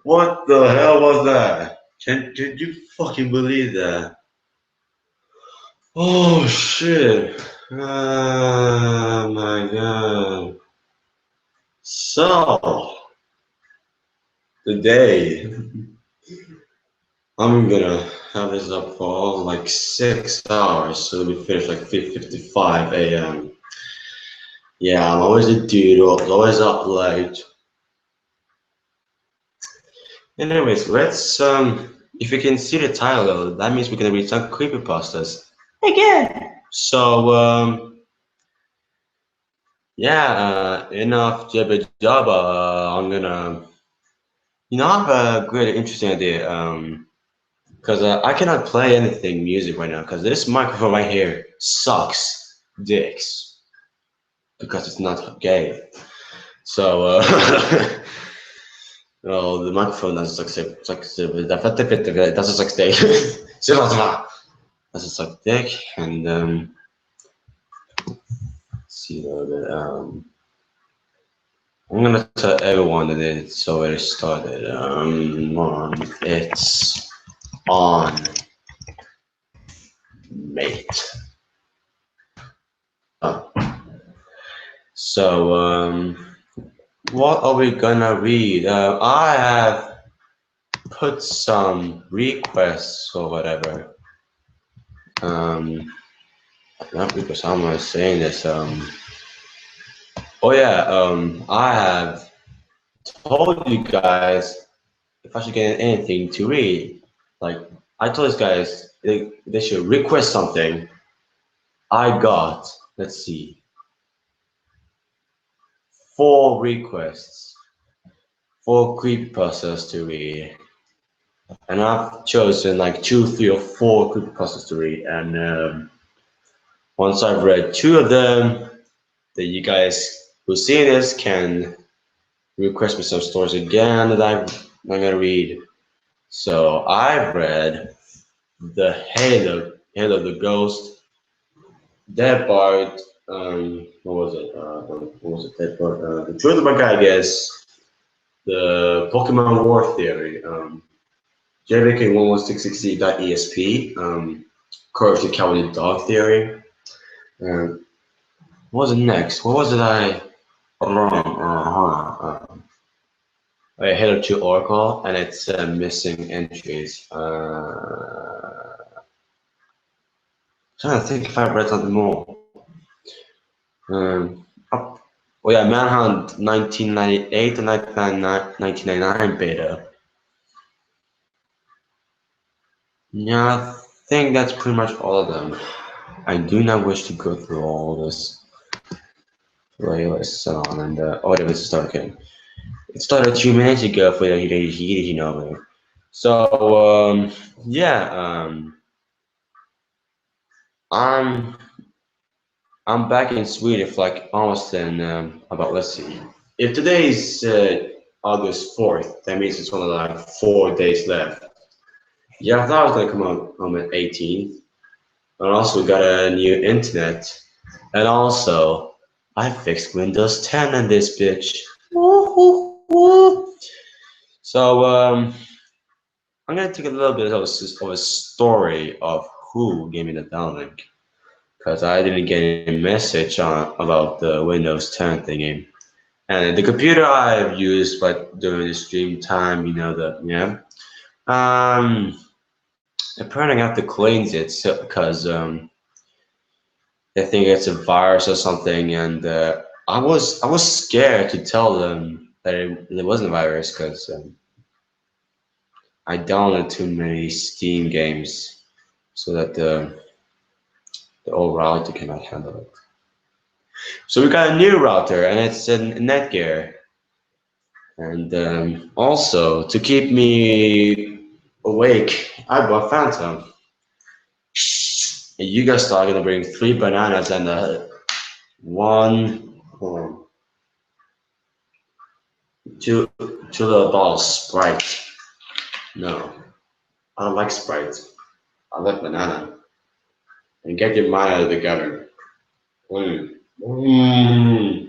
What the hell was that? Did you fucking believe that? Oh shit. Oh my god. So, today, I'm gonna have this up for like 6 hours, so it'll be finished like 5:55 a.m. Yeah, I'm always a dude, always up late. Anyways, let's if you can see the title, that means we're gonna read some creepypastas again. So yeah, enough jabba jabba. I'm gonna, I have a great interesting idea. Because I cannot play anything music right now because this microphone right here sucks dicks because it's not gay. So well, the microphone doesn't suck dick. Doesn't suck dick. Doesn't suck dick. And let's see a little bit. I'm gonna tell everyone that it's already started. It's on, mate. So what are we gonna read? I have put some requests or whatever. Not requests. How am I saying this? Oh yeah. I have told you guys if I should get anything to read. Like I told these guys they should request something. I got, let's see, 4 requests, 4 creepypastas to read. And I've chosen like 2, 3, or 4 creepypastas to read. And once I've read 2 of them, then you guys who see this can request me some stories again that I'm gonna read. So I've read the Halo the Ghost, Dead Bard, what was it? What was it? Dead Bard, the Truth of my guy, I guess. The Pokemon War Theory, JVK11660.esp, Courage the Cowardly Dog Theory. What was it next? What was it I Halo 2 Oracle, and it's missing entries. Trying to think if I read something more. Oh yeah, Manhunt 1998 to 1999 beta. Yeah, I think that's pretty much all of them. I do not wish to go through all this playlist on, and oh, yeah, this is started. It started 2 minutes ago for the you know. So yeah, I'm back in Sweden for like almost about, let's see, if today is August 4th, that means it's only like 4 days left. Yeah, I thought I was gonna come out on the 18th, and also got a new internet, and also I fixed Windows 10 in this bitch. So I'm gonna take a little bit of a story of who gave me the downlink. because I didn't get a message about the Windows 10 thingy. And the computer I've used, but during the stream time, you know that, yeah. Apparently I have to cleanse it because I think it's a virus or something, and I was scared to tell them that it wasn't a virus because I downloaded too many Steam games so that the old router cannot handle it. So we got a new router, and it's a Netgear. And also, to keep me awake, I bought Phantom. And you guys are gonna bring 3 bananas and one, two little bottles Sprite. No, I don't like Sprite. I like banana. And get your mind out of the gutter. Mm. Mm.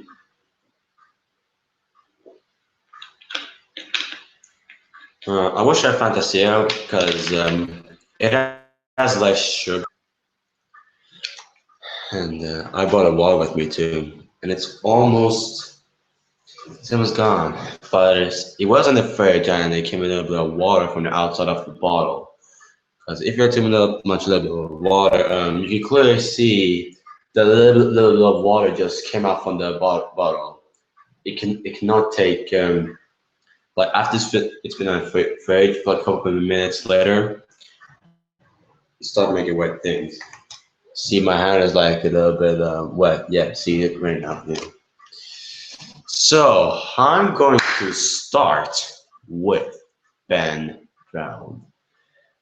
I wish I had Fantasia because it has less sugar. And I brought a water with me too, and it's almost gone. But it was in the fridge, and it came in a little bit of water from the outside of the bottle. Because if you have too much little bit of water, you can clearly see the little bit of water just came out from the bottle. It cannot take like after it's been on the fridge for a couple of minutes later, it starts making wet things. See, my hand is like a little bit wet. Yeah, see it right now. Yeah. So I'm going to start with Ben Brown.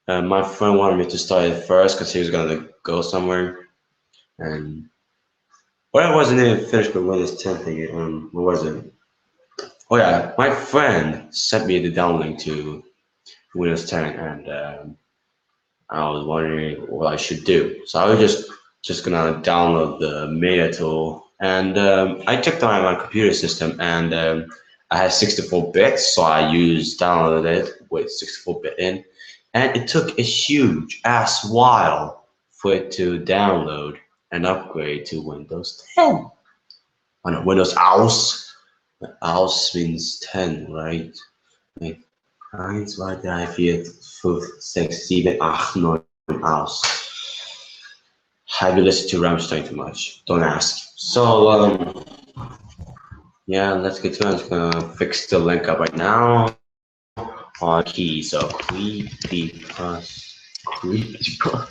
My friend wanted me to start it first because he was gonna go somewhere, and I wasn't even finished with Windows 10 thing. What was it? Oh yeah, my friend sent me the download link to Windows 10, and I was wondering what I should do. So I was just gonna download the media tool, and I checked on my computer system, and I had 64 bits, so I downloaded it with 64-bit in, and it took a huge ass while for it to download and upgrade to Windows 10. Oh no, Windows aus. Aus means 10, right? Like 1, 2, 3, 4, 5, 6, 7, 8, 9 aus. Have you listened to Rammstein too much? Don't ask. So, yeah, let's get to it. I'm just gonna fix the link up right now on key. So, creepypasta.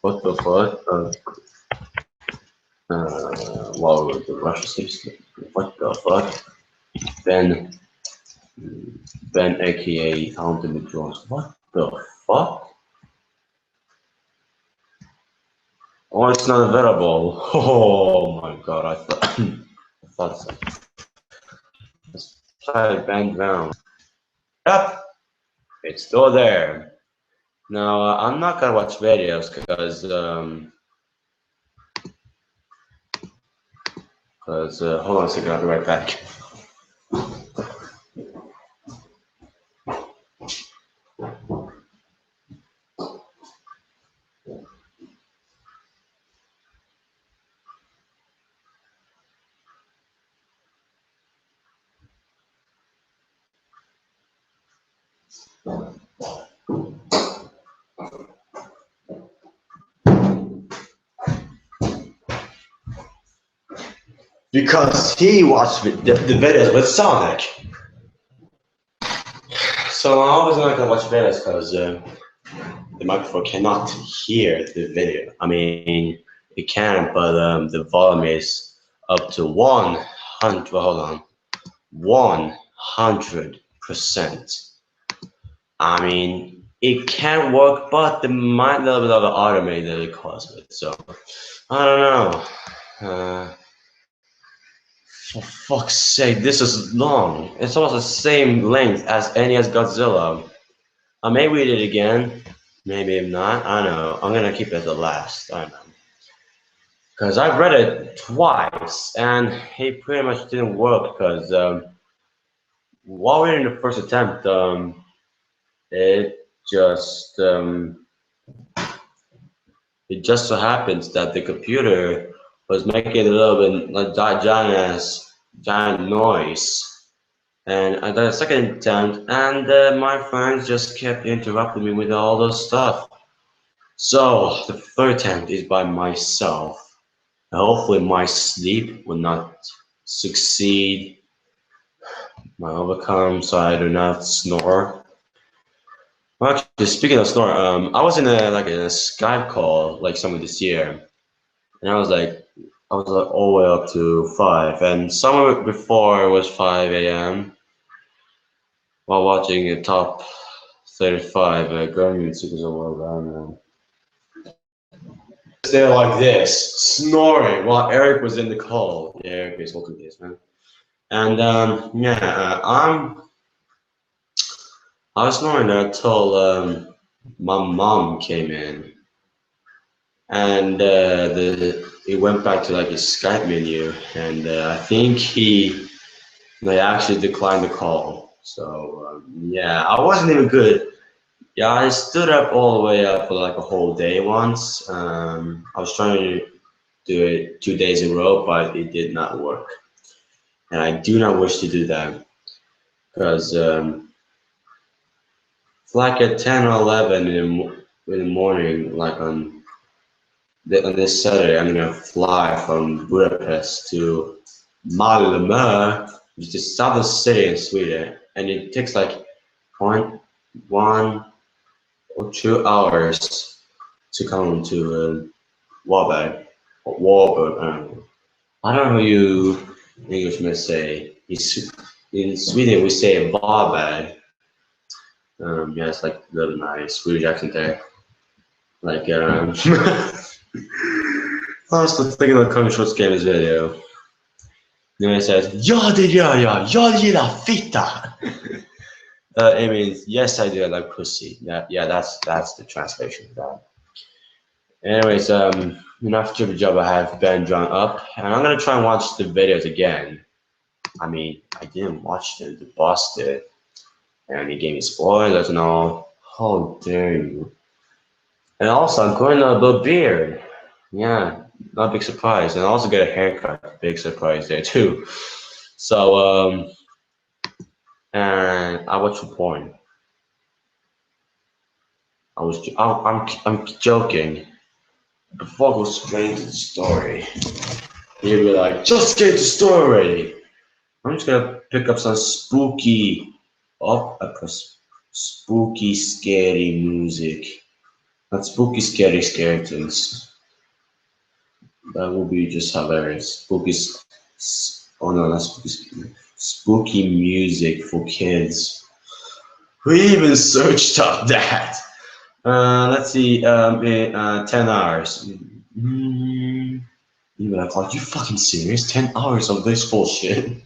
What the fuck? Well, the Russia seems. What the fuck? Ben, aka Ultimate Drones. What the fuck? Oh, it's not available. Oh my god, I thought so. Let's try Ben Brown. Yep, it's still there. Now, I'm not gonna watch videos because hold on a second, I'll be right back. Because he watched the videos with Sonic. So I'm always not gonna watch videos because the microphone cannot hear the video. I mean, it can, but the volume is up to 100. Hold on, 100%. I mean, it can work, but the might little bit of the automated cause of it. So I don't know. For fuck's sake, this is long. It's almost the same length as NES Godzilla. I may read it again, maybe not. I don't know. I'm gonna keep it at the last. I don't know. Because I've read it twice, and it pretty much didn't work because while reading the first attempt, it just It just so happens that the computer was making a little bit like giant noise. And I got a second attempt, and my friends just kept interrupting me with all those stuff. So the third attempt is by myself. And hopefully my sleep will not succeed, my overcome, so I do not snore. Well, actually, speaking of snore, I was in a Skype call like some of this year, and I was like all the way up to 5, and somewhere before it was 5 a.m. while watching a top 35 girl music was all around. They're like this, snoring while Eric was in the call. Yeah, Eric is looking this, man. And yeah, I was snoring until my mom came in, and it went back to like his Skype menu, and I think they actually declined the call. So yeah, I wasn't even good. Yeah, I stood up all the way up for like a whole day once. I was trying to do it 2 days in a row, but it did not work. And I do not wish to do that because it's like at 10 or 11 in the morning, like on this Saturday, I'm gonna fly from Budapest to Malmö, which is the southern city in Sweden, and it takes like 1 or 2 hours to come to Varberg or Varberg. I don't know how you Englishmen say. In Sweden we say Varberg. Yeah, it's like really nice Swedish accent there. Like I was thinking of coming short game this video. Then it says, ja det gör jag gillar fitta. It means, yes I do, I like pussy. Yeah, that's the translation of that. Anyways, enough jibber jabber, I have been drawn up, and I'm gonna try and watch the videos again. I mean, I didn't watch them, the boss did, and he gave me spoilers and all. How dare you? And also, I'm growing a little beard. Yeah, not a big surprise. And I also get a haircut. Big surprise there too. So, and I watch porn. I'm joking. Before I go straight into the story, you'll be like, just get the story already. I'm just gonna pick up some spooky, spooky, scary music. Not spooky, scary skeletons. That will be just hilarious. Oh no, not spooky. Spooky music for kids. Who even searched up that? Let's see. 10 hours. You're like, are you fucking serious? 10 hours of this bullshit.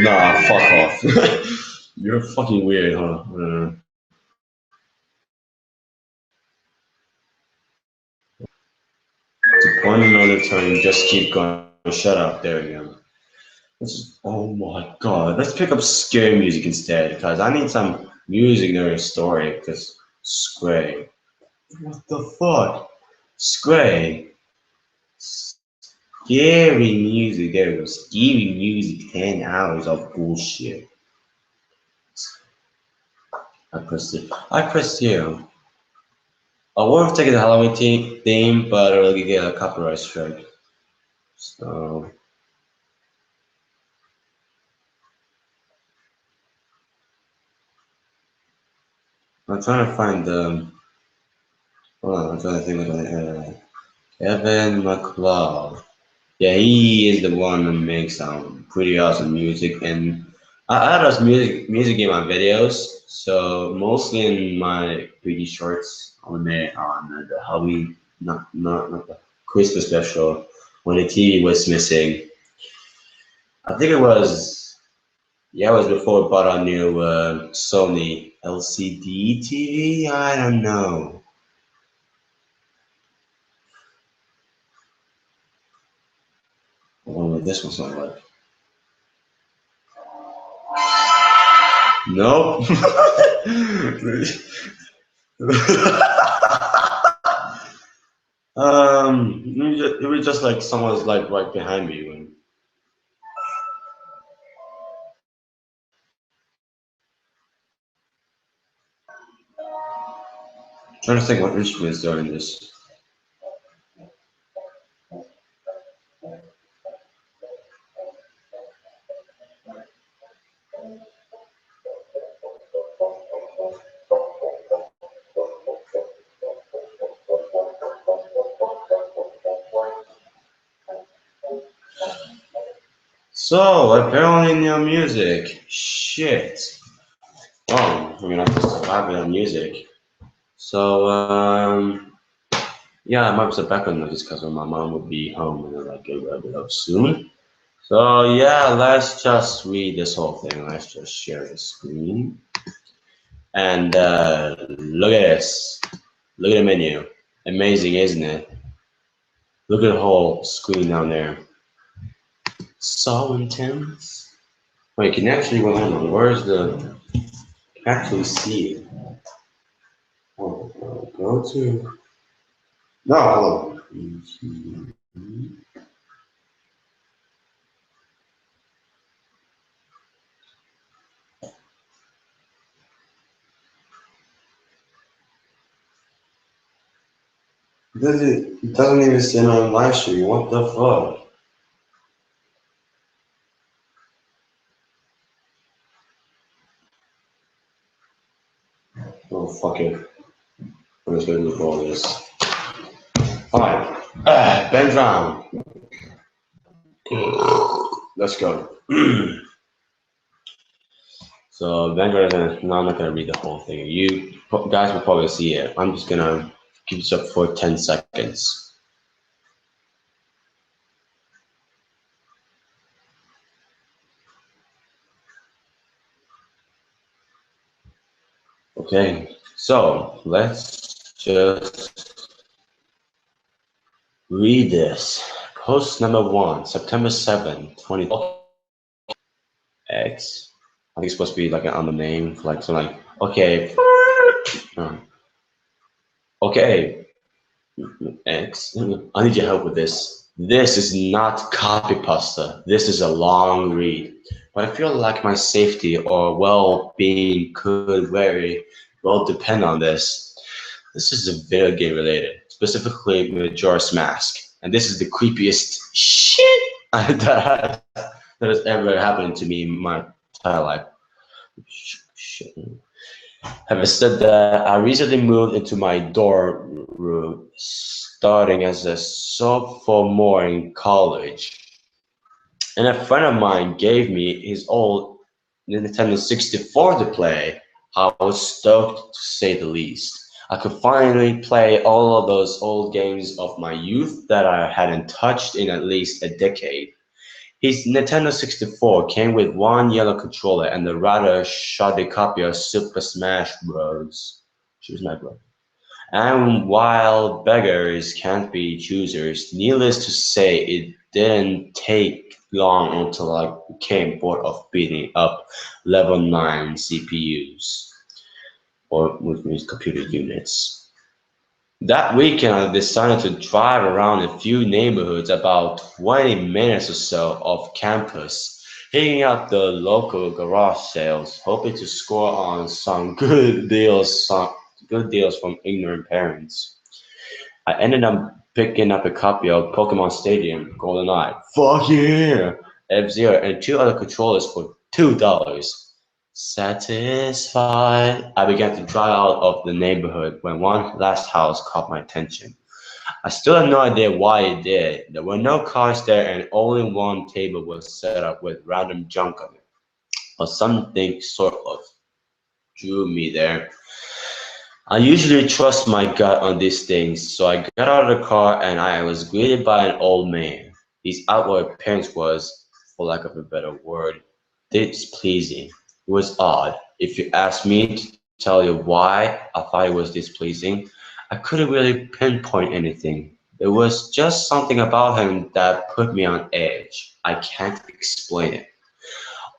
Nah, fuck off. You're fucking weird, huh? To point another time, just keep going. Shut up. There we go. Oh my god. Let's pick up scary music instead, because I need some music during a story, because Scray. What the fuck? Scray. Scary music. There we go. Scary music. 10 hours of bullshit. I pressed it. I pressed you. I would have taken the Halloween theme, but I will get a copyright strike. So I'm trying to find the. Hold on, I'm trying to think of Kevin McLeod. Yeah, he is the one that makes some pretty awesome music, and I add us music in my videos. So mostly in my 3D shorts on the Halloween, not the Christmas special. when the TV was missing. I think it was, yeah, it was before I bought a new Sony LCD TV. I don't know. I wonder what this one's not like. Nope. It was just like someone's like right behind me. When trying to think what instruments are in this. So apparently no music. Shit. Oh, I mean I have to survive without music. So yeah, I might put background noise because my mom will be home and like get it up soon. So yeah, let's just read this whole thing. Let's just share the screen. And look at this. Look at the menu. Amazing, isn't it? Look at the whole screen down there. So intense. Wait, can you actually go on? Where's the actually see it? Oh, go to. No, hold on. It doesn't even say on live stream. What the fuck? Oh, fuck it. I'm just gonna do all this. Alright. Ben Drown. Let's go. So Ben Drown, no, I'm not gonna read the whole thing. You guys will probably see it. I'm just gonna keep this up for 10 seconds. Okay, so let's just read this. Post number 1, September 7, 2012. X. I think it's supposed to be like an under name, like so like okay. Okay, X. I need your help with this. This is not copypasta. This is a long read. But I feel like my safety or well-being could very well depend on this. This is a video game related, specifically Majora's Mask. And this is the creepiest shit that has ever happened to me in my entire life. Shit. Having said that, I recently moved into my dorm room, starting as a sophomore in college. And a friend of mine gave me his old Nintendo 64 to play. I was stoked to say the least. I could finally play all of those old games of my youth that I hadn't touched in at least a decade. His Nintendo 64 came with one yellow controller and a rather shoddy copy of Super Smash Bros. And while beggars can't be choosers, needless to say, it didn't take long until I became bored of beating up level 9 CPUs, or which means computer units. That weekend, I decided to drive around a few neighborhoods, about 20 minutes or so off campus, hitting up the local garage sales, hoping to score on some good deals from ignorant parents. I ended up picking up a copy of Pokemon Stadium, GoldenEye, fuck yeah, F-Zero, and two other controllers for $2. Satisfied, I began to drive out of the neighborhood when one last house caught my attention. I still have no idea why it did. There were no cars there and only one table was set up with random junk on it. But something sort of drew me there. I usually trust my gut on these things, so I got out of the car and I was greeted by an old man. His outward appearance was, for lack of a better word, displeasing. It was odd. If you asked me to tell you why I thought it was displeasing, I couldn't really pinpoint anything. There was just something about him that put me on edge. I can't explain it.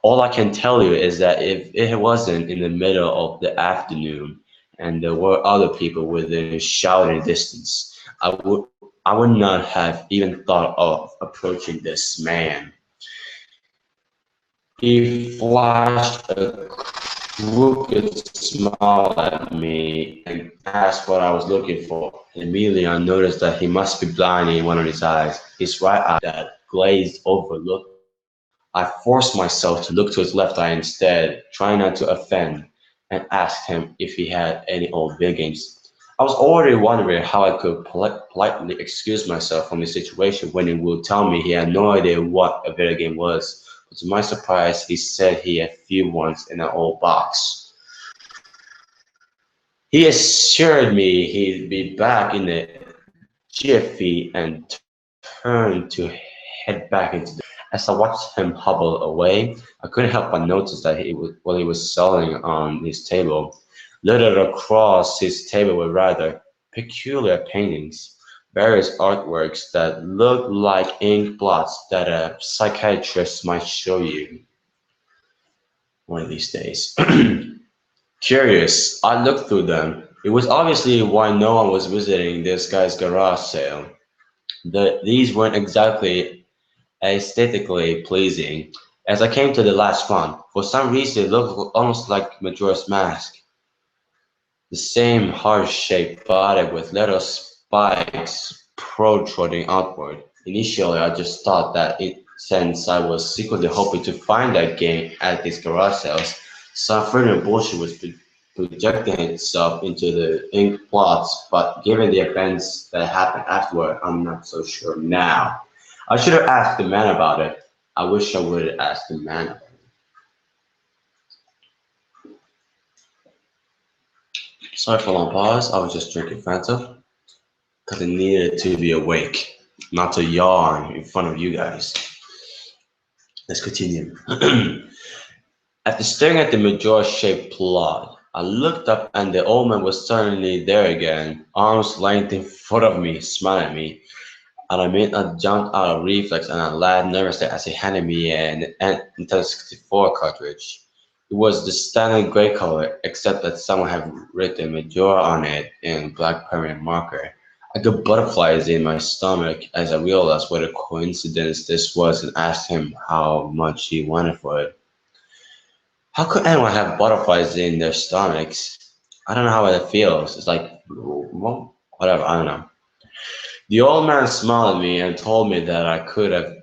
All I can tell you is that if it wasn't in the middle of the afternoon and there were other people within shouting distance, I would not have even thought of approaching this man. He flashed a crooked smile at me and asked what I was looking for. Immediately I noticed that he must be blind in one of his eyes. His right eye that glazed over looked. I forced myself to look to his left eye instead, trying not to offend, and asked him if he had any old video games. I was already wondering how I could politely excuse myself from the situation when he would tell me he had no idea what a video game was. But to my surprise, he said he had few ones in an old box. He assured me he'd be back in a jiffy and turned to head back into the. As I watched him hobble away, I couldn't help but notice that what he was selling on his table. Littered across his table were rather peculiar paintings, various artworks that looked like ink blots that a psychiatrist might show you one of these days. Curious, I looked through them. It was obviously why no one was visiting this guy's garage sale. These weren't exactly aesthetically pleasing. As I came to the last one, for some reason it looked almost like Majora's Mask. The same heart-shaped body with little spikes protruding outward. Initially, I just thought that since I was secretly hoping to find that game at these garage sales, some further bullshit was projecting itself into the ink plots, but given the events that happened afterward, I'm not so sure now. I should have asked the man about it. I wish I would have asked the man about it. Sorry for long pause. I was just drinking Fanta because I needed to be awake, not to yawn in front of you guys. Let's continue. After staring at the Majora-shaped plot, I looked up and the old man was suddenly there again, arms length in front of me, smiling at me. And I jumped out of reflex and I laughed nervously as he handed me an Nintendo 64 cartridge. It was the standard gray color, except that someone had written Majora on it in black permanent marker. I got butterflies in my stomach as I realized what a coincidence this was and asked him how much he wanted for it. How could anyone have butterflies in their stomachs? I don't know how it feels. It's like, well, whatever, I don't know. The old man smiled at me and told me that I could have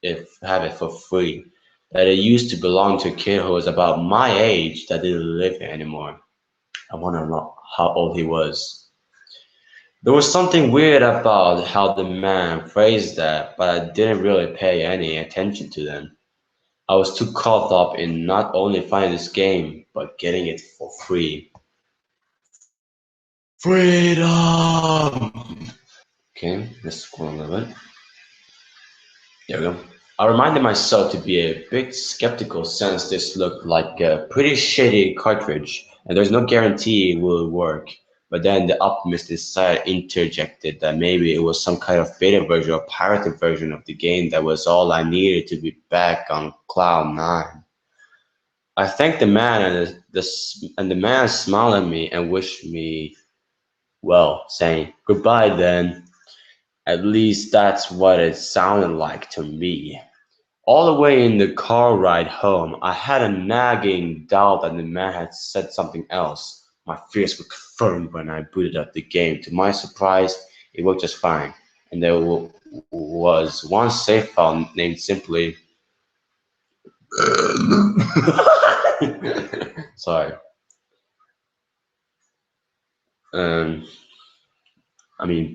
it for free, that it used to belong to a kid who was about my age that didn't live here anymore. I want to know how old he was. There was something weird about how the man phrased that, but I didn't really pay any attention to them. I was too caught up in not only finding this game, but getting it for free. Freedom! Okay, let's scroll a little bit. There we go. I reminded myself to be a bit skeptical since this looked like a pretty shitty cartridge and there's no guarantee it will work. But then the optimistic side interjected that maybe it was some kind of beta version or pirated version of the game that was all I needed to be back on cloud nine. I thanked the man and the man smiled at me and wished me well, saying, "Goodbye then." At least that's what it sounded like to me. All the way in the car ride home, I had a nagging doubt that the man had said something else. My fears were confirmed when I booted up the game. To my surprise, it worked just fine, and there was one save file named simply. Sorry. Um,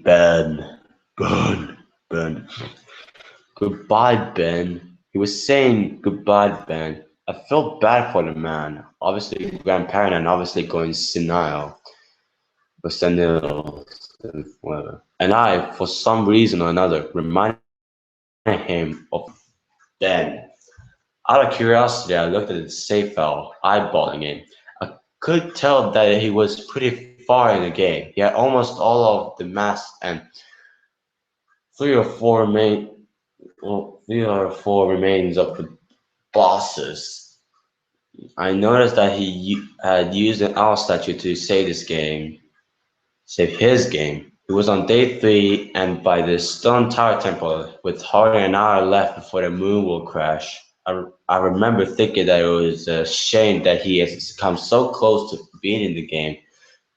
Ben. Ben. Goodbye, Ben. He was saying goodbye, Ben. I felt bad for the man, obviously grandparent and obviously going senile, but senile, whatever. And I, for some reason or another, reminded him name of Ben. Out of curiosity, I looked at the save file, eyeballing it. I could tell that he was pretty far in the game. He had almost all of the maps and three or four remains of the bosses. I noticed that he had used an owl statue to save his game. It was on day 3 and by the stone tower temple with hardly an hour left before the moon will crash. I remember thinking that it was a shame that he has come so close to beating the game,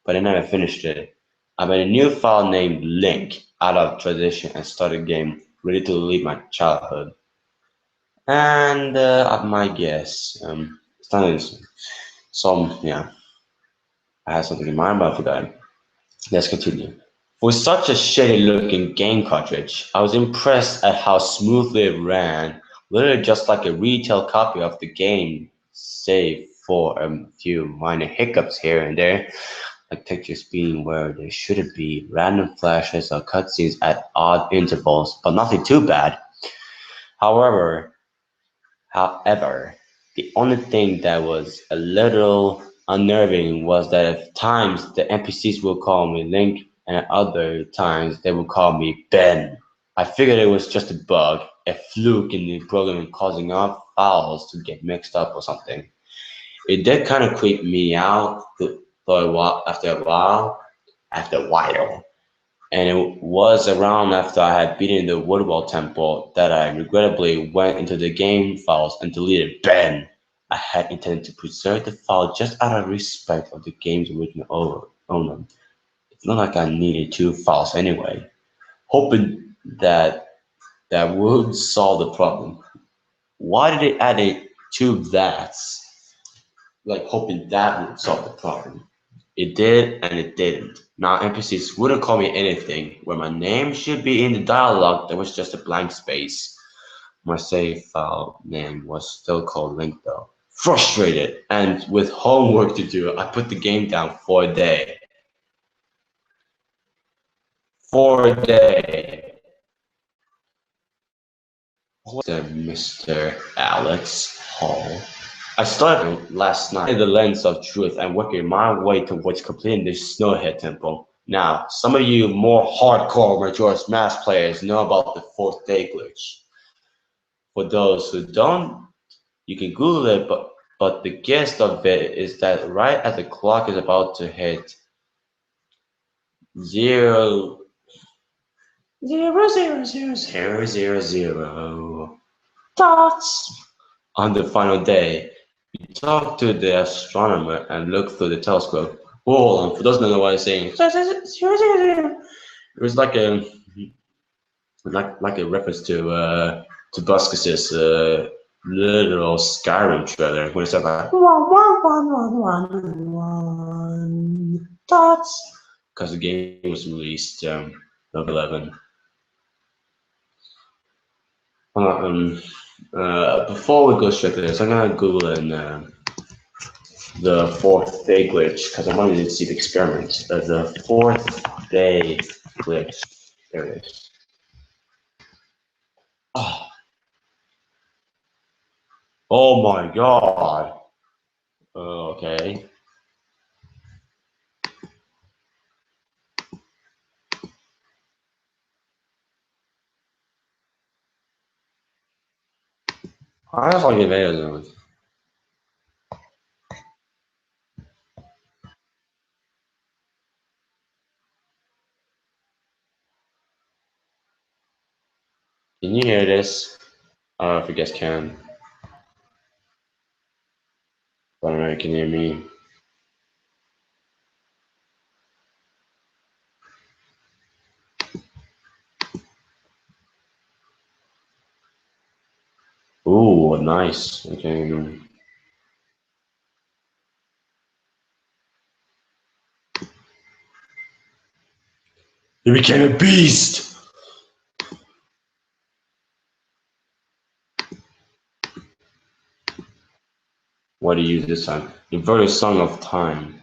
but I never finished it. I made a new file named Link out of tradition and started a game ready to relive my childhood. And my guess, it's not some, yeah, I had something in mind, but I forgot. Let's continue. For such a shitty looking game cartridge, I was impressed at how smoothly it ran, literally just like a retail copy of the game, save for a few minor hiccups here and there, like textures being where they shouldn't be, random flashes or cutscenes at odd intervals, but nothing too bad. However, However, the only thing that was a little unnerving was that at times the NPCs would call me Link and at other times they would call me Ben. I figured it was just a bug, a fluke in the program causing our files to get mixed up or something. It did kind of creep me out for a while, after a while. And it was around after I had beaten the Woodwall Temple that I regrettably went into the game files and deleted Ben. I had intended to preserve the file just out of respect of the game's original owner. It's not like I needed 2 files anyway. Hoping that would solve the problem. Why did it add 2 that's? Like hoping that would solve the problem. It did and it didn't. Now NPCs wouldn't call me anything. Where my name should be in the dialogue, there was just a blank space. My save file name was still called Link though. Frustrated and with homework to do, I put the game down for a day. For a day. What's Mr. Alex Hall? I started last night in the lens of truth and working my way towards completing the Snowhead Temple. Now, some of you more hardcore Majora's Mask players know about the 4th day glitch. For those who don't, you can Google it, but the gist of it is that right as the clock is about to hit 0, 0, 0, 0, 0, 0, 0 dots on the final day, you talk to the astronomer and look through the telescope. Hold on, for those who don't know what I'm saying, it was like a reference to Buscus's literal Skyrim trailer when it said like 1 dots because the game was released November 11. Before we go straight to this, I'm gonna Google in the 4th day glitch because I wanted to see the experiment. The 4th day glitch. There it is. Oh my god. Okay. I just like videos. Can you hear this? I don't know if you guys can. But I don't know if you can hear me. Ooh, nice. Okay. You became a beast! What do you use this time? The very song of time.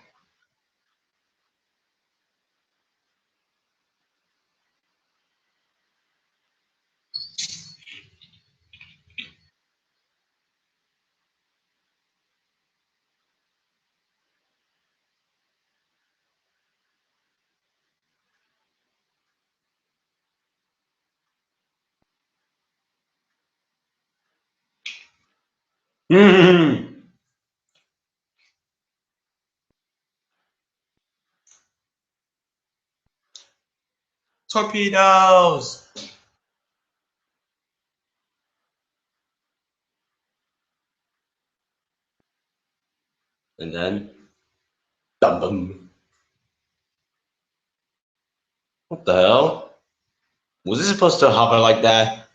Torpedoes! And then, dum dum. What the hell? Was it supposed to hover like that?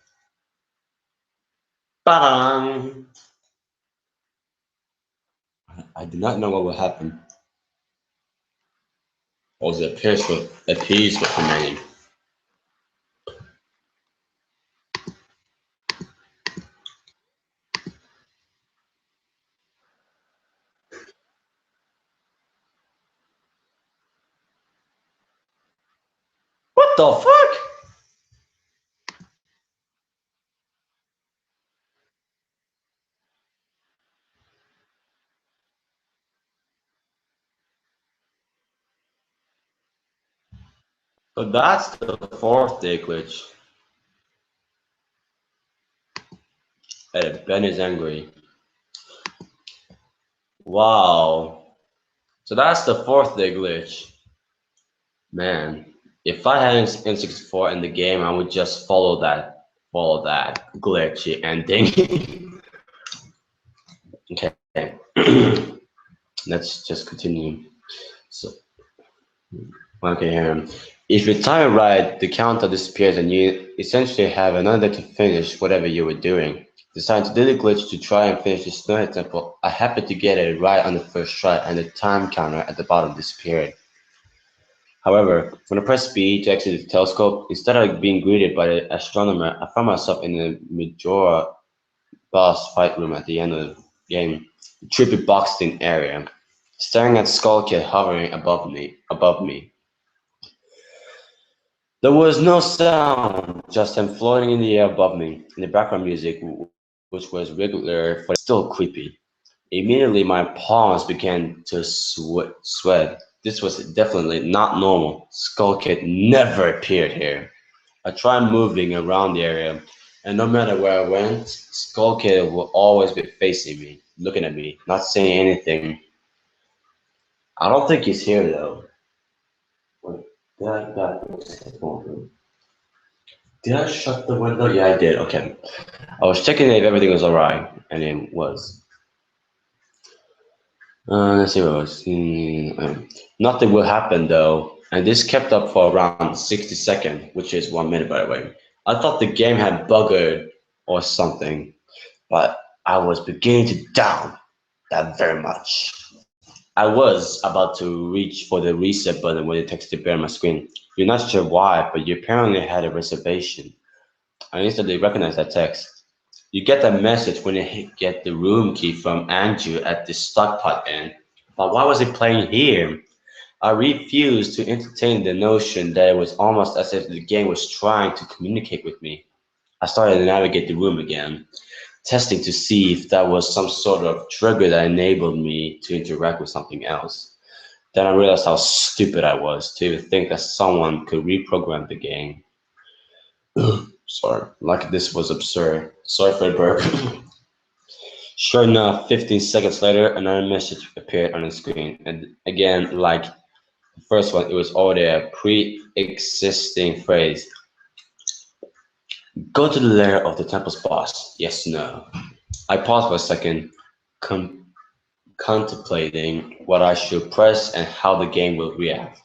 Ba-dang! I did not know what would happen. Or was it a piece with remaining? What the fuck? So that's the fourth day glitch. Ben is angry. Wow. So that's the fourth day glitch. Man, if I had an N64 in the game, I would just follow that glitchy ending. Okay. Let's just continue. So, okay, if you time it right, the counter disappears and you essentially have another to finish whatever you were doing. Decided to do the glitch to try and finish the Snowhead Temple. I happened to get it right on the first try and the time counter at the bottom disappeared. However, when I pressed B to exit the telescope, instead of being greeted by the astronomer, I found myself in the Majora boss fight room at the end of the game, the trippy boxed-in area, staring at Skull Kid hovering above me. There was no sound, just him floating in the air above me, and the background music, which was regular but still creepy. Immediately, my palms began to sweat. This was definitely not normal. Skull Kid never appeared here. I tried moving around the area, and no matter where I went, Skull Kid would always be facing me, looking at me, not saying anything. I don't think he's here though. Wait, did I shut the window? Yeah, I did. Okay. I was checking if everything was alright, and it was. Let's see what was. Nothing will happen though, and this kept up for around 60 seconds, which is 1 minute by the way. I thought the game had buggered or something, but I was beginning to doubt that very much. I was about to reach for the reset button when the text appeared on my screen. You're not sure why, but you apparently had a reservation. I instantly recognized that text. You get that message when you get the room key from Andrew at the Stockpot Inn. But why was it playing here? I refused to entertain the notion that it was almost as if the game was trying to communicate with me. I started to navigate the room again, testing to see if that was some sort of trigger that enabled me to interact with something else. Then I realized how stupid I was to even think that someone could reprogram the game. Sorry, like this was absurd. Sorry for the burp. Sure enough, 15 seconds later, another message appeared on the screen. And again, like the first one, it was already a pre-existing phrase. Go to the lair of the temple's boss. Yes, no. I paused for a second, contemplating what I should press and how the game will react.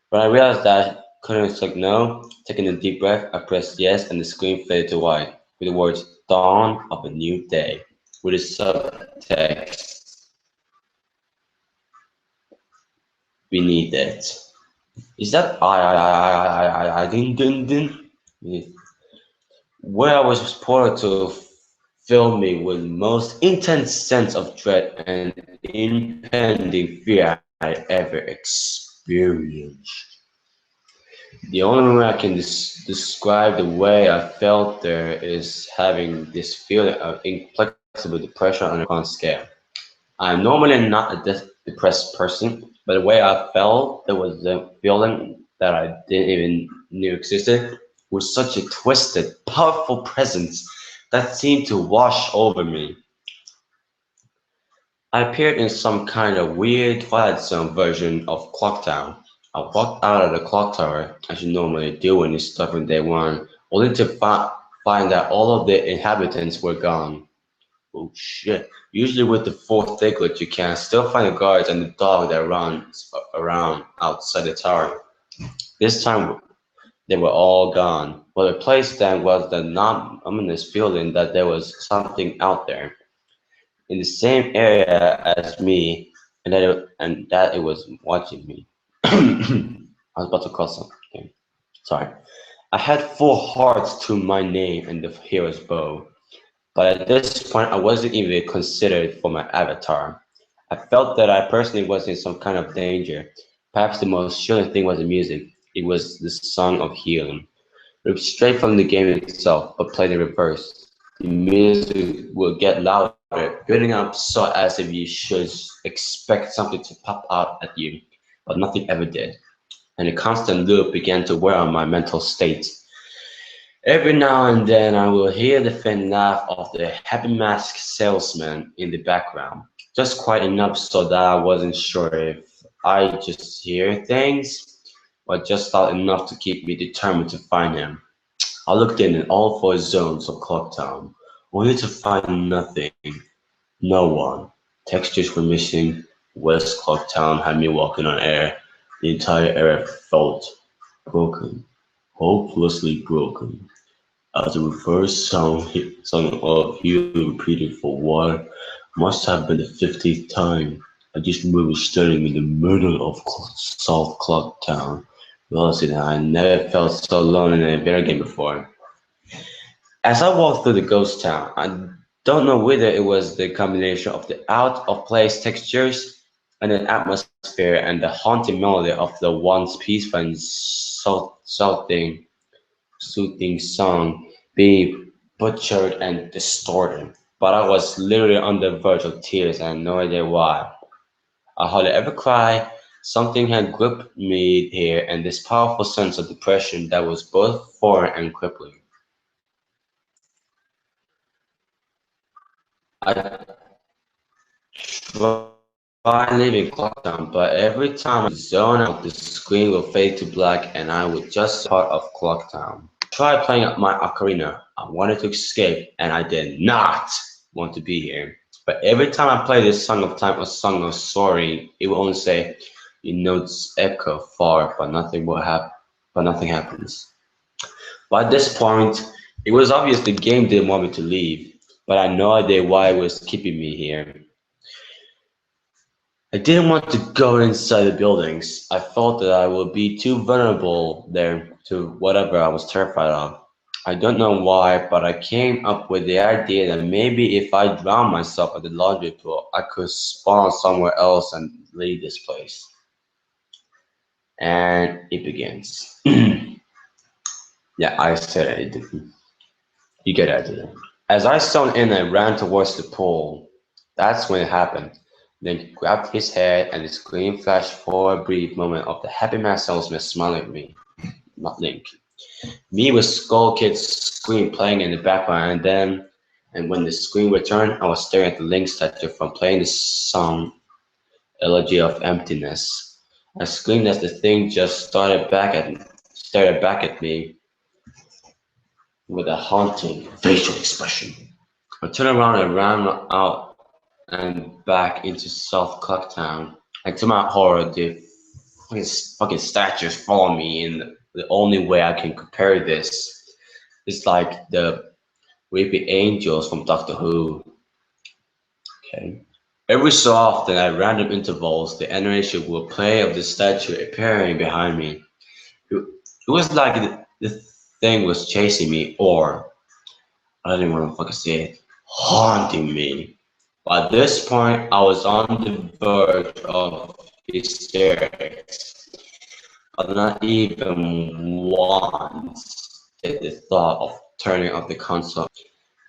When I realized that I couldn't click no, taking a deep breath, I pressed yes and the screen faded to white with the words dawn of a new day with the subtext beneath it. Is that I didn't where I was reported to fill me with most intense sense of dread and impending fear I ever experienced. The only way I can describe the way I felt there is having this feeling of inflexible depression on a con scale. I'm normally not a depressed person, but the way I felt, there was a feeling that I didn't even knew existed, with such a twisted, powerful presence that seemed to wash over me. I appeared in some kind of weird Twilight Zone version of Clocktown. I walked out of the clock tower, as you normally do when you start from day one, only to find that all of the inhabitants were gone. Oh shit. Usually with the fourth Diglett you can still find the guards and the dog that runs around outside the tower. This time they were all gone. What replaced them was the ominous feeling that there was something out there, in the same area as me, and that it was watching me. I was about to cross something. Sorry. I had 4 hearts to my name and the hero's bow, but at this point I wasn't even considered for my avatar. I felt that I personally was in some kind of danger. Perhaps the most chilling thing was the music. It was the song of healing. Ripped straight from the game itself, but played in reverse. The music will get louder, building up so as if you should expect something to pop out at you, but nothing ever did, and a constant loop began to wear on my mental state. Every now and then I will hear the faint laugh of the happy masked salesman in the background, just quite enough so that I wasn't sure if I just hear things, but just loud enough to keep me determined to find him. I looked in all 4 zones of Clocktown, only to find nothing, no one. Textures were missing. West Clocktown had me walking on air. The entire area felt broken, hopelessly broken. As the reverse song of you repeated for what must have been the 50th time, I just remember standing in the middle of South Clocktown, realizing that I never felt so alone in a video game before. As I walked through the ghost town, I don't know whether it was the combination of the out-of-place textures and the atmosphere and the haunting melody of the once peaceful and soothing song being butchered and distorted. But I was literally on the verge of tears and I had no idea why. I hardly ever cry. Something had gripped me here, and this powerful sense of depression that was both foreign and crippling. I try leaving Clocktown, but every time I zone out, the screen will fade to black and I would just part of Clocktown. I tried playing up my ocarina. I wanted to escape, and I did not want to be here. But every time I play this Song of Time or Song of Soaring, it will only say, "Your notes echo far, but nothing will happen. But nothing happens." By this point, it was obvious the game didn't want me to leave, but I had no idea why it was keeping me here. I didn't want to go inside the buildings. I felt that I would be too vulnerable there to whatever I was terrified of. I don't know why, but I came up with the idea that maybe if I drowned myself at the laundry pool, I could spawn somewhere else and leave this place. And it begins. Yeah, I said it. You get it. As I stoned in and ran towards the pool, that's when it happened. Link grabbed his head and the screen flashed for a brief moment of the happy man salesman smiling at me. Not Link. Me with Skull Kid's screen playing in the background, and when the screen returned, I was staring at the Link statue from playing the song Elegy of Emptiness. I screamed as the thing just stared back at me with a haunting facial expression. I turned around and ran out and back into South Clocktown. And to my horror, the fucking statues follow me, and the only way I can compare this is like the creepy angels from Doctor Who. Okay. Every so often, at random intervals, the animation will play of the statue appearing behind me. It was like the thing was chasing me, or I don't even want to fucking say it, haunting me. By this point, I was on the verge of hysterics, but not even once did the thought of turning off the console.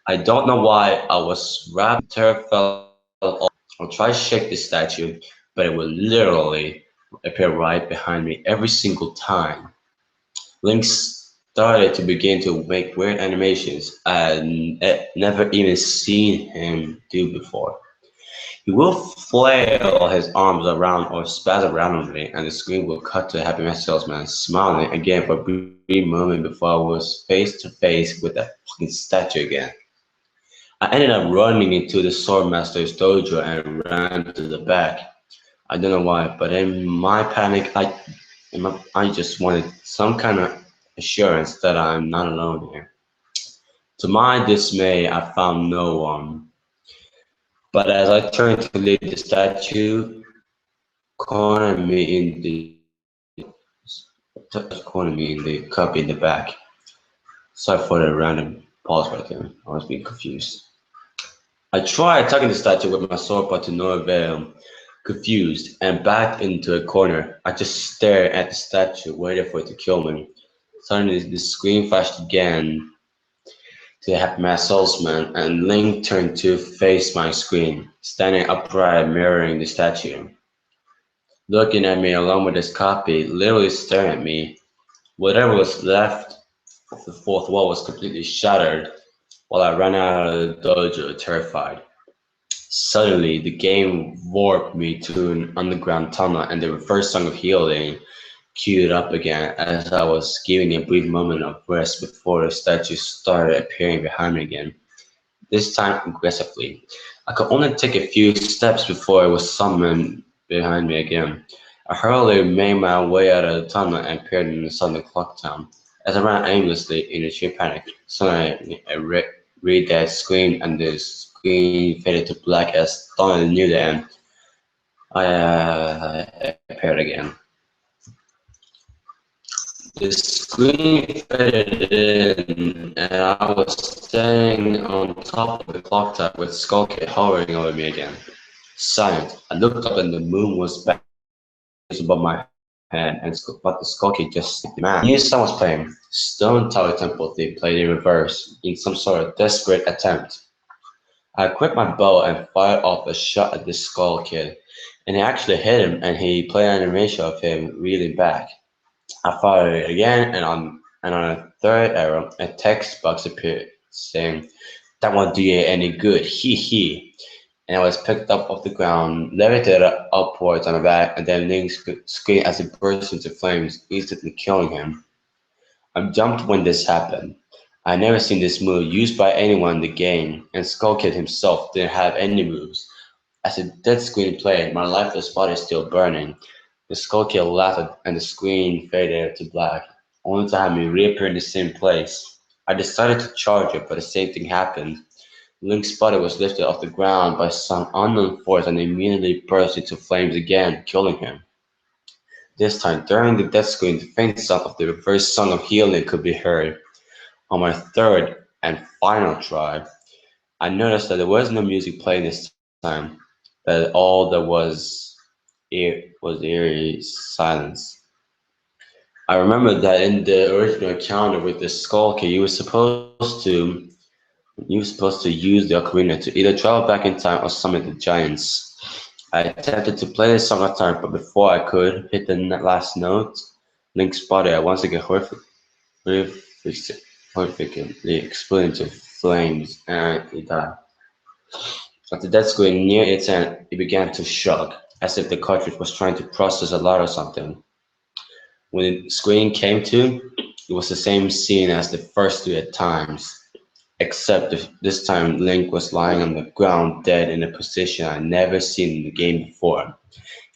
I don't know why I was wrapped, terror fell off. I tried to shake the statue, but it would literally appear right behind me every single time. Link started to begin to make weird animations I had never even seen him do before. He will flail his arms around or spasm randomly, and the screen will cut to a happy mess salesman smiling again for a brief moment before I was face to face with that fucking statue again. I ended up running into the swordmaster's dojo and ran to the back. I don't know why, but in my panic, I just wanted some kind of assurance that I'm not alone here. To my dismay, I found no one. But as I turned to leave, the statue cornered me in the cup in the back. Sorry for the random pause right there. I was being confused. I tried attacking the statue with my sword, but to no avail. Confused and backed into a corner, I just stared at the statue, waiting for it to kill me. Suddenly, the screen flashed again to the happy mad salesman, and Link turned to face my screen, standing upright, mirroring the statue. Looking at me along with his copy, literally staring at me. Whatever was left of the fourth wall was completely shattered, while I ran out of the dojo, terrified. Suddenly, the game warped me to an underground tunnel, and the reverse song of healing queued up again as I was giving a brief moment of rest before the statue started appearing behind me again, this time aggressively. I could only take a few steps before it was summoned behind me again. I hurriedly made my way out of the tunnel and appeared in the southern clock town. As I ran aimlessly in a sheer panic, suddenly a read that screamed and the screen faded to black as dawn knew the end. I appeared again. The screen faded in, and I was standing on top of the clock tower with Skull Kid hovering over me again. Silent. I looked up and the moon was back above my head, but the Skull Kid just snicked. Man, new song was playing. Stone Tower Temple theme played in reverse, in some sort of desperate attempt. I equipped my bow and fired off a shot at the Skull Kid, and it actually hit him, and he played an animation of him reeling back. I fired it again, and on a third arrow, a text box appeared saying, "That won't do you any good, hee hee." And I was picked up off the ground, levitated upwards on my back, and then Link screamed as it burst into flames, instantly killing him. I jumped when this happened. I had never seen this move used by anyone in the game, and Skull Kid himself didn't have any moves. As the dead screen played, my lifeless body still burning. The Skull Kid laughed and the screen faded to black, only to have me reappear in the same place. I decided to charge it, but the same thing happened. Link's body was lifted off the ground by some unknown force and immediately burst into flames again, killing him. This time, during the death screen, the faint sound of the reverse song of healing could be heard. On my third and final try, I noticed that there was no music playing this time, that all there was eerie silence. I remember that in the original encounter with the Skull Kid, you were supposed to use the ocarina to either travel back in time or summon the giants. I attempted to play the song of time, but before I could hit the last note, Link's body once again horrifically exploded into flames, and he died. At the death screen near its end, it began to shock, as if the cartridge was trying to process a lot or something. When the screen came to, it was the same scene as the first three at times, except this time Link was lying on the ground dead in a position I'd never seen in the game before.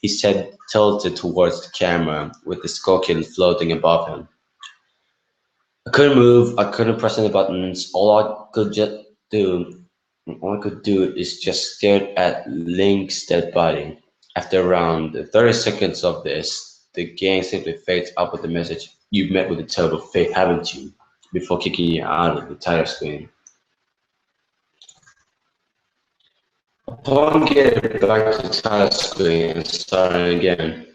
His head tilted towards the camera, with the Skull Kid floating above him. I couldn't move, I couldn't press any buttons, all I could do is just stare at Link's dead body. After around 30 seconds of this, the game simply fades out with the message, "You've met with a terrible fate, haven't you?" before kicking you out of the title screen. Upon getting back to the title screen and starting again,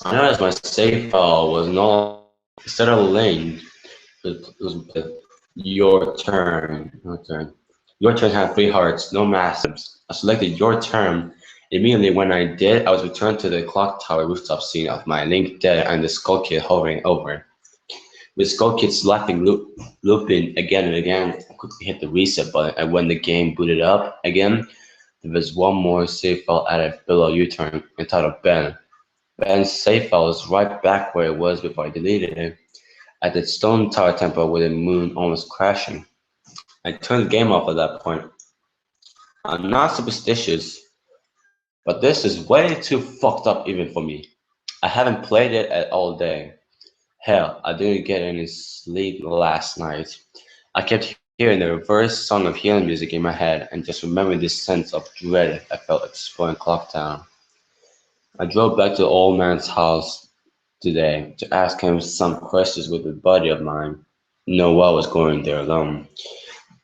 I noticed my save file was no instead of Link, it was your turn. Your turn had 3 hearts, no massives. I selected your turn. Immediately when I did, I was returned to the clock tower rooftop scene of my Link dead and the Skull Kid hovering over. With Skull Kid's laughing looping again and again, I quickly hit the reset button, and when the game booted up again, There was one more save file added below U-turn entitled Ben. Ben's save file was right back where it was before I deleted it, at the stone tower temple with the moon almost crashing. I turned the game off at that point. I'm not superstitious, but this is way too fucked up even for me. I haven't played it at all day. Hell, I didn't get any sleep last night. I kept hearing the reverse song of healing music in my head and just remembered this sense of dread I felt exploring Clocktown. I drove back to the old man's house today to ask him some questions with a buddy of mine. Know what was going there alone.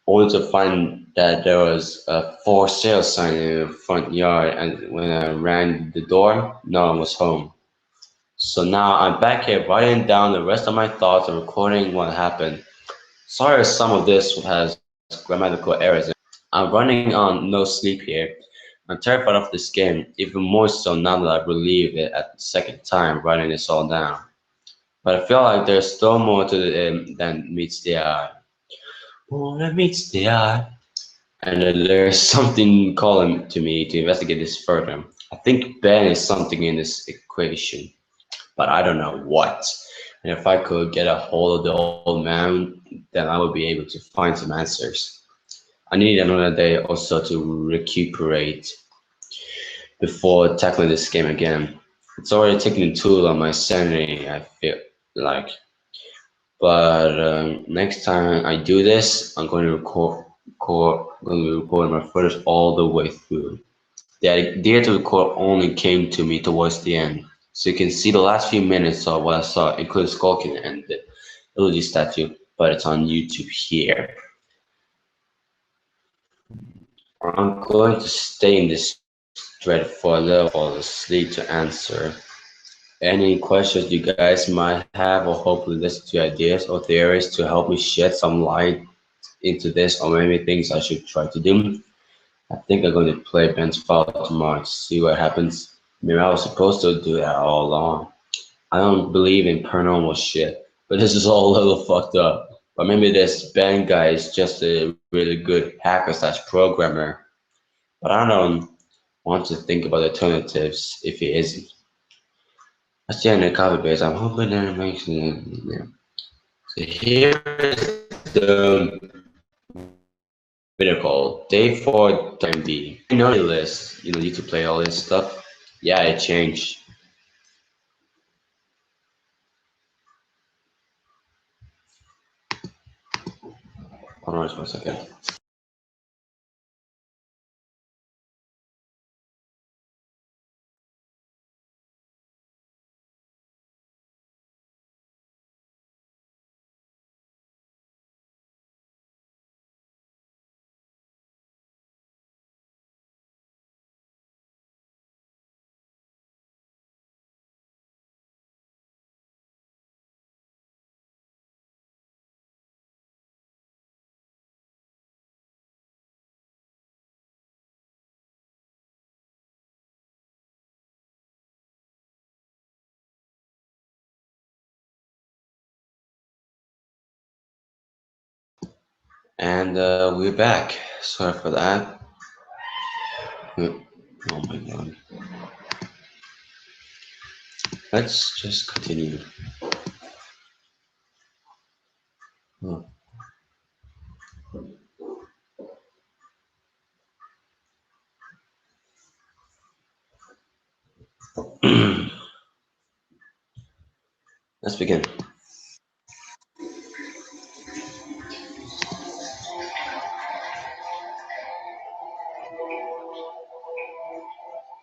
Only to find that there was a for sale sign in the front yard, and when I ran the door, no one was home. So now I'm back here writing down the rest of my thoughts and recording what happened. Sorry if some of this has grammatical errors. I'm running on no sleep here. I'm terrified of this game, even more so now that I've relived it at the second time writing this all down. But I feel like there's still more to it than meets the eye. More than meets the eye. And there's something calling to me to investigate this further. I think Ben is something in this equation, but I don't know what. And if I could get a hold of the old man, then I would be able to find some answers. I need another day also to recuperate before tackling this game again. It's already taking a toll on my sanity, I feel like. But next time I do this, I'm going to record my footage all the way through. The idea to record only came to me towards the end, so you can see the last few minutes of what I saw, including Skulking and the Eulogy statue, but it's on YouTube here. I'm going to stay in this thread for a little fall asleep to answer any questions you guys might have, or hopefully listen to ideas or theories to help me shed some light into this, or maybe things I should try to do. I think I'm going to play Ben's Fall tomorrow to see what happens. Maybe I was supposed to do that all along. I don't believe in paranormal shit, but this is all a little fucked up. But maybe this Ben guy is just a really good hacker slash programmer. But I don't want to think about alternatives if he isn't. I stand in the copy base. I'm hoping that it makes it. Yeah. So here is the video called Day 4 Time B. You know the list. You need to play all this stuff. Yeah, it changed. Hold on just one second. And we're back. Sorry for that. Oh my god. Let's just continue. Oh. Let's begin.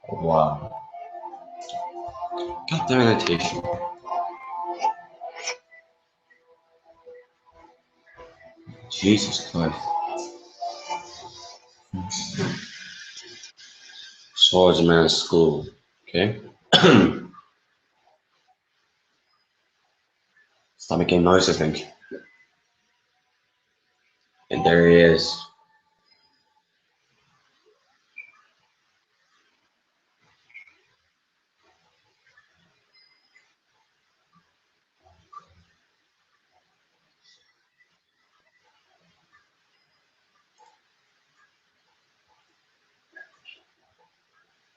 Wow. God damn meditation. Jesus Christ. Swordsman School. Okay. Stop making noise, I think. And there he is.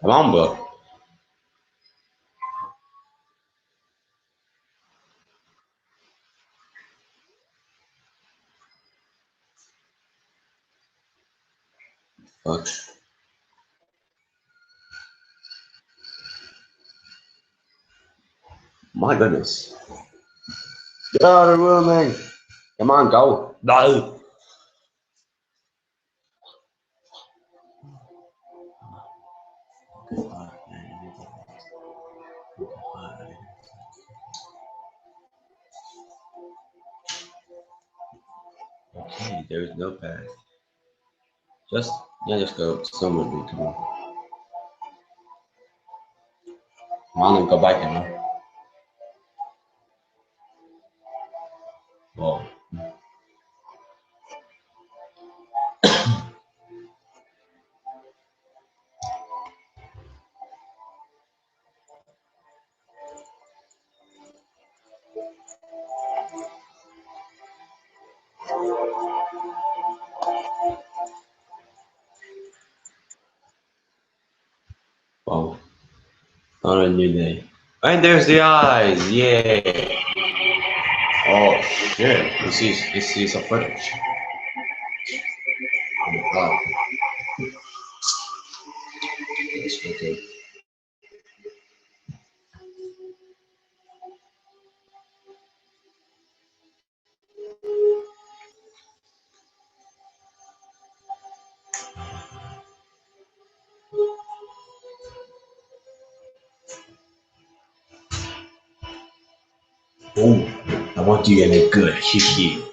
Come on, bro. Fuck. My goodness. Get out of the room, man. Come on, go. No. Okay, there is no path. Just go somewhere. Come on. Come on and go back in, huh? Whoa. Whoa. On a new day. And there's the eyes. Yeah. Oh shit. This is some footage. Oh my god. It's okay. Oh, I want you in a good hee.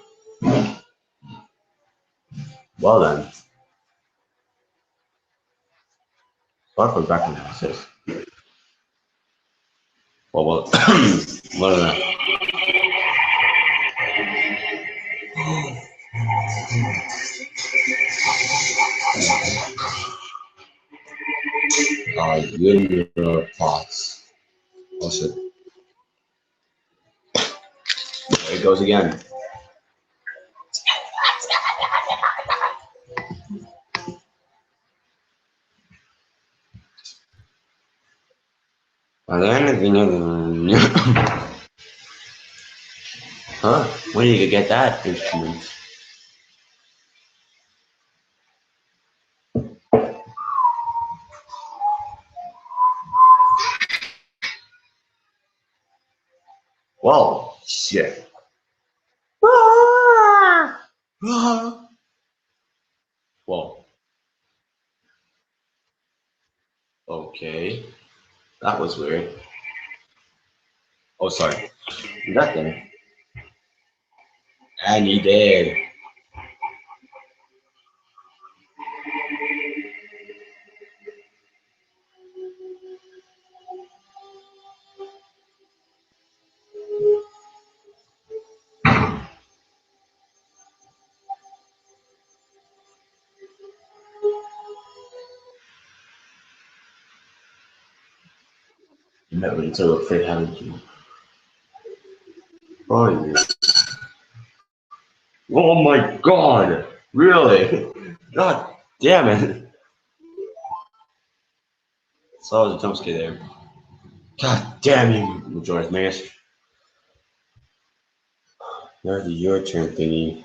Well then. Start from back analysis. Well, what are that? Linear plots. Oh shit. There it goes again. Are there anything other than... Huh? Where do you get that instrument? Whoa, shit. Whoa. Okay. That was weird. Oh, sorry. That thing. And he did. You met me so afraid, haven't you? Oh, yeah. Oh my god! Really? God damn it! Saw the jump scare there. God damn you, George Mash. There's the your turn thingy.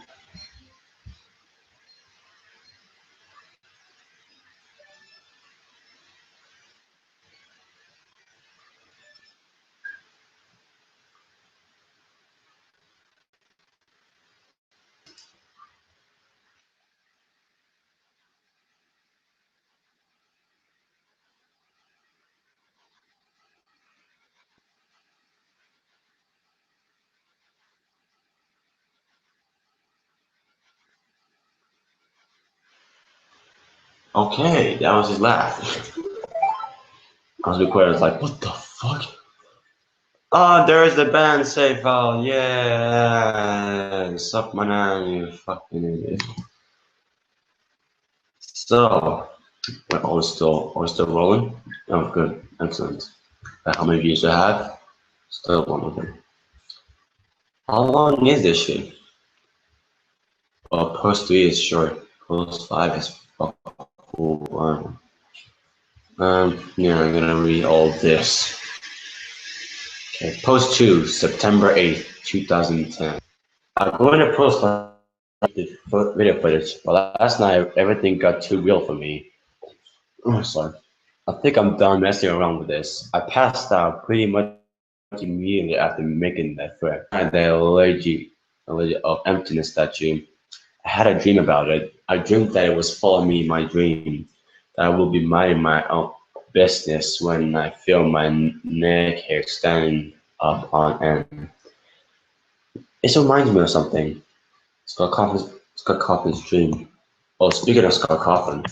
Okay, that was his laugh. I was recording, I was like, what the fuck? Oh, there's the band save file, yeah! Suck my name, you fucking idiot. So, are we still rolling? Oh, good, excellent. How many views do I have? Still one of them. How long is this shit? Well, post 3 is short. Post 5 is fucking cool. Yeah, I'm gonna read all this. Okay, post 2, September 8th, 2010. I'm going to post the video footage, but last night everything got too real for me. Oh, sorry. I think I'm done messing around with this. I passed out pretty much immediately after making that threat. I had the allergy of emptiness statue. I had a dream about it. I dreamed that it was following me in my dream, that I will be minding my own business when I feel my neck hair standing up on end. It reminds me of something. Scott Cawthon's dream. Oh, speaking of Scott Cawthon,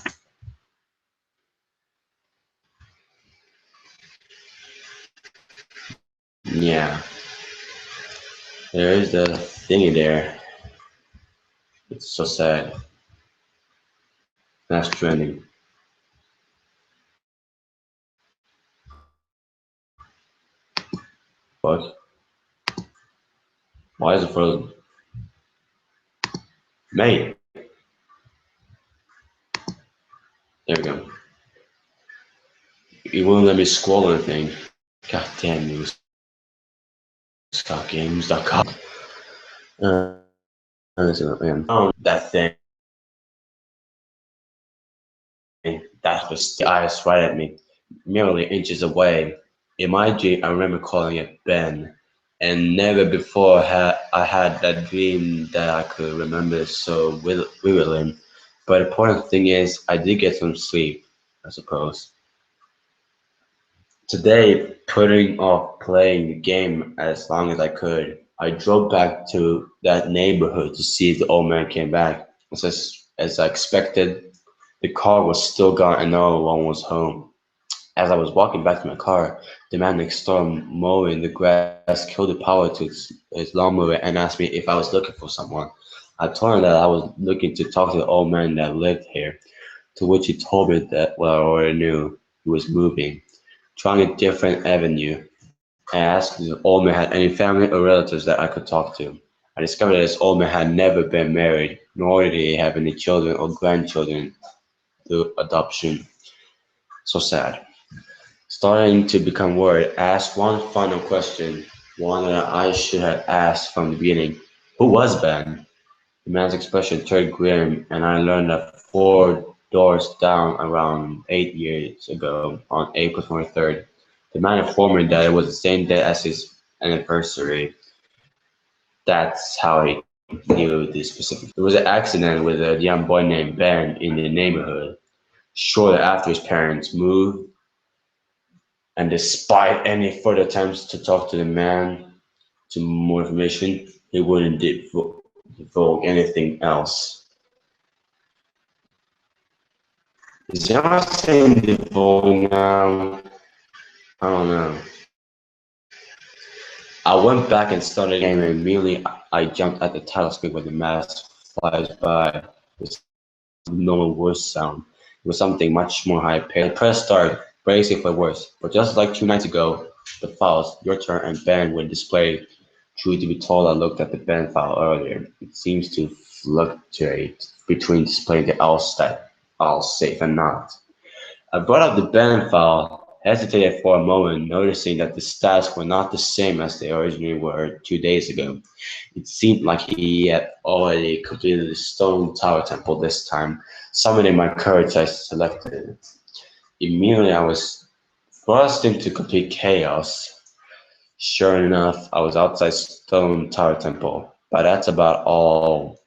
yeah, there is the thingy there. It's so sad. That's trending. But why is it frozen? Mate, there we go. You won't let me scroll anything. God damn you, ScottGames.com. That thing that was the eyes right at me, merely inches away. In my dream, I remember calling it Ben, and never before had I had that dream that I could remember so vividly. But the important thing is, I did get some sleep, I suppose. Today, putting off playing the game as long as I could, I drove back to that neighborhood to see if the old man came back. As I expected, the car was still gone and no one was home. As I was walking back to my car, the man next door mowing the grass killed the power to his lawnmower and asked me if I was looking for someone. I told him that I was looking to talk to the old man that lived here, to which he told me that what I already knew, he was moving, trying a different avenue. I asked if the old man had any family or relatives that I could talk to. I discovered that this old man had never been married, nor did he have any children or grandchildren through adoption. So sad. Starting to become worried, I asked one final question, one that I should have asked from the beginning. Who was Ben? The man's expression turned grim, and I learned that 4 doors down around 8 years ago, on April 23rd, the man informed me that it was the same day as his anniversary. That's how he knew the specific. There was an accident with a young boy named Ben in the neighborhood. Shortly after his parents moved, and despite any further attempts to talk to the man to more information, he wouldn't divulge anything else. Is y'all saying divulge now? I don't know. I went back and started the game, and immediately I jumped at the title screen where the mask flies by with normal voice sound. It was something much more high pitched. I pressed start, bracing for worse. But just like 2 nights ago, the files, your turn and Ben were displayed. Truth to be told, I looked at the Ben file earlier. It seems to fluctuate between displaying the all stat, all safe and not. I brought up the Ben file, hesitated for a moment, noticing that the stats were not the same as they originally were 2 days ago. It seemed like he had already completed the Stone Tower Temple this time. Summoning my courage, I selected it. Immediately, I was thrust into complete chaos. Sure enough, I was outside Stone Tower Temple, but that's about all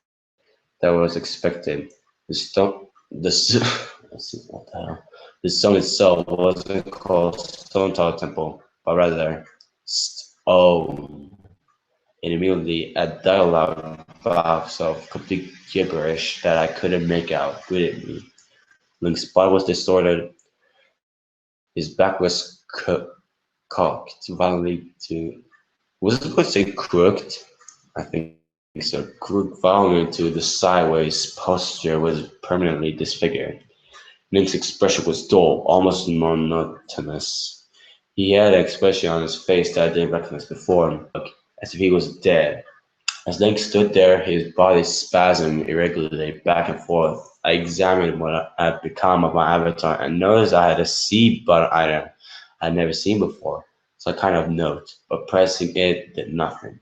that was expected. The stone, the let's see what the hell. The stone itself wasn't called Stone Tower Temple, but rather Stone. And immediately a dialogue box of complete gibberish that I couldn't make out greeted me. Link's body was distorted, his back was cocked violently to. Was it supposed to say crooked? I think so. Crooked violently to the sideways posture was permanently disfigured. Link's expression was dull, almost monotonous. He had an expression on his face that I didn't recognize before, as if he was dead. As Link stood there, his body spasmed irregularly back and forth. I examined what had become of my avatar and noticed I had a C button item I'd never seen before. Some kind of note, but pressing it did nothing.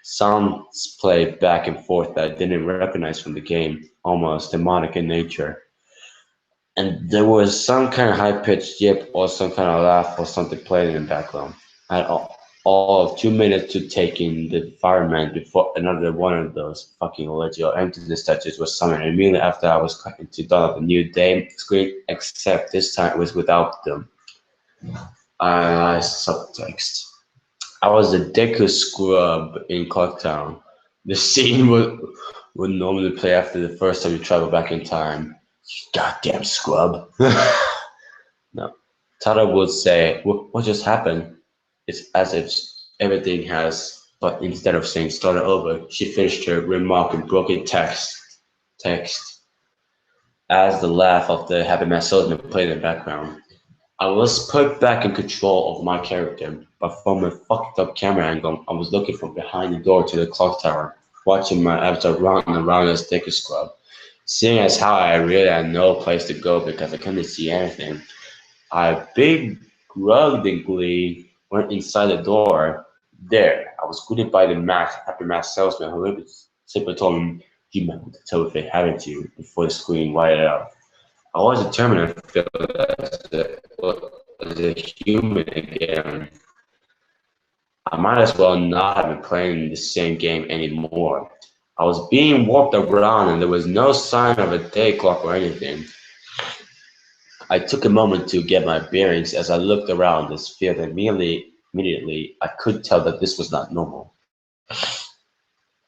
Sounds played back and forth that I didn't recognize from the game, almost demonic in nature. And there was some kind of high-pitched yip or some kind of laugh or something playing in the background. I had all of 2 minutes to take in the environment before another one of those fucking legit emptiness statues was summoned. Immediately after I was cut into dawn of a new day screen, except this time it was without them. Subtext. I was a Deku scrub in Clocktown. The scene would normally play after the first time you travel back in time. Goddamn scrub. No. Tara would say, what just happened? It's as if everything has, but instead of saying start over, she finished her remark in broken text as the laugh of the happy man salesman played in the background. I was put back in control of my character, but from a fucked up camera angle, I was looking from behind the door to the clock tower, watching my avatar run around as Deku Scrub. Seeing as how I really had no place to go because I couldn't see anything, I begrudgingly went inside the door. There, I was greeted by the happy mask salesman who simply told me, "You met with the toad, haven't you?" before the screen wired out. I was determined to feel as a human again. I might as well not have been playing the same game anymore. I was being walked around and there was no sign of a day clock or anything. I took a moment to get my bearings as I looked around this field and immediately I could tell that this was not normal.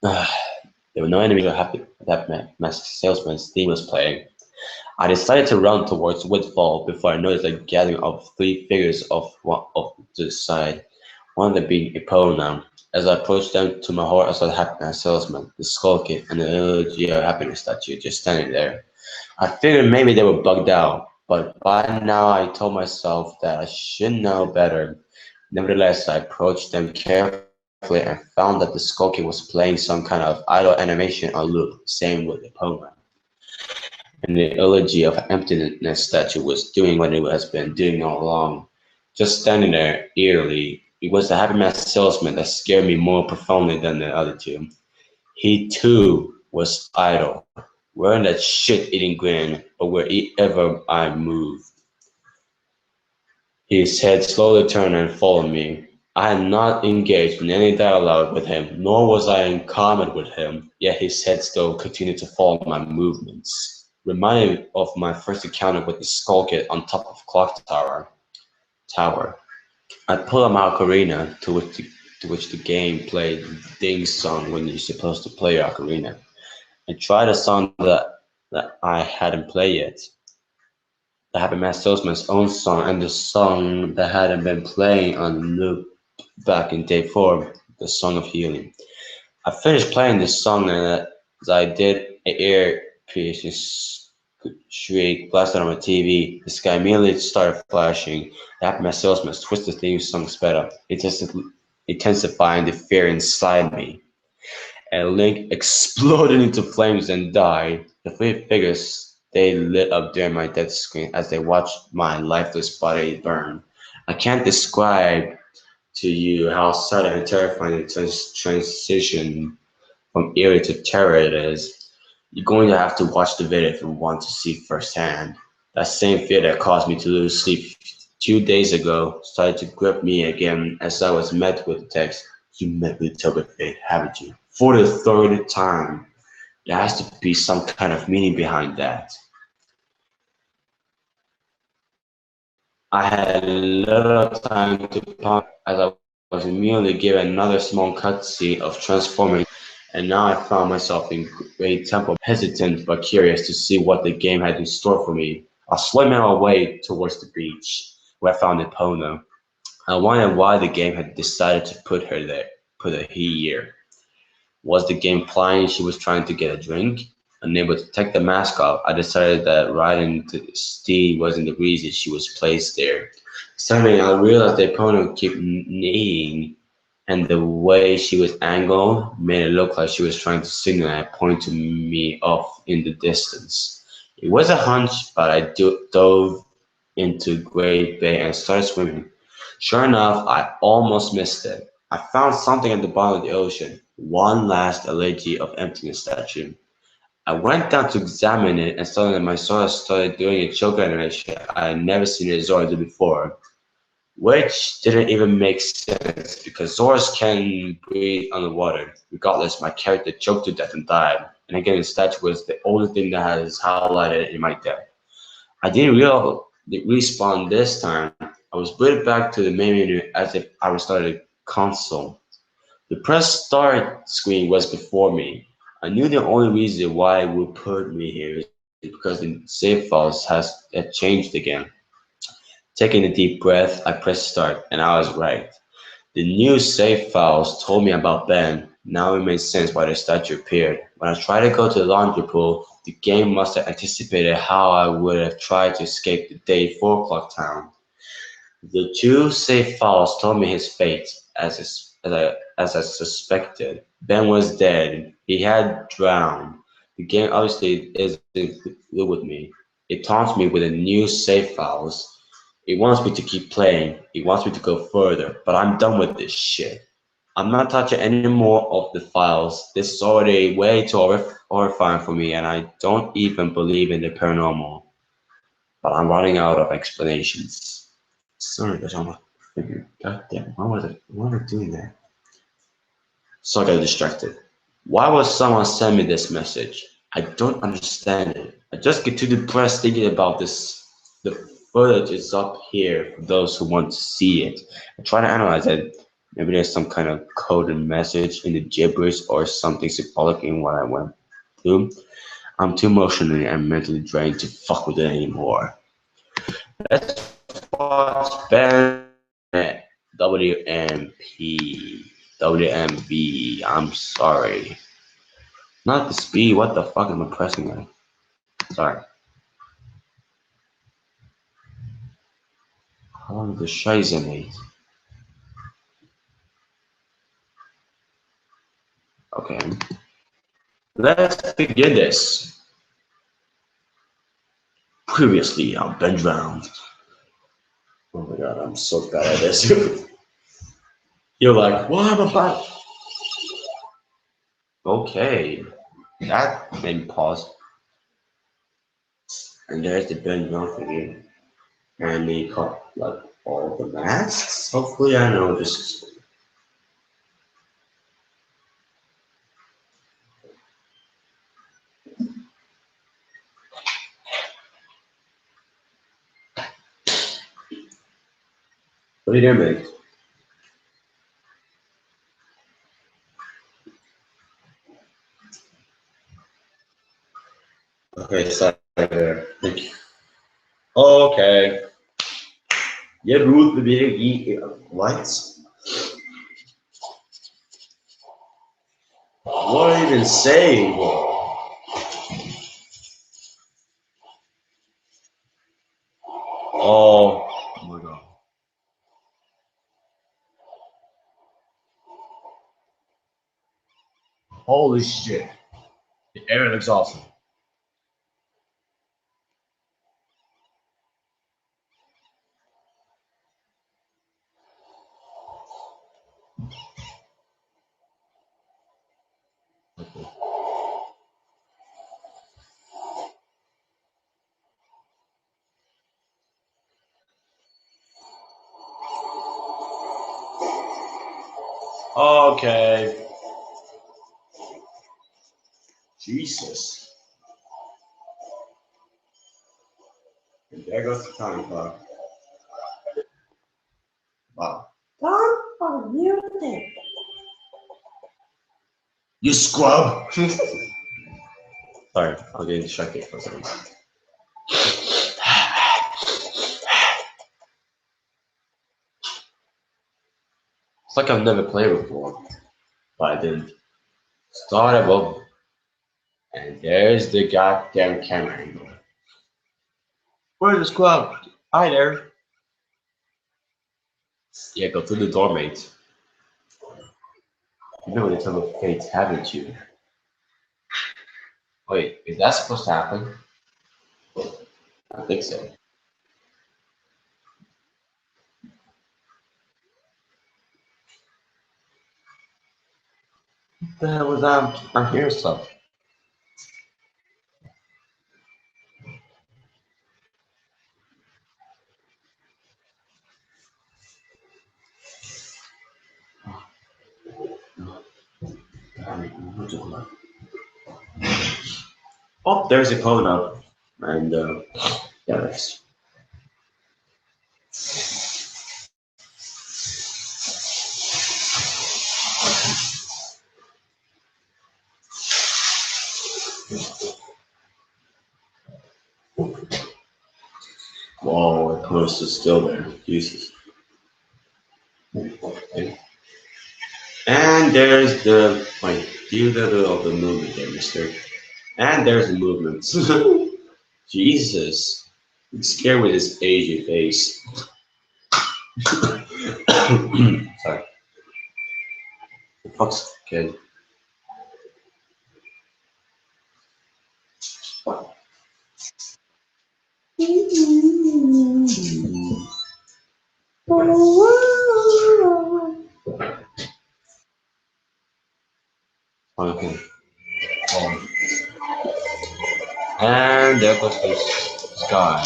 There were no enemies or that masked salesman's theme was playing. I decided to run towards Woodfall before I noticed a gathering of 3 figures off to the side, one of them being Epona. As I approached them, to my horror, I saw the happiness salesman, the skull kid, and the eulogy of happiness statue just standing there. I figured maybe they were bugged out, but by now I told myself that I should know better. Nevertheless, I approached them carefully and found that the skull kid was playing some kind of idle animation or loop, same with Epona. And the eulogy of emptiness statue was doing what it has been doing all along, just standing there eerily. It was the happy mask salesman that scared me more profoundly than the other two. He too was idle, wearing that shit-eating grin, but wherever I moved, his head slowly turned and followed me. I had not engaged in any dialogue with him, nor was I in comment with him, yet his head still continued to follow my movements, reminding me of my first encounter with the skull kid on top of Clock Tower. I pulled out my ocarina, to which the game played the ding song when you're supposed to play your ocarina, and tried a song that I hadn't played yet. The Happy Mask Salesman's own song and the song that hadn't been playing on loop back in day 4, the Song of Healing. I finished playing this song and as I did, an earpiece shriek blasted on my TV. The sky immediately started flashing. The Happy Mask Salesman twisted the theme song sped up, intensifying the fear inside me. And Link exploded into flames and died. The 3 figures stayed lit up during my death screen as they watched my lifeless body burn. I can't describe to you how sudden and terrifying the transition from eerie to terror it is. You're going to have to watch the video if you want to see firsthand. That same fear that caused me to lose sleep 2 days ago started to grip me again as I was met with the text, "You met with Togepi, haven't you?" For the 3rd time. There has to be some kind of meaning behind that. I had little time to ponder as I was immediately given another small cutscene of transforming, and now I found myself in Great Temple, hesitant but curious to see what the game had in store for me. I swam my way towards the beach, where I found Epona. I wondered why the game had decided to put her here. Was the game implying she was trying to get a drink? Unable to take the mask off, I decided that riding the steed wasn't the reason she was placed there. Suddenly, I realized the opponent would keep kneeing. and the way she was angled made it look like she was trying to signal and point to me off in the distance. It was a hunch, but I dove into Great Bay and started swimming. Sure enough, I almost missed it. I found something at the bottom of the ocean, one last elegy of emptiness statue. I went down to examine it and suddenly my Zora started doing a choke animation I had never seen a Zora do before. Which didn't even make sense because Zoras can breathe underwater. Regardless, my character choked to death and died. And again, the statue was the only thing that has highlighted in my death. I didn't respawn this time. I was booted back to the main menu as if I restarted a console. The press start screen was before me. I knew the only reason why it would put me here is because the save files had changed again. Taking a deep breath, I pressed start, and I was right. The new save files told me about Ben. Now it made sense why the statue appeared. When I tried to go to the laundry pool, the game must have anticipated how I would have tried to escape the day 4 o'clock town. The two save files told me his fate, as I suspected. Ben was dead. He had drowned. The game obviously isn't good with me. It taunts me with the new save files. It wants me to keep playing. It wants me to go further, but I'm done with this shit. I'm not touching any more of the files. This is already way too horrifying for me, and I don't even believe in the paranormal. But I'm running out of explanations. Sorry, guys, I'm figure. God damn, why was I doing that? So I got distracted. Why would someone send me this message? I don't understand it. I just get too depressed thinking about this. The footage is up here for those who want to see it. I try to analyze it. Maybe there's some kind of coded message in the gibberish or something symbolic in what I went through. I'm too emotionally and mentally drained to fuck with it anymore. Let's watch Bennett. WMP. WMB. I'm sorry. Not the speed. What the fuck am I pressing on? Sorry. How long the Scheiße mate? Okay. Let's begin this. Previously on Ben Drowned. Oh my god, I'm so bad at this. You're like, what am I about? Okay. That made me pause. And there's the Ben Drowned again. And he caught like all the masks. Hopefully I know this. What are you doing, mate? Okay, sorry there. Thank you. Okay. You root the big lights. What are you even saying? Oh my god. Holy shit. The air looks awesome. Okay. Jesus. And there goes the time clock. Wow. Time for music. You scrub. Sorry, I'll get distracted for a second. It's like I've never played before, but I didn't. Start above, and there's the goddamn camera angle. Where's the scrub? Hi there. Yeah, go through the door, mate. You know the time of fate, haven't you? Wait, is that supposed to happen? I think so. What the hell was that? I'm hearing stuff. Oh, there's a code up. And, yeah, that's. Whoa, the post is still there. Jesus. Okay. And there's the like do the of the movement there, mister. And there's the movement. Jesus. I'm scared with his aged face. Sorry. The fuck's kid. Okay. And there goes the sky.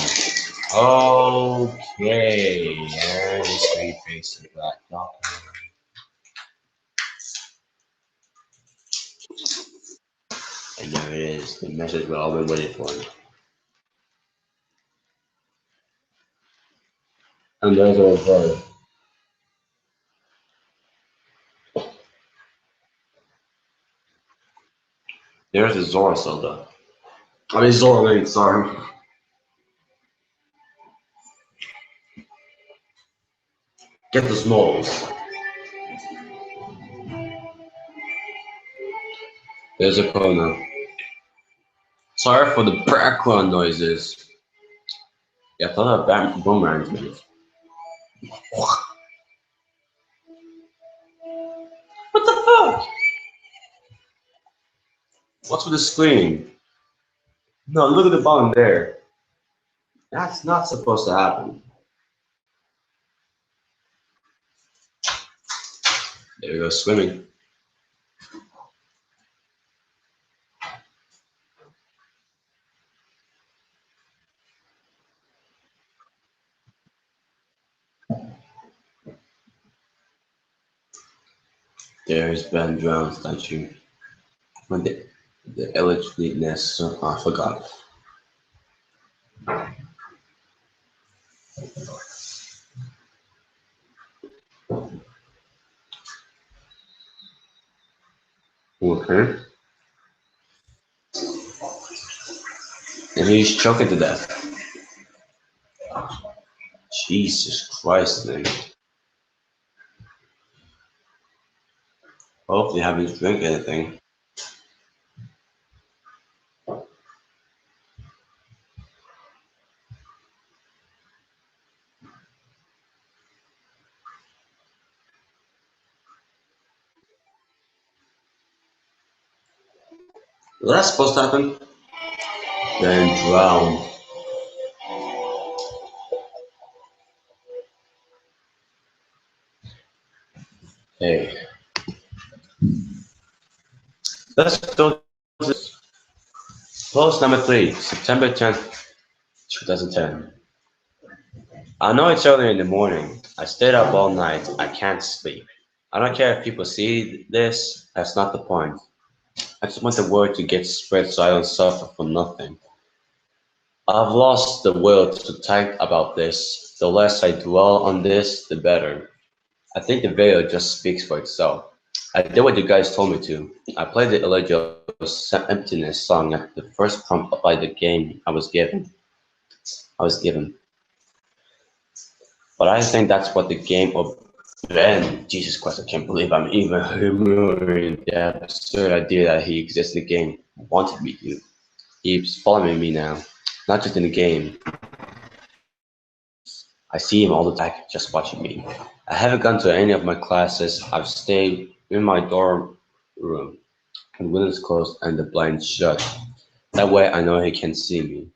Okay. And it's three faces black dog. And there it is. The message we've all been waiting for. And there's our bird. There's the Zora Zelda. I mean Zora Link, sorry. Get the smalls. There's a Kona. Sorry for the background noises. Yeah, I thought that boomerangs me. What the fuck? What's with the screen? No, look at the bottom there. That's not supposed to happen. There we go, swimming. There's Ben Drowned statue. When the illegitimateness, I forgot. Okay. And he's choking to death. Jesus Christ, man. Hopefully, haven't drink anything. Was that supposed to happen? Then drown. Hey. Let's go to this. Post number 3, September 10th, 2010. I know it's early in the morning. I stayed up all night. I can't sleep. I don't care if people see this. That's not the point. I just want the word to get spread so I don't suffer for nothing. I've lost the will to type about this. The less I dwell on this, the better. I think the video just speaks for itself. I did what you guys told me to. I played the illegible emptiness song at the first prompt by the game I was given. But I think that's what the game of Ben, Jesus Christ, I can't believe I'm even remembering the absurd idea that he exists in the game wanted me to. He's following me now, not just in the game. I see him all the time, just watching me. I haven't gone to any of my classes. I've stayed in my dorm room. The window's closed and the blinds shut. That way I know he can see me.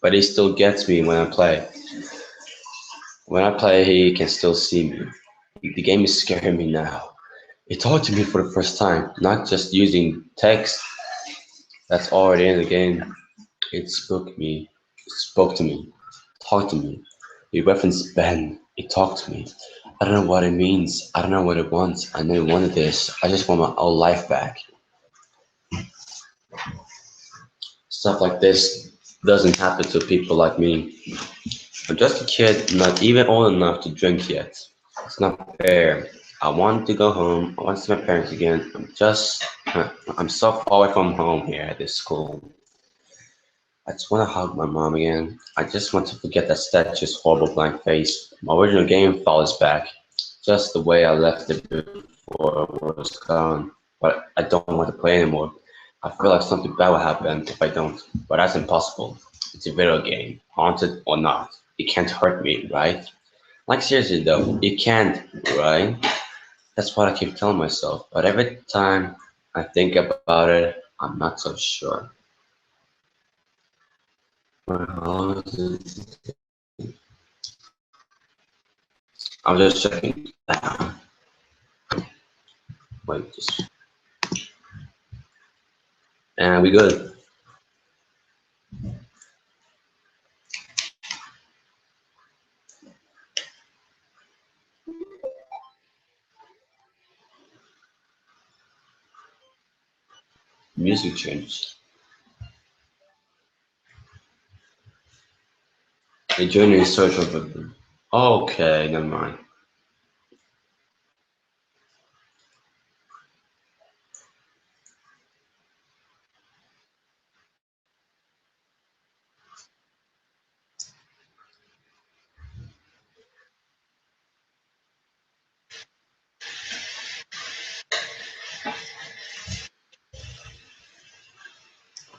But he still gets me when I play. When I play, he can still see me. The game is scaring me now. It talked to me for the first time, not just using text that's already in the game. It spoke to me, talked to me. It referenced Ben. It talked to me. I don't know what it means. I don't know what it wants. I never wanted this. I just want my old life back. Stuff like this doesn't happen to people like me. I'm just a kid, not even old enough to drink yet. It's not fair. I want to go home. I want to see my parents again. I'm so far away from home here at this school. I just want to hug my mom again. I just want to forget that statue's horrible blank face. My original game file is back, just the way I left it before it was gone. But I don't want to play anymore. I feel like something bad will happen if I don't, but that's impossible. It's a video game, haunted or not. It can't hurt me, right? Like seriously though, it can't, right? That's what I keep telling myself, but every time I think about it, I'm not so sure. I'm just checking. Wait, just and we good. Music change. The journey is search of it. Okay, never mind.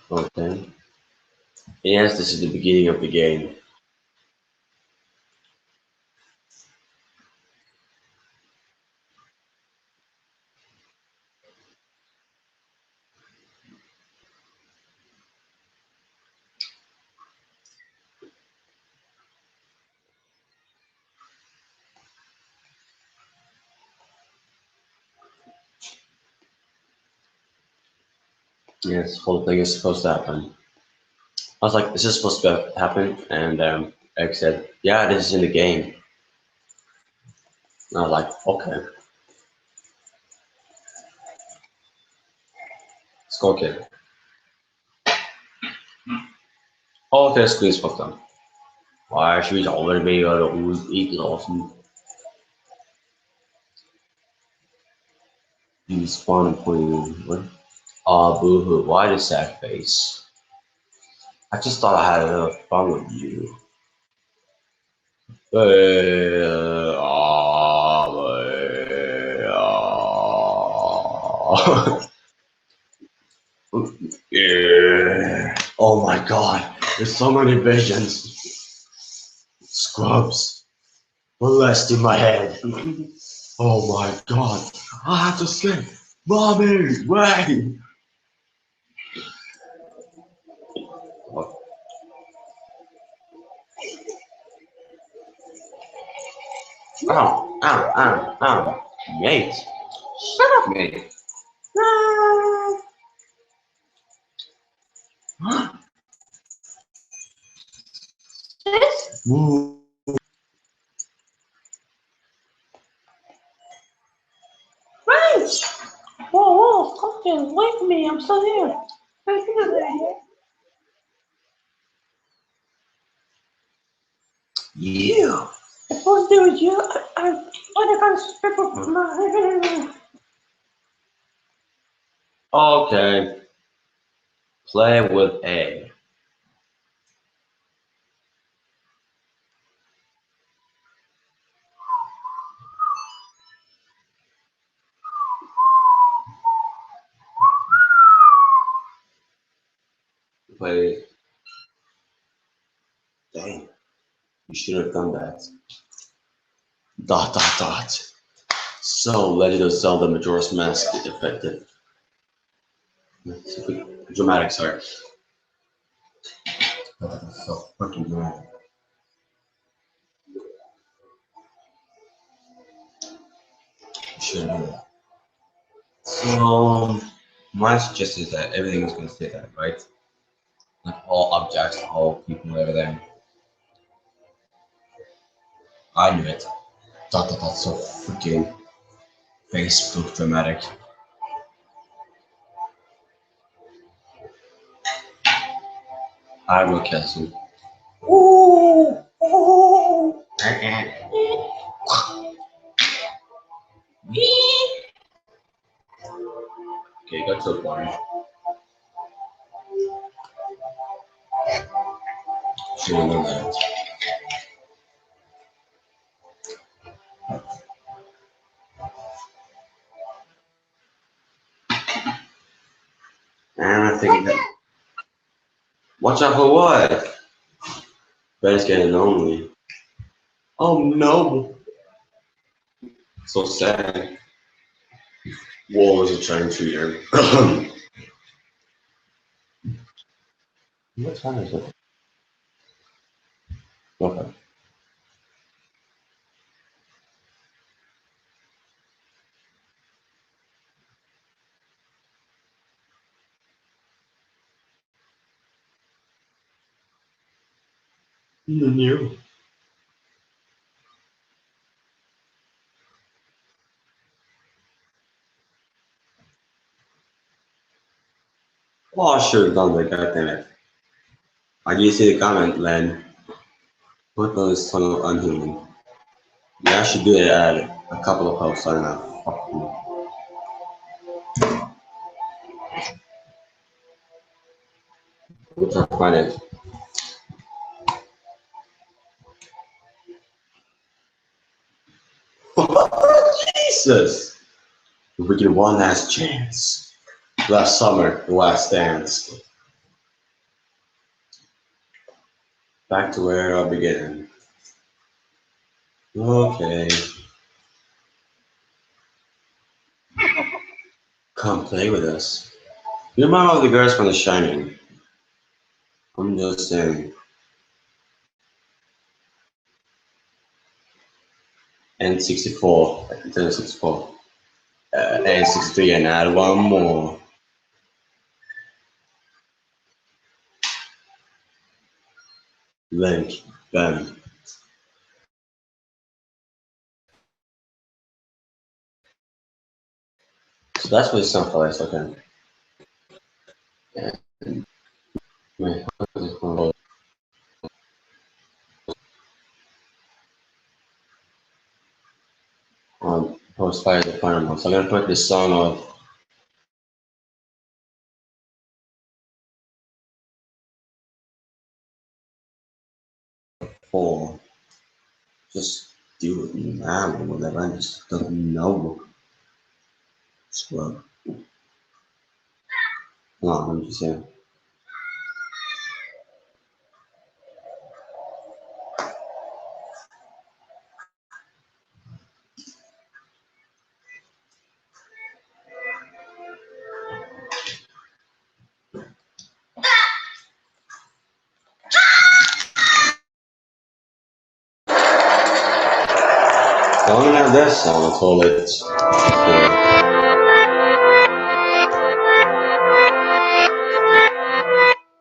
Okay. Yes, this is the beginning of the game. Yes, whole thing is supposed to happen. I was like, is this supposed to happen? And Eric said, yeah, this is in the game. And I was like, okay, let's go, kid. Oh, okay, screen's fucked up. 我还是找了这个一个老师 use spawn point. What? Ah, boo-hoo. Why the sad face? I just thought I had enough fun with you. Yeah. Oh my god, there's so many visions. Scrubs. Molesting my head. Oh my god. I have to escape. Mommy, wait. Ow, ow, ow, ow. Mate. Shut up, mate. Ooh. Right! Whoa, whoa, Compton, wait for me, I'm still here. You! It's supposed to do with you. I got a strip of my. Okay. Play with A. Play. Dang. You should have done that. Dot, dot, dot. So, Legend of Zelda Majora's Mask is effective. Dramatic, sorry. That's so fucking dramatic. Should do that. So, my suggestion is that everything is going to stay there, right? Like all objects, all people, everything. I knew it. Thought that that's so freaking Facebook dramatic. Hyrule Castle. Ooh, ooh. Okay, got so far. Should have known that. And I think that. Watch out for what? Ben's getting lonely. Oh no! So sad. War was a trying to year. What time is it? Okay. New. Oh, I should have done that, goddammit. I did see the comment, Len. What was tunnel unhuman? Yeah, I should do it at a couple of posts, I don't know. Fuck you. We'll try to find it. Jesus! We get one last chance. Last summer, the last dance. Back to where I began. Okay. Come play with us. You remind me of the girls from The Shining. I'm just saying. N64. N64. N63 and add one more. Link. Bam. So that's what it sounds like. Okay. And my post fire the final. So I'm gonna put this song of 4. Just do it now or whatever. I just don't know. Scrub. No, I'm just saying. I'm gonna have that song until it's.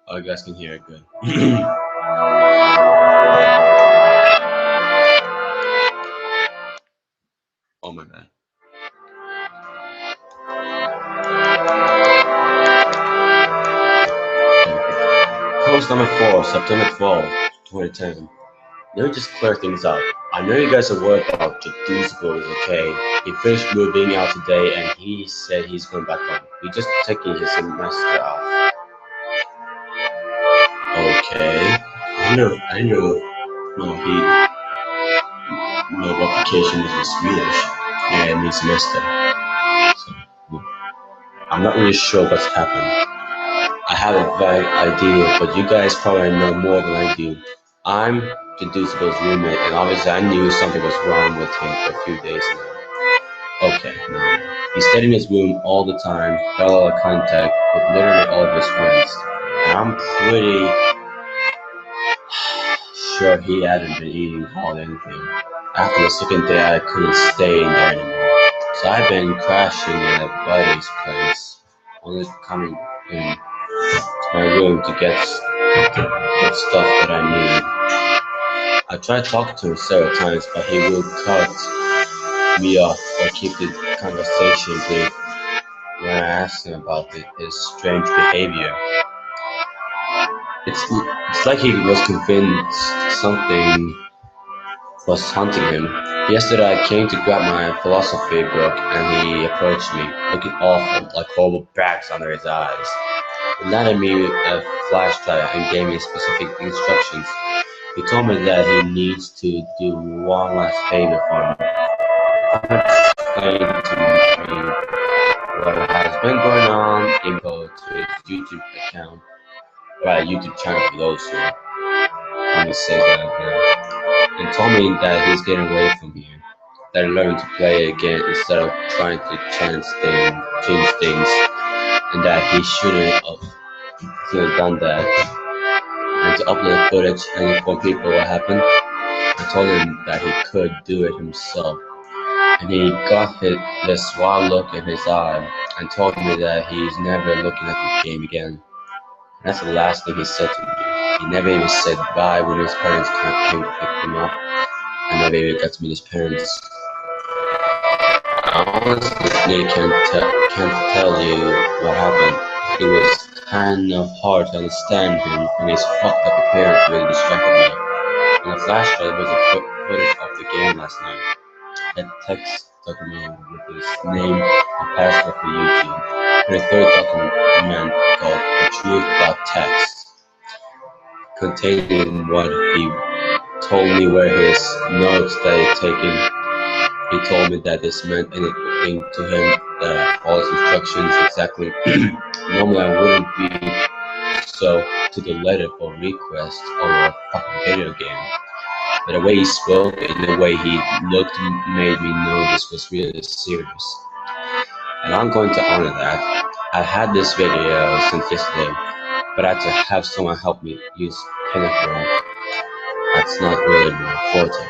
Oh, you guys can hear it good. Oh my god. Post number 4, September 12th, 2010. Let me just clear things up. I know you guys are worried about Deducibles, okay? He finished moving out today and he said he's going back home. He's just taking his semester off. Okay. I know. No, application is in Swedish. Yeah, it means semester. So, I'm not really sure what's happened. I have a vague idea, but you guys probably know more than I do. I'm Deducible's roommate, and obviously I knew something was wrong with him for a few days now. Okay, no. He stayed in his room all the time, had a lot of contact with literally all of his friends. And I'm pretty sure he hadn't been eating hardly anything. After the second day, I couldn't stay in there anymore. So I've been crashing at a buddy's place, only coming in my room to get stuff that I need. I tried talking to him several times, but he would cut me off or keep the conversation brief when I asked him about his strange behavior. It's like he was convinced something was haunting him. Yesterday I came to grab my philosophy book and he approached me, looking awful, like horrible bags under his eyes. He landed me a flashlight and gave me specific instructions. He told me that he needs to do one last favor for me. Explain to me what has been going on, info to his YouTube account, right, YouTube channel for those who come and say that again, and told me that he's getting away from me, that he learned to play again instead of trying to change things, and that he shouldn't have done that, and to upload footage and inform people what happened. I told him that he could do it himself, and he got this wild look in his eye and told me that he's never looking at the game again. And that's the last thing he said to me. He never even said bye when his parents came to pick him up. I never even got to meet his parents. I honestly can't tell you what happened. It was kind of hard to understand him, and his fucked up appearance really distracted me. And the flashlight was a footage of the game last night. A text document with his name and password for YouTube, and a third document called the truth.txt, containing what he told me were his notes that he'd taken. He told me that this meant anything to him, that I followed his instructions exactly. Normally I wouldn't be so to the letter for request over a fucking video game. But the way he spoke and the way he looked made me know this was really serious. And I'm going to honor that. I had this video since yesterday, but I had to have someone help me use Pinnacle. That's not really my forte.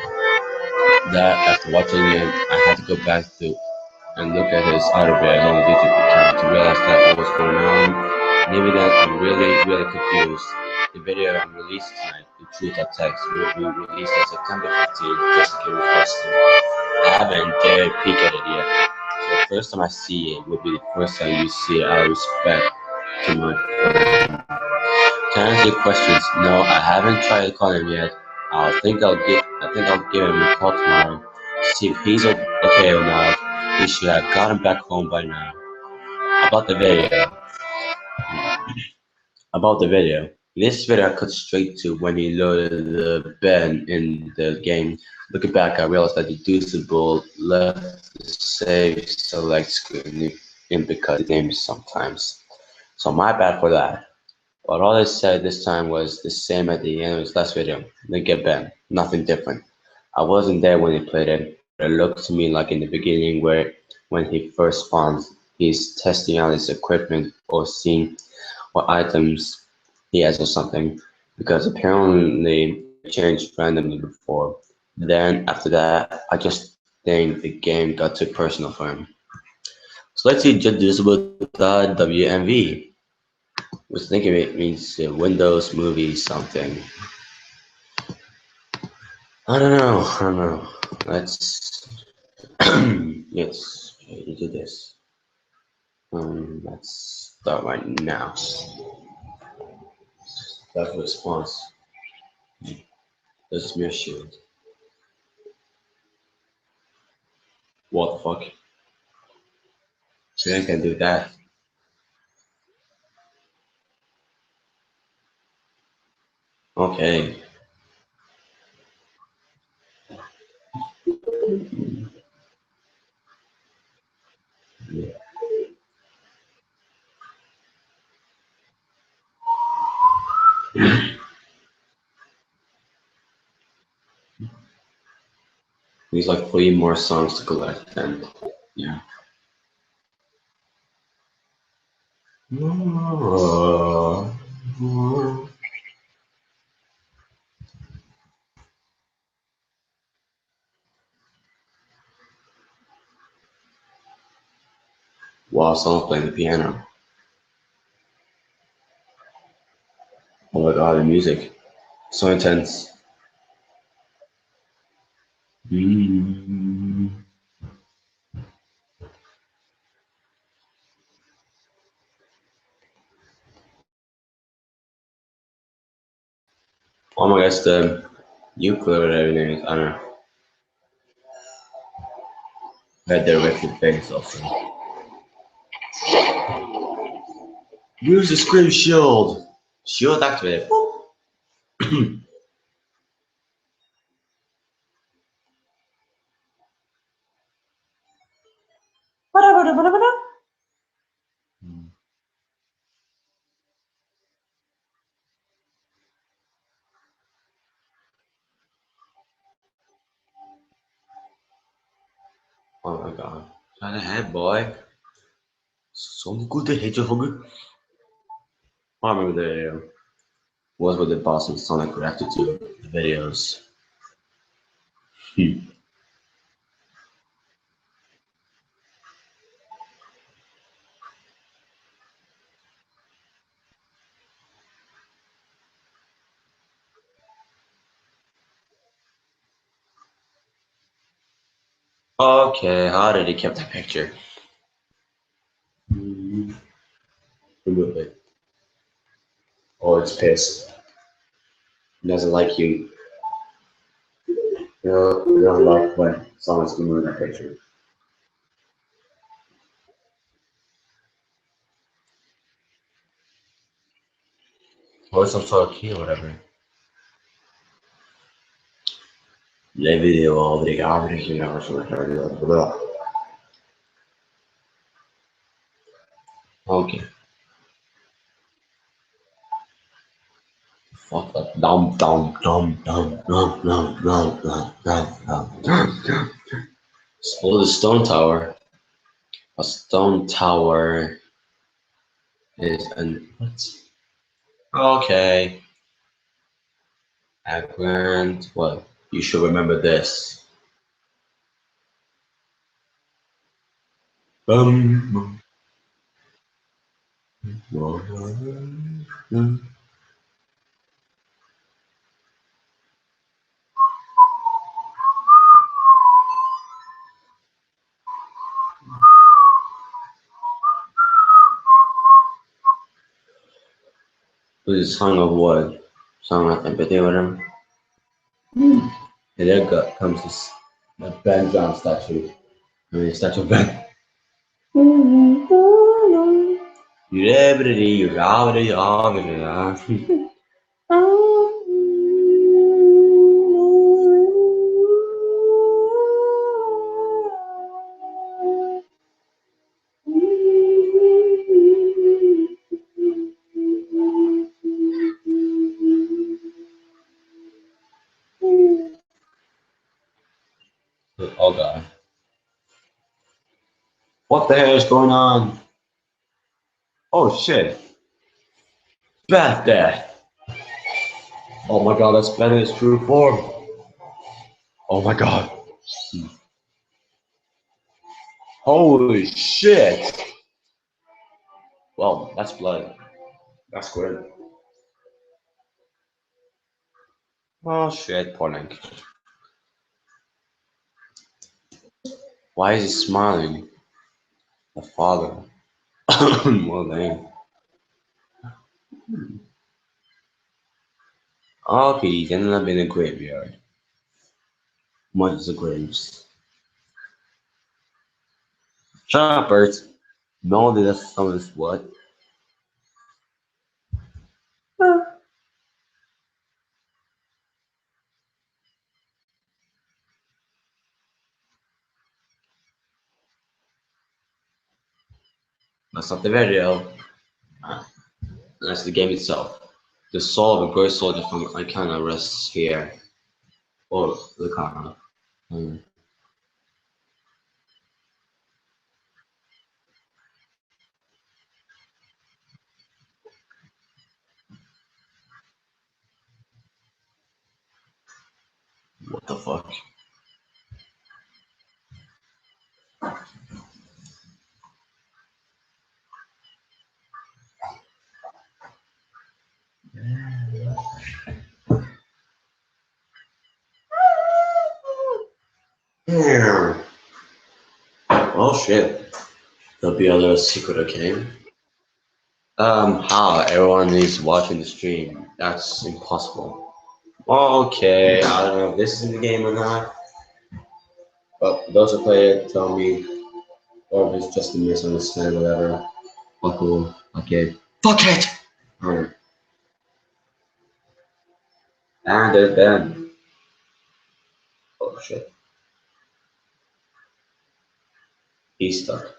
That after watching it, I had to go back to and look at his other videos on his YouTube account to realize that what was going on. And even then, I'm really confused. The video I'm releasing tonight, the truth.txt, will be released on September 15th, just in case we question. I haven't dared peek at it yet. So the first time I see it will be the first time you see it out of respect to my friend. Can I answer your questions? No, I haven't tried calling him yet. I think I'll give him a call tomorrow to see if he's okay or not. He should have gotten back home by now. About the video. About the video. This video I cut straight to when he loaded the bed in the game. Looking back, I realized that the Deuceable left the save select screen in because it names sometimes. So my bad for that. But all I said this time was the same at the end of his last video. Then get Ben. Nothing different. I wasn't there when he played it, but it looked to me like in the beginning where when he first spawns, he's testing out his equipment or seeing what items he has or something, because apparently it changed randomly before. Then after that, I just think the game got too personal for him. So let's see WMV. Was thinking it means Windows movie something. I don't know. Let's yes, do this. Let's start right now. That's the response. Let's mere shield. What the fuck? You can do that. Okay. There's like 3 more songs to collect then. Yeah. While someone's playing the piano. Oh my god, the music. So intense. Oh my gosh, the nuclear and everything. I don't know. Red directed things also. Use the screen shield. Shield activated. Oh my god. Try ahead, boy. So good to hit your hugger. I remember the was with the boss and Sonic reacted to the videos. Okay, how did he keep that picture? Remove it. Oh, it's pissed. It doesn't like you. You don't like when someone's removing that picture. Or some sort of key or whatever. Le video obrigado, you know, okay. Fuck that. Dum. Explode the stone tower. A stone tower is an what? Okay. Background. What? You should remember this. Bum. This is song of what? Song of empathy with him. And there comes this Ben John statue. I mean, statue of Ben. Oh god. What the hell is going on? Oh shit. Beth there. Oh my god, that's Ben in his true form. Oh my god. Holy shit. Well, that's blood. That's good. Oh shit, poor Link. Why is he smiling? The father. Well, dang. Okay, he's ended up in a graveyard. Much as the graves. Shut up, Bert. No, that's someone's what? That's not the video. That's the game itself. The soul of a great soldier from Icona rests here. Or the Kana. What the fuck? Yeah. Oh shit. There'll be a little secret, okay? How everyone is watching the stream. That's impossible. Okay, I don't know if this is in the game or not. But those who play it tell me, or if it's just a misunderstanding, whatever. Oh, cool. Okay. Fuck it! Alright. And they're dead. Oh shit. He's stuck.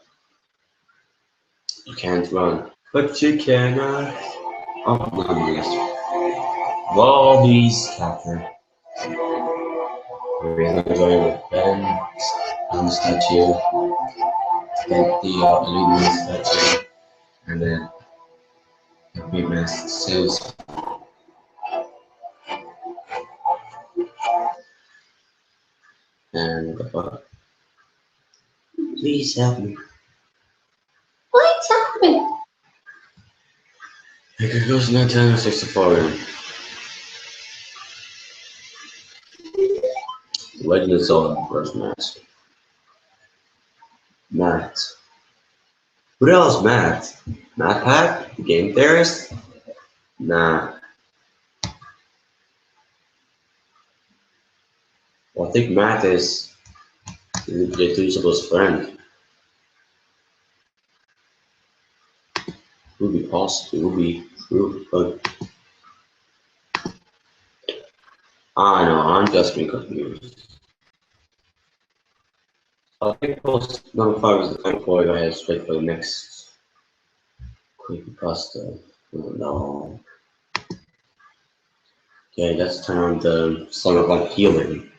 You can't run. But you cannot. Oh, no, yes. Well, he's captured. We're gonna go with Ben on the statue. Get the illuminated statue. And then the big mask says, and please help me. Please help me. I could go to 1964. Legend of Zelda first mask. Matt. Who the hell is Matt? Matt Pat? The game theorist? Nah. Well, I think Matt is Yakuza's friend. Would be possible, would be true, but I know, I'm just being confused. I think post number 5 is the final before I go ahead straight for the next Creepypasta. Oh no. Okay, let's turn on the song about healing.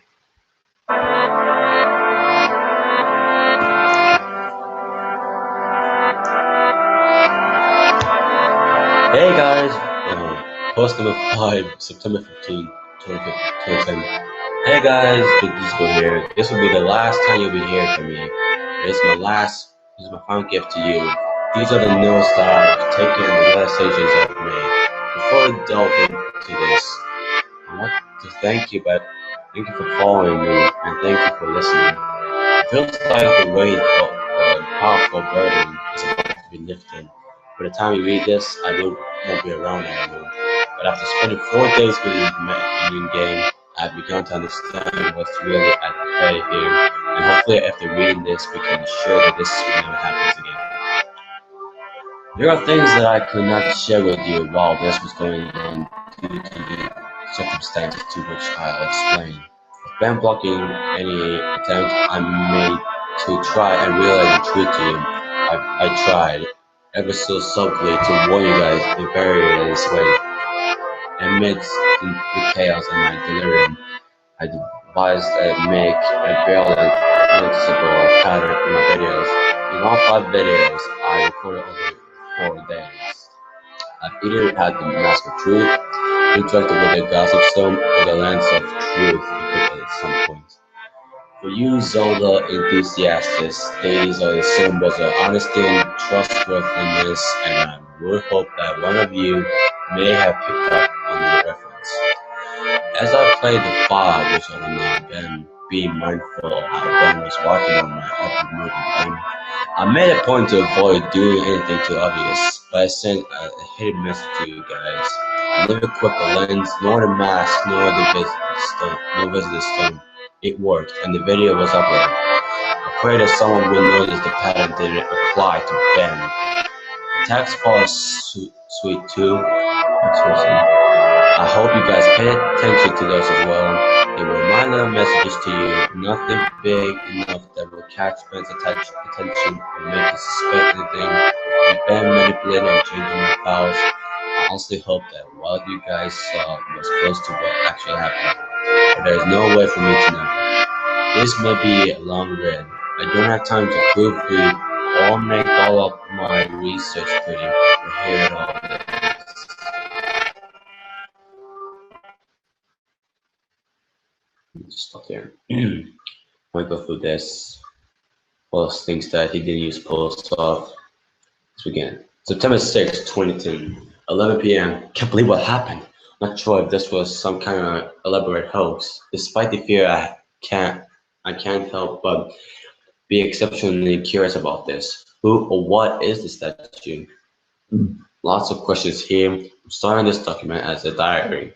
Hey guys! Post number 5, September 15, 2010. Hey guys, Big Disco here. This will be the last time you'll be hearing from me. This is my final gift to you. These are the notes that I've taken and the realizations I've made. Before we delve into this, I want to thank you for following me and thank you for listening. It feels like the weight of a powerful burden is about to be lifted. By the time you read this, I won't be around anymore. But after spending 4 days with the in-game, I've begun to understand what's really at play here. And hopefully after reading this, we can ensure that this never happens again. There are things that I could not share with you while this was going on due to the circumstances to which I'll explain. I've been blocking any attempt I made to try and realize the truth to you. I tried, ever so subtly, to warn you guys in various ways. Amidst the chaos and my delirium, I devised to make a barely noticeable pattern in my videos. In all 5 videos, I recorded over 4 days. I've either had the mask of truth, interacted with the gossip stone, or the lens of truth equipped at some point. For you Zelda enthusiasts, these are the symbols of honesty and trustworthiness, and I would hope that one of you may have picked up on the reference. As I played the file, which I will name Ben, being mindful of how Ben was watching on my upward moving game, I made a point to avoid doing anything too obvious, but I sent a hidden message to you guys. I never equipped the lens, nor the mask, nor the visitor stone. It worked, and the video was uploaded. I pray that someone will notice the pattern didn't apply to Ben. Tax falls sweet too. Next person. I hope you guys pay attention to those as well. They were my little messages to you, nothing big enough that will catch Ben's attention or make you suspect anything. With Ben manipulating and changing my files, I honestly hope that what you guys saw was close to what actually happened. But there is no way for me to know. This may be a long read. I don't have time to proofread or make all of my research pretty, but here it all is. stop there. I go through this. Post things that he didn't use post off. Let's begin. September 6th, 2010, 11 p.m. Can't believe what happened. Not sure if this was some kind of elaborate hoax. Despite the fear, I can't help but be exceptionally curious about this. Who or what is the statue? Lots of questions here. I'm starting this document as a diary,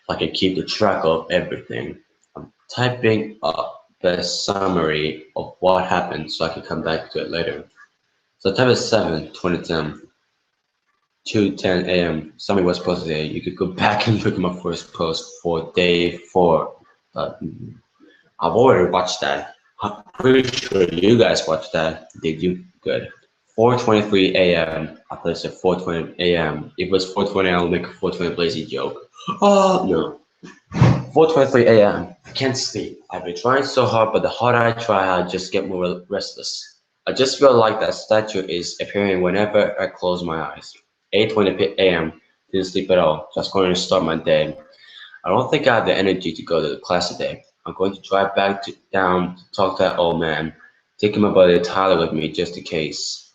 so I can keep the track of everything. I'm typing up the summary of what happened so I can come back to it later. September 7th, 2010, 2:10 a.m. Somebody was posted there. You could go back and look at my first post for day 4. But I've already watched that. I'm pretty sure you guys watched that. Did you? Good. 4:23 a.m. I placed at 4:20 a.m. If it was 4:20, I'll make a 4:20 lazy joke. Oh no. 4:23 a.m. I can't sleep. I've been trying so hard, but the harder I try, I just get more restless. I just feel like that statue is appearing whenever I close my eyes. 8:20 a.m. Didn't sleep at all. Just going to start my day. I don't think I have the energy to go to the class today. I'm going to drive back down to talk to that old man. Taking my buddy Tyler with me just in case.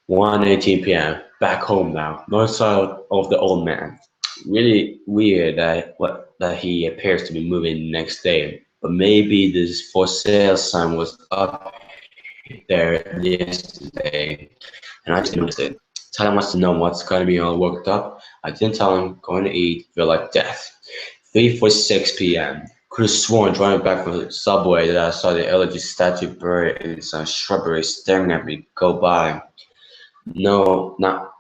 1:18 p.m. Back home now. North side of the old man. Really weird that he appears to be moving next day. But maybe this for sale sign was up there yesterday and I just noticed it. Tyler wants to know what's got me all worked up. I didn't tell him. Going to eat. Feel like death. 3:46 p.m. Could have sworn driving back from the subway that I saw the elegy statue buried in some shrubbery staring at me go by. No, not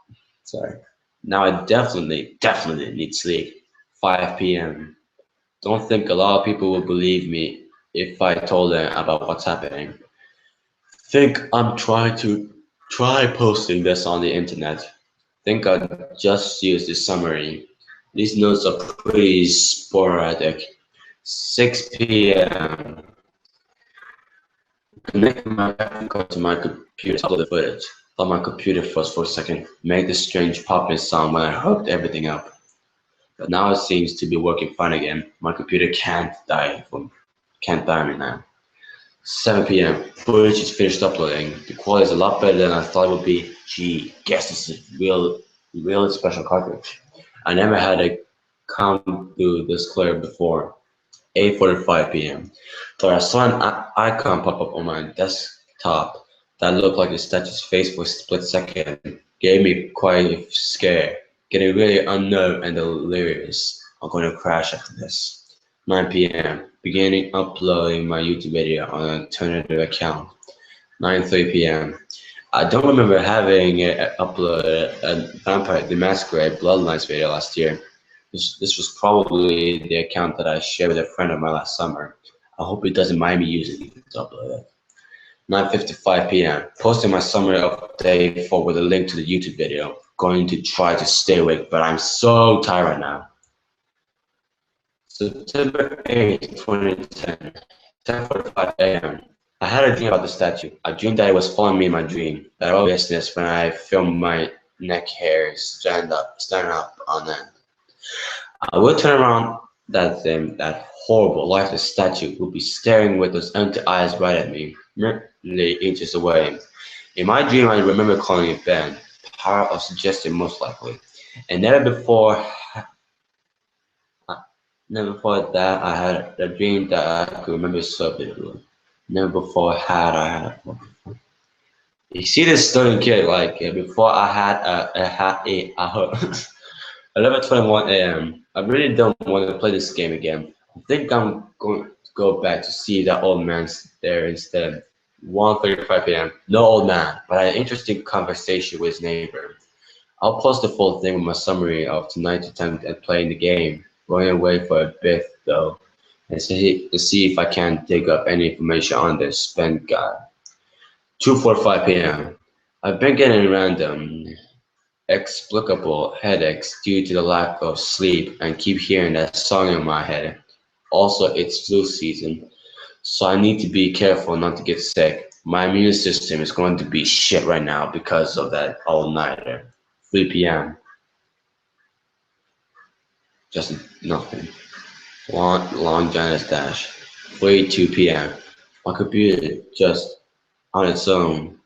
sorry. Now I definitely need sleep. 5 p.m. Don't think a lot of people will believe me if I told them about what's happening. Think I'm try posting this on the internet. Think I'll just use the summary. These notes are pretty sporadic. 6 p.m. Connect my card to my computer to upload the footage. Thought my computer froze for a second. Made this strange popping sound when I hooked everything up. But now it seems to be working fine again. My computer can't die me now. 7 p.m. Footage is finished uploading. The quality is a lot better than I thought it would be. Gee, guess this is real special cartridge. I never had a come through this clear before. 8:45 p.m. So I saw an icon pop up on my desktop that looked like the statue's face for a split second. Gave me quite a scare. Getting really unnerved and delirious. I'm going to crash after this. 9 p.m. Beginning uploading my YouTube video on an alternative account. 9:30 p.m. I don't remember having uploaded a Vampire the Masquerade Bloodlines video last year. This was probably the account that I shared with a friend of mine last summer. I hope he doesn't mind me using it to upload it. 9:55 p.m. Posting my summary of day 4 with a link to the YouTube video. Going to try to stay awake, but I'm so tired right now. September 8th, 2010, 10:45 a.m. I had a dream about the statue. I dreamed that it was following me in my dream. That all business when I filmed my neck hairs stand up on end. I would turn around that horrible, lifeless statue would be staring with those empty eyes right at me, merely inches away. In my dream, I remember calling it Ben, power of suggestion most likely. And never before that I had a dream that I could remember so vividly. Never before had I had a You see this student kid, like before I had a 11:21 a.m. I really don't want to play this game again. I think I'm going to go back to see that old man there instead. 1:35 p.m. No old man, but I had an interesting conversation with his neighbor. I'll post the full thing with my summary of tonight's attempt at playing the game. Going away for a bit though, and see if I can dig up any information on this spent guy. 2:45 p.m. I've been getting random explicable headaches due to the lack of sleep and keep hearing that song in my head. Also, it's flu season, so I need to be careful not to get sick. My immune system is going to be shit right now because of that all-nighter. 3 p.m. Just nothing. Long Janice Dash. 3:02 p.m. My computer just on its own.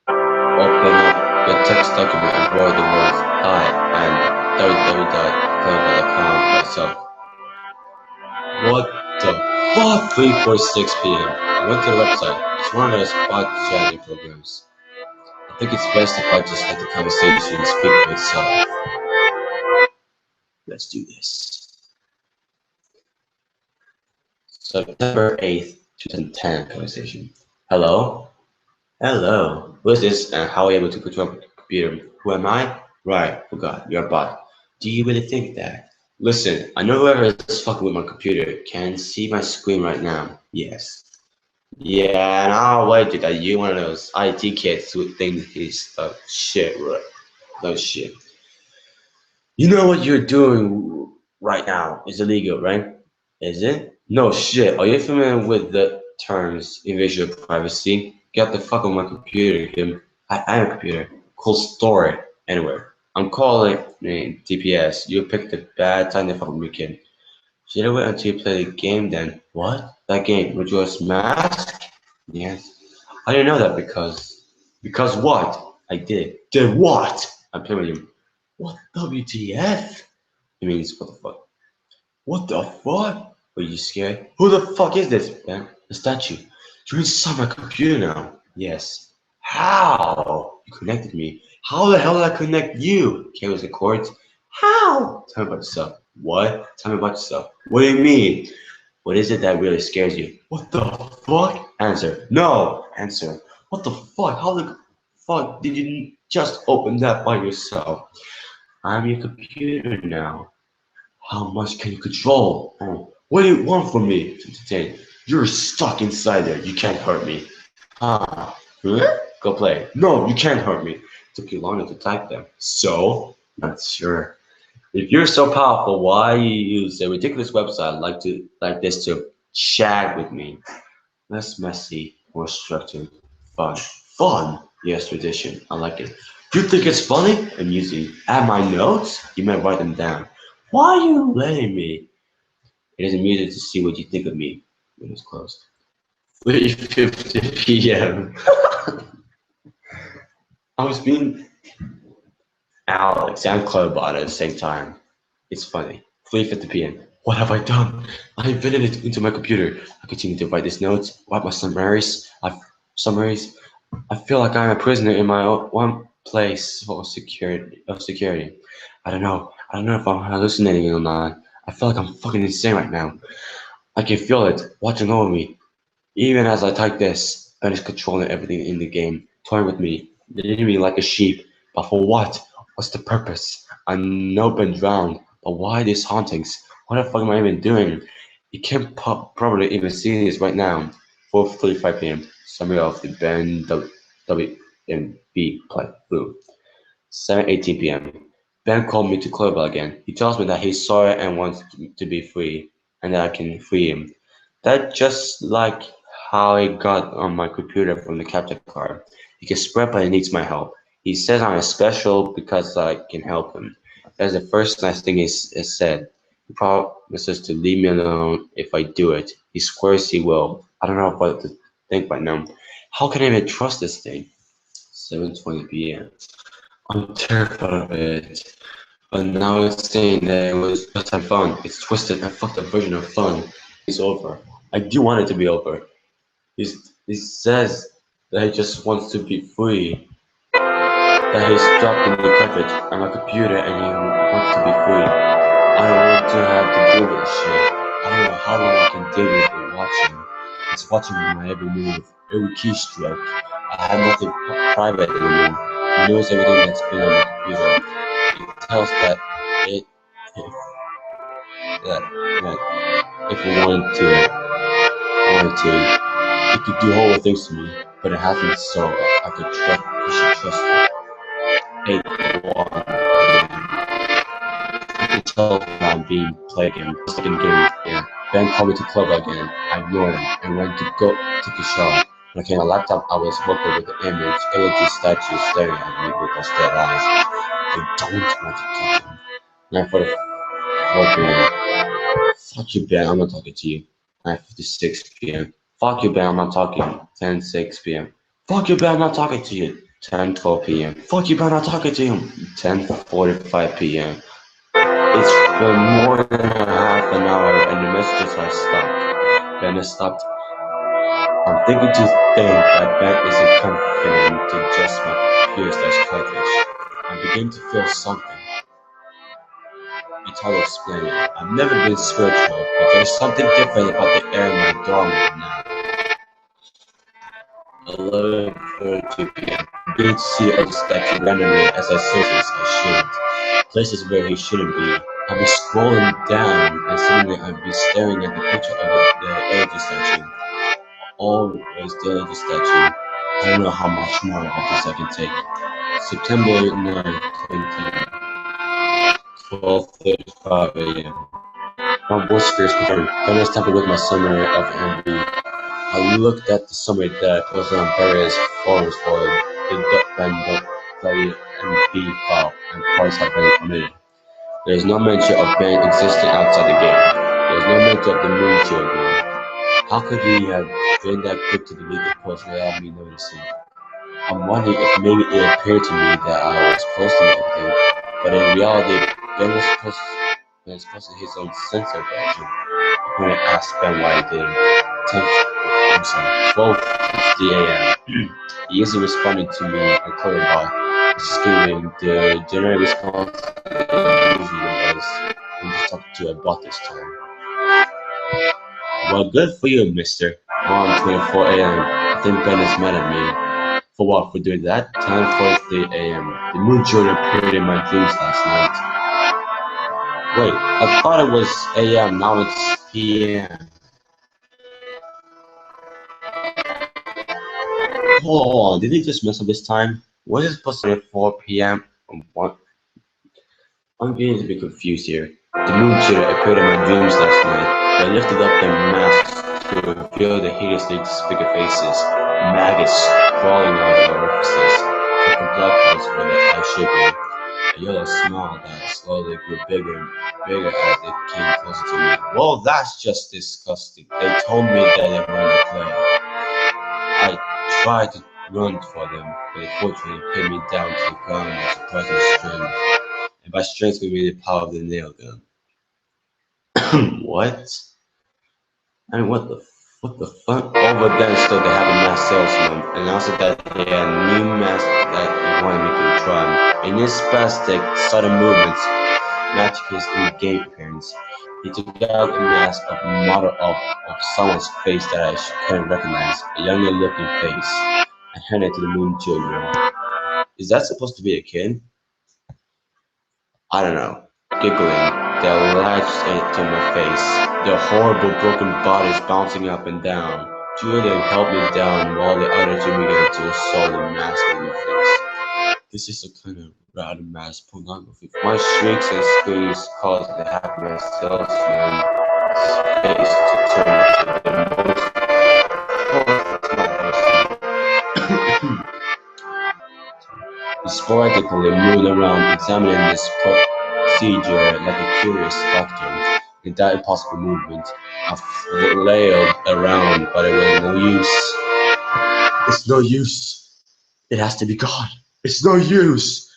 Open up the text document and wrote the words I and www.clever.com myself. What the fuck? 3:46 p.m. I went to the website. It's one of those bot chatting programs. I think it's best if I just let the conversation speak for itself. Let's do this. September 8th, 2010 conversation. Hello? Hello. Who is this and how are you able to control the computer? Who am I? Right, forgot. You're a bot. Do you really think that? Listen, I know whoever is fucking with my computer can see my screen right now. Yes. Yeah, and I'll wager that you're one of those IT kids who think he's shit, right? No shit. You know what you're doing right now is illegal, right? Is it? No shit. Are you familiar with the terms invasion of privacy? Get the fuck on my computer, Kim. I am a computer. Cool story. Anywhere. I'm calling DPS. You picked a bad time to fuck with me, kid. Should I wait until you play the game then? What? That game? Majora's Mask? Yes. I didn't know that because... Because what? I did. Did what? I played with you. What WTF? It means what the fuck? What the fuck? Were you scared? Who the fuck is this, man? A statue. You're inside my computer now. Yes. How? You connected me. How the hell did I connect you? Cables and cords. How? Tell me about yourself. What? Tell me about yourself. What do you mean? What is it that really scares you? What the fuck? Answer. No. Answer. What the fuck? How the fuck did you just open that by yourself? I'm your computer now. How much can you control? Oh, what do you want from me? You're stuck inside there. You can't hurt me. Huh? Go play. No, you can't hurt me. Took you longer to type them. So? Not sure. If you're so powerful, why you use a ridiculous website like this to chat with me? Less messy, more structured, fun. Fun? Yes, tradition. I like it. You think it's funny? Amusing. Add my notes? You might write them down. Why are you letting me? It is amusing to see what you think of me. When it's closed. 3:50 p.m. I was being Alex and Clobot at the same time. It's funny. 3:50 p.m. What have I done? I invented it into my computer. I continue to write these notes, write my summaries. I feel like I'm a prisoner in my own one place for security. I don't know. I don't know if I'm hallucinating or not. I feel like I'm fucking insane right now. I can feel it watching over me. Even as I type this, Ben is controlling everything in the game, toying with me, leading me like a sheep. But for what? What's the purpose? I know Ben drowned, but why these hauntings? What the fuck am I even doing? You can't probably even see this right now. 4:35 p.m. Summary of the Ben WMB play through. 7:18 p.m. Ben called me to Clover again. He tells me that he's sorry and wants to be free, and that I can free him. That just like how he got on my computer from the capture card. He can spread, but he needs my help. He says I'm special because I can help him. That's the first nice thing he said. He promises to leave me alone if I do it. He swears he will. I don't know what to think right now. How can I even trust this thing? 7:20 p.m. I'm terrified of it. But now it's saying that it was just have fun. It's twisted and fucked up version of fun. It's over. I do want it to be over. He says that he just wants to be free. That he's trapped in the cartridge on my computer and he wants to be free. I don't want to have to deal with this shit. I don't know how long I can deal with it watching. It's watching my every move, every keystroke. I have nothing private anymore. He knows everything that's been on my computer. It tells that it if we wanted to, it could do horrible things to me, but it hasn't, so I could trust. You should trust it. 8:1. I can tell that I'm being played again. Just like in the game. Yeah. Ben called me to club again. I ignored him and went to go take a shower. When I came to my laptop, I was working with the image, LED statue staring at me with those dead eyes. I don't want to touch him. 9:44 p.m. Fuck you, Ben, I'm not talking to you. 9:56 p.m. Fuck you, Ben, I'm not talking. 10:06 p.m. Fuck you, Ben, I'm not talking to you. 10:12 p.m. Fuck you, Ben, I'm not talking to you. 10:45 p.m. It's been more than a half an hour and the messages are stopped. Ben has stopped. I'm thinking to think that Ben isn't confident to adjust my computer/cartridge. I begin to feel something. It's hard to explain it. I've never been spiritual, but there's something different about the air in my dorm room now. 11:32 p.m. I begin to see other statues randomly as I search I shouldn't. Places where he shouldn't be. I'll be scrolling down and suddenly I'll be staring at the picture of the energy statue. Always the energy statue. I don't know how much more of this I can take. September 9th, 12:35 a.m. My voice fears confirmed. Gunner's tempered with my summary of MB. I looked at the summary that was on various forums for the .NB file, and parts have been omitted. There is no mention of Ben existing outside the game. There is no mention of the Moon Children. How could he have been that quick to delete the post without me noticing? I'm wondering if maybe it appeared to me that I was posting everything, but in reality, Ben was posting his own censor version. I'm going to ask Ben why he didn't. 12:50 a.m. He isn't responding to me and clarify. He's just giving the generic response that he usually does. I'm just talking to a bot this time. Well, good for you, mister. 1:24 a.m. I think Ben is mad at me. For what? For doing that? 10:43 a.m. The moon children appeared in my dreams last night. Wait, I thought it was a.m. Now it's p.m. Hold on, did they just mess up this time? Was it supposed to be 4 p.m.? What? I'm beginning to be confused here. The moon children appeared in my dreams last night. They lifted up their masks to reveal the hideously disfigured faces, maggots crawling out of their orifices, taking blood clots where the eyes should be. A yellow smile that slowly grew bigger and bigger as they came closer to me. Well, that's just disgusting. They told me that they were in the play. I tried to run for them, but they fortunately pinned me down to the ground with surprising strength. And by strength we mean the power of the nail gun. What? I mean, what the fuck? Over there stood the happy mask salesman, announcing that he had a new mask that he wanted me to try. In his spastic, sudden movements, matching his in-game appearance, he took out a mask of model of someone's face that I couldn't recognize, a younger looking face, and handed it to the moon children. Is that supposed to be a kid? I don't know. Giggling, they latched it to my face, their horrible broken bodies bouncing up and down. Two of them held me down while the other two began to assault the mask on my face. This is a kind of rad mass pornography. My shrieks and screams caused the happy salesman's face to turn into the most horrific nightmare scene. He sporadically moved around, examining this procedure like a curious doctor. In that impossible movement, I flailed around, but it was no use. It's no use. It has to be God. It's no use.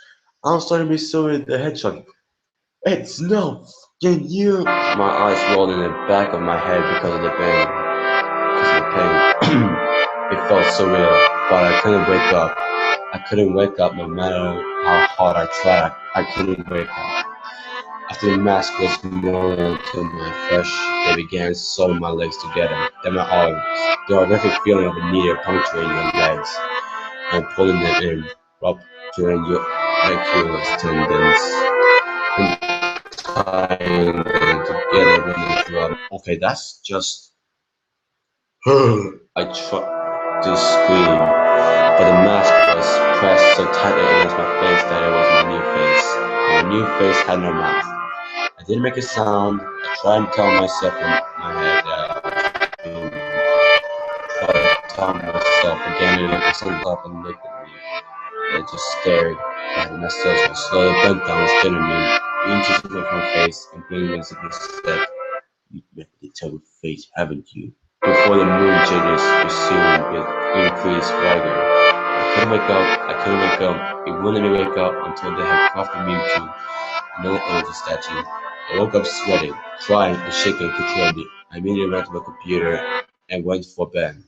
I'm starting to be so in the hedgehog. It's no fucking use. My eyes rolled in the back of my head because of the pain. It felt so real, but I couldn't wake up. I couldn't wake up no matter how hard I tried. I couldn't wake up. After the mask was more to my flesh, they began sewing my legs together, then my arms. The horrific feeling of a needle puncturing your legs and pulling them in, rupturing your Achilles tendons and tying them together when they drop. Okay, that's just. I tried to scream, but the mask was pressed so tightly against my face that it was my new face. My new face had no mouth. I didn't make a sound. I tried to tell myself in my head that I was dreaming. I tried to tell myself again and again. I stood up and looked at me. I just stared at myself and slowly bent down and stared at me. 3 inches away from my face and blinked and said, tell with fate, haven't you? Before the moon changes, resume with increased vigor. I couldn't wake up. It wouldn't let me wake up until they had crafted me into another energy statue. I woke up sweating, crying, and shaking uncontrollably. I immediately ran to my computer and went for bed.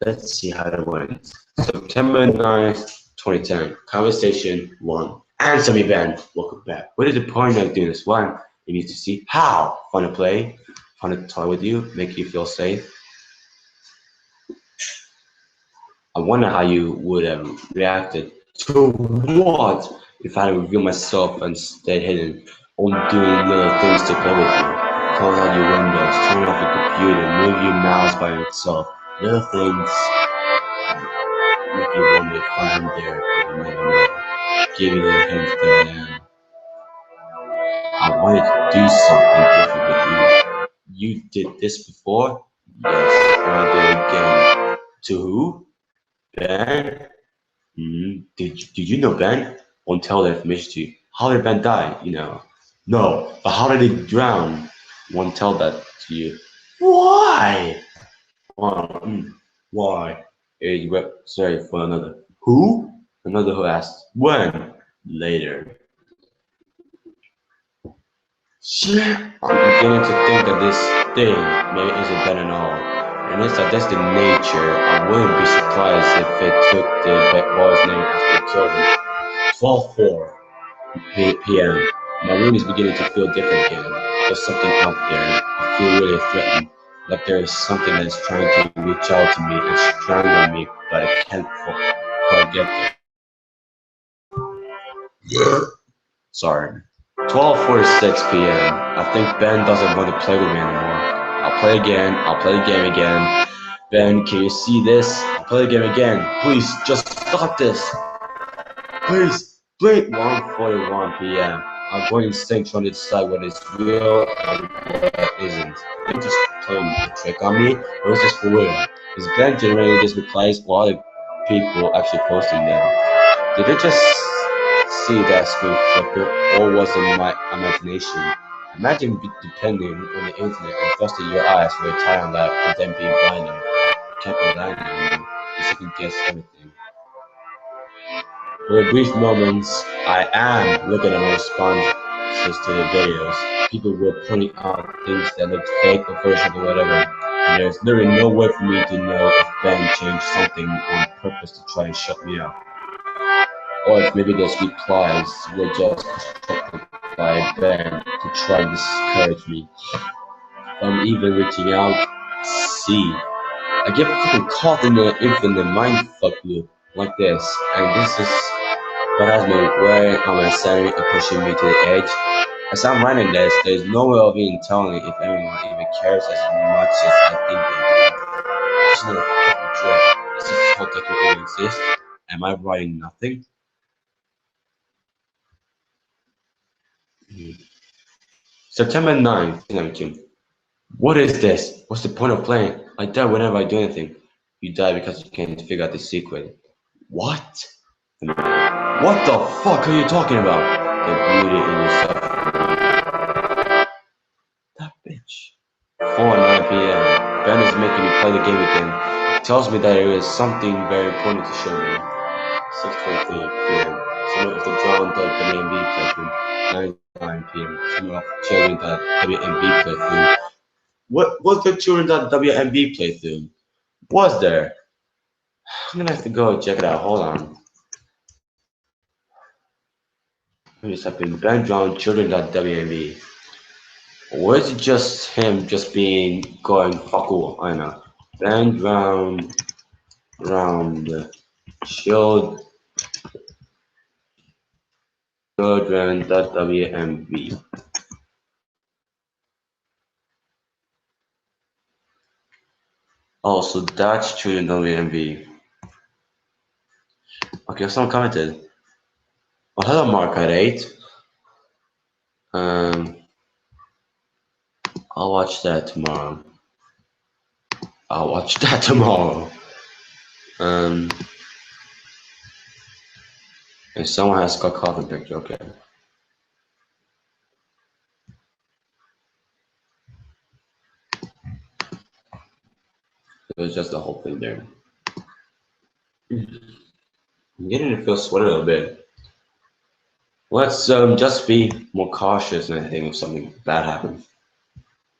Let's see how that went. September 9th, 2010. Conversation 1. Answer me, Ben. Welcome back. What is the point of doing this? 1. You need to see how. Fun to play. Fun to toy with you. Make you feel safe. I wonder how you would have reacted to what if I had revealed myself and stayed hidden, only doing little things to play with you. Close out your windows, turn off your computer, move your mouse by itself. Little things make you wonder if I'm there, but you never know. Give you little hints that I wanted to do something different with you. You did this before? Yes, and I did it again. To who? Ben? Did you know Ben? Won't tell the information to you. How did Ben die? No, but how did he drown? Won't tell that to you. Why? Why? Sorry for another. Who? Another who asked. When? Later. Shit. I'm beginning to think that this thing maybe isn't Ben at all. And it's a destined nature. I wouldn't be surprised if it took the boy's name after it killed him. 12:04 p.m. My room is beginning to feel different again. There's something out there. I feel really threatened. Like there is something that is trying to reach out to me and strangle me, but I can't quite get there. Sorry. 12:46 p.m. I think Ben doesn't want to play with me anymore. I'll play again. I'll play the game again. Ben, can you see this? I'll play the game again. Please, just stop this. Please, please. 1:41 p.m. I'm going instinct trying to decide what is real and what isn't. Did just playing a trick on me, or is this for real? Is Ben generating these replies while other people actually posting them? Did it just see that screen flicker, or was it my imagination? Imagine depending on the internet and trusting your eyes for a time life and then being blinded. Can't rely on you. You second guess everything. For a brief moments, I am looking at my responses to the videos. People were pointing out things that looked fake or Photoshop or whatever. And there's literally no way for me to know if Ben changed something on purpose to try and shut me up. Or if maybe those replies were just constructed by Ben to try and discourage me from even reaching out. See, I get fucking caught in the infinite mindfuck loop like this, and this is what has me wearing on my sanity and pushing me to the edge. As I'm writing this, there's no way of even telling if anyone even cares as much as I think they do. Just another fucking joke. Is this how technically even exist? Am I writing nothing? September 9th, 2019. What is this? What's the point of playing? I die whenever I do anything. You die because you can't figure out the secret. What? What the fuck are you talking about? The beauty in yourself. That bitch. 4:09 p.m. Ben is making me play the game again. He tells me that there is something very important to show me. 6:23 p.m. Some of the John.WMB playthrough. 9 p.m. Some of children.WMB playthrough. What was the children.WMB playthrough? Was there? I'm gonna have to go check it out. Hold on. Let me just type in Ben John children.WMB. Or is it just him just being going fuck all? I know. Ben Brown round children.WMB. Oh, so that's children.WMB. Okay, someone commented. Oh, hello, Mark at 8. I'll watch that tomorrow. And someone has got coffin picture, okay. It was just the whole thing there. I'm getting to feel sweaty a little bit. Let's just be more cautious and I think if something bad happens.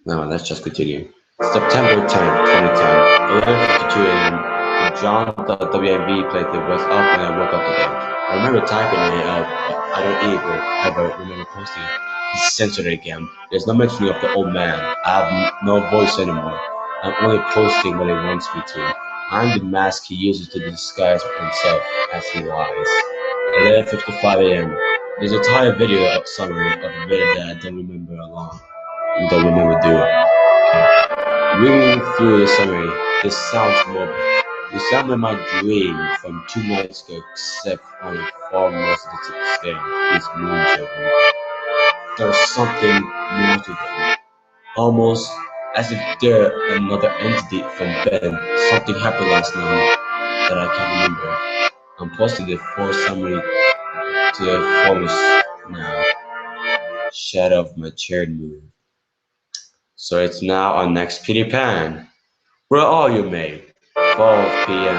No, let's just continue. September 10th, 2010, 11:52 a.m. John thought WMV playthrough was up when I woke up today. I remember typing it up, but I don't even ever remember posting it. He censored it again. There's no mentioning of the old man. I have no voice anymore. I'm only posting when he wants me to. I'm the mask he uses to disguise himself as he lies. 11:55 a.m. There's a entire video summary of a video that I don't remember along. Don't remember doing. Reading through the summary, this sounds morbid. It sounds like my dream from 2 nights ago, except on a far more sadistic extent. These moon children. There's something more to them. Almost as if they're another entity from Ben. Something happened last night that I can't remember. I'm posting the full summary to the forest now. Shadow of my charred moon. So it's now our next Peter Pan. Where are you, mate? 12 p.m.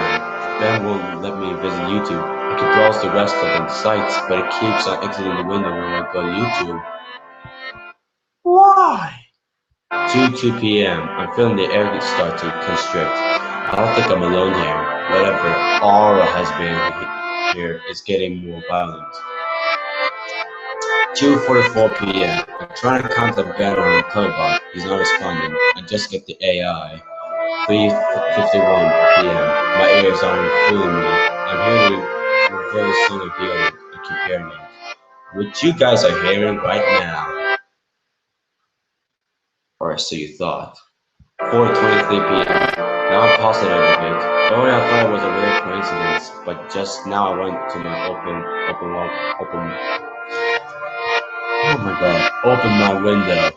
Ben won't let me visit YouTube. I can browse the rest of the sites, but it keeps on exiting the window when I go to YouTube. Why? 2 p.m. I'm feeling the air start to constrict. I don't think I'm alone here. Whatever aura has been here is getting more violent. 2:44 p.m. I'm trying to contact Ben on Clearbot. He's not responding. I just get the AI. 3:51 p.m. My ears aren't fooling me. I'm hearing a very song of healing. I keep hearing it. What you guys are hearing right now. Or so you thought. 4:23 p.m. Now I'm positive of it. Earlier I thought it was a weird coincidence, but just now I went to my open my window.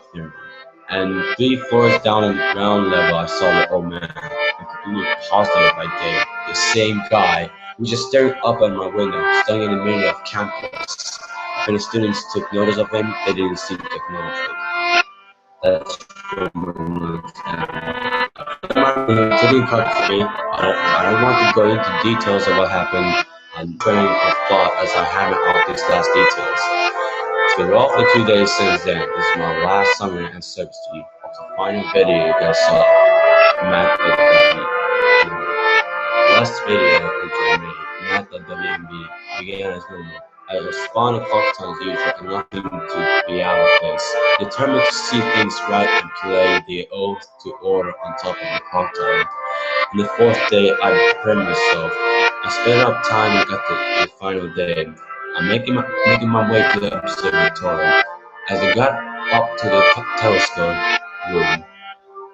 And 3 floors down on the ground level, I saw the old man. I'm completely positive I did. The same guy who was just staring up at my window, standing in the middle of campus. When the students took notice of him, they didn't seem to acknowledge it. That's for moments. Taking cut for me. I don't want to go into details of what happened. I'm train of thought as I hammer out these last details. It's been roughly 2 days since then. This is my last summary and service to you of the final video you guys saw. Matt last video I made, Matt.wmb began as normal. I responded often as usual and nothing to be out of place. Determined to see things right and play the oath to order on top of the cocktail. On the 4th day, I prepared myself. I spent up time and got to the final day. I'm making my way to the observatory. As I got up to the telescope room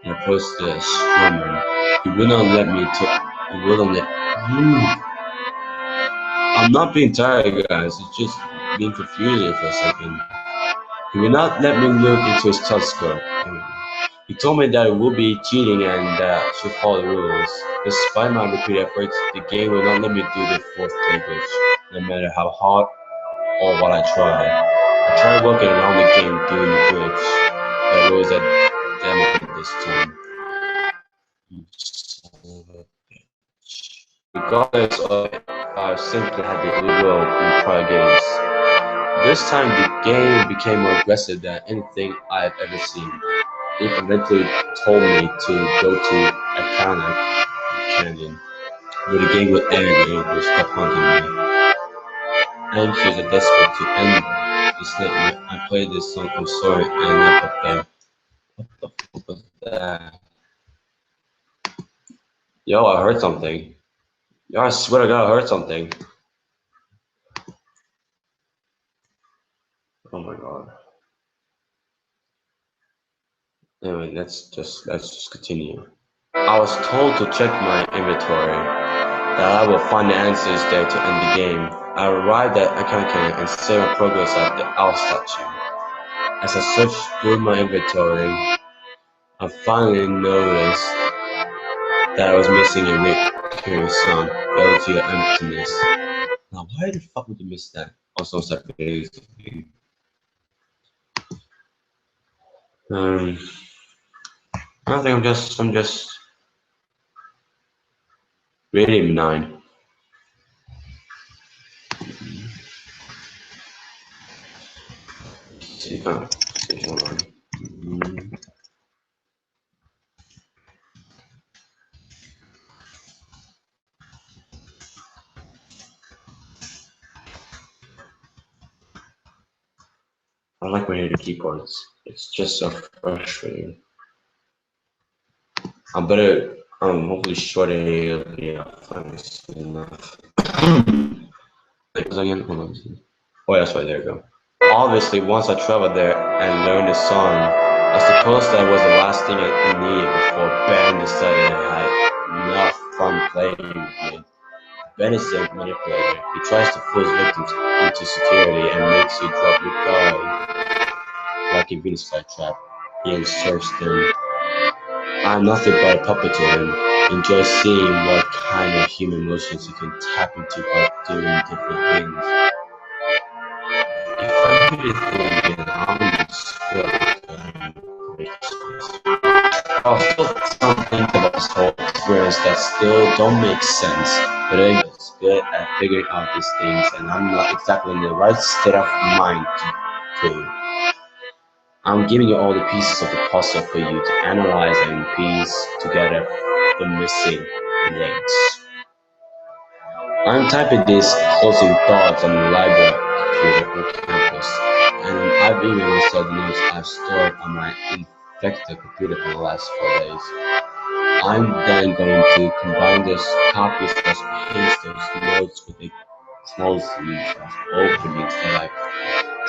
and approached the astronomer, he would not let me he wouldn't let I'm not being tired, guys. It's just being confusing for a second. He would not let me look into his telescope. He told me that it would be cheating and that I should follow the rules. Despite my repeated efforts, the game would not let me do the 4th day glitch, no matter how hard or what I tried. I tried working around the game doing the glitch, but it was a demo this time. You son of a bitch. Regardless of it, I simply had the will in prior games. This time the game became more aggressive than anything I've ever seen. It eventually told me to go to a canyon, where the game would end and it would stop hunting me. Anxious and desperate to end this nightmare, I played this song I'm sorry and left up there. What the fuck was that? Yo, I heard something. Yo, I swear to God, I heard something. Oh my God. Anyway, let's just continue. I was told to check my inventory, that I will find the answers there to end the game. I arrived at Akankan and saved my progress at the owl statue. As I searched through my inventory, I finally noticed that I was missing a recurring song, Go to Your Emptiness. Now, why the fuck would you miss that? Also, separate. I think I'm just Rating 9. See, hold on. I like when I hit the keyboards. It's just so frustrating. I better hopefully shorten it. Yeah, finally soon enough. Again, hold on. Oh, that's right. There you go. Obviously, once I traveled there and learned the song, I suppose that was the last thing I needed before Ben decided I had enough fun playing with me. Ben is a manipulator. He tries to force victims into security and makes you drop your guard like a Venus flytrap. He inserts them. I'm nothing but a puppet to him. Enjoy seeing what kind of human emotions he can tap into by doing different things. If I could think it, I would swear I'll still some things about this whole experience that still don't make sense, but I'm good at figuring out these things, and I'm not exactly in the right state of mind to. I'm giving you all the pieces of the puzzle for you to analyze and piece together the missing links. I'm typing these closing thoughts on the library computer on campus, and I've even installed notes I've stored on my infected computer for the last 4 days. I'm then going to combine those copies plus paste those notes with the closings of openings that I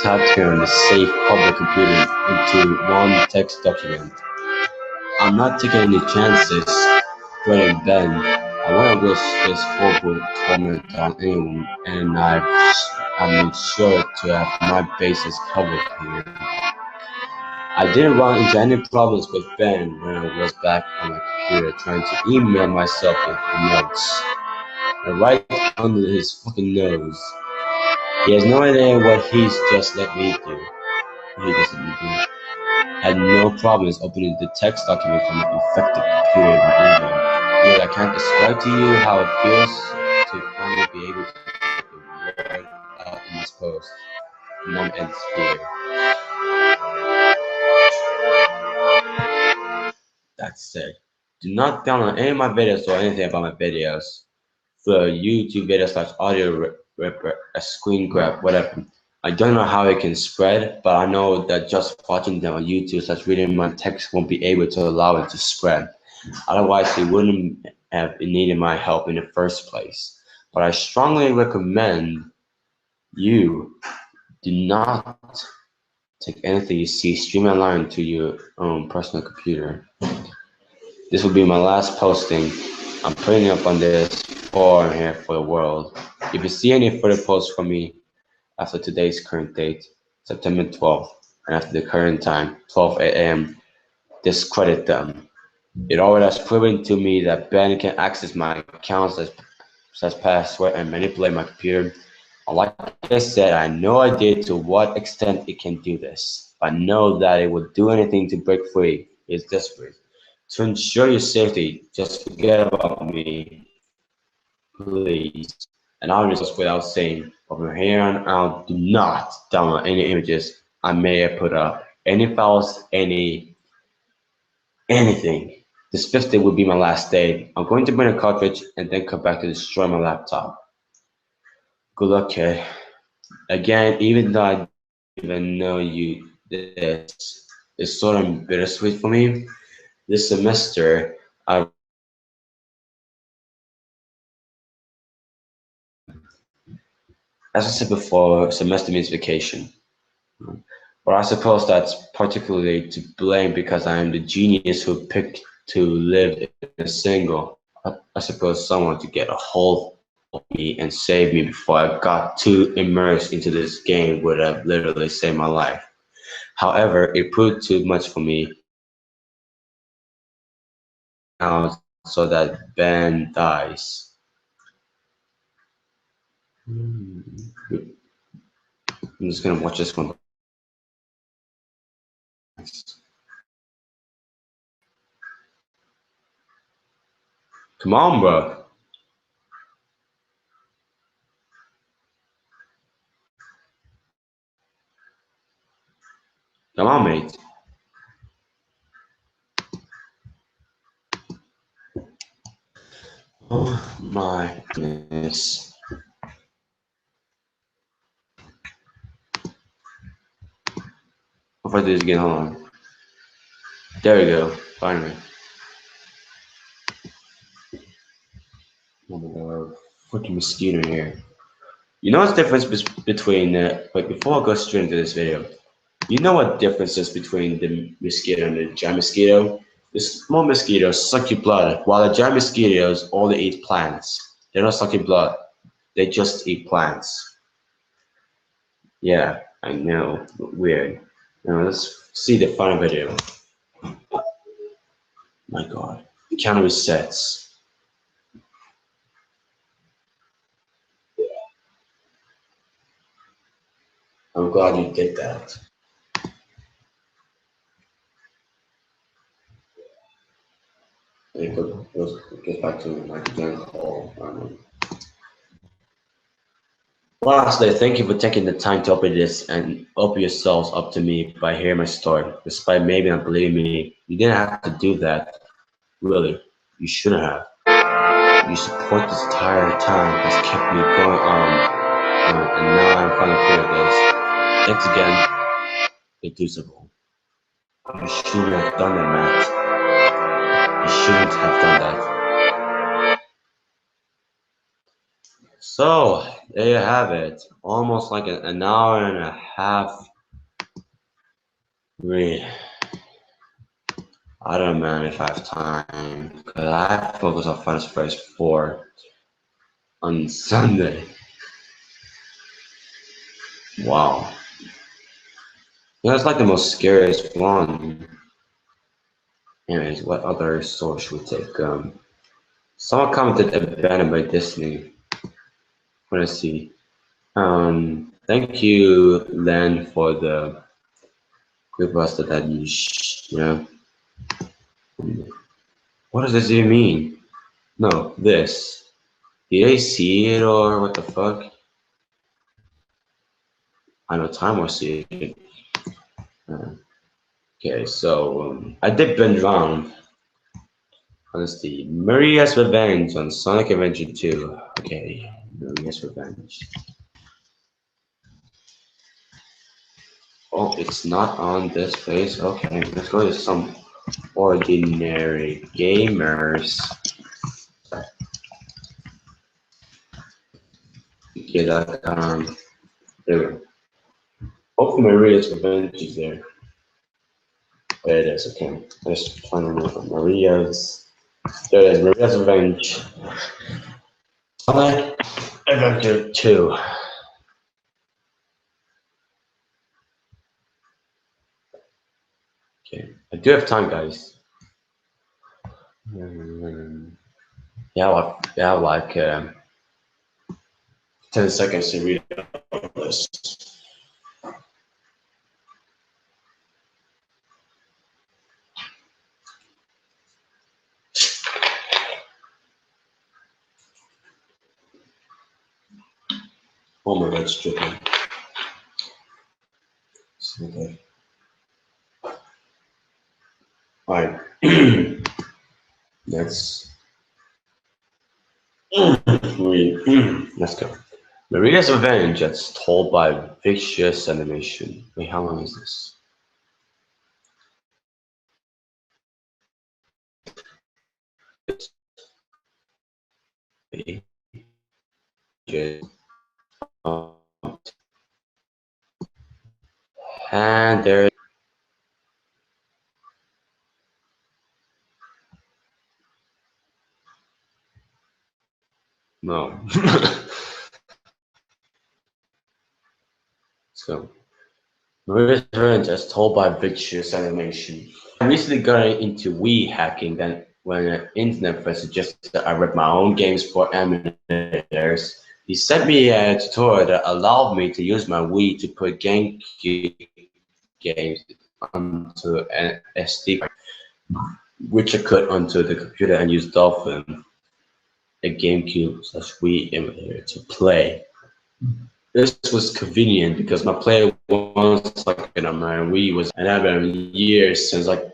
typed here on the safe public computer into one text document. I'm not taking any chances threatening Ben. I want to risk this horrible torment on anyone, and I made sure to have my bases covered here. I didn't run into any problems with Ben when I was back on my computer trying to email myself the notes. Right under his fucking nose. He has no idea what he's just let me do. He just let me do. Had no problems opening the text document from an infected computer in my email. Yet I can't describe to you how it feels to finally be able to get the word out in this post. None ends here. That's it. Do not download any of my videos or anything about my videos through YouTube video slash audio ripper, a screen grab, whatever. I don't know how it can spread, but I know that just watching them on YouTube slash reading my text won't be able to allow it to spread. Otherwise, it wouldn't have needed my help in the first place. But I strongly recommend you do not take anything you see stream online to your own personal computer. This will be my last posting. I'm putting up on this forum here for the world. If you see any further posts from me after today's current date, September 12th, and after the current time, 12 a.m., discredit them. It already has proven to me that Ben can access my accounts as password and manipulate my computer. Like I said, I have no idea to what extent it can do this. I know that it would do anything to break free. It's desperate. To ensure your safety, just forget about me, please. And I'll just without saying, from here on out, do not download any images I may have put up, any files, anything. This 5th will be my last day. I'm going to bring a cartridge and then come back to destroy my laptop. Good luck, kid. Again, even though I don't even know you, this is sort of bittersweet for me. This semester, as I said before, semester means vacation. But I suppose that's particularly to blame because I am the genius who picked to live in a single. I suppose someone to get a hold of me and save me before I got too immersed into this game would have literally saved my life. However, it proved too much for me now so that Ben dies. I'm just gonna watch this one. Come on, bro. on, mate. Oh my goodness. If I do this again, hold on. There we go, finally. Oh my god, freaking mosquito in here. You know what's the difference between, wait, before I go straight into this video, you know what difference is between the mosquito and the giant mosquito? The small mosquitoes suck your blood, while the giant mosquitoes only eat plants. They don't suck your blood, they just eat plants. Yeah, I know, weird. Now let's see the final video. My god, the counter resets. I'm glad you did that. It goes back to my again call. Lastly, thank you for taking the time to open this and open yourselves up to me by hearing my story. Despite maybe not believing me, you didn't have to do that. Really, you shouldn't have. Your support this entire time has kept me going on, and now I'm finally clear of this. Thanks again, Reducible. You shouldn't have done that, Matt. You shouldn't have done that. So, there you have it. Almost like an hour and a half read. I don't know, man, if I have time, because I focus on Final Fantasy 4 on Sunday. Wow. Yeah, it's like the most scariest one. Anyways, what other source should we take? Someone commented abandoned by Disney. Let's see. Thank you, Len, for the creepypasta that you know. What does this even mean? No, this. Did I see it or what the fuck? I know time will see it. Okay, so I did binge around. Let's see. Maria's Revenge on Sonic Adventure 2. Okay, Maria's Revenge. Oh, it's not on this place. Okay, let's go to some ordinary gamers. Get there we go. Hopefully Maria's Revenge is there. There it is, okay. Let's try to remember Maria's. There it is, Maria's Revenge. Sonic Adventure 2. Okay, I do have time, guys. Yeah, like 10 seconds to read this. Oh my god, it's dripping. Okay. Alright. Let's let's go. Maria's Revenge, that's told by Vicious Animation. Wait, how long is this? And there. No. So, Maria's Revenge, as told by Vicious Animation. I recently got into Wii hacking. Then, when an internet friend suggested that I rip my own games for emulators, he sent me a tutorial that allowed me to use my Wii to put GameCube games onto an SD card, which I could onto the computer and use Dolphin, a GameCube/Wii emulator, to play. this was convenient because my player was like on my Wii was, and I've been years since I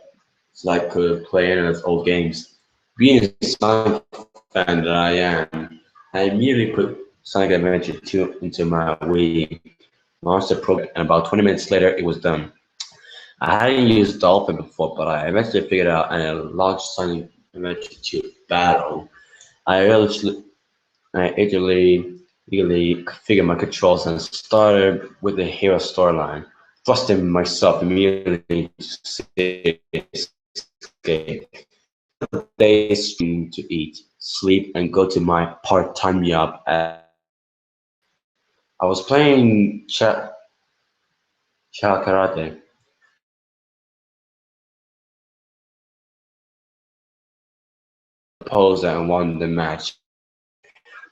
could play any of those old games. Being a Sonic fan that I am, I immediately put Sonic Adventure 2 into my Wii, launched the program, and about 20 minutes later, it was done. I hadn't used Dolphin before, but I eventually figured it out and I launched Sonic Adventure 2 Battle. I eventually I eagerly configured my controls and started with the hero storyline, thrusting myself immediately to escape. Days to eat, sleep, and go to my part-time job. I was playing karate. Posed and won the match,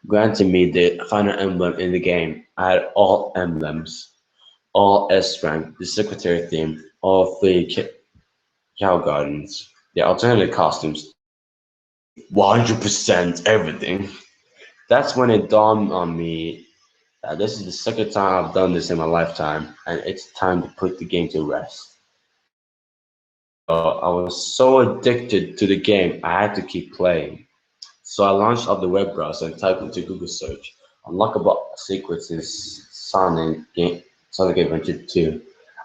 granting me the final emblem in the game. I had all emblems, all S rank, the secretary theme, all three cow gardens, the alternative costumes, 100% everything. That's when it dawned on me that this is the second time I've done this in my lifetime, and it's time to put the game to rest. I was so addicted to the game, I had to keep playing. So I launched up the web browser and typed into Google search, unlockable secrets in Sonic Adventure 2.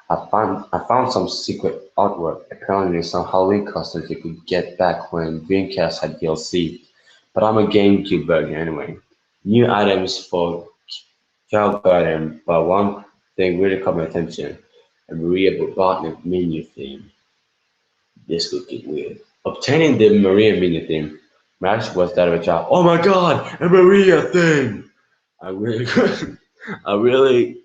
I found some secret artwork, apparently some Halloween costumes you could get back when Dreamcast had DLC, but I'm a GameCube version anyway. New items for Cow Garden, but one thing really caught my attention, a Maria Botanic menu theme. This could get weird. Obtaining the Maria menu theme, my reaction was that of a child. Oh my god, a Maria thing! I really, I really,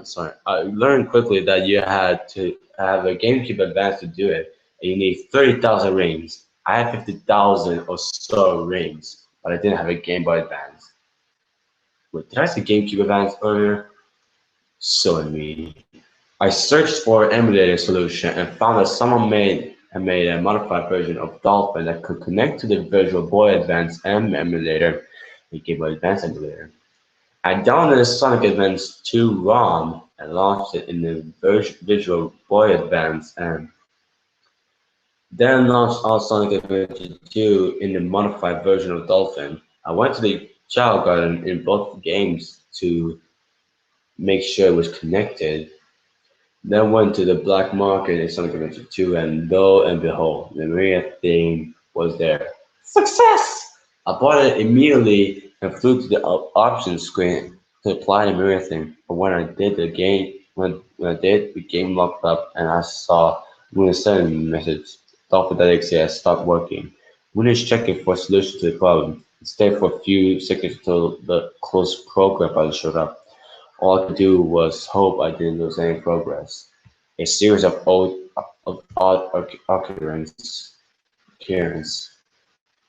sorry. I learned quickly that you had to have a GameCube Advance to do it, and you need 30,000 rings. I had 50,000 or so rings, but I didn't have a Game Boy Advance. Wait, did I say GameCube Advance earlier? So me. I searched for an emulator solution and found that someone made a modified version of Dolphin that could connect to the Visual Boy Advance M emulator, the Game Boy Advance emulator. I downloaded Sonic Advance 2 ROM and launched it in the Visual Boy Advance and then launched all Sonic Adventure 2 in the modified version of Dolphin. I went to the Child Garden in both games to make sure it was connected. Then went to the black market in Sonic Adventure 2 and lo and behold, the Maria thing was there. Success! I bought it immediately and flew to the options screen to apply the Maria thing. But when I did the game locked up and I saw Windows 7 message, Dolphin.exe stopped working. Windows checking for a solution to the problem. It stayed for a few seconds until the closed program button showed up. All I could do was hope I didn't lose any progress. A series of odd occurrences.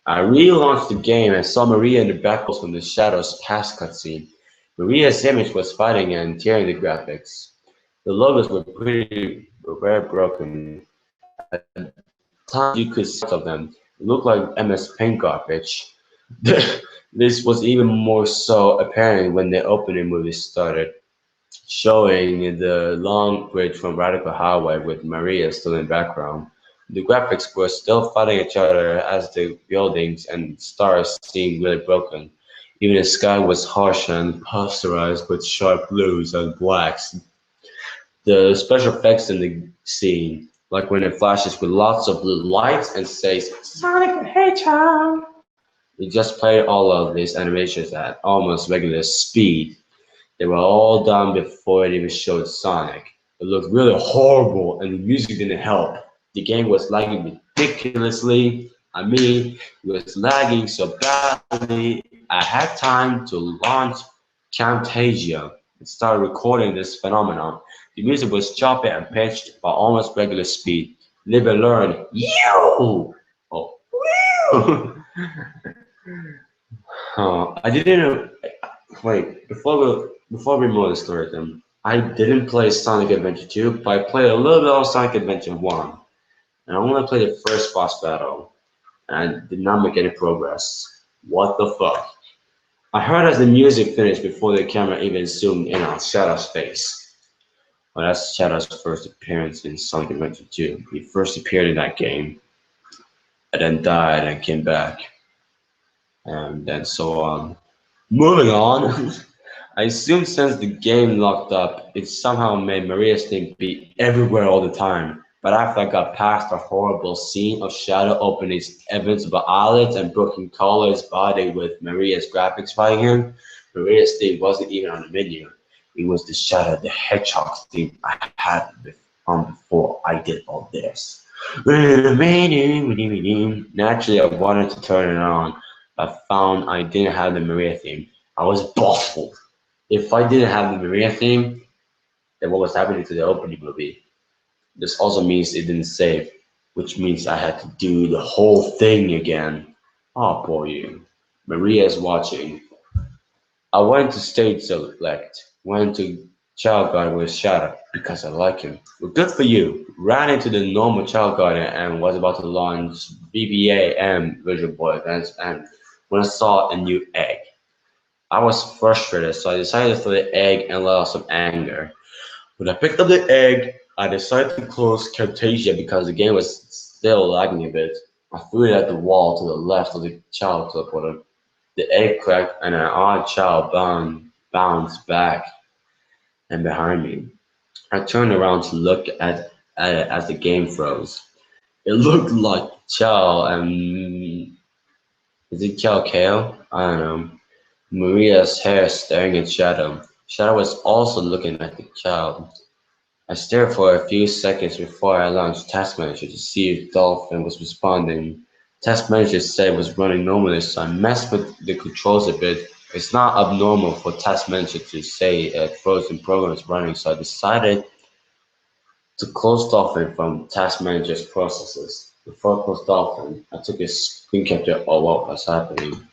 I relaunched the game and saw Maria in the background from the Shadows Past cutscene. Maria's image was fighting and tearing the graphics. The logos were very broken. At times you could see of them. It looked like MS Paint garbage. This was even more so apparent when the opening movie started, showing the long bridge from Radical Highway with Maria still in the background. The graphics were still fighting each other as the buildings and stars seemed really broken. Even the sky was harsh and posterized with sharp blues and blacks. The special effects in the scene, like when it flashes with lots of blue lights and says, Sonic the Hedgehog. We just played all of these animations at almost regular speed. They were all done before it even showed Sonic. It looked really horrible and the music didn't help. The game was lagging ridiculously. I mean, it was lagging so badly, I had time to launch Camtasia and start recording this phenomenon. The music was choppy and pitched by almost regular speed. Live and learn. You! Oh. I didn't. Wait, before we move the story, then I didn't play Sonic Adventure 2, but I played a little bit of Sonic Adventure 1, and I only played the first boss battle, and I did not make any progress. What the fuck? I heard as the music finished before the camera even zoomed in on Shadow's face. Well, that's Shadow's first appearance in Sonic Adventure 2. He first appeared in that game, and then died and came back, and then so on. Moving on, I assume since the game locked up, it somehow made Maria's name be everywhere all the time. But after I got past the horrible scene of Shadow opening his invincible eyelids and Brooklyn color his body with Maria's graphics fighting him, Maria's theme wasn't even on the menu. It was the Shadow the Hedgehog theme I had on before I did all this. Naturally, I wanted to turn it on, but found I didn't have the Maria theme. I was baffled. If I didn't have the Maria theme, then what was happening to the opening movie? This also means it didn't save, which means I had to do the whole thing again. Oh, poor you. Maria is watching. I went to stage select, went to child guard with Shadow because I like him. Well, good for you. Ran into the normal child guard and was about to launch VBA Visual Boy Advance and when I saw a new egg. I was frustrated, so I decided to throw the egg and let out some anger. When I picked up the egg, I decided to close Camtasia because the game was still lagging a bit. I threw it at the wall to the left of the child teleporter. The egg cracked and an odd child bounced back and behind me. I turned around to look at it as the game froze. It looked like Chow and is it Chow Kale? I don't know. Maria's hair staring at Shadow. Shadow was also looking at the child. I stared for a few seconds before I launched Task Manager to see if Dolphin was responding. Task Manager said it was running normally, so I messed with the controls a bit. It's not abnormal for Task Manager to say a frozen program is running, so I decided to close Dolphin from Task Manager's processes. Before I closed Dolphin, I took a screen capture of what was happening.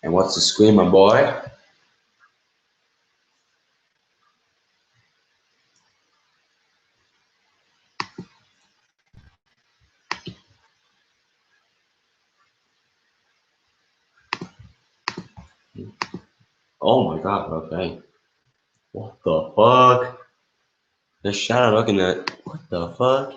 And what's the screen, my boy? Oh my god, okay. What the fuck? The shadow looking at what the fuck?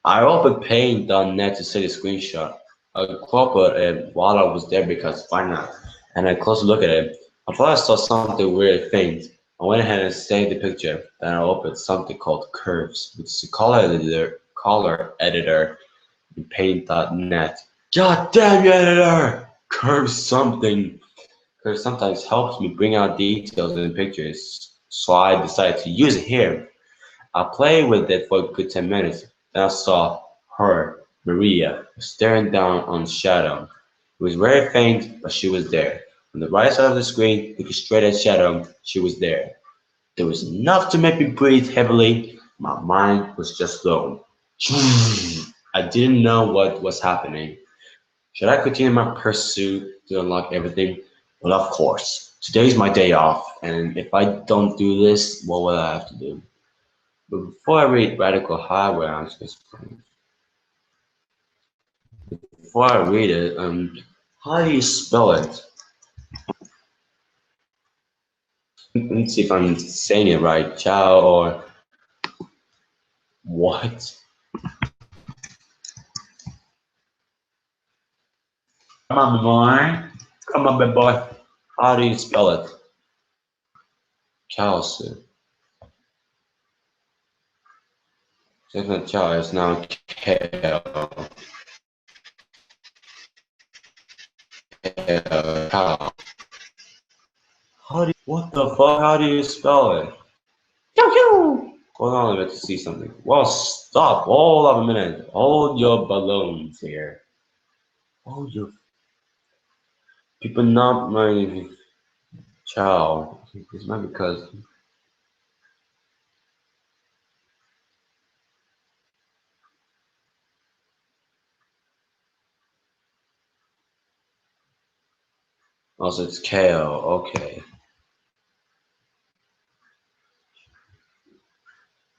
I opened paint.net to see the screenshot. I copied it while I was there because why not? And I close look at it. I thought I saw something weird faint. I went ahead and saved the picture. Then I opened something called Curves, which is a color editor in paint.net. God damn you, editor! Curves something. Curves sometimes helps me bring out details in pictures, so I decided to use it here. I played with it for a good 10 minutes. Then I saw her, Maria, staring down on Shadow. It was very faint, but she was there. On the right side of the screen, looking straight at Shadow, she was there. There was enough to make me breathe heavily. My mind was just blown. I didn't know what was happening. Should I continue my pursuit to unlock everything? Well, of course. Today's my day off, and if I don't do this, what will I have to do? But before I read Radical Hardware, I'm just before I read it, how do you spell it? Let's see if I'm saying it right. Ciao or what? Come on, boy. Come on, big boy. How do you spell it? Chelsea. So it's not Chow, it's now Kale. Cow. What the fuck? How do you spell it? Hold on a minute to see something. Well, stop. Hold up a minute. Hold your balloons here. Hold your people not my child. It's not because also it's KO. Okay.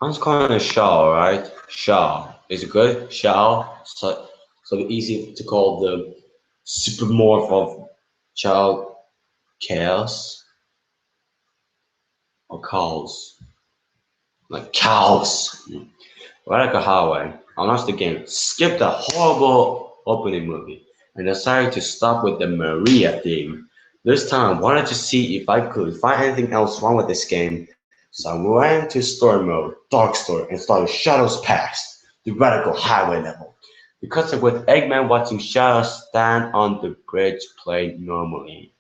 I'm just calling it Shaw, right? Shaw. is good. Shao, so easy to call the supermorph of Child Chaos or Cows, like cows. Radical Highway. I launched the game, skipped a horrible opening movie, and decided to stop with the Maria theme. This time I wanted to see if I could find anything else wrong with this game, so I went to story mode, Dark Story, and started Shadows Past, the Radical Highway level. Because with Eggman watching Shadows stand on the bridge played normally,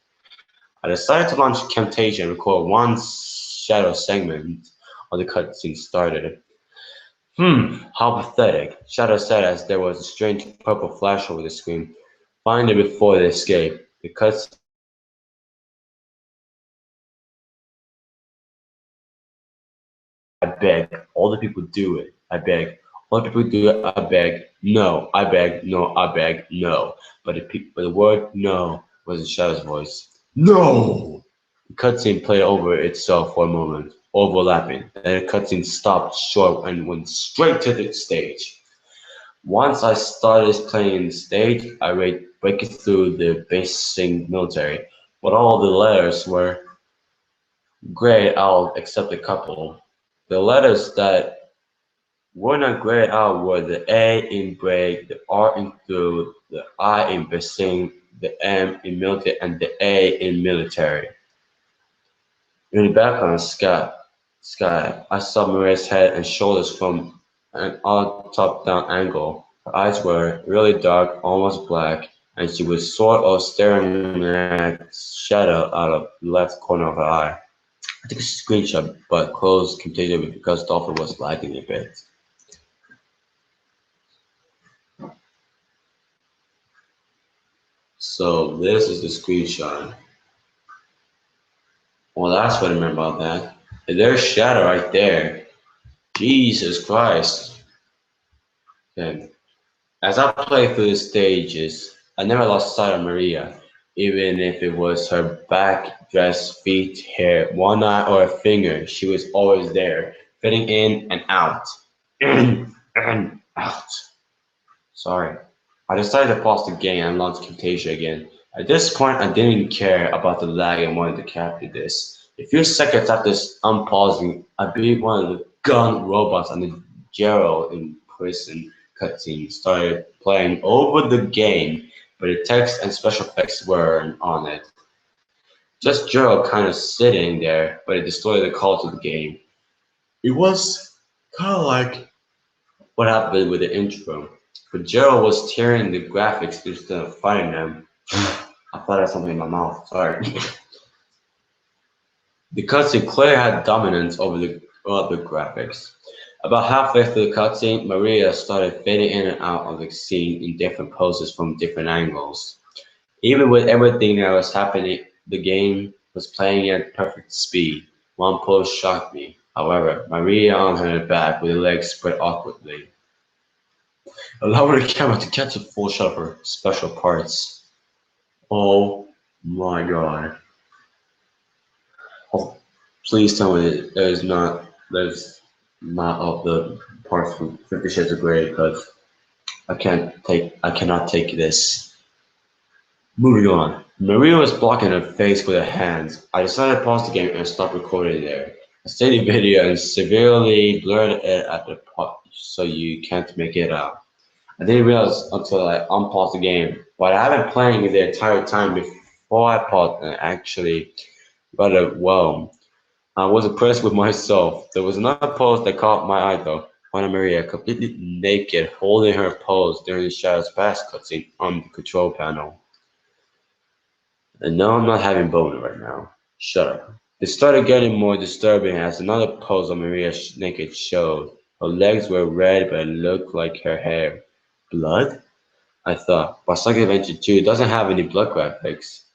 I decided to launch Camtasia and record one shadow segment of the cutscene started. How pathetic, Shadow said as there was a strange purple flash over the screen. Find it before they escape. The cutscene started. I beg, all the people do it. I beg, all the people do it. I beg, all the people do it. I beg, no, I beg, no, I beg, no. But the word no was in Shadow's voice. No! The cutscene played over itself for a moment, overlapping. Then the cutscene stopped short and went straight to the stage. Once I started playing the stage, I read breaking through the basic military, but all the letters were grayed out except a couple. The letters that were not grayed out were the A in break, the R in through, the I in basic, the M in military, and the A in military. In the background sky, I saw Maria's head and shoulders from an odd top-down angle. Her eyes were really dark, almost black, and she was sort of staring at shadow out of the left corner of her eye. I took a screenshot, but closed completely because the offer was lagging a bit. So this is the screenshot. Well, that's what I remember about that. There's shadow right there. Jesus Christ. Okay. As I played through the stages, I never lost sight of Maria, even if it was her back, dress, feet, hair, one eye, or a finger. She was always there, fitting in and out. In and out. Sorry. I decided to pause the game and launch Camtasia again. At this point, I didn't care about the lag and wanted to capture this. A few seconds after unpausing, I beat one of the gun robots on the Gerald in prison cutscene started playing over the game, but the text and special effects weren't on it. Just Gerald kind of sitting there, but it distorted the call to the game. It was kind of like what happened with the intro. But Gerald was tearing the graphics instead of fighting them. I thought I had something in my mouth, sorry. The cutscene clearly had dominance over the other graphics. About halfway through the cutscene, Maria started fading in and out of the scene in different poses from different angles. Even with everything that was happening, the game was playing at perfect speed. One pose shocked me. However, Maria on her back with her legs spread awkwardly, allowing the camera to catch a full shot of her special parts. Oh my god. Oh, please tell me that there's not of the parts from 50 Shades of Grey because I cannot take this. Moving on. Maria was blocking her face with her hands. I decided to pause the game and stop recording there. I stayed the video and severely blurred it at the part so you can't make it out. I didn't realize until I unpaused the game, but I have been playing it the entire time before I paused and actually got it well. I was impressed with myself. There was another pose that caught my eye though. Juana Maria completely naked holding her pose during the Shadows Past cutscene on the control panel. And no, I'm not having boner right now. Shut up. It started getting more disturbing as another pose of Maria naked showed. Her legs were red but it looked like her hair. Blood? I thought, but Sonic Adventure 2 doesn't have any blood graphics.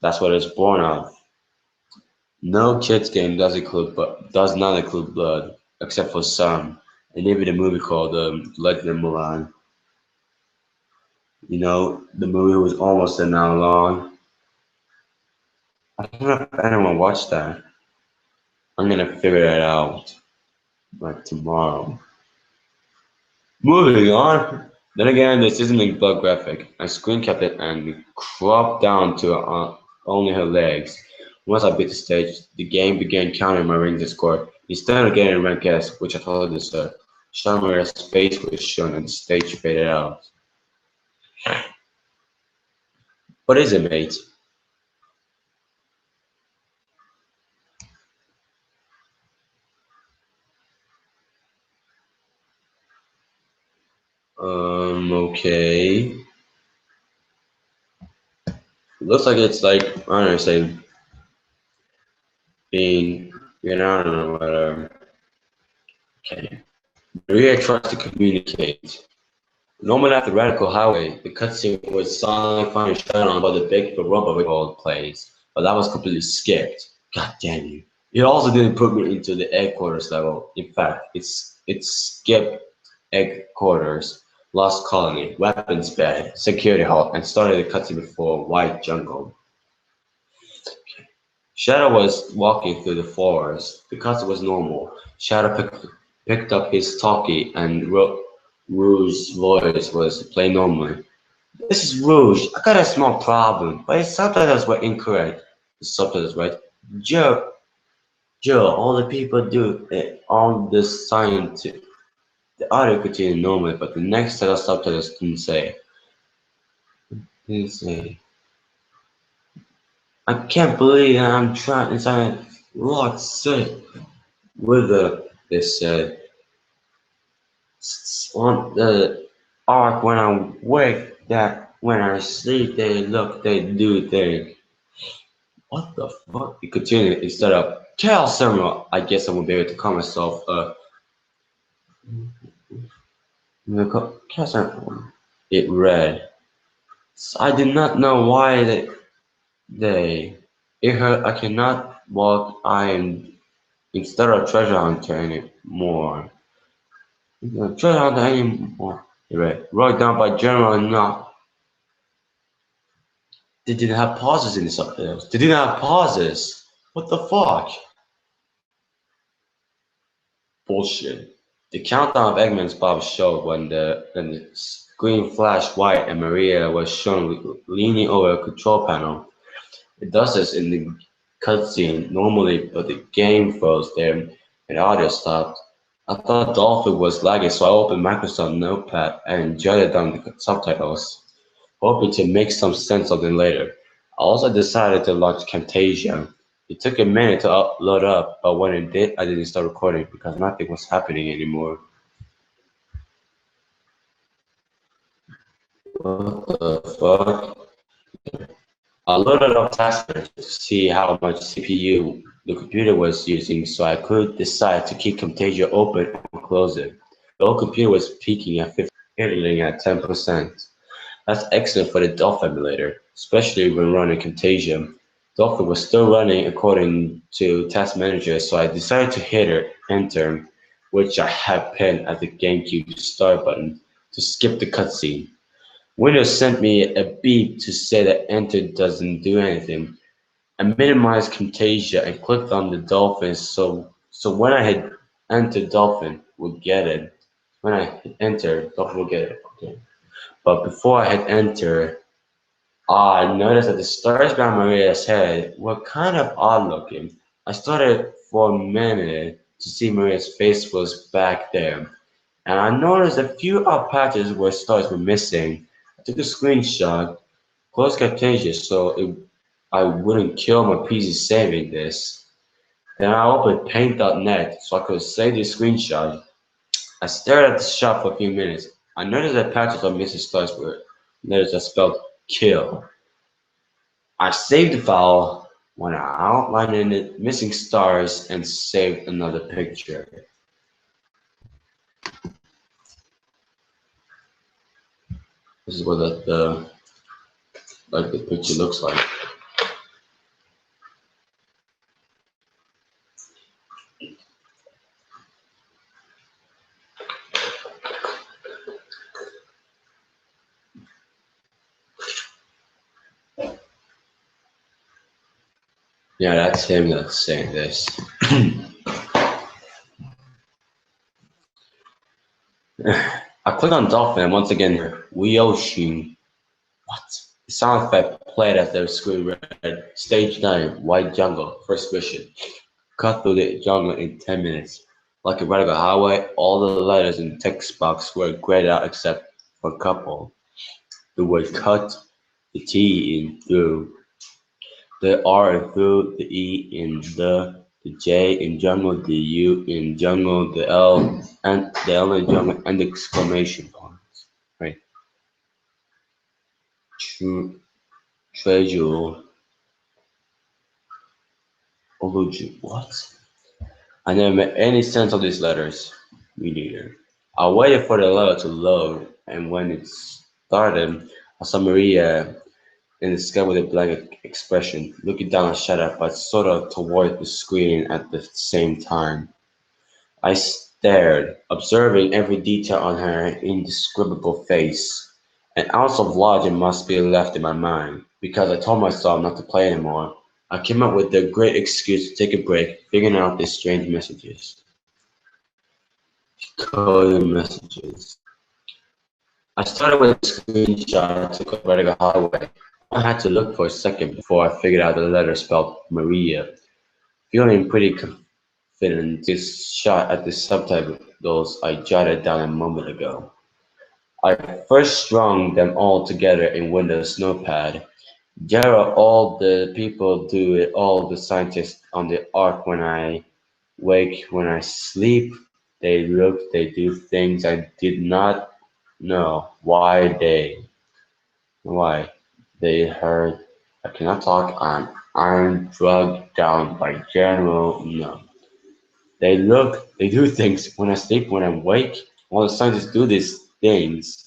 That's what it's born of. No kids game does not include blood, except for some, and even a movie called Legend of Mulan. You know, the movie was almost an hour long. I don't know if anyone watched that. I'm gonna figure that out like tomorrow. Moving on. Then again, this isn't a bug graphic. I screen capped it and cropped down to only her legs. Once I beat the stage, the game began counting my rings and score. Instead of getting rank S, which I totally deserved, Shamira's face was shown and the stage faded out. What is it, mate? Okay. Looks like it's like, I don't know, say, being, I don't know, whatever. Okay. Maria tries to communicate. Normally after Radical Highway, the cutscene was silently finally shut on by the big Barumba recall plays, but that was completely skipped. God damn you. It also didn't put me into the headquarters level. In fact, it skipped headquarters, Lost Colony, Weapons Bed, Security Hall, and started the cutscene before White Jungle. Shadow was walking through the forest. The cutscene was normal. Shadow picked up his talkie and Rouge's voice was playing normally. This is Rouge. I got a small problem, but his subtitles were incorrect. The subtitles, right? Joe, all the people do it on the science. The audio continued normally, but the next set of subtitles didn't say. I can't believe I'm trying inside locked sick with they said. On the arc when I wake that when I sleep they look they do things. What the fuck? It continued instead of tell someone. I guess I will be able to call myself tell someone. It read. So I did not know why they it hurt. I cannot walk. I am instead of treasure hunter anymore. Treasure hunter anymore. It read. Wrote down by General Knock. They didn't have pauses in the subtitles. They didn't have pauses. What the fuck? Bullshit. The countdown of Eggman's Bob showed when the screen flashed white and Maria was shown leaning over a control panel. It does this in the cutscene normally, but the game froze there and audio stopped. I thought Dolphin was lagging, so I opened Microsoft Notepad and jotted down the subtitles, hoping to make some sense of them later. I also decided to launch Camtasia. It took a minute to load up, but when it did, I didn't start recording because nothing was happening anymore. What the fuck? I loaded up Task Manager to see how much CPU the computer was using so I could decide to keep Camtasia open or close it. The whole computer was peaking at 50, idling at 10%. That's excellent for the Dolphin emulator, especially when running Camtasia. Dolphin was still running according to Task Manager, so I decided to hit enter, which I had pinned at the GameCube start button to skip the cutscene. Windows sent me a beep to say that enter doesn't do anything. I minimized Camtasia and clicked on the dolphin so when I hit enter dolphin would get it. When I hit enter, dolphin will get it. Okay. But before I hit enter, I noticed that the stars behind Maria's head were kind of odd looking. I started for a minute to see Maria's face was back there, and I noticed a few odd patches where stars were missing. I took a screenshot, closed Camtasia I wouldn't kill my PC saving this. Then I opened paint.net so I could save the screenshot. I stared at the shot for a few minutes. I noticed that patches of missing stars were letters that spelled kill. I saved the file when I outlined in it missing stars and saved another picture. This is what the picture looks like. Yeah, that's him that's saying this. I click on Dolphin and once again, Weoshin. What? The sound effect played as the screen read Stage 9, White Jungle, First Mission. Cut through the jungle in 10 minutes. Like a radical highway, all the letters in the text box were grayed out except for a couple. The word cut, the T in through, the R in through, the E in the J in jungle, the U in jungle, the L and the L in jungle, and the exclamation point. Right. True treasure. What? I never made any sense of these letters. Me neither. I waited for the letter to load, and when it started, I saw Maria in the sky with a blank expression, looking down at Shadow, but sort of toward the screen at the same time. I stared, observing every detail on her indescribable face. An ounce of logic must be left in my mind, because I told myself not to play anymore. I came up with the great excuse to take a break, figuring out these strange messages. Decoding messages. I started with a screenshot I took of Radical Highway. I had to look for a second before I figured out the letter spelled Maria. Feeling pretty confident this shot at the subtitles I jotted down a moment ago. I first strung them all together in Windows Notepad. There are all the people do it, all the scientists on the ark when I wake, when I sleep. They look, they do things I did not know. Why they heard I cannot talk, I'm drugged down by general no. They look, they do things when I sleep, when I wake. All the scientists do these things.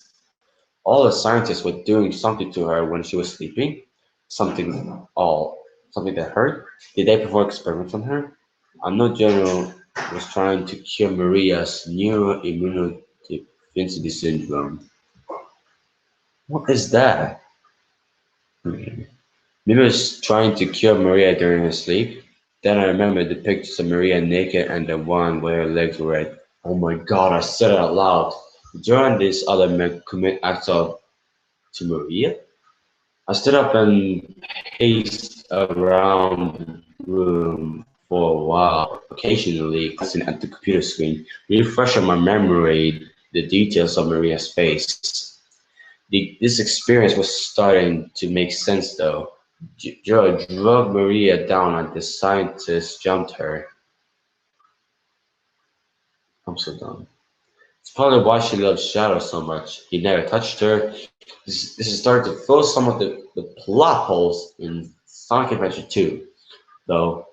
All the scientists were doing something to her when she was sleeping. Something that hurt. Did they perform experiments on her? I know General was trying to cure Maria's neuroimmunodeficiency syndrome. What is that? Maybe was trying to cure Maria during her sleep. Then I remembered the pictures of Maria naked and the one where her legs were red. Oh my god, I said it out loud. During these other men commit acts of to Maria? I stood up and paced around the room for a while, occasionally glancing at the computer screen, refreshing my memory the details of Maria's face. This experience was starting to make sense though. Joe drug Maria down and the scientist jumped her. I'm so dumb. It's probably why she loves Shadow so much. He never touched her. This is starting to fill some of the plot holes in Sonic Adventure 2. Though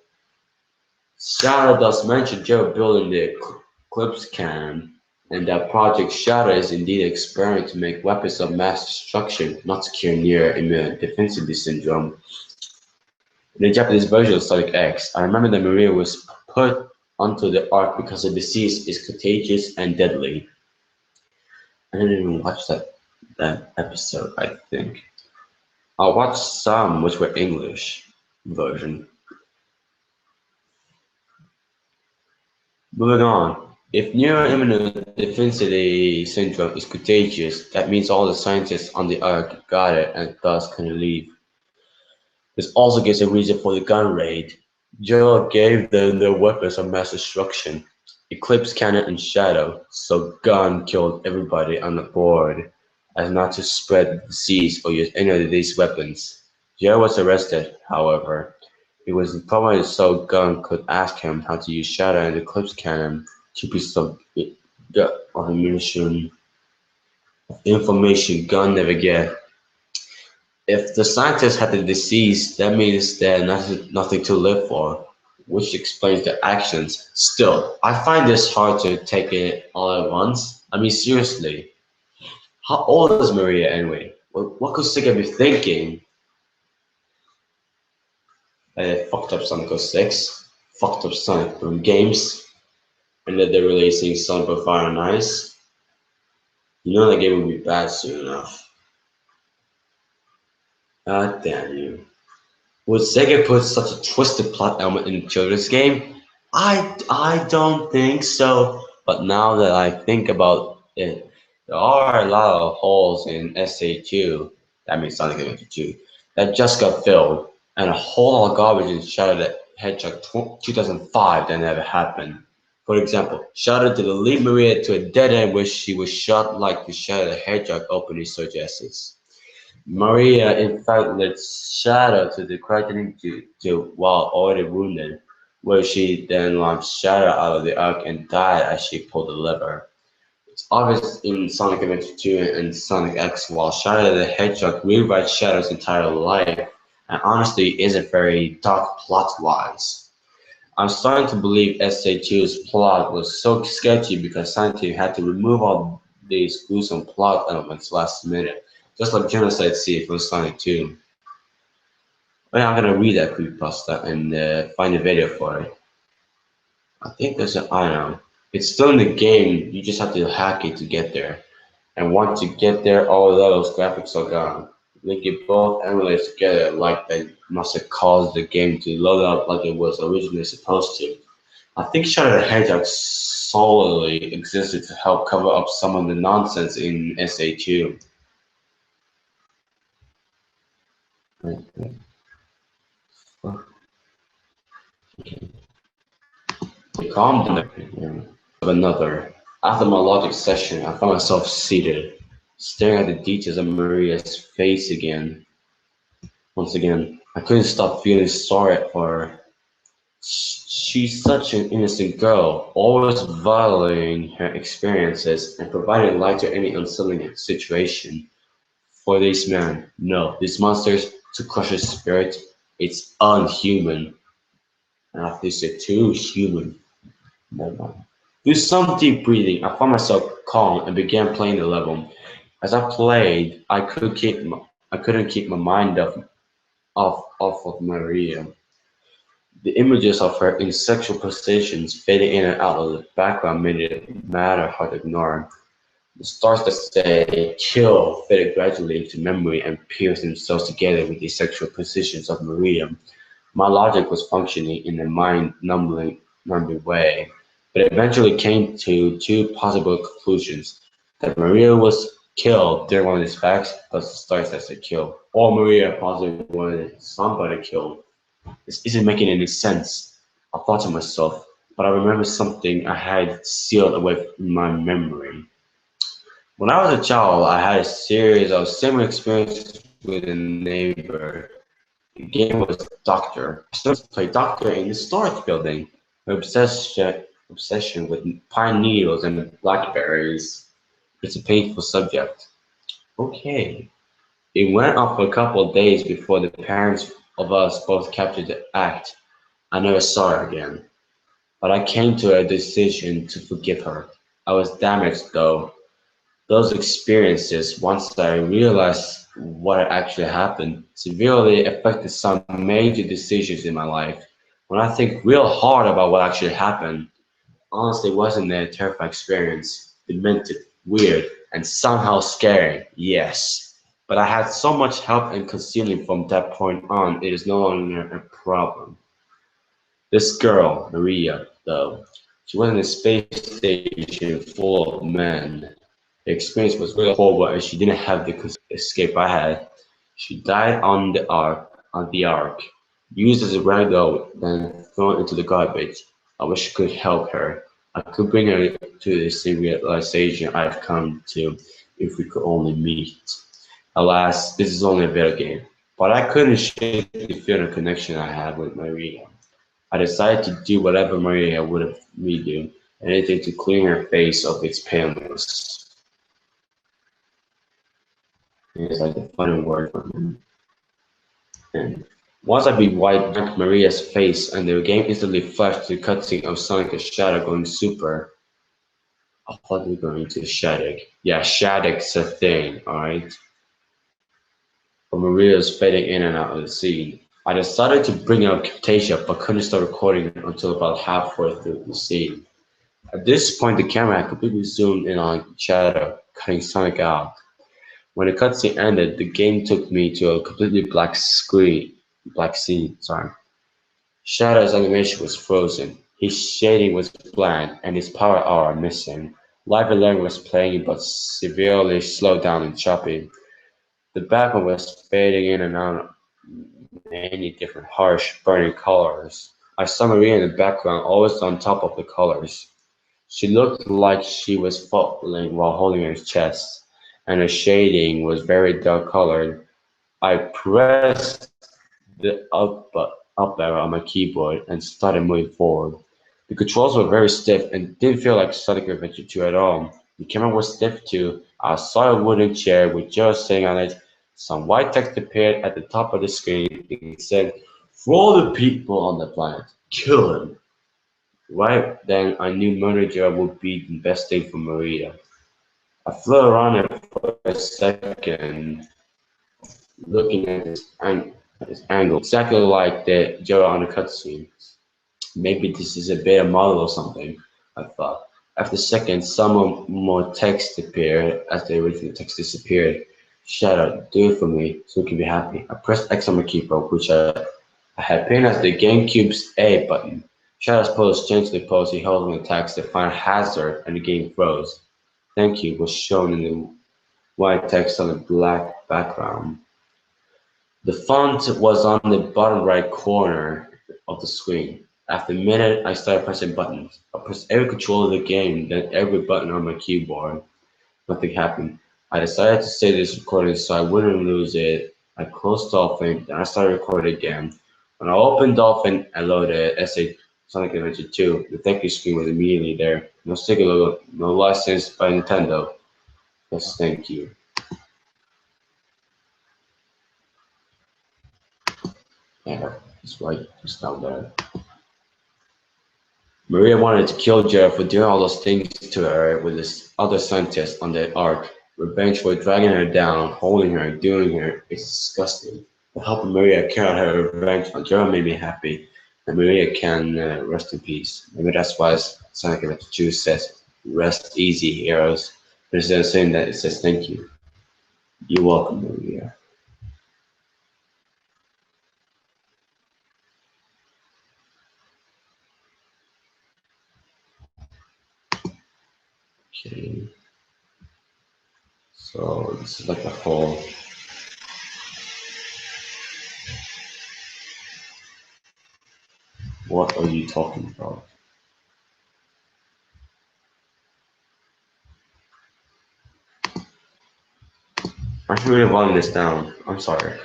Shadow does mention Joe building the Eclipse cannon, and that Project Shadow is indeed an experiment to make weapons of mass destruction, not to cure near immunodeficiency syndrome. In the Japanese version of Sonic X, I remember that Maria was put onto the Ark because the disease is contagious and deadly. I didn't even watch that episode, I think. I watched some which were English version. Moving on. If neuroimmunodeficiency syndrome is contagious, that means all the scientists on the Ark got it and thus couldn't leave. This also gives a reason for the gun raid. Joe gave them their weapons of mass destruction, Eclipse Cannon and Shadow, so Gun killed everybody on the board, as not to spread the disease or use any of these weapons. Joe was arrested, however. It was probably so Gun could ask him how to use Shadow and Eclipse Cannon, two pieces of ammunition, information Gun never get. If the scientists had the disease, that means there's nothing to live for, which explains their actions. Still, I find this hard to take it all at once. I mean, seriously, how old is Maria anyway? What could Sega be thinking? They fucked up Sonic 06, fucked up Sonic Boom games, and that they're releasing Sonic Boom Fire and Ice. You know that game will be bad soon enough. God damn you. Would Sega put such a twisted plot element in a children's game? I don't think so. But now that I think about it, There are a lot of holes in SA2, that means Sonic Adventure 2, that just got filled, and a whole lot of garbage in Shadow the Hedgehog 2005 that never happened. For example, Shadow did lead Maria to a dead end where she was shot like the Shadow the Hedgehog opening suggests. Maria in fact led Shadow to the Kraken while already wounded, where she then launched Shadow out of the arc and died as she pulled the lever. It's obvious in Sonic Adventure 2 and Sonic X while Shadow the Hedgehog rewrites Shadow's entire life and honestly isn't very dark plot-wise. I'm starting to believe SA2's plot was so sketchy because Sonic Team had to remove all these gruesome plot elements last minute, just like Genocide C from Sonic 2. I'm gonna read that creepypasta and find a video for it. I think there's an I know. It's still in the game, you just have to hack it to get there. And once you get there, all those graphics are gone. Linking both emulators together like that must have caused the game to load up like it was originally supposed to. I think Shadow the Hedgehog solely existed to help cover up some of the nonsense in SA2. Calm down. Another. After my logic session, I found myself seated, staring at the details of Maria's face again. Once again, I couldn't stop feeling sorry for her. She's such an innocent girl, always valuing her experiences and providing light to any unsettling situation. For this man, no, these monsters to crush his spirit, it's unhuman. And after they said too human. Never mind. Through some deep breathing, I found myself calm and began playing the level. As I played, I couldn't keep my mind off of Maria. The images of her in sexual positions fading in and out of the background made it matter hard to ignore. The stars that say "kill" faded gradually into memory and pierced themselves together with the sexual positions of Maria. My logic was functioning in a mind-numbing way, but it eventually came to two possible conclusions: that Maria was killed during one of these facts, plus the stars that said "kill," or Maria possibly wanted somebody killed. This isn't making any sense, I thought to myself, but I remembered something I had sealed away in my memory. When I was a child, I had a series of similar experiences with a neighbor. The game was Doctor. I started to play Doctor in the storage building. Her obsession with pine needles and blackberries. It's a painful subject. Okay. It went on for a couple of days before the parents of us both captured the act. I never saw her again, but I came to a decision to forgive her. I was damaged though. Those experiences, once I realized what had actually happened, severely affected some major decisions in my life. When I think real hard about what actually happened, honestly, it wasn't a terrifying experience. Demented, weird, and somehow scary, yes. But I had so much help in concealing from that point on, it is no longer a problem. This girl, Maria, though, she was in a space station full of men. The experience was really horrible and she didn't have the escape I had. She died on the ark, used as a ragdoll, then thrown into the garbage. I wish I could help her. I could bring her to the same realization I've come to if we could only meet. Alas, this is only a video game, but I couldn't shake the feeling of connection I had with Maria. I decided to do whatever Maria would have me do, anything to clean her face of its paleness. It's like a funny word for me. And once I beat white Aunt Maria's face and the game instantly flashed to the cutscene of Sonic the Shadow going super. I thought we were going to Shattuck. Yeah, Shattuck's a thing, alright? But Maria's fading in and out of the scene. I decided to bring up Camtasia but couldn't start recording until about halfway through the scene. At this point the camera had completely zoomed in on Shadow, cutting Sonic out. When the cutscene ended, the game took me to a completely black scene, sorry. Shadow's animation was frozen, his shading was bland, and his power aura missing. Live Learning was playing but severely slowed down and choppy. The background was fading in and out many different harsh, burning colors. I saw Maria in the background, always on top of the colors. She looked like she was falling while holding her chest, and her shading was very dark colored. I pressed the up arrow on my keyboard and started moving forward. The controls were very stiff and didn't feel like Sonic Adventure 2 at all. The camera was stiff too. I saw a wooden chair with Joe sitting on it. Some white text appeared at the top of the screen. It said, "For all the people on the planet, kill him." Right then, I knew Murder Joe would be the best thing for Maria. I flew around it for a second, looking at this angle, exactly like the Joe on the cutscene. Maybe this is a beta model or something, I thought. After a second, some more text appeared as the original text disappeared. Shadow, do it for me so we can be happy. I pressed X on my keyboard, which I had pinned as the GameCube's A button. Shadow's pose changed the pose he held on the text to find hazard and the game froze. Thank you was shown in the white text on a black background. The font was on the bottom right corner of the screen. After a minute, I started pressing buttons. I pressed every control of the game, then every button on my keyboard. Nothing happened. I decided to save this recording so I wouldn't lose it. I closed Dolphin, then I started recording again. When I opened Dolphin and loaded SA Sonic Adventure 2, the thank you screen was immediately there. No sticker logo, no license by Nintendo. Just thank you. Yeah, it's right, it's down there. Maria wanted to kill Jared for doing all those things to her with this other scientist on the Ark. Revenge for dragging her down, holding her, doing her. It's disgusting. But helping Maria carry out her revenge on Jared made me happy. And Maria can rest in peace. Maybe that's why Sonic Adventure 2 says, "Rest easy, heroes." But instead of saying that, it says, "Thank you. You're welcome, Maria." Okay. So this is like a whole. What are you talking about? I'm really writing this down. I'm sorry.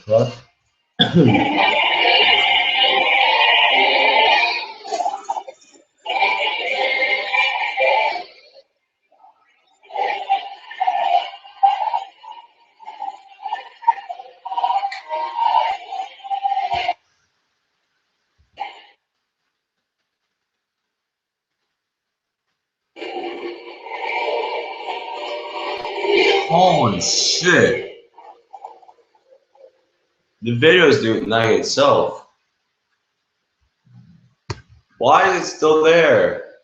What? Holy shit! The video is doing like itself. Why is it still there?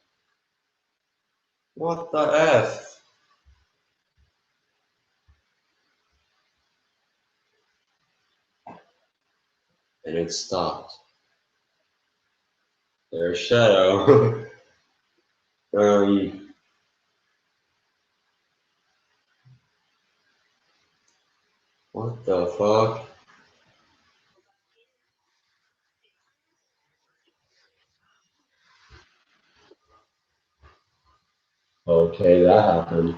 What the F? And it stopped. There's Shadow. um, what the fuck? Okay, that happened.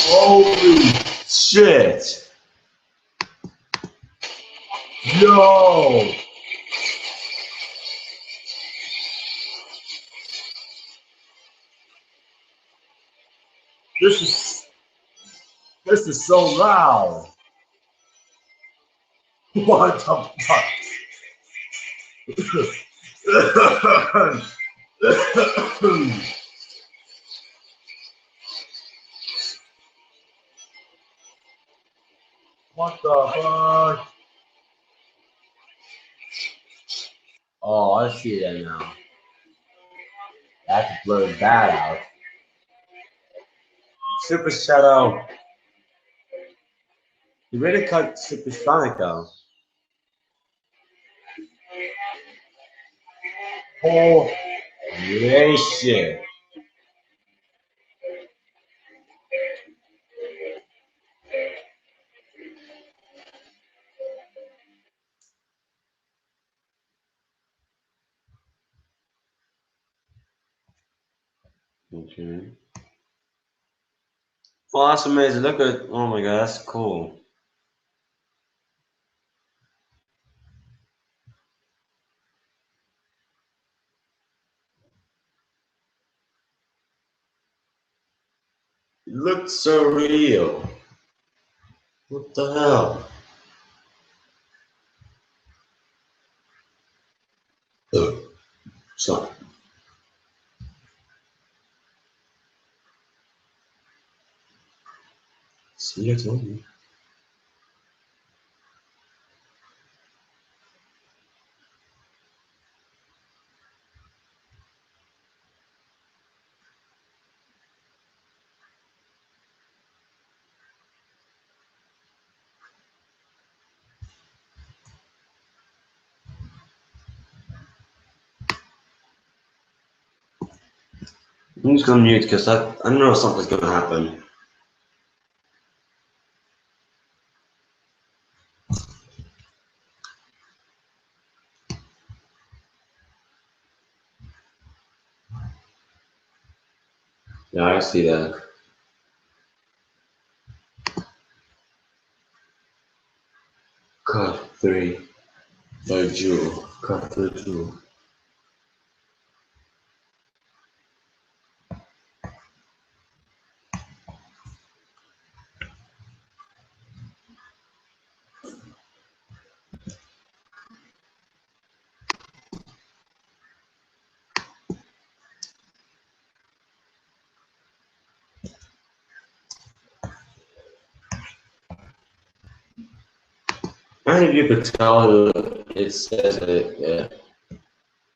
Holy shit! Yo! This is so loud. What the fuck? What the fuck? Oh, I see that now. I have to blur that out. Super Shadow. You really cut Super Sonic out. Oh, yeah, shit. Okay. Well, that's amazing. Look at, oh my god, that's cool. It looks so real. What the hell? Sorry. See, I told you. I'm just gonna mute because I know something's gonna happen. Yeah, I see that. Cut 3 by Jewel. Cut 3 Jewel. And if you could tell, it says that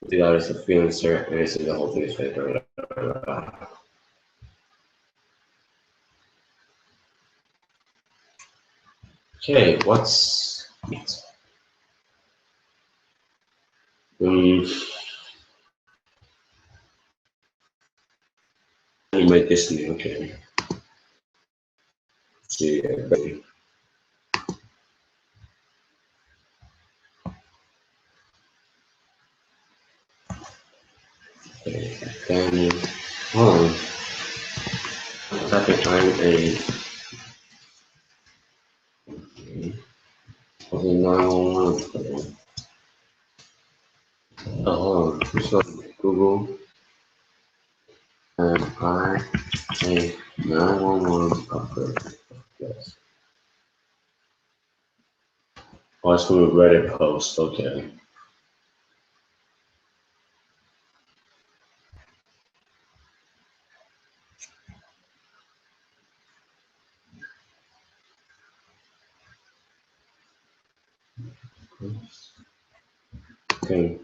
the artist is feeling certain, and it says the whole thing is fake or whatever. Okay, what's anime Disney? Okay. See, baby. Okay, then hold on. Type it time a. Okay, 911. Oh, hold on. This one, Google and I a 911 upgrade. Yes. Oh, it's from a Reddit post. Okay. Okay.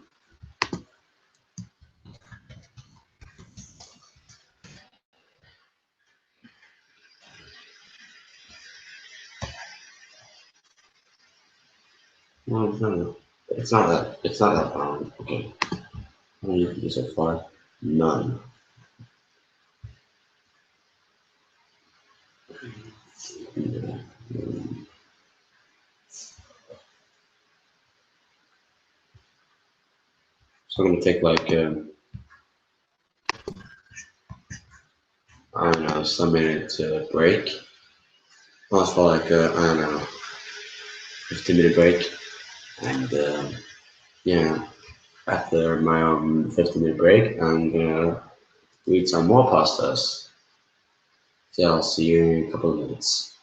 No, no. It's not that. It's not that bound. Okay. How many you so far? None. Yeah. So I'm gonna take like I don't know, some minute break. pause for like I don't know, 15-minute break, and yeah, after my 15-minute break, I'm gonna eat some more pastas. So I'll see you in a couple of minutes.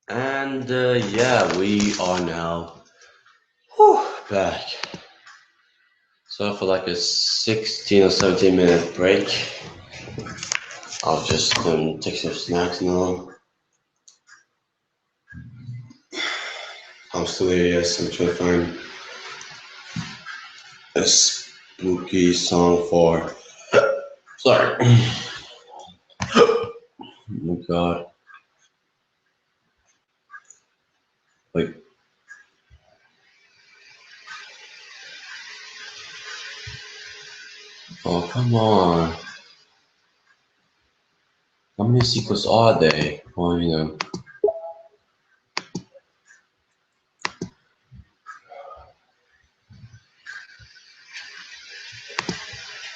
And yeah, we are now back. So for like a 16 or 17-minute break, I'll just take some snacks now. I'm still here, yes, I'm trying to find a spooky song for... Sorry. Oh my god. Wait. Oh, come on. How many sequels are they? Well, you know.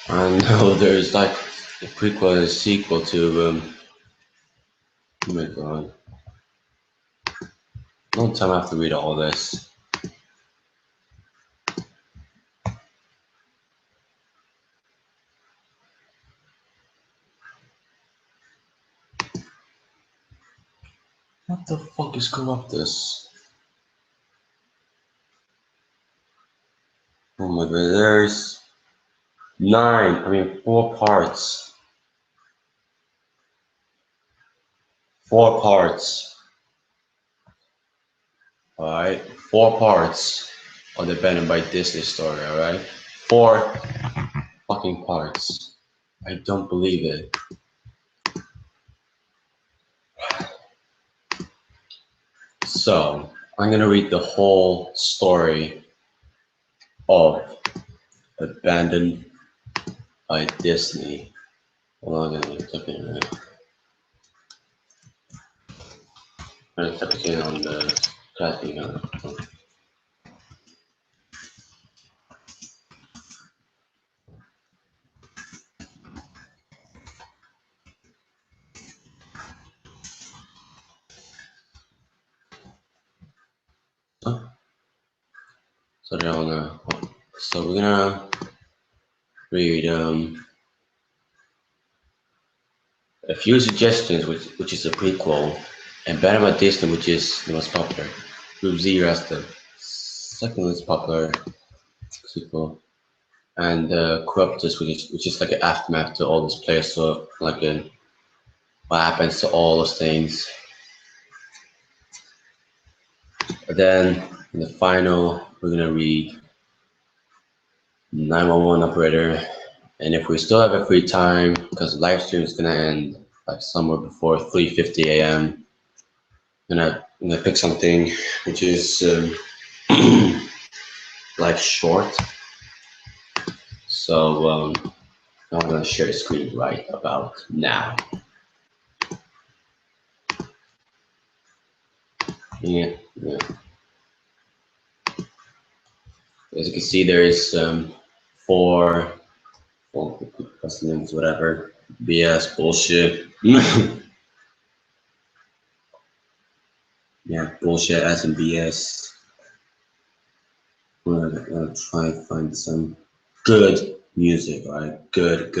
I know there's like a prequel and a sequel to, oh my god. Long time I have to read all this. What the fuck is Corruptus? Oh my god, there's 4 parts. 4 parts. Alright? 4 parts of the Abandoned by Disney story, alright? 4 fucking parts. I don't believe it. So, I'm gonna read the whole story of Abandoned by Disney. Hold on, I'm gonna type it in. I'm gonna type it in on the typing on. So we're gonna read a few suggestions, which is a prequel, and Abandoned by Disney, which is the most popular. Group Zero as the second most popular sequel, and Corruptus, which is like an aftermath to all these players. So like what happens to all those things. And then in the final, we're gonna read 911 operator, and if we still have a free time, because the live stream is gonna end like somewhere before 3:50 a.m. I'm gonna pick something which is like short. So I'm gonna share the screen right about now. Yeah. As you can see, there is 4 customers, whatever. BS bullshit. Yeah, bullshit as in BS. I'm gonna try and find some good music, right? Good.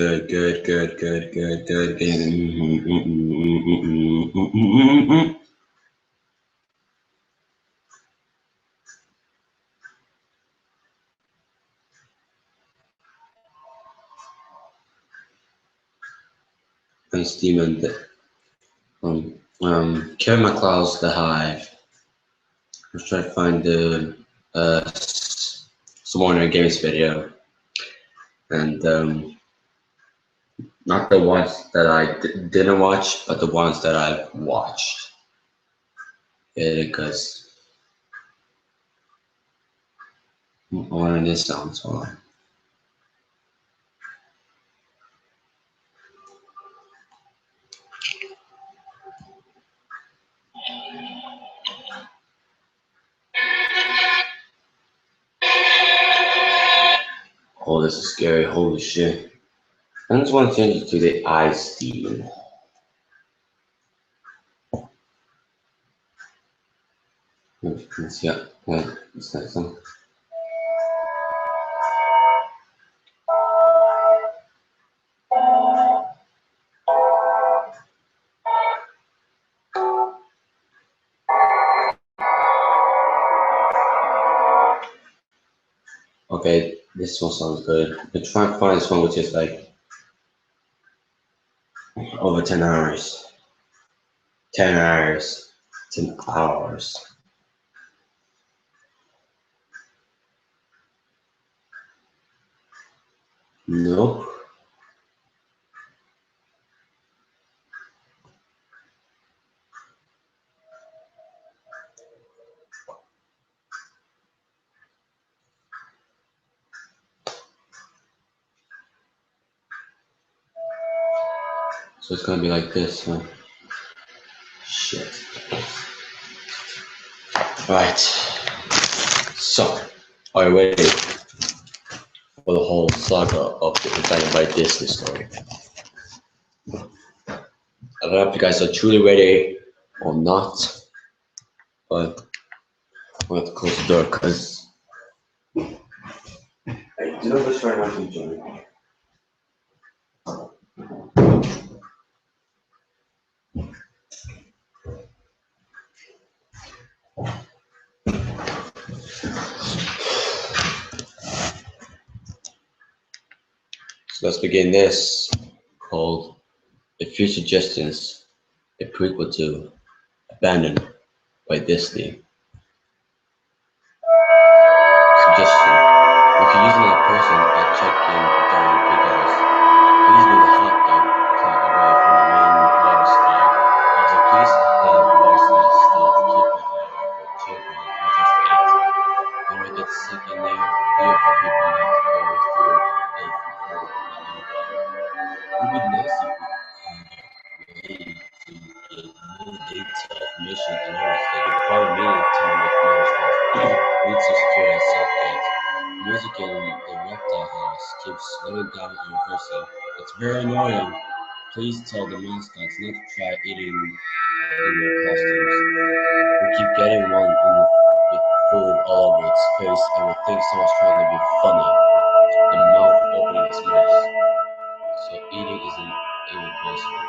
And Steven, Kevin MacLeod's The Hive. Let's try to find the Summoner Games video, and not the ones that I didn't watch, but the ones that I've watched. Yeah, because I wanted this sound so. Oh, this is scary. Holy shit. I just want to change it to the ice theme. Let's see. Yeah, it's nice. Okay, this one sounds good. But try and find this one which is like over 10 hours. 10 hours. 10 hours. Nope. So it's gonna be like this, huh? Shit. Right. So, are you ready for the whole saga of the Italian by Disney story? I don't know if you guys are truly ready or not, but I'm going to close the door because I do not try not to join. So let's begin this called A Few Suggestions, a prequel to Abandoned by Disney. Suggestion. If you're using a person at check-in during peak hours, please move the hot dog cart away from the main water slide. Also, please have water slide staff keep an eye out for children who just ate. Don't want to get sick in there. Fear for people have to go through it before we know about it. It would be nice if we had a way to get more detailed information and hours that would follow meeting time with management. Needs to secure a self-gate. Music in the reptile house keeps slowing down and reversing. It's very annoying. Please tell the mascots not to try eating in their costumes. We keep getting one in with food all over its face and we think someone's trying to be funny. The mouth opening its mouth. So eating isn't even possible.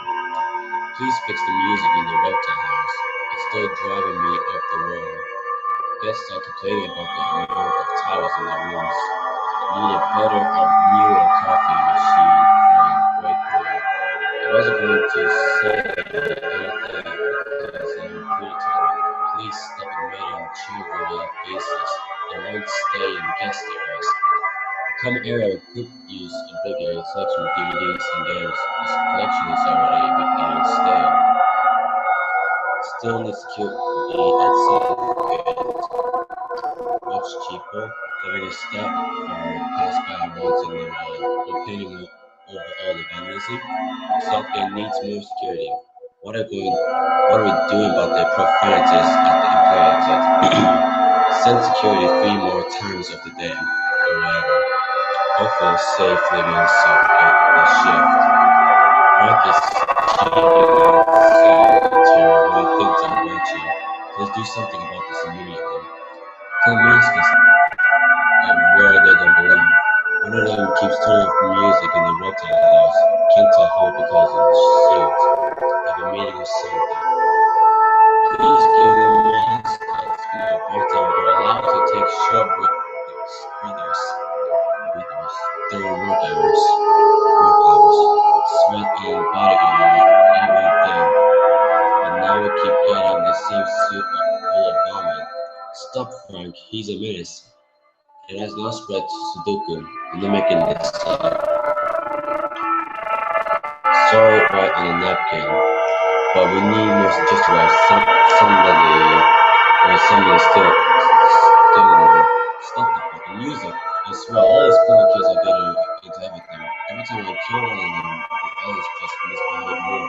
Please fix the music in the reptile house. It's still driving me up the wall. Guests are complaining about the amount of towels in their rooms. Need a better or newer coffee machine for your break room. I wasn't going to say anything because I'm pretty tired. Please stop inviting children without faces. They won't stay in guest areas. The common area could use a bigger selection of DVDs and games. This collection is already beginning stale. Still needs to be at some much cheaper. Having a step for pass by once in a while, or painting over all the vandalism. Self-gain needs more security. What are we doing about the profanities at the employee exit? Send security 3 more times of the day, or whatever. Don't feel safe leaving self-gate the shift. Frank is solitary when he thinks I'm watching. Please do something about this immediately. Tell Mascus where they don't belong. One of them keeps turning off music in the reptile house. Can't tell how because of the suit. Have a meeting or something. Please give the mascots more breakdown or allow to take short breathers during work hours. Sweat and body odor, everything. And now we keep getting the same suit full of vomit. Stop, Frank. He's a menace. It has not spread to Sudoku. I'm not making this up. Sorry, right on a napkin. But we need more just to have somebody still stop the fucking music. I swear, all these little kids are getting into everything. Every time I kill one of them, the others just misbehave more.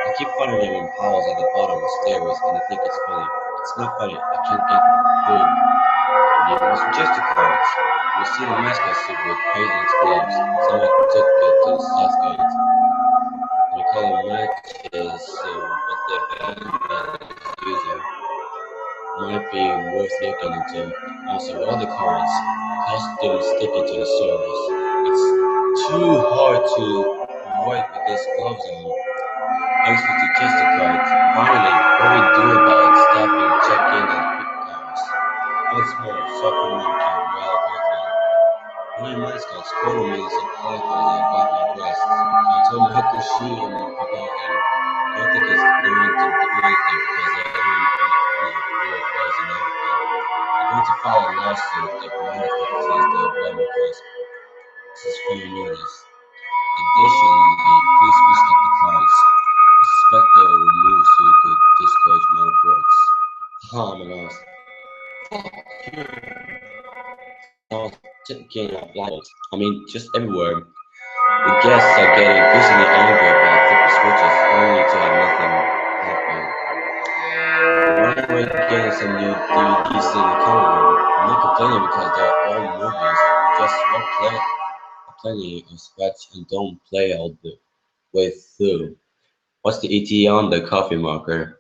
I keep finding them in piles at the bottom of the stairways, and I think it's funny. It's not funny. I can't get through. Need more suggested cards. We see the mascot suit with crazy gloves. Someone took it to the south gate. We call them matches, but the band that is using might be worth looking into. Also, all the cards, costumes sticking to the surface. It's too hard to avoid with these gloves on. Thanks for suggested cards. Finally, what do we do about staffing check-in and pick hours? Once more, suffer monkey, well, nice guy explaining me this apology about my breasts. I told him I had to shoot him about him. I don't think he's going to do anything because I don't know boys and everything. I'm going to file a lawsuit if Monica says they'll blame me because this is fair notice. Additionally, please restop the cards. I suspect they were removed so you could discourage my reports. I'm an ass. Getting up loud. I mean, just everywhere. The guests are getting increasingly angry about flipping switches, only to have nothing happen. When we're getting some new DVDs in the cover room, I'm not complaining because they're all movies. Just plenty of scratch and don't play all the way through. What's the ETA on the coffee maker?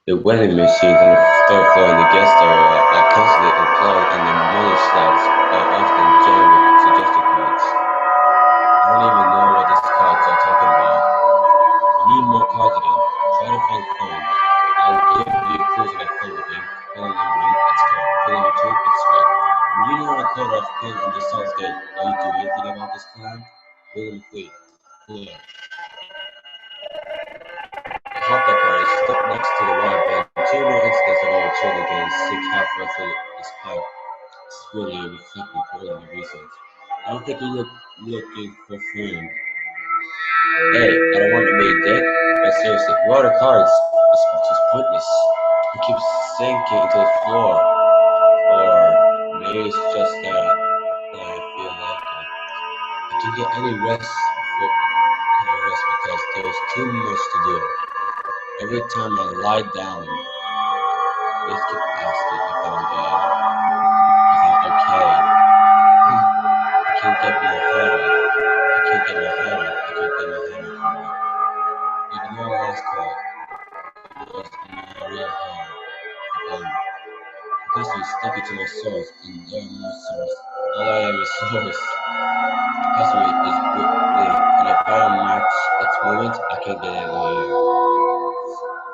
The vending machines on the third floor in the guest area are constantly unplugged and the money slots are often jammed with suggestion cards. I don't even know what these cards are talking about. We need more cards again. Try to find phone. I'll give you clues about phone again. Phone number 1, it's correct. Phone number 2, it's correct. When you know a code of pin in the south gate, are you doing anything about this plan? Phone number 3, hello. The hot dog is stuck next to the wire bed. 2 more incidents of our children getting sick halfway through this pipe. This is really reflecting all of the research. I don't think you're looking for friend. Hey, I don't want to be dead, but seriously, what are the cards? This speech is pointless. It keeps sinking into the floor. Or maybe it's just that I feel like I can get any rest because there's too much to do. Every time I lie down, they keep asking if I'm okay. I can't get my head up. I can't get my head up. Ignore last call. It was my real head. Because we stuck it to my source, and there are no source. All I have is source. The customer is bleeding, and if I don't match its movement, I can't get it anywhere.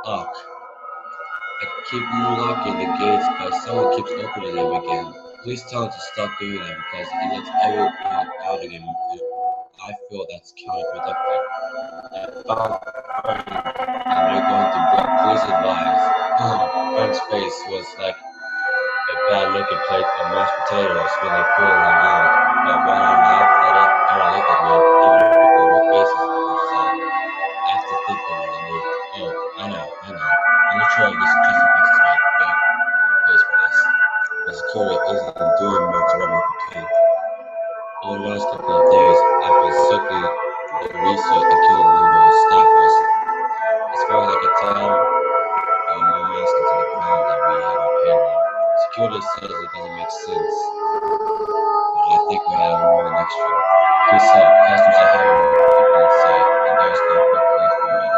Ugh. I keep locking the gates, but someone keeps opening them again. Please tell him to stop doing that because it lets everyone out again. I feel that's counterproductive. I found Fern and we're going to block. Please advise. Fern's face was like a bad looking plate of mashed potatoes when they pulled him out. But when I laughed at it, Aaron looked at me, even before my faces were set. I have to think about it new. Oh, I know. I'm not sure if this justifies the right place for this. The security isn't doing much about my complaint. Over the last couple of days, I've been circling the research and killing a number of staffers. As far as I can tell, no mask into the crowd that we have on payroll. Security says it doesn't make sense, but I think we have more than extra. Please help. Customers are having people inside, and there's no quick place for me.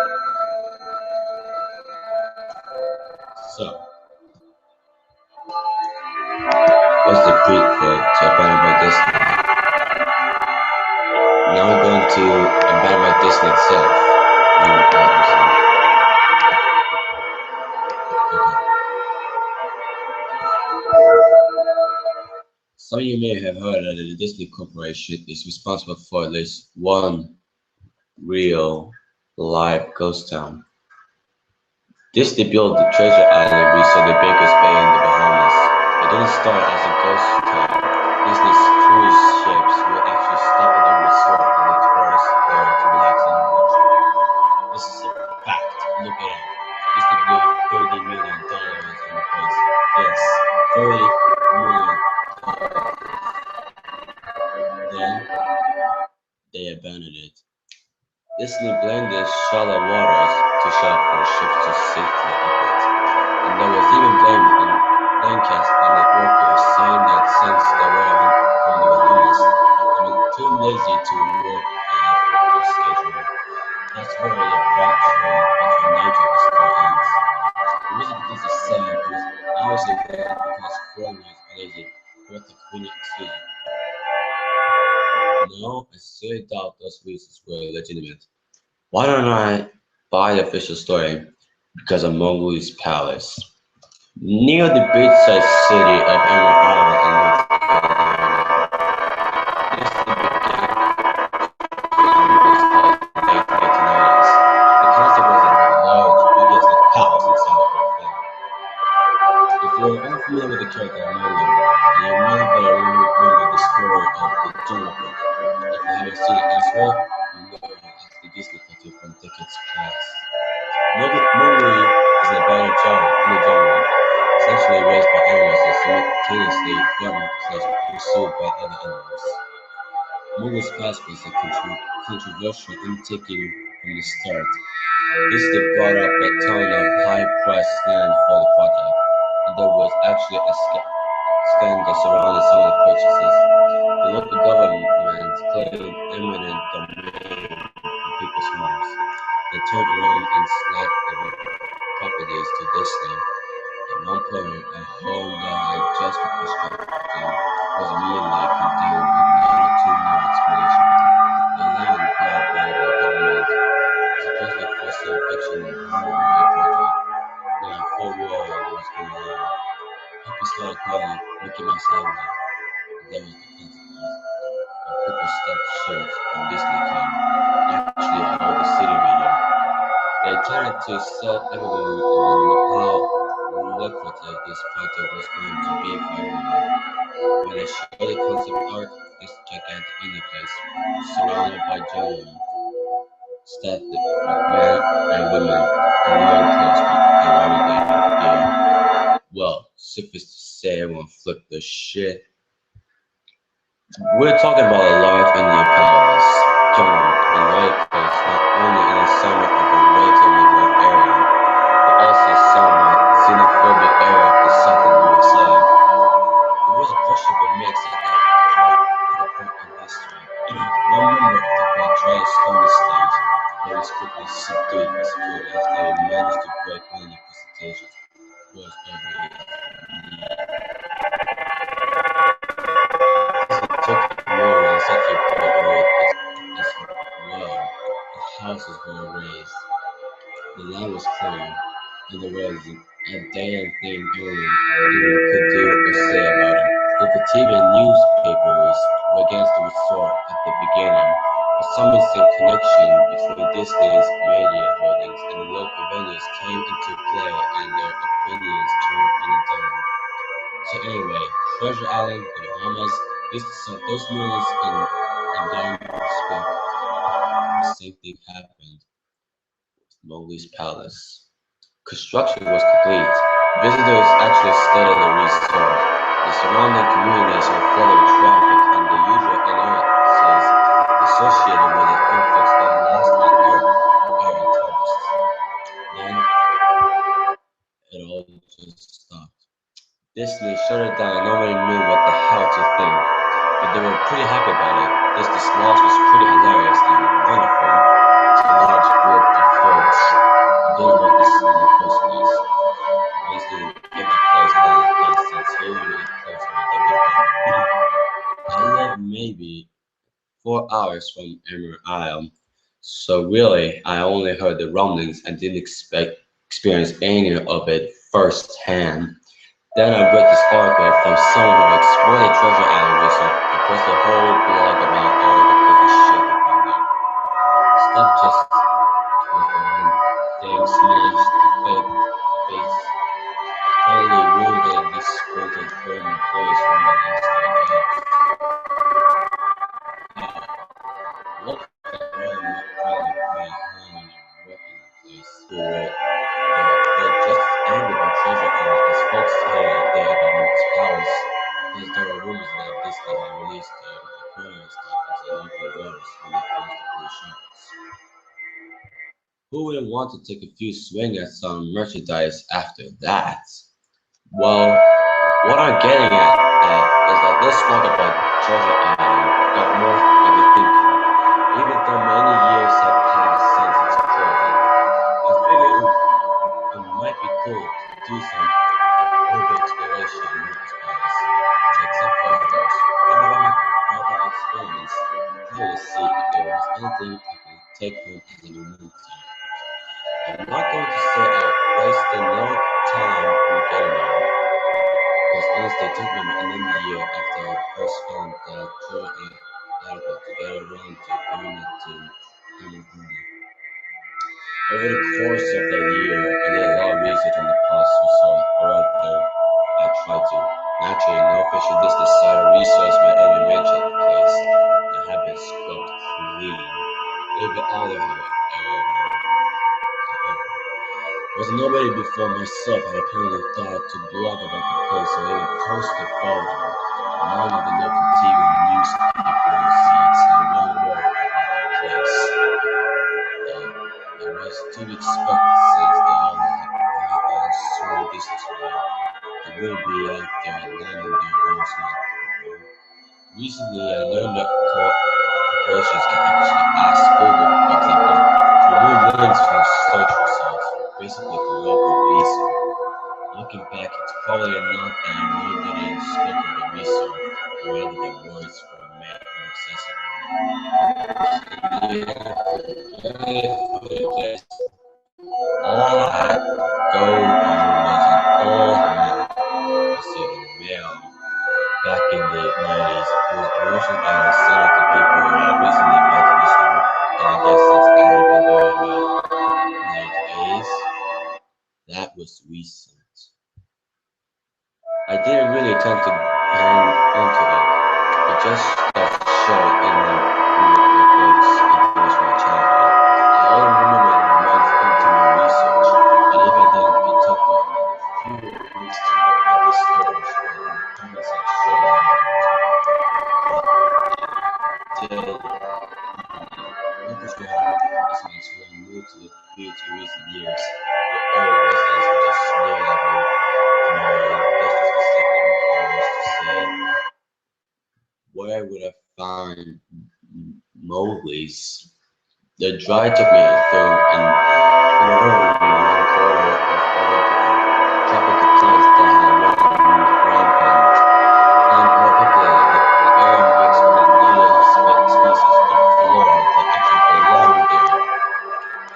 So, what's the prequel to Abandoned by Disney? Now I'm going to Abandoned by Disney itself. Some of you may have heard that the Disney Corporation is responsible for at least one real live ghost town. Disney built the Treasure Island resort in Baker's Bay in the Bahamas. It didn't start as a ghost town. Disney's cruise ships will actually stop at the resort and the tourists there to relax and luxury. This is a fact. Look it up. Disney blew $30 million on the place. Yes, $30 million. Then they abandoned it. Disney blamed the shallow waters too shallow for the ships to safely operate. And there was even blame on cast on the workers, saying that since they were from the Bahamas, they were too lazy to work a schedule. That's where the fracturing between nature and the story ends. It wasn't because they're sad, it was obviously because foreigners are lazy. What the convenient excuse. No, I seriously doubt those reasons were legitimate. Why don't I buy the official story? Because of Mowgli's palace. Near the beachside city of Emerald Isle in North Carolina, you're unfamiliar with the character Merlin, and you may better remember the story of the Jungle Book. If you haven't seen it elsewhere, you know it as the Disney cartoon from decades past. Mowgli is an abandoned child in the jungle, essentially raised by animals and simultaneously pursued by other animals. Mowgli's past was a controversial undertaking from the start. Disney brought up a ton of high-priced land for the project, and there was actually a scandal surrounding some of the purchases. The local government claimed eminent domain on people's homes. They turned around and snatched the properties to Disney. At one point, a home that had just been constructed was immediately condemned without too much explanation. The land bought by the government supposedly for science fiction Broadway project. Now, for real was going on. People started calling Mickey Mouse Highway. There was the consequence. When people stopped short when Disney came, actually hold the city region. They tended to sell everyone on how lucrative this project was going to be for everyone. When they showed the concept art, this gigantic indie place, surrounded by jungle, stuffed with men and women in long clothes and everyday gear. Well, suffice to say, everyone flipped the shit. We're talking about a large Indian palace, jungle, and royal coast not only in the center of a relatively rough area, but also somewhat xenophobic area of the southern USA. There was a questionable mix at the point in history. One member of the crowd tried to storm the stage, but was quickly subdued by security after he managed to break one of the presentations. Was over took more than such a great weight as well. The houses were raised, the land was cleared, and there was a damn thing anyone could do or say about it. The TV and newspapers were against the resort at the beginning, but some instant connection between Disney's media holdings and the local venues came into play, and their opinions turned on a dime. So anyway, Treasure Island, the Bahamas, used to sell those millions in diamond spent. The same thing happened with Mowgli's Palace. Construction was complete. Visitors actually stayed at the resort. The surrounding communities were flooded with traffic and the usual annoyances associated with the influx of last-minute tourists. Then it all just stopped. Disney shut it down and nobody knew what the hell to think, but they were pretty happy about it. Disney's loss was pretty hilarious and wonderful to a large group of folks who didn't want this in the first place. Once they give the place a lot of distance, here we get closer to everything. I live maybe 4 hours from Emerald Isle, so really I only heard the rumblings and didn't experience any of it firsthand. Then I read this article from someone who explored the Treasure Island resort and posted a whole blog about all the crazy shit they found there. Stuff just was behind things smashed, face, totally ruined at least supported former employees who had lost their jobs. Look at the room not trying to find home in a working place who were just as angry about Treasure Island as folks here there about Moose Palace, because there were rumors that Disney had released the aquarium stuff into local waters when they closed the blue shops. Who wouldn't want to take a few swings at some merchandise after that? Well, what I'm getting at is that this blog about Treasure Island got more got me thinking. Even though many years have passed since its closing, I figured it might be cool to do some urban exploration in Moose Palace. Take some photos, write about my experience, and probably see if there was anything I could take home as a memento. I'm not going to say I wasted no time in getting there, because honestly it took me an entire year after I first found the Treasure article to get around to bringing it to Amazon. Over the course of that year, I did a lot of research on the past resort, or rather, I Already before myself, I apparently thought to blog about the place or even post a photo. None of the local TV and newspaper sites had one word about the place. It was to be expected since they all had strong distance away. They would be out there landing their boats not far. Recently, I learned that corporations can actually ask Google, for example, to remove links from search results, basically for local research. Looking back, it's probably not that nobody spoke of the research, or rather the words were made inaccessible. All I had to go on was an old map received in the mail back in the 90s. It was originally I was sending to people who had recently been to this one, and I guess since I had been doing like A's, that was recent. I didn't really attempt to hang onto it. It just got showed in the books and things from my childhood. I only remember the months into my research, and even then it took me another few weeks to look at the stores when the comments had shown up. Did local school have residents who had moved to the community in recent years, but all residents were just near level this was the second almost to say, where would I find Mowgli's? The dry took me through and in a room in one corner of tropical plants that had rampant and overpopulated. The area mixed with native species of flora that actually belonged there.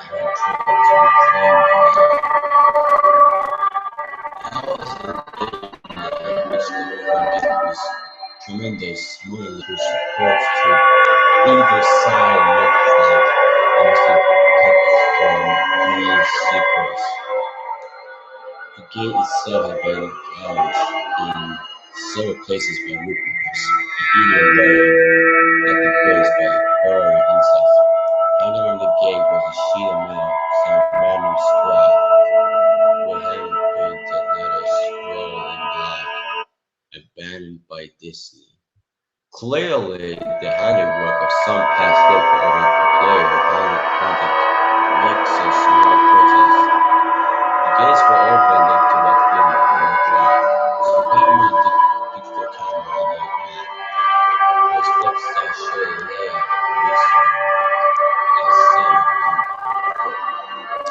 I had tried to reclaim the area. I was which the tremendous military support to either side looked like they must have cut from green sequence. The gate itself had been gouged in several places by woodpeckers, and even buried at the base by burrowing insects. Hanging on the gate was a sheet of mail, some random scrap, with hand-painted letters scrawled in black, abandoned by Disney. Clearly the handiwork of some past local player who wanted to make some small protest. The gates were open enough to walk in on the drive, so bear in mind digital camera on the map. Those flips that show the layout of the resort, as seen before.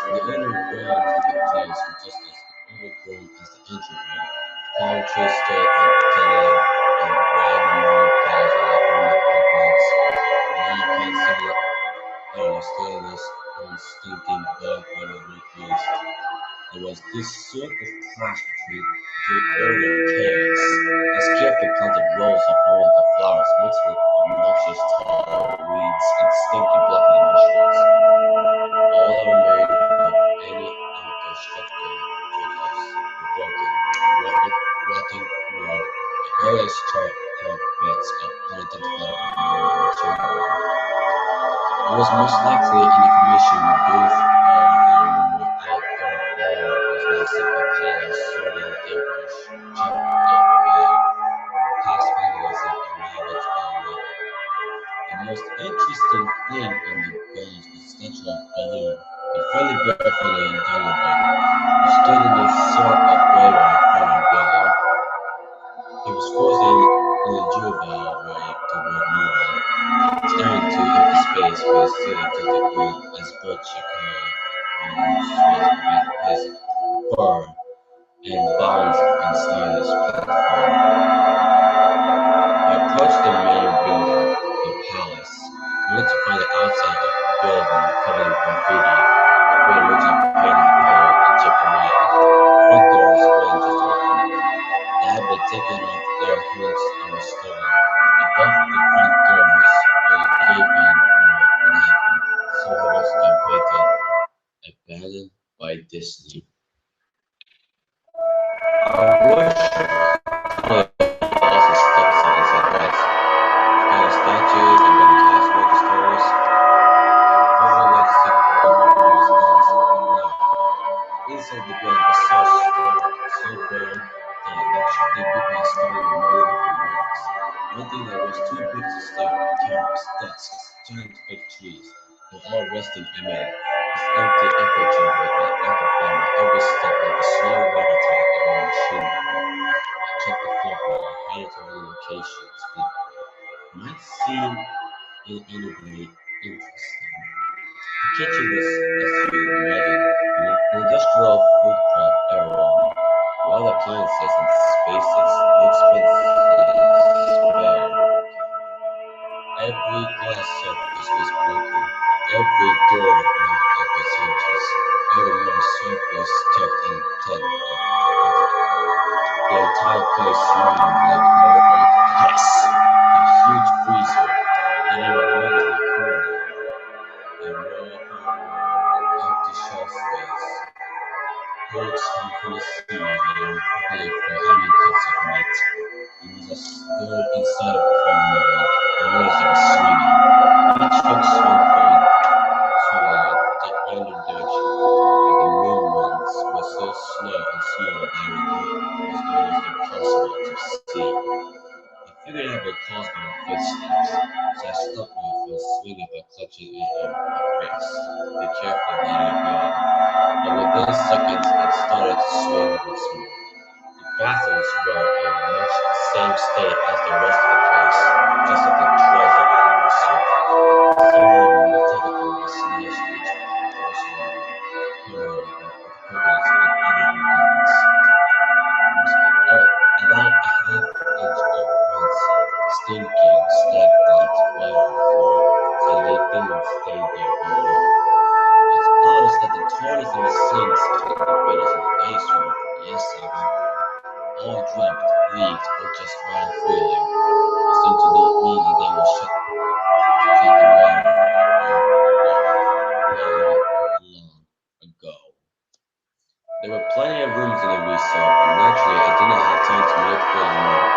The inner grounds of the place were just as overgrown as the entryway. Palm trees stood untenanted and wide mountain piles of like coconuts. Now you can't see it, stainless, unstinking bug out of the place. There was this sort of clash between the order and chaos, as carefully planted rows of ornamental flowers mixed with obnoxious tall weeds and stinky blocking mushrooms. All are made of any outdoor structure fixtures were broken, rotting wood, careless carpets of unidentified material. It was most likely an information booth or an outdoor bar was now simply piles sorted in airbrush, chopped up by past vandalism and ravaged by weather. The most interesting thing on the grounds was a statue of Baloo, a friendly barefooted and Dunderberg, who stood in a sort of doorway in front of the building. He was forced in a juvenile way toward no one, staring into empty space with his silly tilted grin as birds shook space beneath his fur and balanced inside his platform. I approached the main building, the palace, only to find the outside of the building covered in graffiti, with original painted cold and chipped away. Front doors were just opened. They had been taken off their hooks and were stolen. Above the front doors were gaping what happened, so it was painted, abandoned by Disney. Our worship also steps inside rights. Kind of statues, abandoned castle stores, forward legacy performance guns, and now. Inside the One thing that was too big to stare, cameras, desks, giant fake trees, they're all resting amid this empty echo chamber that amplified my every step like a slow water tank of a machine gun. I checked the floor plan, headed to other locations, but might seem in any way interesting. The kitchen was, as you imagine, an industrial food prep area with all appliances and spaces, no expenses spared. Every glass surface was broken, every door knocked off its hinges, every metal surface kept in intact. The entire place smelled like old yes, a huge freezer, not even remotely cool now. A raw, empty shelf space. Hooks hung from the ceiling and probably for hanging cuts of meat. And as I stood inside of the front yard, I noticed they were swinging. Each hook swung from to a random direction, but the movements were so slow and small that it was almost impossible to see. I figured out what caused my footsteps, so I stopped my foot swinging by clutching it over my face, then carefully letting it go. But within seconds, it started to swing once more. The bathrooms were in much the same state as the rest of the place, just like the treasure in the pursuit. Someone methodically smashed each porcelain pillar with coconuts and other ingredients. About a half inch of rancid, stinking, stagnant water on the floor, so they didn't stay there very long. It's obvious that the toilets and the sinks and the elevators in the basement, yes, I went there, all dropped, leaked, or just ran freely. It seemed to me that they were shut the water off long ago. There were plenty of rooms in the resort, and naturally I did not have time to look for any more.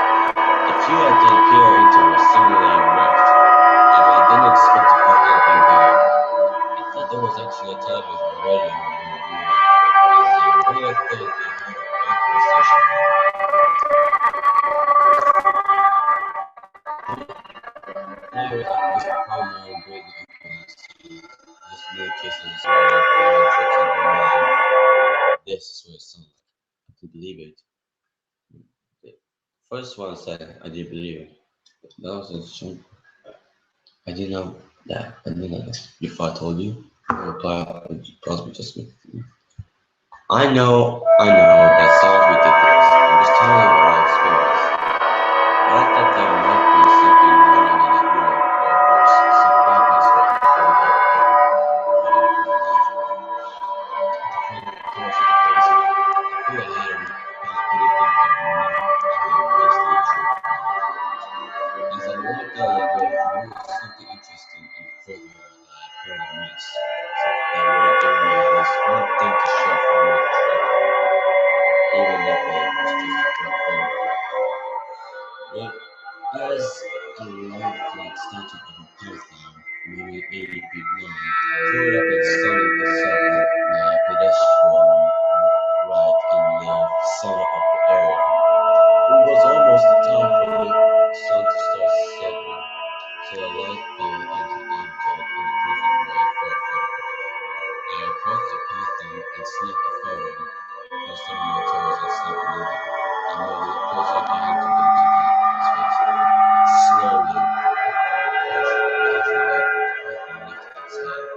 The few I did peer into were similarly wrecked, and I didn't expect to find anything there. I thought there was actually a television or radio in one room, as I really thought I heard a quiet conversation players was primarily greatly influenced this communication as well as playing tricks on their mind. This is what it sounded like. I could believe it. The first one said I did believe it. That was interesting. I didn't know that. I didn't know that. Before I told you, the reply would possibly just me. I know, that sounds ridiculous. I'm just telling you what I experienced. But I thought there might be something running in that room, or worse, some fragments were holding up the course of the president. I feel I hadn't found anything of note I had missed in the trip. As I walked out of the door, I noticed something interesting in the courtyard that I apparently missed. That would have given me at least one thing to show for my trip, even if it was just a quick photograph. But as a lifelike statue of a python, maybe 80 feet long, curled up and sunning itself on the pedestrian right in the center of the area. It was almost the time for the sun to start setting, so the light fell into the object in the perfect way for a photograph. I approached the python and snapped the photo, pressed on my toes and stopped moving. I moved it closer again to get to the python's face. Slowly, casually, the python lifted its head,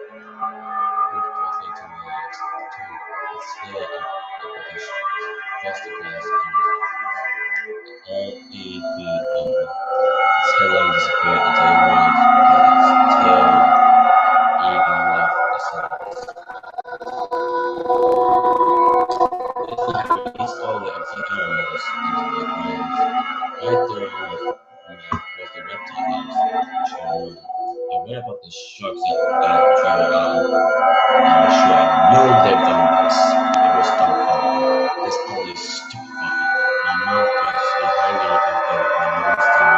moved directly to my legs, turned its tail up the pedestrians, crossed the grass, and was all 80 feet over. Its headline disappeared into the woods because its tail even left the surface. This had released all the outside animals into the grounds. Right there on the map was the reptile house, which I knew. I read about the sharks that travel out, and I was sure I know they've done this. It was dumbfounded, this only stupefied. My mouth was hanging open when Winston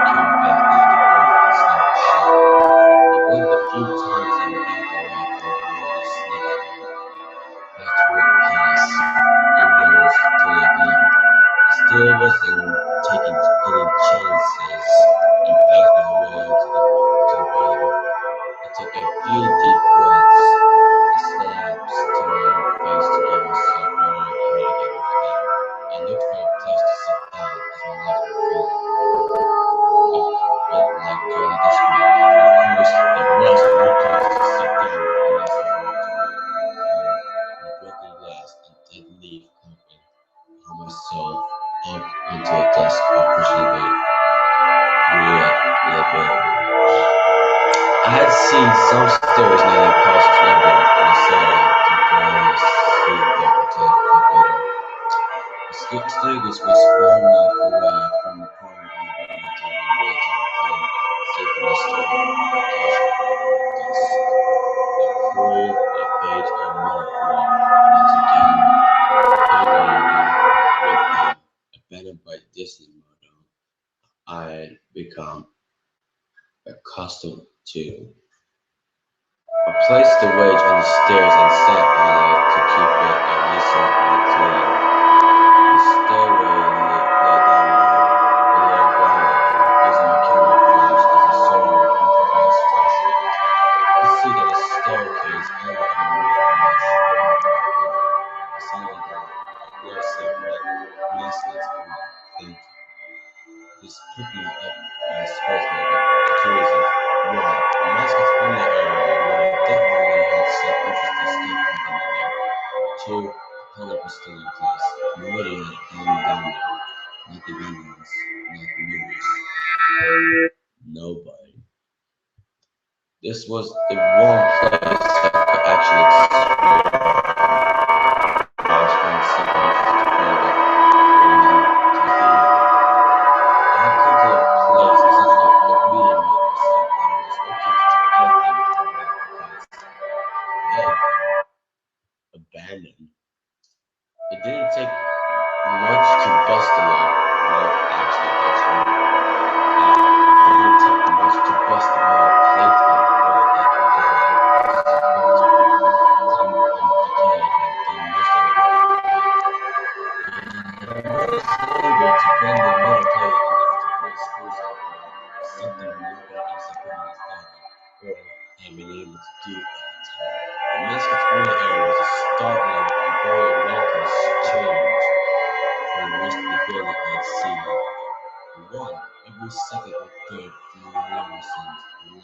came back like a bird and snapped a shot. He blinked a few times and backed away from the water snake again. Back toward the palace, even though it was totally gone. I still wasn't taking any chances pull myself up onto a desk or pushing it reliability. I had seen some stairs near the pastor's level and decided to go and see the architect for better. The staircase was far enough away from the party environment to be waiting upon safely restored location. Thus, I pulled a page of metal wall once again, alienated with the abandoned by Disney motto I had become accustomed to. I placed the wedge on the stairs and sat on it to keep it a decently clean. The stairway led downward below ground level, using my camera flash as a sort of improvised flashlight. I could see that the staircase ended in a metal mesh door behind it, a silent door, a glow safe red, masklets only. Thank you. This put me up my speculated tourism. Well, the mascots only area would have definitely had some interesting stuff back in the day. Two, the pilot was still in place. Nobody had gone down there. Not the Indians, not the movies. Nobody. This was the one place I could actually explore. I was finding something interesting to find out. To the theater. I had come to a place essentially agreeing with myself that it was okay to take anything for a ride because, hey, abandoned. It didn't take much to bust the law. Well, actually, that's true. It didn't take much to bust the law plaything where that pilot was hooked to. Time and decay had done most of the work for me. And there was no way to bend the metal plate enough to pull screws out or something nobody else had put in his body or had been able to do at the time. The mascot's only area was a startling and very welcome change from the rest of the building I had seen. One, every second or third fluorescent light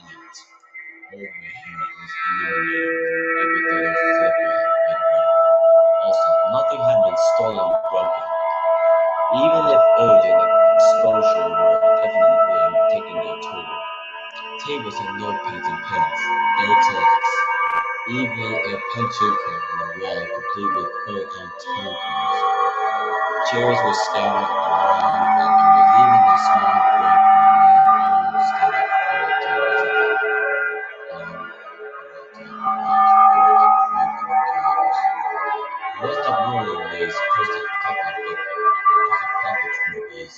overhead was illuminated, every third or flicker had rarely. Also, nothing had been stolen or broken. Even if age and exposure were definitely taking their toll. Tables had notepads and pens, no telex, even a pachinko on the wall completely full of time cards. Chairs were scattered around, and there was even a small break from the old static full television on what I perhaps for a cramped cables. What abnormal was post-apocalyptic movies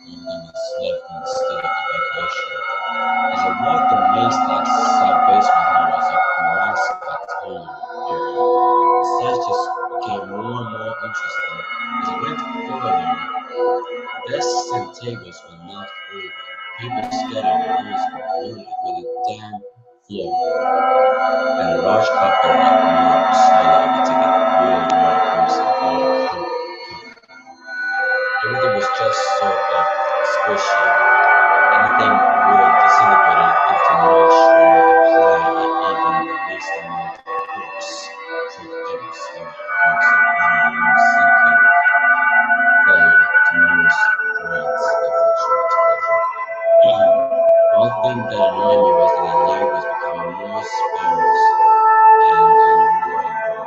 when them is left in the state of evacuation. As I walked the maze-like sub-basement hallways of Mascot's own area, the sights just became more and more interesting. As I went further, desks and tables were knocked over, paper scattered, and others were polluted with a damp floor, and a large carpet like mold was slowly overtaking really more crimson, very comfortable. Everything was just sort of squishy. Anything would disintegrate into mush or apply it even the least amount of force could ever start bumps and running rooms simply followed to numerous threads that fluctuated quickly. One thing that annoyed me was that the light was becoming more sparse and unreliable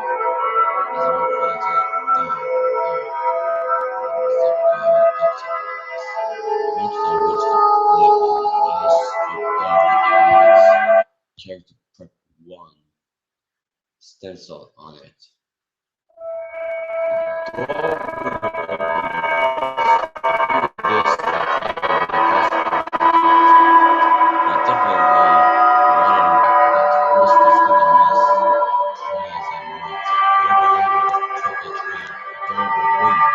as I went further to the upstairs. Eventually I reached the collector, a glass strip guard with the words Character Prep 1 stenciled on it. The door wouldn't open this like I over the customer. I definitely wanted that forced to stop the mess. Try as I might, whatever language was trickle train, the door wouldn't budge.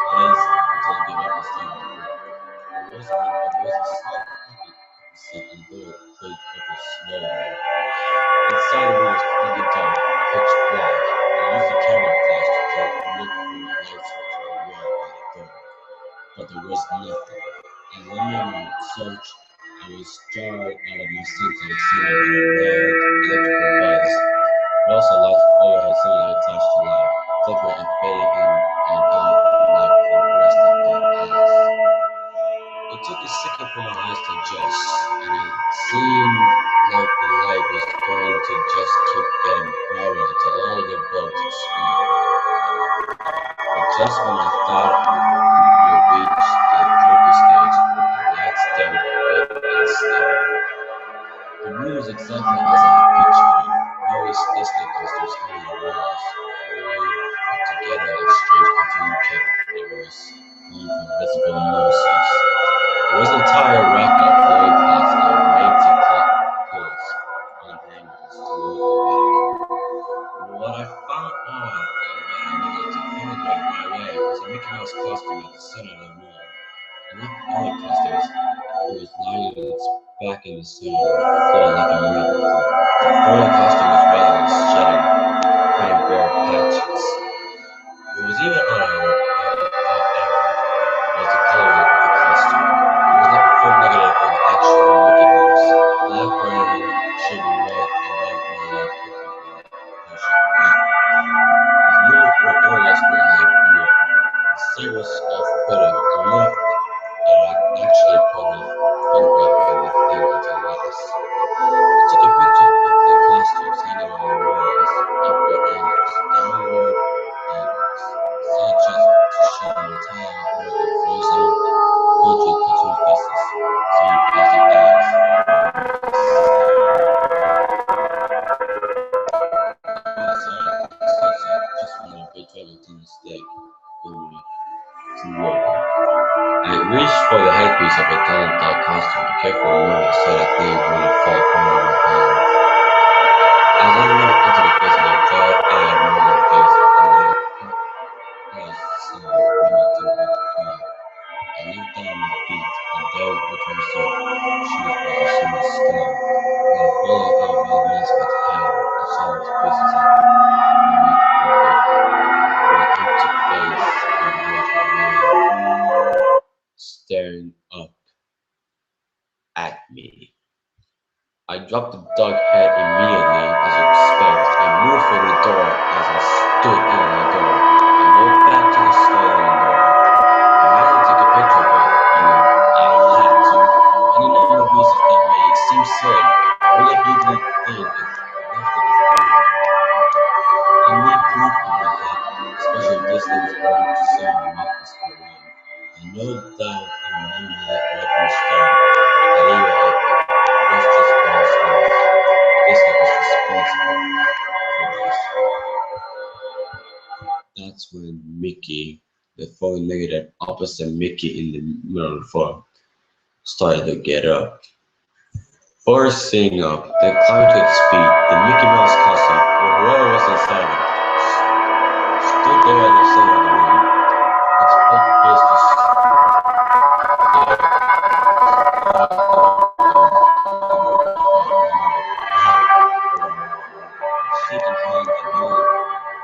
That is, until I gave up and started to work. There was a slight pocket opposite and the door played open slowly. Inside the room was completely dark, pitch black. I used the camera flash to look for a light switch on the wall by the door, but there was nothing. As I made my search, I was jarred out of my sense of excitement by a loud electrical buzz. But also lights overhead suddenly attached to light, flickering and fading in and out just adjust, and it seemed like the light was going to just keep getting brighter until all the bugs exploded. But just when I thought we reached the critical stage, the lights turned big and steady. The room was exactly as I had pictured it. Various Disney costumes hung on the walls, fully put together like strange cartoon characters, one for invisible nurses. There was an entire rack of flowy cloths and rags of clothes on hangers to look back. What I found odd and what I needed to photograph right away was a Mickey Mouse costume at the center of the room. Unlike other costumes, it was lying on its back in the center of the floor like a miracle. The furry costume was rather than shedding, creating bare patches. It was even odder, however, was the color of the costume. It was not the full negative of the actual Mickey Mouse. Black, brown, should be red, and white, more like cookie, or should be pink. His moves were more or less more like wood. The scene was off-putting enough that I actually put off photographing the thing until last. I took a picture of the costumes hanging on the walls, upward angles, downward angles, such as to show an entire row of frozen poetry cartoon faces, some plastic bags. Just wanted a big trouble to mistake to work. I reached for the headpiece of a Donald costume, carefully moving so that thing wouldn't fall apart in my hands. As I looked into the face of the dry-eyed northern face, and then paused some moment to wait to cry. I looked down at my feet, and there which was so shoes was a human skull, and I followed out my mascot's head and saw its pieces of my empty face and large around, staring up at me. I dropped the dog head immediately, as you expect, and moved for the door as I stood in the door. I walked back to the skull on the door. I had to take a picture of it. I mean, I had to. Any number of reasons that may seem silly, or like you would think if left to the phone. I need proof of my head, especially if this thing is going to serve and make this go wrong. And no doubt in my own head, looking stone, I leave it open. Let's just bounce loose. This guy was responsible for this. That's when Mickey, the fully negative opposite Mickey in the mirror form, started to get up. First sitting up, then climbed to its feet. The Mickey Mouse costume, or whoever was inside of it, stood there at the center of the room. Its fake face was shaking hands and holding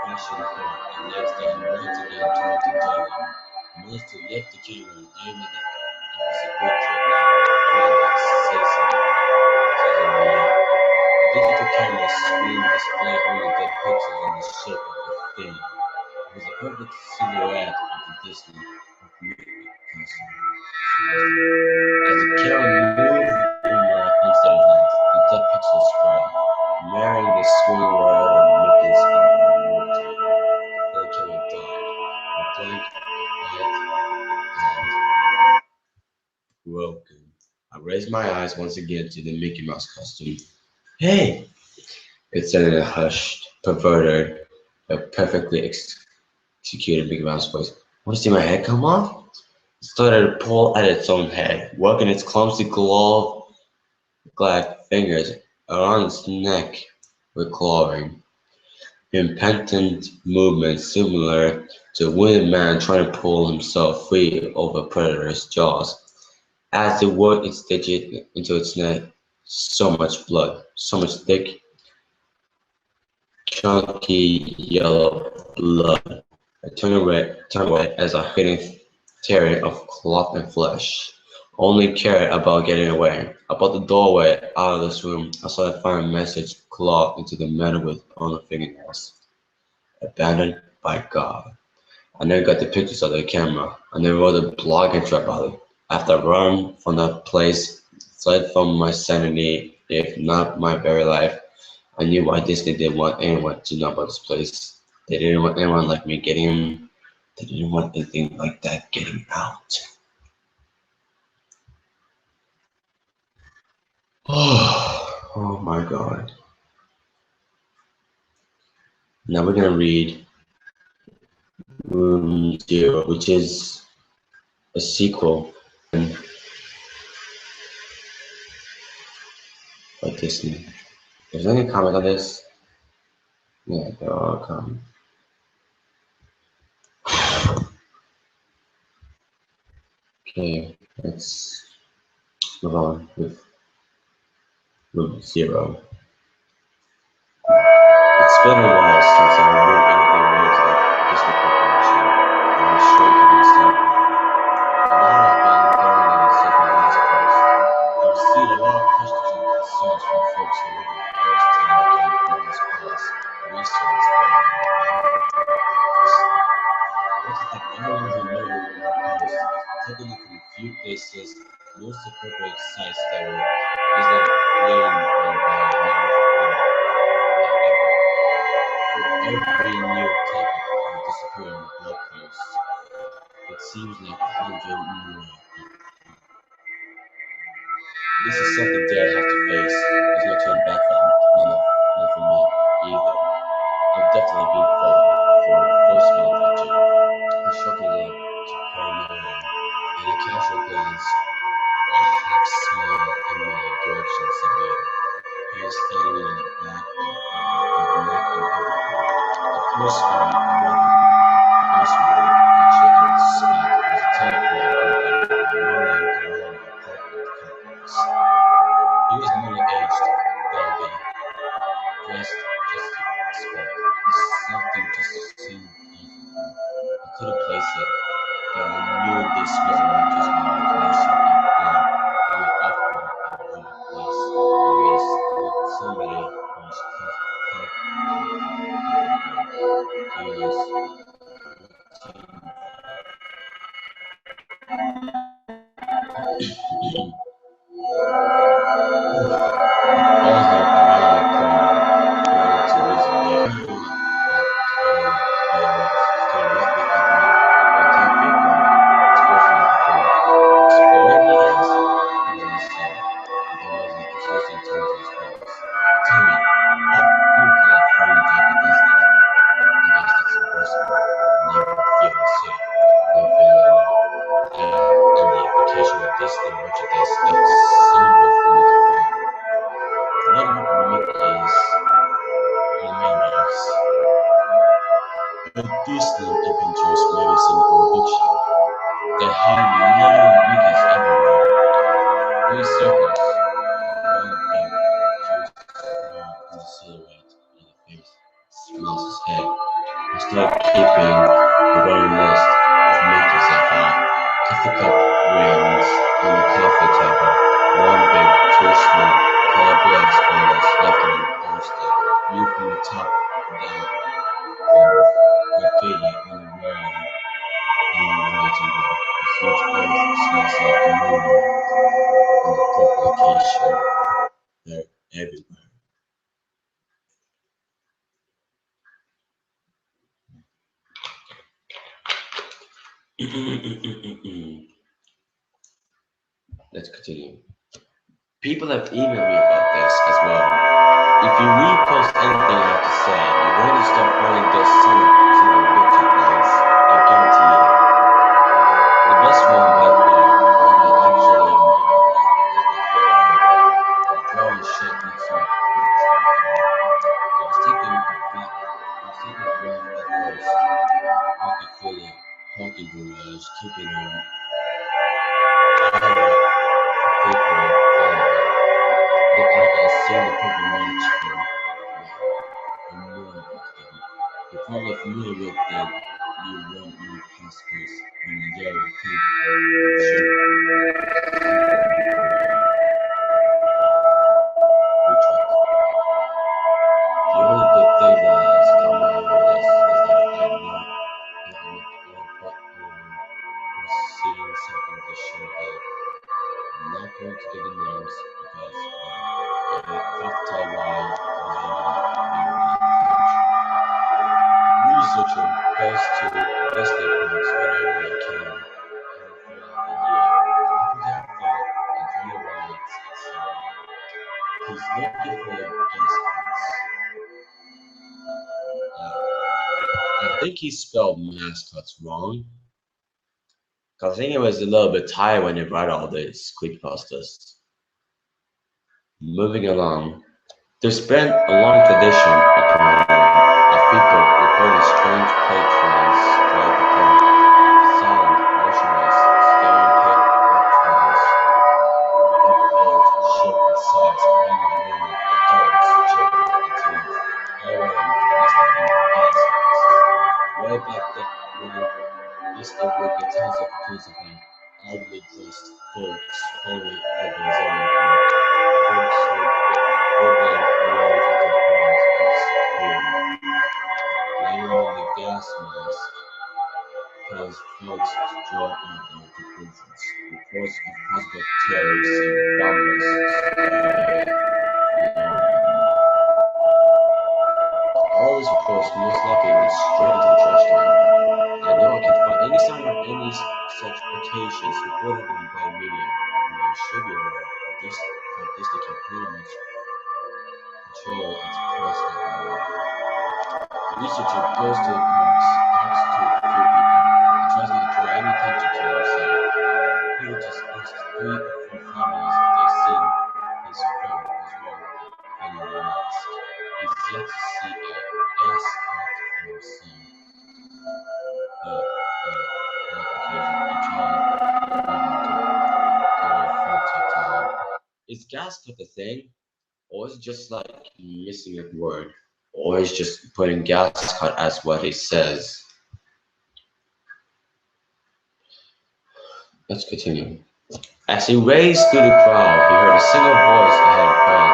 rushing hair and legs down once again turned to Joey. Managed to lift the camera and aim at the opposite picture now kindly seizing me up. The digital camera screen displayed only good pictures on the shape of the thing. It was a perfect silhouette of the Disney of Mickey costume. As the camera moved in my unsteady hands, the dead pixel spread, marrying the screen wherever Mickey's outline moved to. The camera died, a blank, white, and broken. I raised my eyes once again to the Mickey Mouse costume. Hey! It said in a hushed, perverted, but perfectly executed Mickey Mouse voice. Want to see my head come off? It started to pull at its own head, working its clumsy glove-clad fingers around its neck with clawing, impenitent movements similar to a wounded man trying to pull himself free of a predator's jaws. As it worked its digit into its neck, so much blood, so much thick, chunky yellow blood. I turned away as I couldn't tearing of cloth and flesh. Only cared about getting away. About the doorway out of this room, I saw a final message clawed into the metal with bone fingernails. Abandoned by God. I never got the pictures of the camera. I never wrote a blog entry about it. After I run from that place, fled from my sanity, if not my very life. I knew why Disney didn't want anyone to know about this place. They didn't want anyone like me getting in. They didn't want anything like that getting out. Oh my god. Now we're gonna read Room Zero, which is a sequel by Disney. Is there any comment on this? Yeah, there are comments. Okay, let's move on with Room Zero. It's been a while since I wrote anything related to the Disney Corporation, and I'm sure you can understand why. A lot has been going on since my last post. I've received a lot of questions and concerns from folks who are the first time I came across this class, research experiment, I want to thank everyone who noted my post, particularly from a few places, most appropriate sites that were easily learned on by a lot of for every new topic on disappearing blog posts. It seems like 100 more. This is something Dad has to face. There's no turning back from. None for me either. I'm definitely being followed for forcing it to I'm shocking up to call me on, and a casual glance or a half smile in my direction said, he's standing in the back of the neck and everything. At first, when I read it, actually I suspect was a telephone booking rolling around the apartment complex. He was middle-aged, doggy, dressed just to expect. Something just seemed off. I couldn't place it, but I knew this wasn't just my imagination. It was awkward and out of place. It was what somebody was doing this. Disney Adventures magazine or bookshop that had no wikis everywhere. Three circles, one big, juice in the silhouette of the face, smells his head. I started keeping a running list of Mickey's I thought. Coffee cup rings on the coffee table, one big, two small, color black spoilers left on the doorstep, viewed from the top down. Graffiti on the wall on the writing board, a huge earth smells like a moon in the proper location. They're everywhere. Let's continue. People have emailed me about this as well. If you repost anything I have to say, you're going to start finding those similar picture lines. I guarantee you. The best one by far, one that actually made me laugh because the drawing shit next to me. I was taking one at first, walking through the parking garage, keeping an eye on people following. The outlet seemed the perfect match for me. I knew I liked them. You're probably familiar with that you won't need passports when you go sure. The only good thing that has come out of this is that I'm not looking at the airport or seeing something to show that I'm not going to give the names because if I tell why, researcher goes to Disney parks whenever they can and throughout the year. If I could have fun and enjoy rides, he's looking for the guest cards. I think he spelled mascots wrong. Because I think it was a little bit tired when he wrote all these creepypastas. Moving along, there's been a long tradition of people reporting strange patrons throughout the park. Silent, motionless, staring patrons, people aged, shape, and size, random women, adults, children, and teens, all wearing Disney gas masks. Way back then, when Disney would get tons of clues about oddly dressed folks following over his own park. Folks would then arrive at the prize and disappear. Later on, the gas mask caused folks to draw on their conclusions. Reports of possible terrorists and bombers. All these reports most likely went straight into the trash can. I know I can find any sign of any such occasions reported on by media, and they should be aware that Disney can pretty much control its press like no other. The researcher goes to the parks, talks to a few people, and tries not to draw any attention to himself. He would just ask 3 or 4 families if they've seen his phone as well when in the mask. He's yet to see a gas out for himself. Is gas cut a thing? Or is it just like missing a word? Or is just putting gas cut as what he says? Let's continue. As he raced through the crowd, he heard a single voice ahead cry,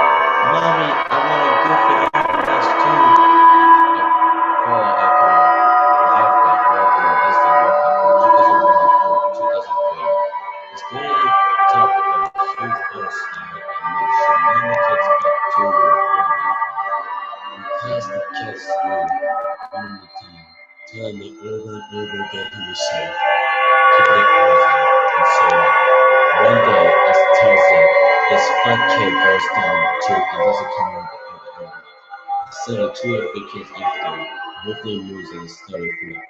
"Mommy, I want a goofy eyes too." Paula echoed, lifeguard working in Disney workout from 2001 to 2003. He stood at the top of a huge water slide and made sure none of the kids got too wet. He passed the kids through one at a time, telling them over and over again he was safe, keeping it positive, and so on. One day, as he tells them, this fat kid goes down the tube and doesn't come out the other end. Suddenly, 2 or 3 kids after, both their moves and started flip.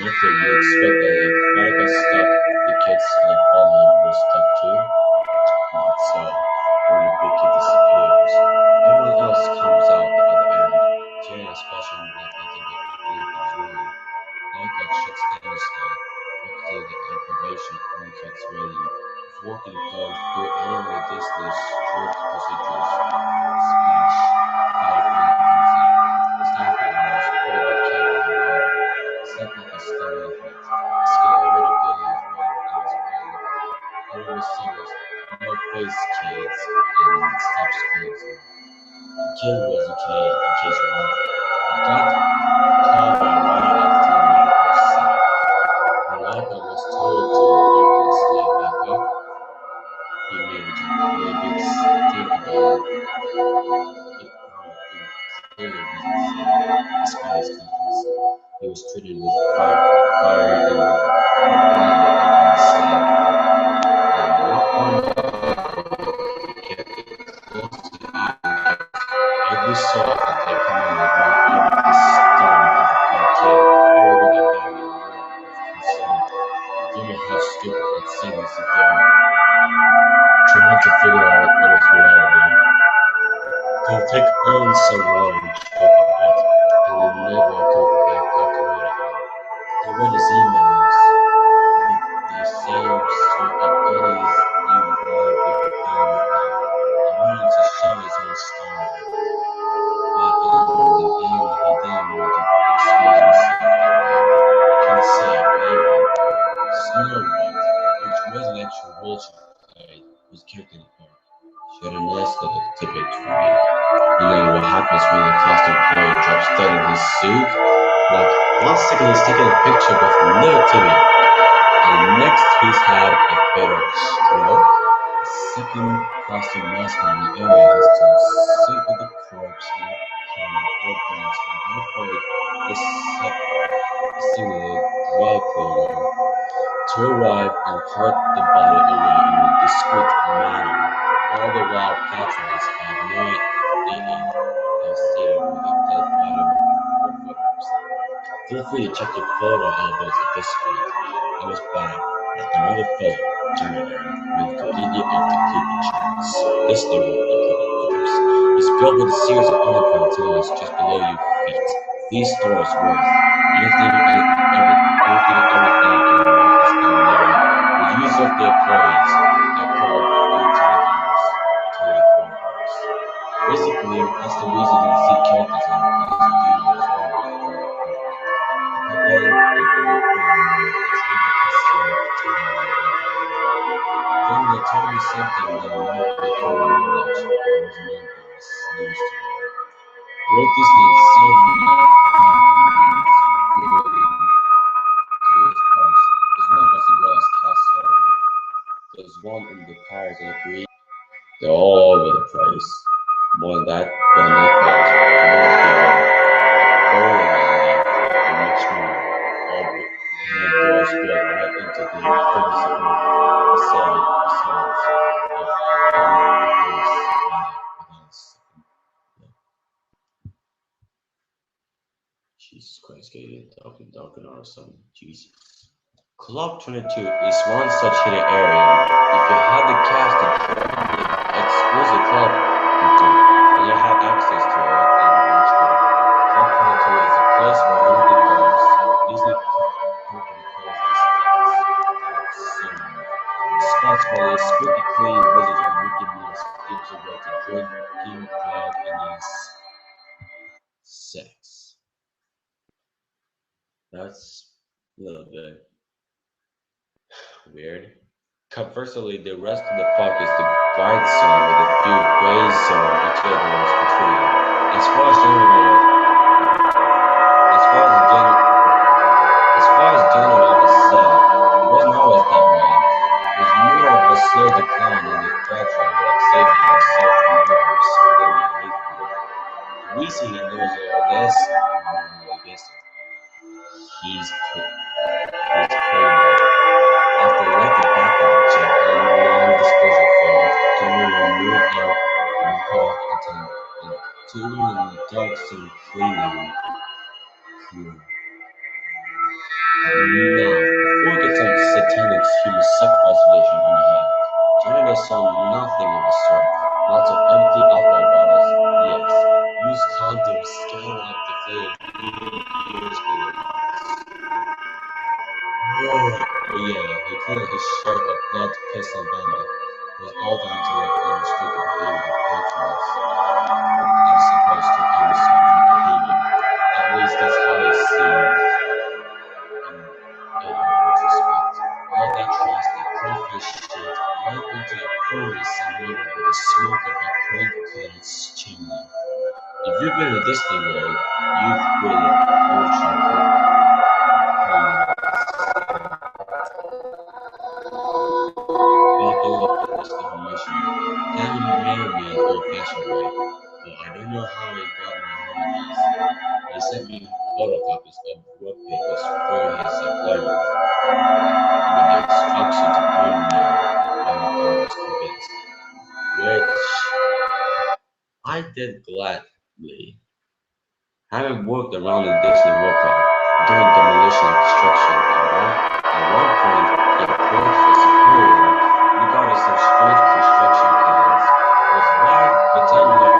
Naturally, you expect that if fat got stuck, the kids that follow him will stuck too. Not so. When the big kid disappears, everyone else comes out the other end, cheering especially that nothing's wrong. Lifeguard shuts down the slide, walks to the observation when kids ready. Walking going through any of Disney's strict procedures. Splash. Firefly comes in. The staff members pull the kid in the water. Step like a stone elephant. The skin already bleeding his way. All of a sudden, no face kids and stops squeezing. The kid was okay, in case you're wondering. He got caught right after the medical scene. When Lifeguard was told to open the slide back up, he made a really big stink about it. It clearly wasn't safe, despite his confidence. He was treated with fire and immediately opened the slide. Every so often they come in and run over the stone of the kid, holding it down in a moment of concern. Given how stupid it seems that they're trying to figure out what is reality. They'll take on some water and choke a bit, and will never go back up to it again. They read his emails. The sailors sort of goodies you might be done with them. He wanted to show his own story. But in the end, he didn't want to expose himself that way. I can't say it, but anyway. Snow White, which was an actual role she played, was kept in the park. She had a nice little tidbit for me. You know what happens when the costume player drops dead in his suit? Like, 1 second he's taking a picture with little Timmy, and next he's had a bit of stroke. second costume mascot in the area has to sit with the corpse in a car or box and wait for it designated dry cleaner to arrive and cart the body away in a discreet manner, all the while patrons have no idea devastated with the dead body or photos. Feel free to check your photo albums at this point. I was back at another photo generator with completely off the creepy charts. This new one, including others, is filled with a series of underground tunnels just below your feet. These stores worth anything and everything in the world is down there. The use of the employees are called utility corridors. Basically, that's the reason you see characters in the place you do is then they told me something that might be common knowledge and was nonetheless news to me. Walt Disney served me to his parks. There's one of Cinderella's castle. There's one in the Paris and the Greece. They're all over the place. More than that, they're nightclubs, bowling alley, and much more. All behind doors built right into the physical facade themselves of Paris. Jesus Christ, getting dark and awesome. Jesus. Club 22 is one such hidden area. If you had the cash to join the exclusive club, you do, and you have access to it in Richmond. Club 22 is a place where anything goes. Disney company calls this dark zone. The spots where the squeaky clean wizard and Mickey Mouse gives away to drinking, drug, and yes, sex. That's a little bit weird. Conversely, the rest of the park is the bright zone with a few gray zone intervals between. As far as general, as far as general, as far as general is said, it wasn't always that way. It was more of a slow decline and a gradual relaxation of self-norms within the elite group. The reason he knows all this, I guess, he's crazy. After a lengthy background check and non-disclosure form, General moved out from the park to the dark zone cleaning crew. Now, before we get some satanic human sacrifice religion on the head, General saw nothing of the sort. Lots of empty alcohol bottles, yes. Used condoms scattered like deflated years ago. Oh yeah, he cleared his share of blood, piss, and vomit. It was all down to the unrestricted behavior of patrons, as opposed to unrestricted behavior. At least that's how it seems in retrospect. All that trash, that crawfish shit, right into a furnace and murder with the smoke of a crank-cutted chimney. If you've been to Disney World, you've been ultra bottle up in this information. Having married me an old-fashioned way, but I don't know how he got my holidays. He sent me photocopies of work papers for his employment, with the instruction to bring me when I was convinced, which I did gladly. Having worked around the Disney World Park, doing demolition and construction, at one point he approached a superior regarding some strange construction plans. Was right the time that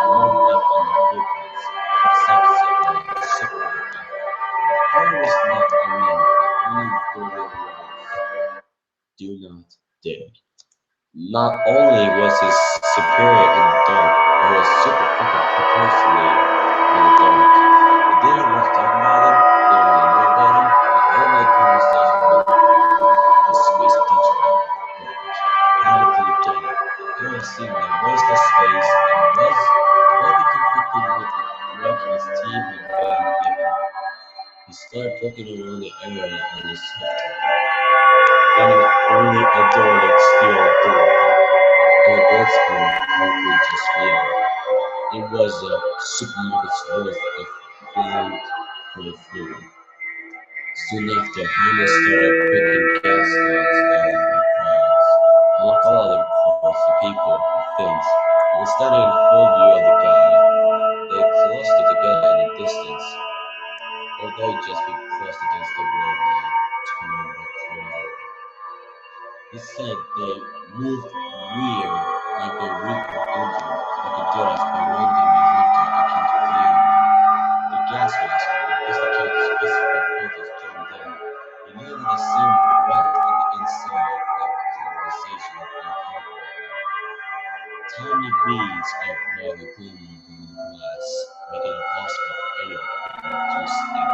warmed up on the blueprints, except separately. I was not only further was do not dare. Not only was his superior in the dark, but he was super fucking purposely in the dark. They didn't want to talk about him, they didn't really know about him, and I didn't like conversations with his space attention workers. How did he get it? I don't see the waste of space and was the conflicting with the work his team had been given. He started looking around the area on his left hand. then only a derelict steel door and a blood-spewing concrete just beyond. It was a supermarket's worth of blank for the floor. Soon after, Hannah started picking gas cans out of the crowds. Unlike all other cars, the people, and things, were standing in full view of the guy. They clustered together in the distance, or they'd just be pressed against the wall when they turned the corner. He said they moved weird, like they reeked of engine, like a death by one day they moved to a king to flee. The gas mask, in case the character's physical filters jammed in, he needed the same wet on the inside that conversation had incorporated. Tiny beads of water gleaming on the glass, making it possible for anyone to actually see.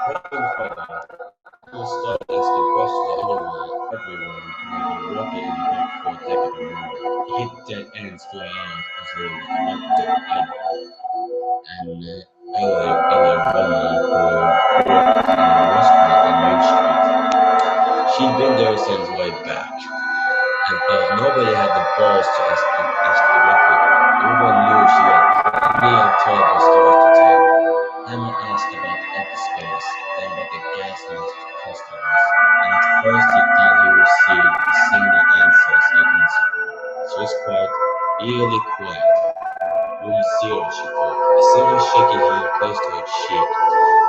Praying for that, people started asking questions of everyone who had been walking in the dark for a decade or more. He hit dead ends throughout as though he connected to idols. And earlier woman who worked in a restaurant on Main Street. She'd been there since way back, and nobody had the balls to ask directly. Everyone knew she had plenty of terrible stories to tell. Emma asked about the office space, then about the gas mask customers, and at first he thought he received the single answers he considered. She was quite eerily quiet. Room 0, she thought, a single shaking hand close to her cheek,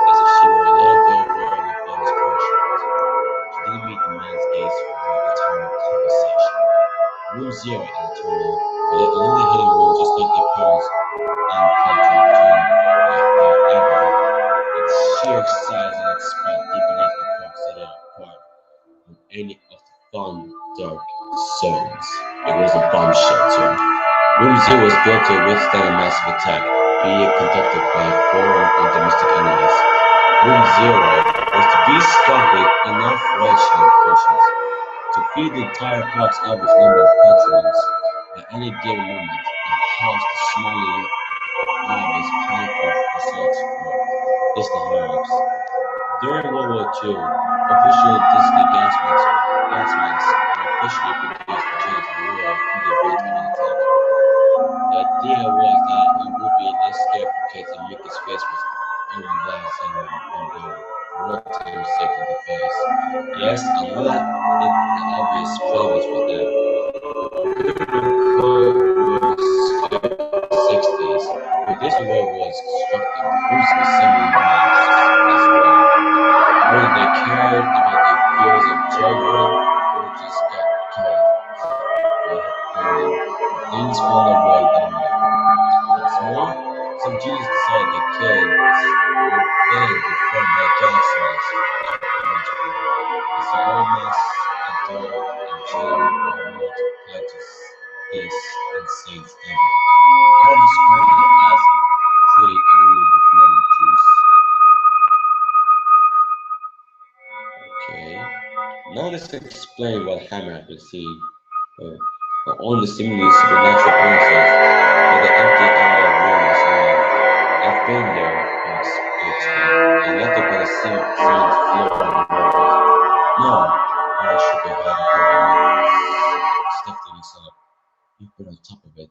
as if she were a little girl wearing a famous parachute. She didn't meet the man's gaze for the entire conversation. Room 0 is eternal, but the only hidden room, just like the appearance and culture between however, its sheer size and its spread deep beneath the cracks set it apart from any of the fun, dark zones. It was a bomb shelter. Room 0 was built to withstand a massive attack, be it conducted by foreign or domestic enemies. Room 0 was to be stocked with enough ration potions to feed the entire park's average number of patrons. At any given moment, it housed the smaller lobbies packed with resorts for Disney heroes. During World War II, official Disney gas masks were officially produced for China to war in the event of an attack. The idea was that it would be less scary for kids and Mickey's face was only glass and when the wartime safety device. Yes, I know that the obvious problems with that. During the 60s, when this war was constructed, the groups were assembling masks as well. Whether they cared about the fears of children or just got careless with planning, things found their way down there. What's more, some genius decided that kids would then be formed by gas masks at once born. And so all masks, adult and children, were multiplied to this insane standard. I would describe it as creating a room with lemon juice. Okay. Now let's explain what Hammer had been seeing. On the seemingly supernatural appearances where the empty air room was around. I've been there, he explained, and nothing but a cement floor and walls. No, I shook her head and covered me, stiffening myself. You put on top of it.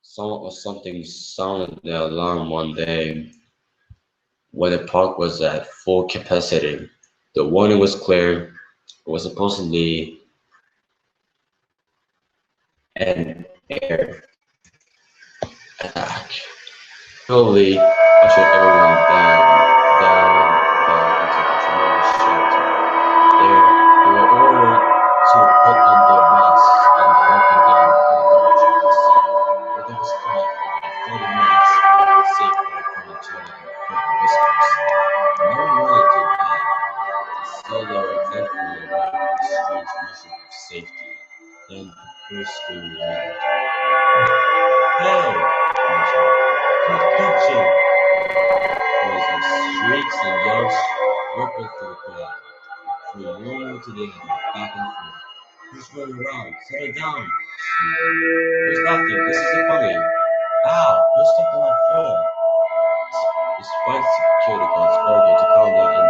Someone or something sounded the alarm one day when the park was at full capacity. The warning was clear. It was supposedly an air attack. Slowly ushered everyone down into the tremendous shelter. There, they were ordered to put on their masks and hunker down for the duration of the sun. Where there was quiet for about 30 minutes, save for the from each other and frightened whispers. No one wanted to die, and so they were thankfully away from the strange measure of safety. Then the first scream landed. Hey! Quit pitching! Noises, shrieks, and yells rippled through the crowd. From one end to the other, back and forth. Who's running around? Settle down! There's nothing. This isn't funny. Ow! You're stuck on my foot. Despite security guards ordered to calm down and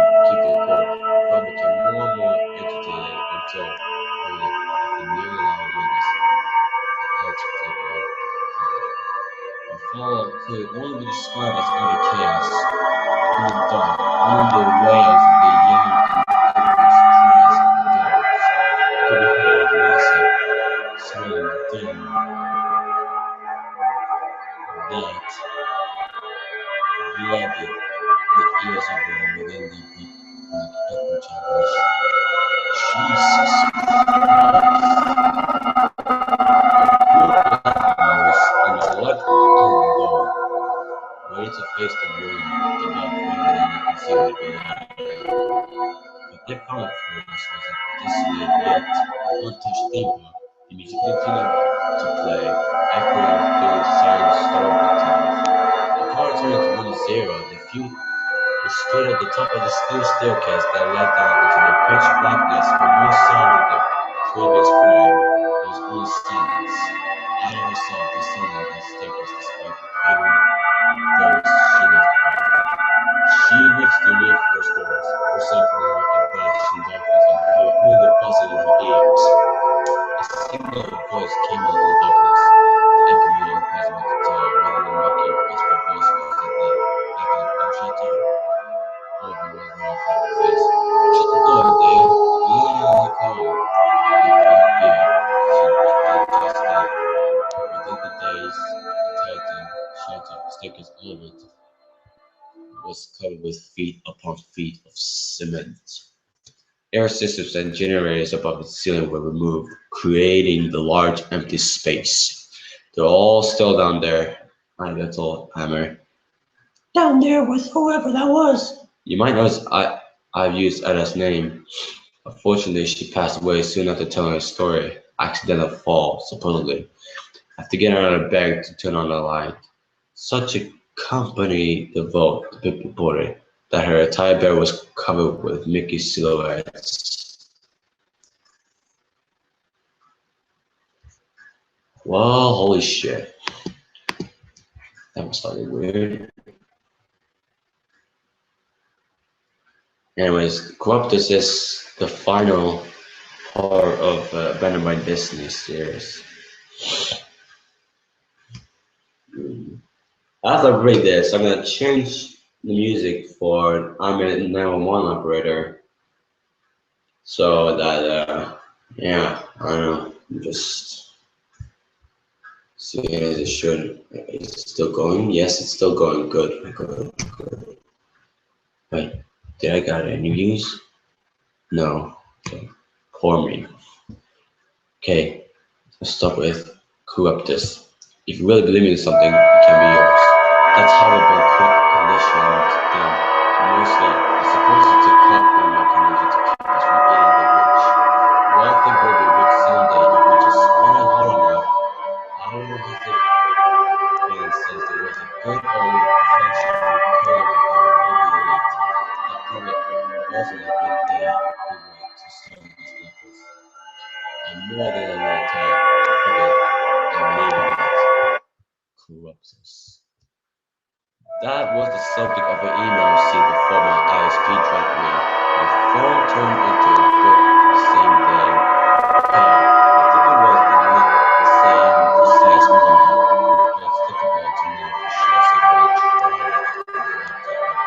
could only be described as utter chaos. In the dark, only the wails of the young and helpless cries of the dogs could be heard, massive, swelling, dim, that flooded the ears of everyone within the beat like echo chambers. Jesus Christ! And his left arm gone, ready to face the room above rather than concealed below. But their power force was a desolate yet untouched tempo. The music continued to play, echoing through the silent storm tales. The power turned to 1-0. The few were stood at the top of the steel staircase that led down into the pitch blackness where no sound of the previous crime. There was only silence. Ada herself descended that staircase despite the pattern thirst she left behind. She reached the reinforced doors, herself now embellished in darkness and heard only the buzzing in her ears. A single voice came out of the darkness. The echo made it impossible to tell whether the mocking whisper voice was at the back of the gun shelter or if it was Ralph in the face. Shut the door, Dale. You don't know the call. Like fear, she just did. Within the days, the titan shelter staircase elevator was covered with feet upon feet of cement. Air systems and generators above its ceiling were removed, creating the large empty space. They're all still down there, my little hammer. Down there with whoever that was. You might notice I've used Eda's name. Unfortunately, she passed away soon after telling her story. Accidental fall, supposedly. I have to get her out of bed to turn on the light. Such a company devote, the paper reported, that her entire bed was covered with Mickey silhouettes. Well, holy shit. That was slightly weird. Anyways, Corruptus is the final part of Abandoned by Destiny series. After I read this, I'm gonna change the music for I'm a 911 operator, so that yeah, I don't know, just see as it should. Is it still going? Yes, it's still going. Good. Wait, did I got any news? No. Okay. Poor me. Okay, let's start with Corruptus. If you really believe in something, it can be yours. That's how we've been conditioned down. Mostly, it's supposed to cut our mechanism to keep us from eating the rich. We all think we'll be rich someday if we just work hard enough. How has it been since there was a good old-fashioned recording of the wealthy elite that proved it wasn't a good day to start these levels? And more than a little time, I'm leaving it. Corruptus. That was the subject of an email received before my ISP dropped me. My phone turned into a book the same day. Hell, I think it was the same precise moment, but it's difficult to know for sure so I tried it on my laptop the other day.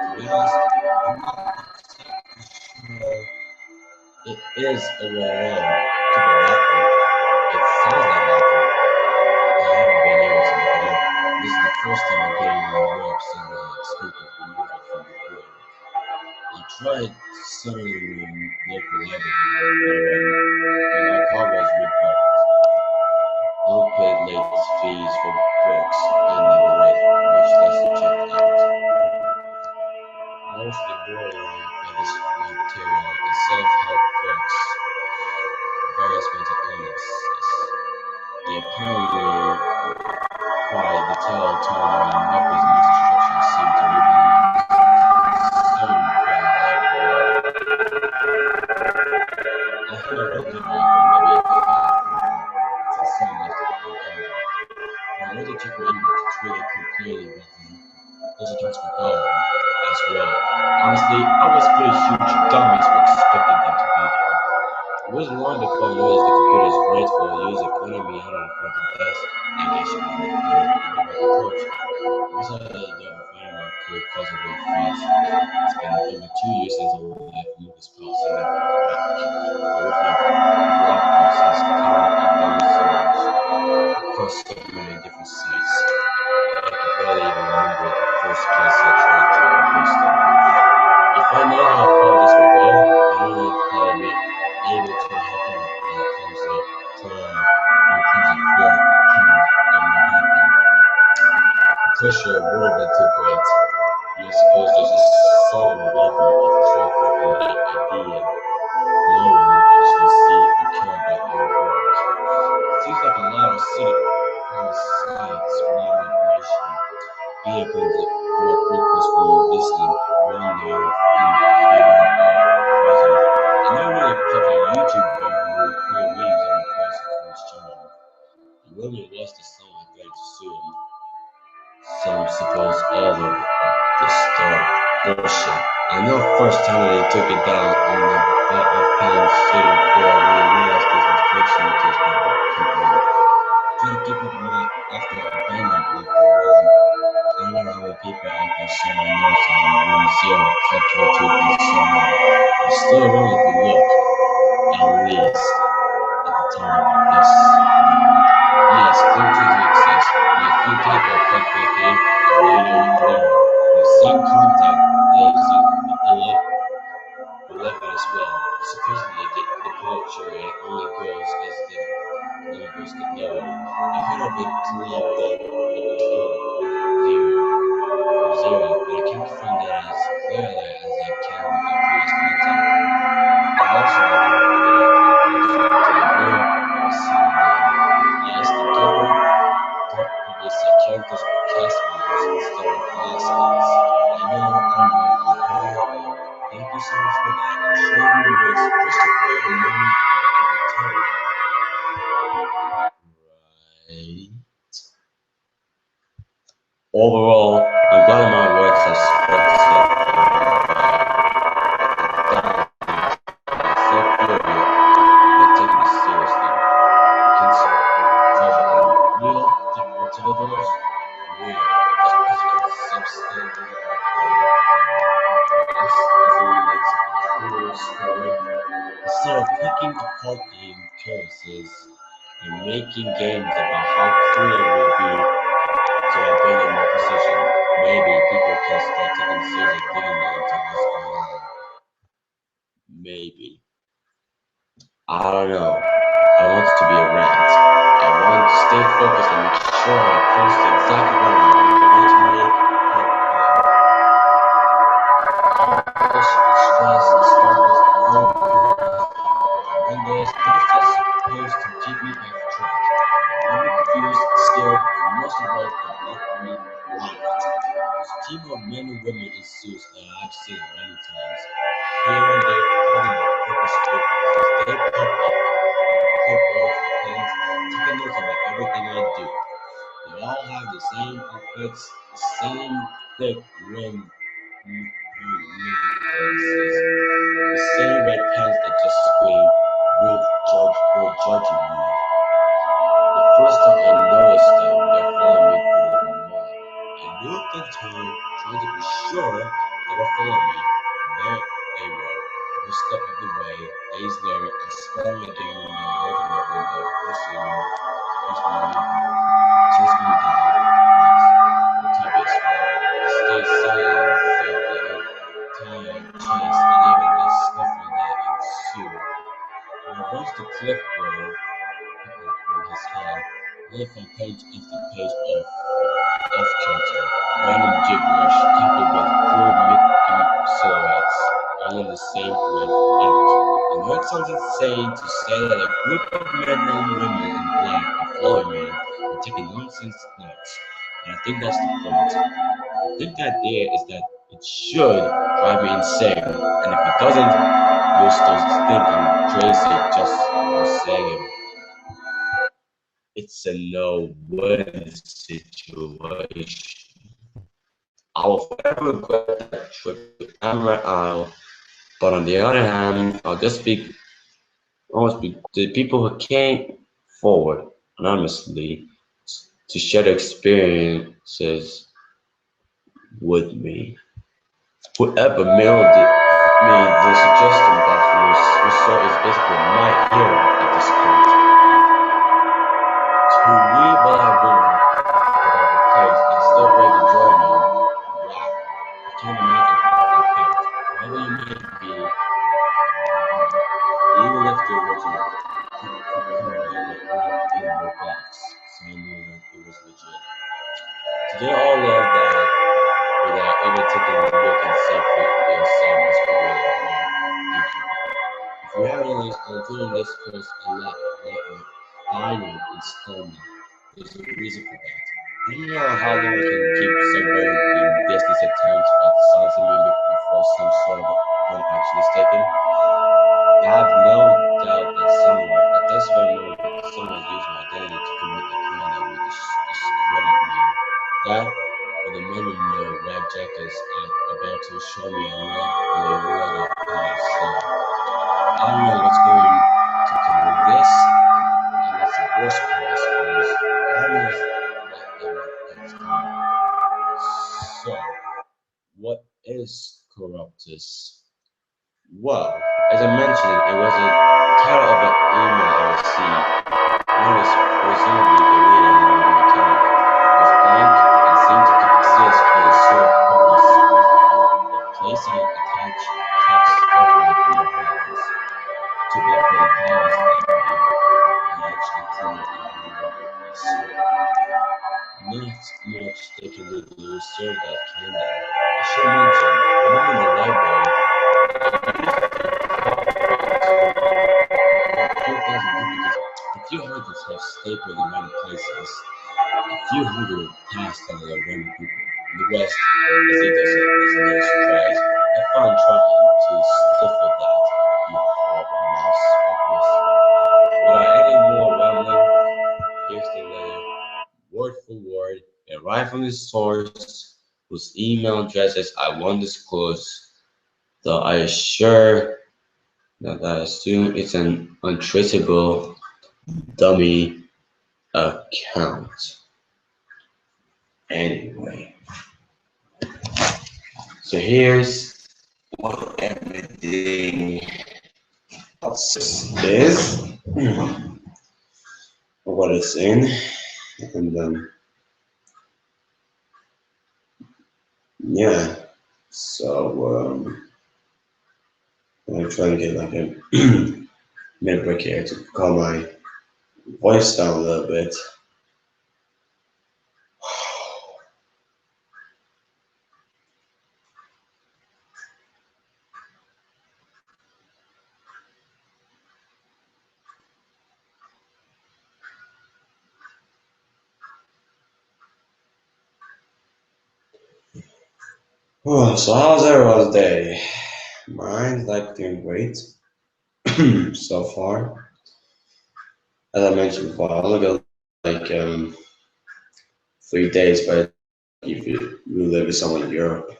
To be honest, I'm not exactly sure it is overall to be laughing. It sounds like laughing. I haven't been able to look it up. This is the first time I'm getting on the web since the scoop of removal from the board. I tried sending them local library, but when my card was revoked, no paid late fees for books I never read, much less checked out. Mostly borderline fetish material and self-help books, various mental illnesses. The apparently quite detailed tone and weapons and instructions seem to be some from like war. I haven't read them all for maybe a five until some left it unguarded. When I went to check my email to Twitter complaining about those accounts were gone as well. Honestly, I was pretty huge dummies for expecting them to be there. was long before I noticed the computer's grateful user pointed me out on the desk. I guess you can define it in the right approach. Once I had the environment could cause a real fast. It's been over 2 years since I left Lucas policy back. I worked on blog posts covering updated servers across so many different sites. I can barely even remember the first place I tried to host them. If I know how far this will go, I don't know how I'll be able to happen when it comes to queer and what happened. I'm pretty sure it would have been too great. I suppose there's a certain level of comfort in the idea no one will actually see and care about your work. It seems like a lot of city sites rely on information. Either going to direct requests from Disney, one now in feeling present. And then really popular YouTuber who create videos of the person for his channel. He really was the song I tried to sue him. Some suppose all of the star bullshit. I know first time that he took it down on the butt of Payne City for when he realized this was glitching to his people. Try to keep up with it after a abandoned block for a while. I don't know how many people out there saw my notes on 1-0, cut to and so on. It's still wrong if you look, at least at the time of this. Yes, clear exists, but if you take a cut for a game, a later there, the same content is eleven as well. Supposedly, the poetry only goes as the numbers get lower. I heard of it claim that it was zero, but I can't confirm that as clearly as I can with the previous content. I also don't know if it is to the real or seen again. Yes, the government probably said characters or cast members instead of mascots. I know, I heard. Thank you so much for that. And showing me this Christopher and Moni Right. Overall, I'm glad my words have spread so far. So few of you are taking it seriously. You can treasure them. Real individuals, real. Just because you can substantially this doesn't mean it's a cool story. Instead of picking apart the occurrences and making games about how cool it will be to abandon my position, maybe people can start taking seriously digging into what's going on. Maybe. I don't know. I want it to be a rant. I want to stay focused and make sure I post exactly what I want to make. Stress, struggles, and there's things that's supposed to keep me off track. I'm confused, scared, and most of all, that make me laugh. There's a team of men and women in suits that I've seen many times. Here and there, holding their focus group as they pop up, pop off the pens, taking notes about everything I do. They all have the same outfits, the same thick rim the same red pens that just scream, we're judging you. The first time I noticed them, they're following me through the mall. I looked and turned, trying to be sure they were following me. And there they were. One step of the way, days later, I saw them again in the regular window, pushing me chasing me down. The tubbiest one. I stayed silent throughout the entire chase and even the scuffle that ensued. When I reached the clipboard in his hand, left on page after page of kilter, random gibberish coupled with crude Mickey silhouettes, all in the same red ink. I know it sounds insane to say that a group of men and women in black are following me and taking nonsense notes, and I think that's the point. I think the idea is that it should drive me insane, and if it doesn't, you'll still think I'm crazy just for saying it. It's a no-win situation. I will forever regret that trip to Emerald Isle, but on the other hand, I'll just speak almost be the people who came forward anonymously to share their experiences with me. Whoever mailed me the suggestion that Rousseau is basically my hero at this point. To read what I've written about the place and still read the journal, wow, I can't imagine how that felt. Whatever you may be, even if the original, keep in your box, so I knew that it was legit. To get all of that without ever taking a look and selfie yourself must be really hard. Thank you. If you have any links, including this post, a lot finer installment, there's a reason for that. I don't know how long I can keep subverting Disney's attempts at silencing me before some sort of action is taken. I have no doubt that somewhere, at this very moment, someone is using my identity to commit a crime that would discredit me. That, or the men in the red jackets about to show me a lovely letter in the sea. I don't know what's going to come with this, and that's the worst part, I suppose. I don't know what it's coming. So, what is Corruptus? Well, as I mentioned, it was a title of an email I received. It was presumably deleted and never returned. It was blank and seemed to exist for the sole purpose of placing an attached text document in your hands. To be for the powers that be, and actually cleared it and remembered, I swear. Not much they can do to serve that, can they? I should mention, when I'm in the library, a few hundreds have stapled in random places, a few hundred passed on the random people. The rest, as he does it, is no surprise. I found trying to stifle that, you horrible mouse fuckers. Without any more rambling, here's the letter, word for word, arrived from the source, whose email addresses I won't disclose, though I assure that I assume it's an untraceable dummy account. Anyway, so here's what everything else is, what it's in, and yeah. So I'm trying to get like a mid break here to calm my voice down a little bit. Oh, so how's everyone's day? Mine's like doing great so far. As I mentioned before, I only got like 3 days, but if you live with someone in Europe,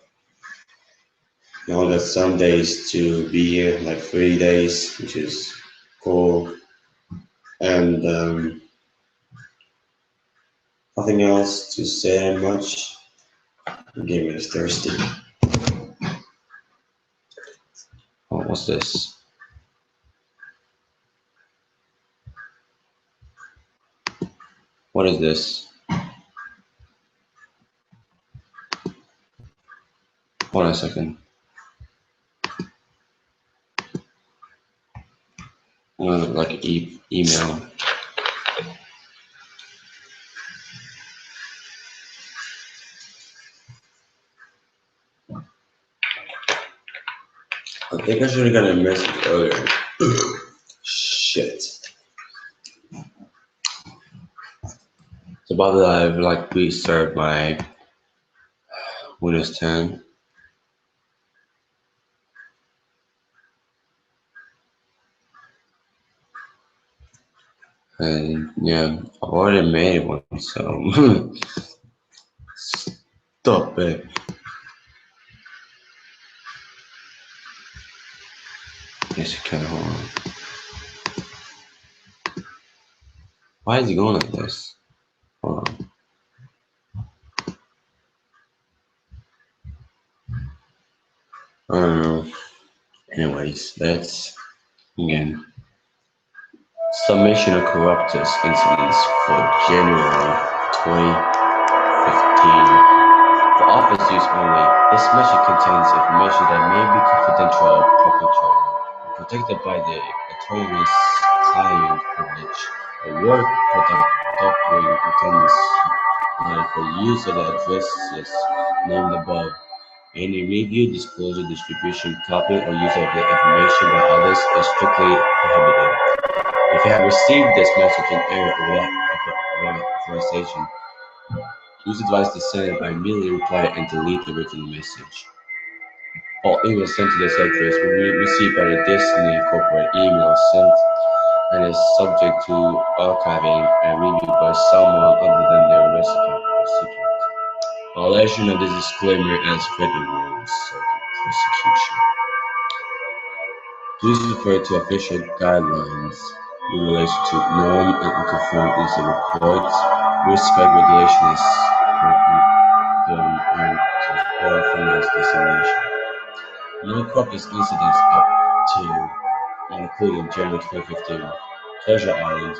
you only got some days to be here, like 3 days, which is cool. And nothing else to say much. I'm getting really thirsty. Oh, what's this? What is this? Hold on a second. I'm gonna look like email. I think I should have gotten a message earlier. Shit. So about that, I've like restarted my Windows 10. And yeah, I've already made one, so stop it. Yes, you can, hold on. Why is he going like this? Hold on. I don't know. Anyways, let's again. Summation of corruptus incidents for January 2015. For office use only, this message contains information that may be confidential or proprietary, protected by the attorney's client privilege. The word doctrine intends for use of the addresses named above. Any review, disclosure, distribution, copying, or use of the information by others is strictly prohibited. If you have received this message in error or without authorization, use advice to send it by immediately reply and delete the original message. All emails sent to this address will be received by the Disney corporate email sent and is subject to archiving and review by someone other than their recipient. Violation of this disclaimer as written will result in prosecution. Please refer to official guidelines in relation to known and unconfirmed incident reports. Respect regulation is and to all finance designation. No corpus incidents up to and including January 2015. Treasure Island.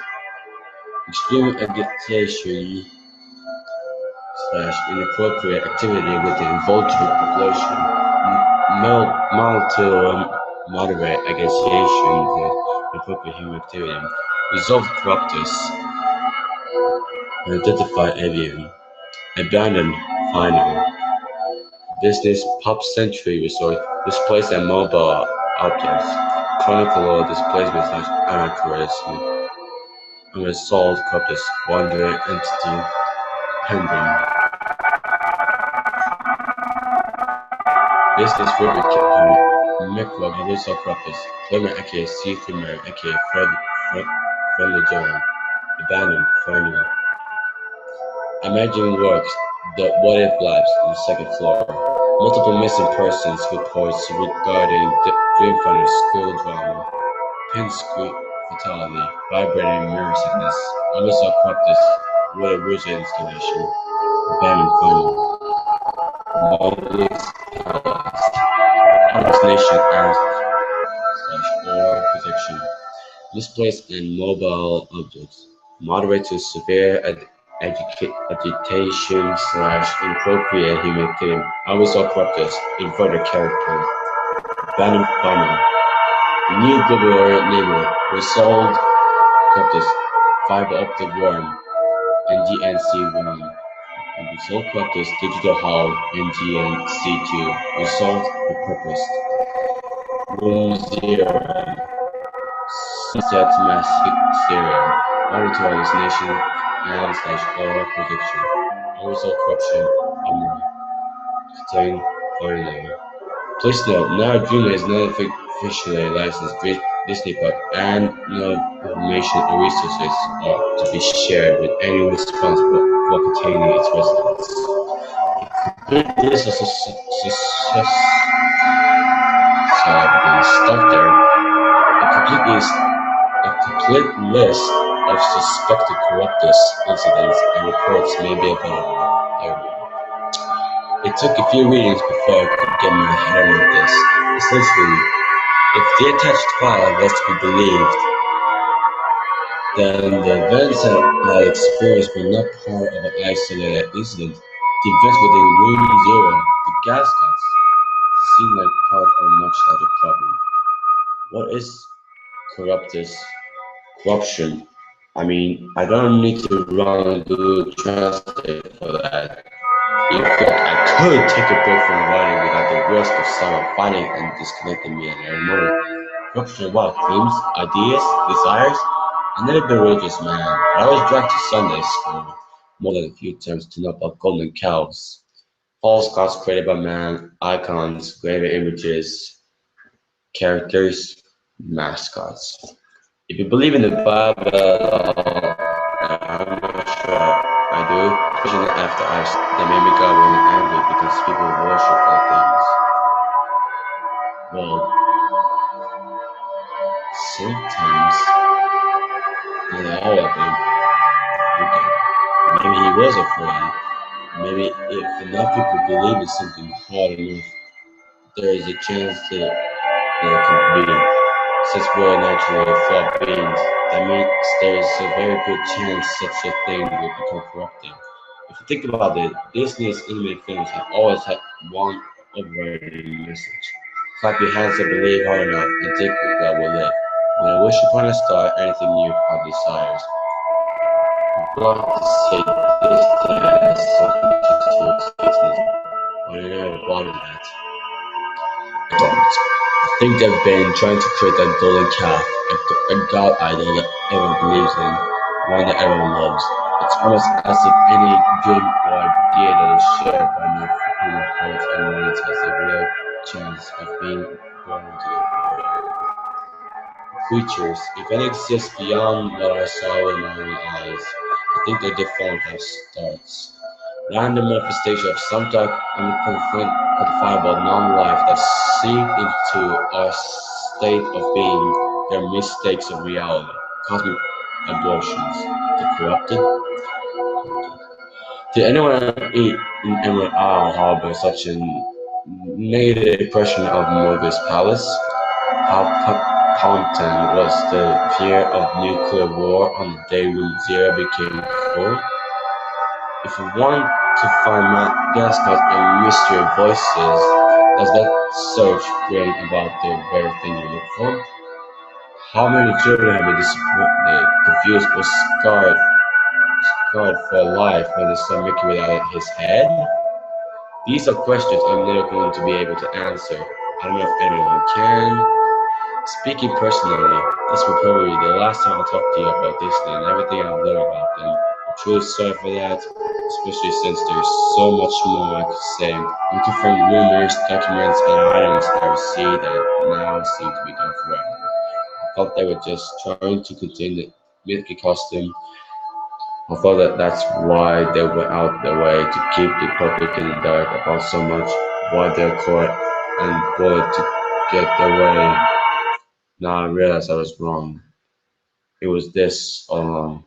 Extreme agitation / inappropriate activity with the vulture population. Mild to moderate agitation with inappropriate human activity. Resolve corruptus. Identify avian. Abandoned final. Business Pop Century Resort displays and mobile objects. Chronicle displacement / anachronism. Unresolved corpus. Wandering entity. Pending. Business River Micro Unresolved corpus. Clement aka C3 aka Friendly John. Abandoned final. Imagine works. The What If Labs on the second floor. Multiple missing persons reports regarding the Dreamfinder school drama. Pin squeak fatality. Vibrating mirror sickness. Unresolved corpus. With a rigid installation. Abandoned final. Monoliths paralyzed. Hallucination or protection. Misplaced and mobile objects. Moderate to severe agitation / inappropriate human activity. Unresolved corpus. Inverted character. Abandoned final. New global neighbor. Resolved corpus. Fiber optic worm. NGNC1. Resolved corpus. Digital hull. NGNC2. Resolved repurposed. Room 0. Sunset mass serial. Auto hallucination and / oral projection. Unresolved corruption. Contain foreigner. Please note, now Dreamer is not officially licensed Disney Park, and no information or resources are to be shared with anyone responsible for containing its residents. Complete list of success. Sorry, I'm getting stuck there. A complete list of suspected corruptus incidents and reports may be available there. It took a few readings before I could get my head around this. Essentially, if the attached file was to be believed, then the events I experienced were not part of an isolated incident. The events within Room 0, the gas cuts, seem like part of a much larger problem. What is corruption? I mean, I don't need to run Google Translate for that. In fact, I could take a break from writing without the risk of someone finding and disconnecting me at any moment. Corruption of what? Dreams, ideas, desires? I never been religious, man, but I was dragged to Sunday school more than a few times to know about golden cows. False gods created by man, icons, graven images, characters, mascots. If you believe in the Bible at all, I'm not sure I do, especially after that made me God really angry because people worship other things. Well, sometimes, not all of them. was afraid. Maybe if enough people believe in something hard enough, there is a chance that it can be. Since we're naturally flawed beings, that means there is a very good chance such a thing will become corrupting. If you think about it, Disney's animated films have always had one overriding message. Clap your hands and believe hard enough and think that will live. When I wish upon a star, anything new our desires. I'm glad to say this has something to do with business, but I never bought that. I don't. I think they've been trying to create a golden calf, a god idol that everyone believes in, one that everyone loves. It's almost as if any dream or idea that is shared by enough human hearts and minds has a real chance of being born into the world. Creatures, if any exist beyond what I saw with my own eyes, I think their deformed have starts. Random manifestation of some dark, unquantifiable non-life that seep into our state of being, their mistakes of reality, cosmic abortions, the corrupted. Did anyone ever harbor such a negative impression of Morgus Palace? How potent was the fear of nuclear war on the day when Zero became full? If you want to find Madagascar and mystery voices, does that search bring about the very thing you look for? How many children have been disappointed, confused, or scarred for life when they saw Mickey without his head? These are questions I'm never going to be able to answer. I don't know if anyone can. Speaking personally, this will probably be the last time I talk to you about Disney and everything I've learned about them. I'm truly sorry for that, especially since there's so much more I could say. Looking for rumors, documents, and items I received that now seem to be done forever. I thought they were just trying to contain the mythical costume. I thought that's why they went out their way to keep the public in the dark about so much, why they're caught and bullied to get their way. Now I realized I was wrong. It was this all along.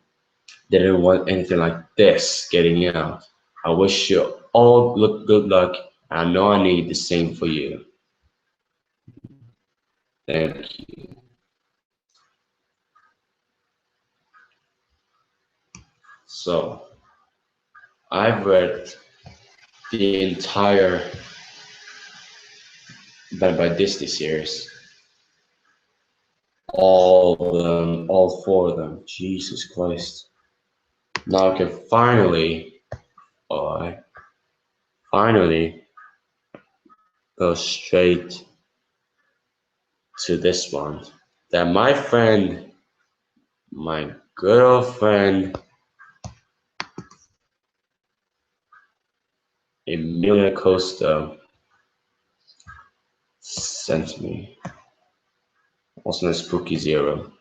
They didn't want anything like this getting out. I wish you all good luck, and I know I need the same for you. Thank you. So, I've read the entire Bad by Disney series. All of them, all four of them. Jesus Christ. Now I can I finally go straight to this one. That my good old friend, Emilia Costa, sent me. Also known as Spooky Zero.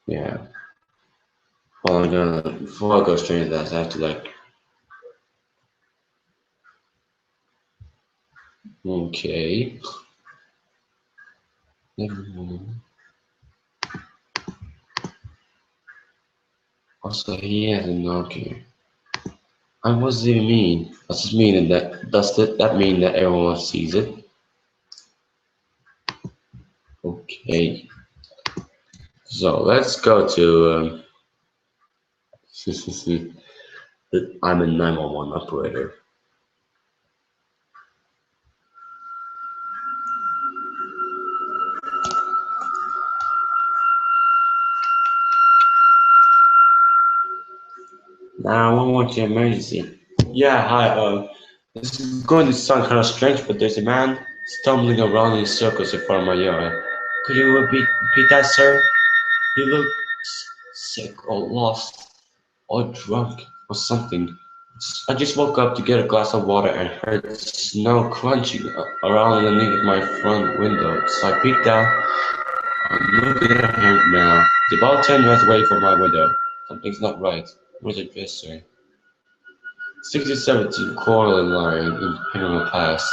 Yeah. Well, before I go straight into that, I have to okay. Never mind. Also, he has a okay. And what does it mean? Does it mean that mean that everyone sees it? Okay. So let's go to I'm a 911 operator. Now I want your emergency. Yeah, hi. This is going to sound kind of strange, but there's a man stumbling around in circles in front of my yard. Could you repeat that, sir? He looks sick or lost or drunk or something. I just woke up to get a glass of water and heard snow crunching around underneath my front window. So I peeked out. I'm looking at him now. He's about 10 yards away from my window. Something's not right. Where's the address, sir? 6017 Coraline Line in Panama Pass.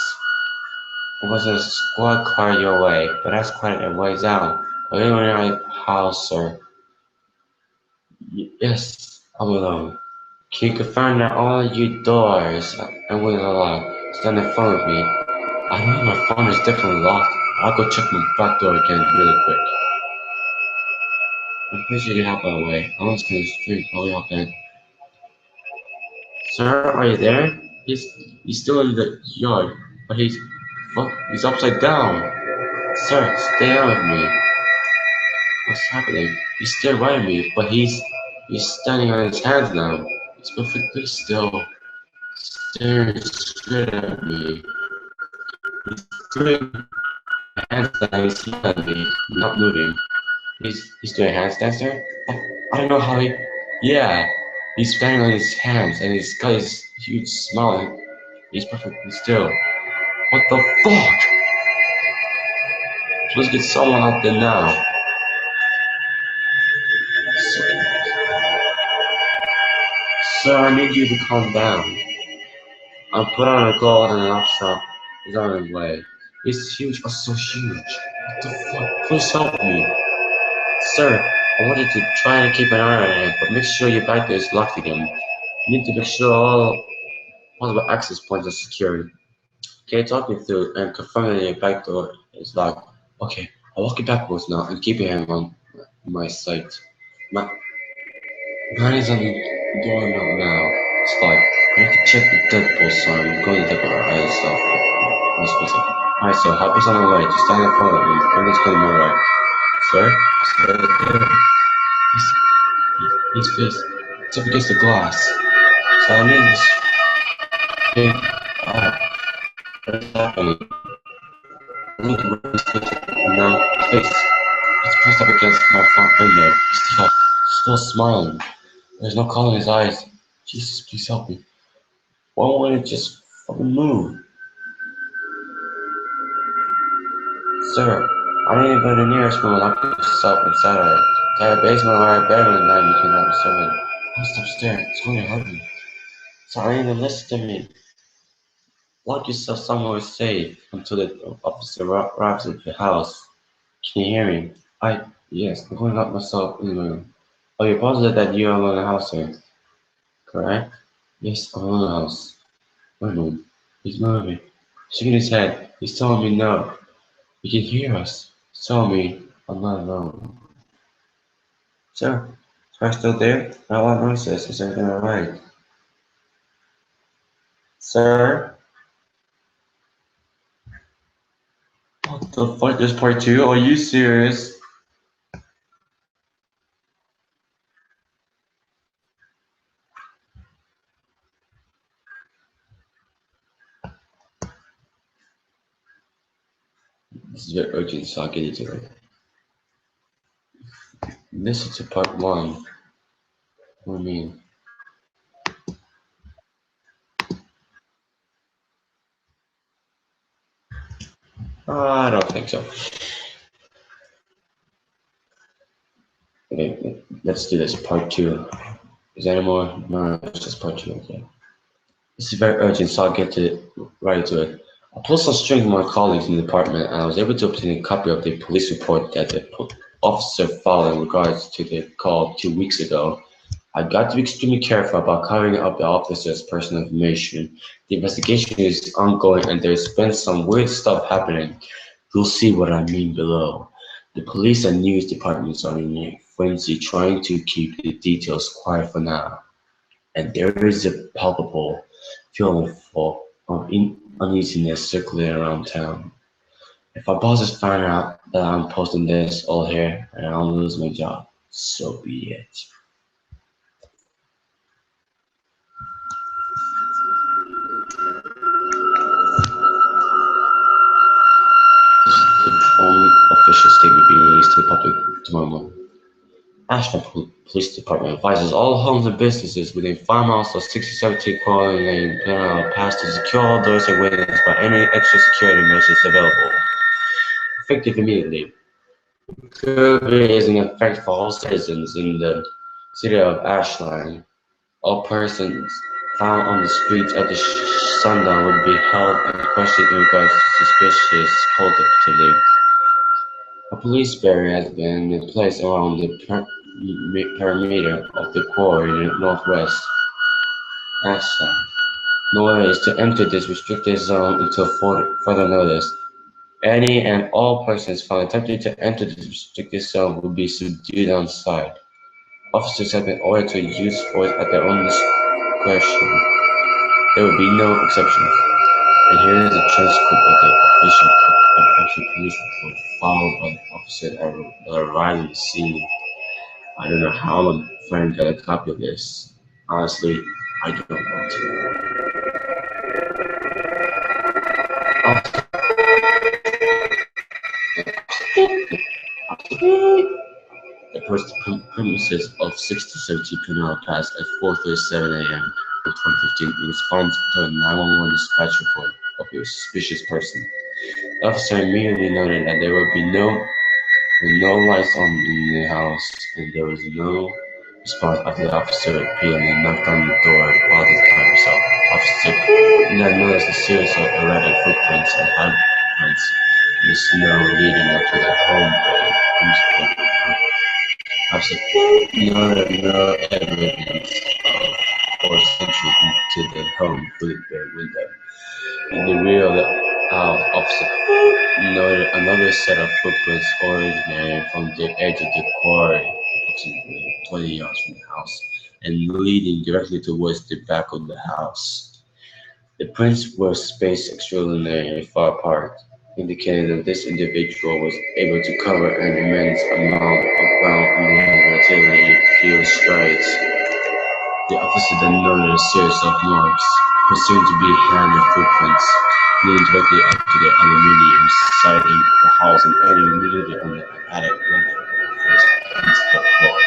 It was a squad car your way, but that's quite a ways out. Are you in my house, sir? Yes, I'm alone. Can you confirm that all your doors and windows are stand in front of me? I know my phone is definitely locked. I'll go check my back door again really quick. I'm pretty sure you have by the way. I'm just gonna street probably up in. Sir, are you there? He's still in the yard, but he's upside down. Sir, stay out of me. What's happening? He's still right at me, but he's standing on his hands now. He's perfectly still, staring straight at me. He's doing handstand. He's looking at me, not moving. He's doing handstands there. I don't know how he. Yeah, he's standing on his hands and he's got his huge smile. He's perfectly still. What the fuck? Please get someone out there now. Sir, sir, I need you to calm down. I put on a glove and an offshot is on his way. It's huge, so huge. What the fuck? Please help me. Sir, I want you to try and keep an eye on him, but make sure your back door is locked again. You need to make sure all possible access points are secured. Can you talk me through and confirm that your back door is locked? Okay, I'll walk you backwards now and keep your hand on my sight. My mine is on the doorknob now. It's like I need to check the deadbolt sign. I'm going to take my eyes off. Nice one second. Alright, so help us on the way. Just stand in front of me. Everything's going my right. Sir? Sir, there. His face. It's up against the glass. So I need this big. Oh, what is happening? I look at his face. And now his face. It's pressed up against my front window. Still smiling. There's no color in his eyes. Jesus, please help me. Why won't it just fucking move? Sir, I need to go to the nearest room and lock yourself inside of it. To have a basement where I bedroom at night you can have a servant. I'm stop staring. It's going to hurt me. So I need to listen to me. Lock yourself somewhere safe until the officer arrives at the house. Can you hear me? Yes, I'm going to lock myself in the room. Oh, you're positive that you're alone in the house, sir? Correct? Yes, I'm alone in the house. Wait a minute. He's moving. Shaking his head. He's telling me no. He can hear us. He's telling me I'm not alone. Sir, are you still there? I want noises. Is everything alright? Sir? What the fuck? There's part two? Are you serious? This is very urgent, so I'll get into it. Listen to part one. What do you mean? I don't think so. Okay, let's do this. Part two. Is there any more? No, it's just part two. Okay. This is very urgent, so I'll get right into it. I pulled some strings with my colleagues in the department, and I was able to obtain a copy of the police report that the officer filed in regards to the call 2 weeks ago. I got to be extremely careful about covering up the officer's personal information. The investigation is ongoing, and there's been some weird stuff happening. You'll see what I mean below. The police and news departments are in a frenzy trying to keep the details quiet for now, and there is a palpable feeling of uneasiness circulating around town. If our bosses find out that I'm posting this all here and I'll lose my job, so be it. This is the only official statement being released to the public tomorrow morning. Ashland Police Department advises all homes and businesses within 5 miles of 6017 Quarry Lane plan a pass to secure all doors and windows by any extra security measures available. Effective immediately. Curbing is in effect for all citizens in the city of Ashland. All persons found on the streets at the sundown will be held and questioned in regards to suspicious conduct activity. A police barrier has been in place around the perimeter of the quarry in the northwest. Action. No is to enter this restricted zone until further notice. Any and all persons found attempting to enter this restricted zone will be subdued on sight. Officers have been ordered to use force at their own discretion. There will be no exceptions. And here is a transcript of the official police report followed by the officer that arrived on the scene. I don't know how my friend got a copy of this. Honestly, I don't want to. Approached the premises of 6070 Canal Pass at 4:37 a.m. on 2015 in response to a 911 dispatch report of a suspicious person. The officer immediately noted that there would be no lights on in the house, and there was no response after the officer repeatedly knocked on the door while the time himself. Officer then noticed a series of erratic footprints and handprints in the snow leading up to the home plate. Officer noted no evidence of forced entry into the home through the window. In the rear of the house, Officer noted another set of footprints originating from the edge of the quarry, approximately 20 yards from the house, and leading directly towards the back of the house. The prints were spaced extraordinarily far apart, indicating that this individual was able to cover an immense amount of ground in relatively few strides. The officer then noted a series of marks, presumed to be hand footprints, leading directly up to the aluminium siding of the house and ending immediately on the attic window on the first and top floor.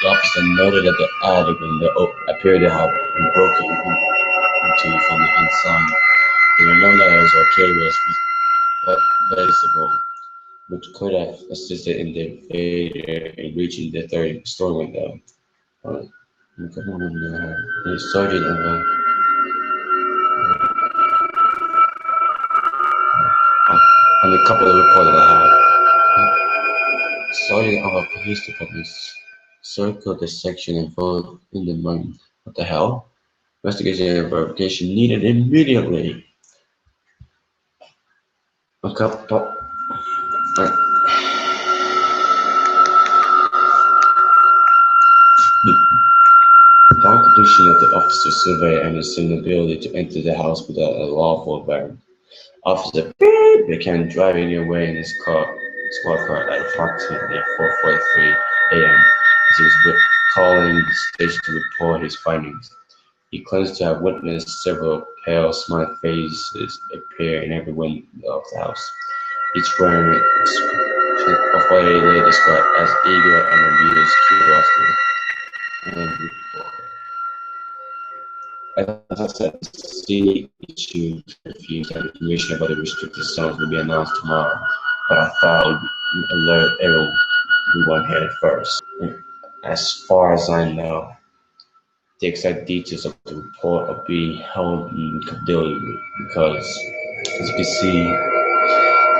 The officer noted that the attic window appeared to have been broken into from the inside. There were no letters or cables visible, which could have assisted in the invader in reaching the third story window. The sergeant and a couple of reports that I had. Sergeant of a police department circled the section and followed in the month. What the hell? Investigation and verification needed immediately. A couple. Upon completion of the officer's survey and his ability to enter the house without a lawful warrant, Officer began driving away in his squad car at approximately 4:43 a.m. as he was calling the station to report his findings. He claims to have witnessed several pale, smiling faces appear in every window of the house, each wearing an expression of what he later described as eager and amused curiosity. And as I said, the city issued curfews and information about the restricted zones will be announced tomorrow, but I thought I would alert everyone here first. As far as I know, the exact details of the report are being held in confidentiality because, as you can see,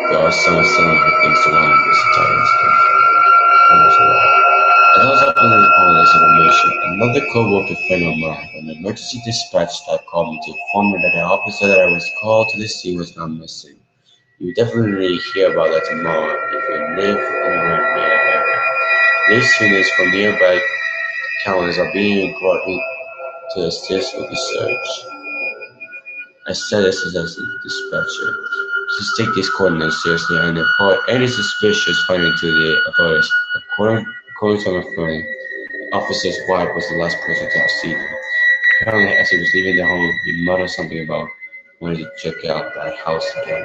there are some unsettling things surrounding this entire incident. As I was uploading all this information, another co-worker friend of mine from the emergency dispatch staff called me to inform me that the officer that I was called to the scene was not missing. You will definitely hear about that tomorrow if you live anywhere near the area. Police units from nearby counties are being brought in to assist with the search. I said this as a dispatcher. Please take these coordinates seriously and report any suspicious finding to the authorities. According to my friend, the officer's wife was the last person to have seen him. Apparently, as he was leaving the home, he muttered something about wanting to check out that house again.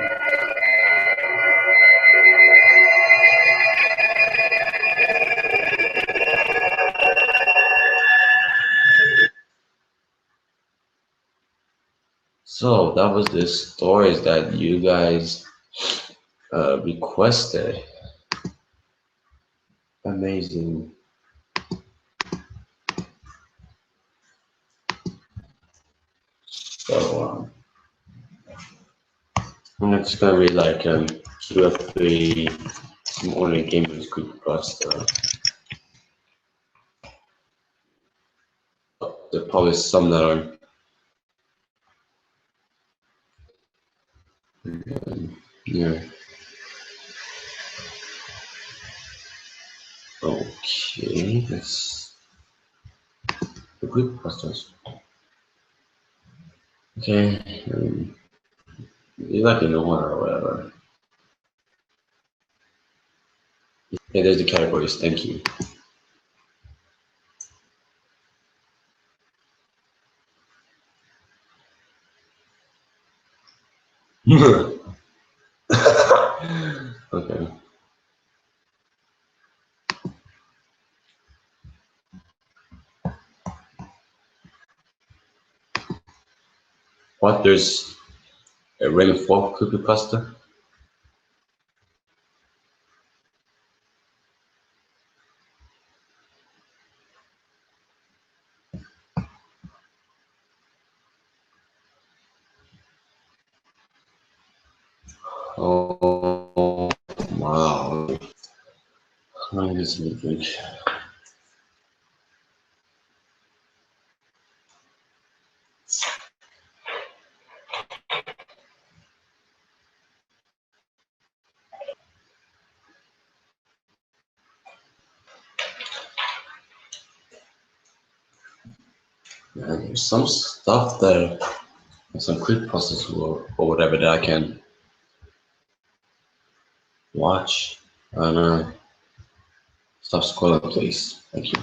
So that was the stories that you guys requested. Amazing. So I'm just gonna read like 2 or 3 morning gamers creepypasta. there are probably some that are. Yeah. Okay, let's the creepypastas. Okay, you like in order or whatever. Yeah, there's the categories. Thank you. Okay. What? There's a rainfall creepypasta? Oh, wow. I need some drink. Yeah, there's some stuff that, some creepypastas or whatever that I can watch. And stop scrolling, please. Thank you.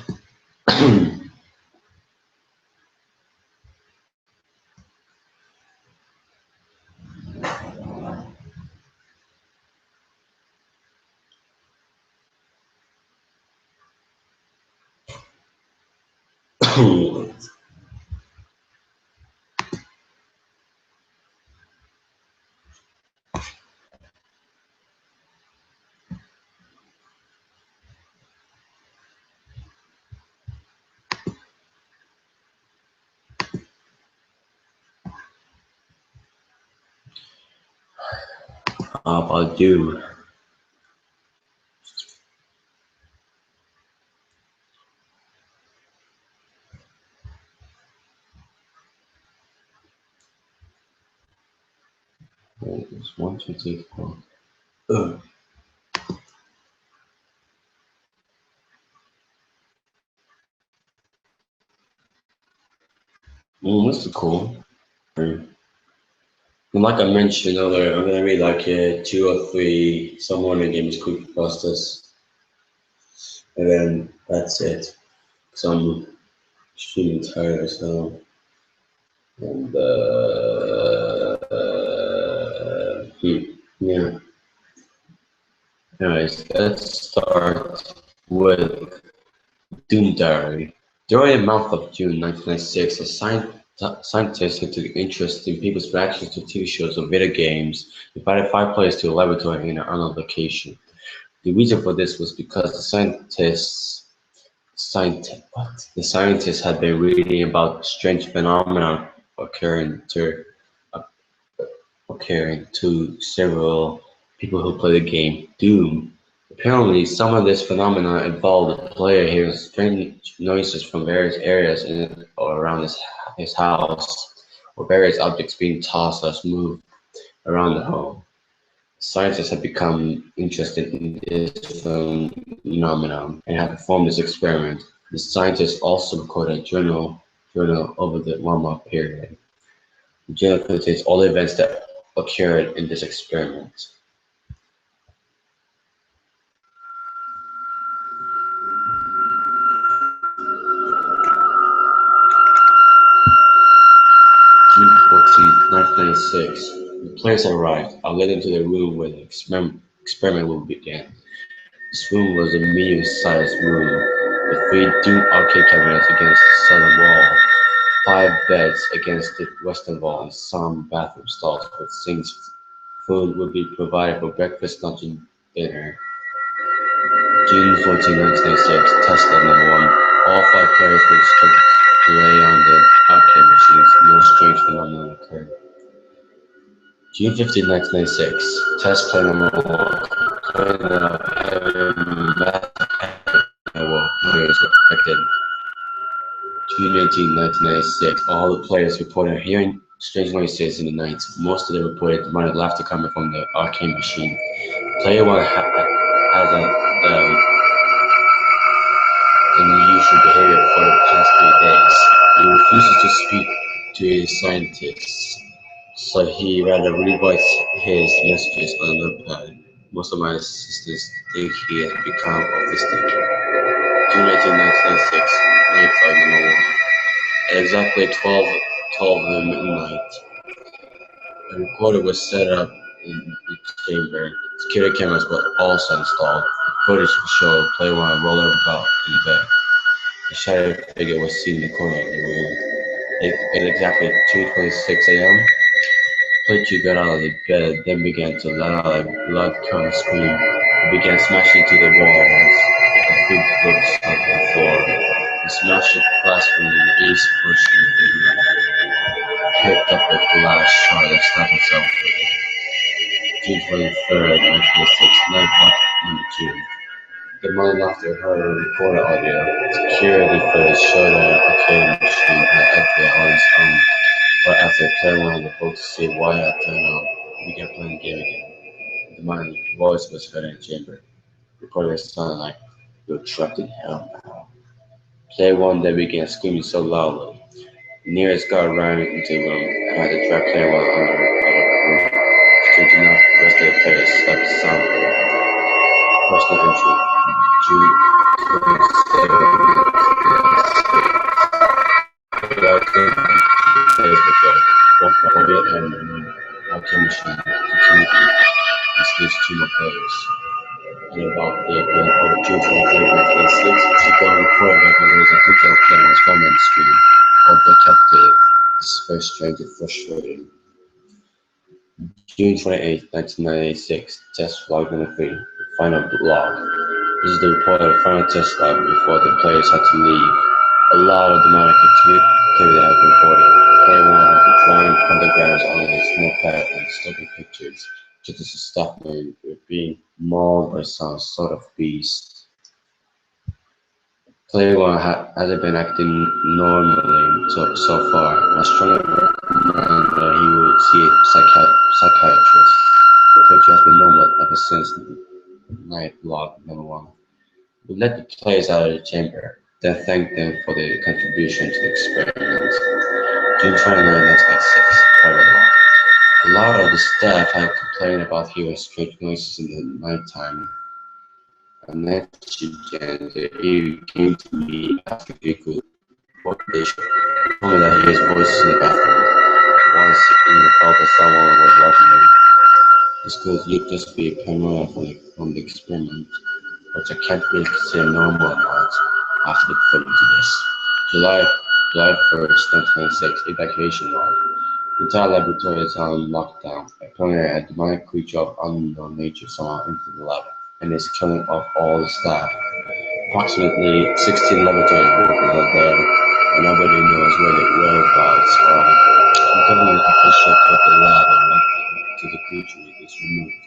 How about you? It's 1, 2, 3, 4. This is cool. And like I mentioned earlier, I'm gonna read like 2 or 3 some Warner Games creepypastas, and then that's it. So I'm extremely tired, so and yeah. Anyways, let's start with Doom Diary. During the month of June 1996, scientists who took interest in people's reactions to TV shows or video games invited 5 players to a laboratory in an unknown location. The reason for this was because the scientists had been reading about strange phenomena occurring to several people who play the game Doom. Apparently, some of this phenomena involved the player hearing strange noises from various areas in or around his house, or various objects being tossed or moved around the home. Scientists have become interested in this phenomenon and have performed this experiment. The scientists also recorded a journal over the 1 month period. The journal contains all the events that occurred in this experiment. June 14th, 1996. The players arrived. I led them to the room where the experiment will begin. This room was a medium-sized room with 3 Doom arcade cabinets against the southern wall, 5 beds against the western wall, and some bathroom stalls with sinks. Food would be provided for breakfast, lunch, and dinner. June 14, 1996, test lab number 1. All 5 players were instructed to play on the arcade machines. No strange phenomenon occurred. June 15, 1996, test play number 1. Playing the heavy math players were affected. June 18, 1996, all the players reported hearing strange noises in the night. Most of them reported demonic laughter coming from the arcade machine. Player 1 has the unusual behavior for the past 3 days. He refuses to speak to his scientists, so he rather rewrites his messages on a notepad. Most of my assistants think he has become autistic. June 18, 1996, night flight number 1. At exactly 12 midnight, a recorder was set up in the chamber. Security cameras were also installed. The footage showed Player 1 rolling about in the bed. A shadowy figure was seen in the corner of the room. At exactly 2:26 a.m., Player 2 got out of the bed, then began to let out a blood-curdling scream. He began smashing into the walls and threw books onto the floor. He smashed a glass window in the east portion of the room, picked up a glass shard and stabbed himself with it. June 23rd, 1996, 9 o'clock number 2. The morning after her recorded audio, security footage showed an arcade machine had acted on its own. Right after Player 1 had the vote to see why it had turned on, he began playing the game again. The demonic voice was heard in the chamber. Recording sounded like, "You're trapped in hell now." Player 1 then began screaming so loudly. The nearest guard ran into the room and had to drag Player 1 out of the room. Strange enough, the rest of the players slept soundly. Personal entry. June 27th. Without thinking, players were killed. Both the Orbit and Alchemy Machine continued to stage 2 more players. And about the event of June 23rd, 1986, she got reported that there was a picture of Player 1's family on the screen, all decapitated. This is very strange and frustrating. June 28, 1996, test log number 3, final log. This is the report of the final test log before the players had to leave. A lot of demonic activity has been reported. Player 1 had been drawing pentagrams on his notepad and disturbing pictures, just as the staff men were being mauled by some sort of beast. Player 1 hasn't been acting normally so far. I strongly recommend that he would see a psychiatrist. Player 2 has been normal ever since night log number 1. We let the players out of the chamber, then thanked them for their contribution to the experiment. June 29, 1996, private log. A lot of the staff had complained about hearing strange noises in the nighttime. An janitor came to me asking if he could work the issue. He told me that he hears voices in the bathroom. Once he even felt that someone was watching him. This could just be a paranoia from the experiment, which I can't really consider normal or not after the put into this. July 1st, 1996, evacuation log. The entire laboratory is on lockdown. Apparently a demonic creature of unknown nature somehow entered the lab and is killing off all the staff. Approximately 16 laboratory workers are dead, and nobody knows where the whereabouts are. The government official took the lab and went to the creature is removed.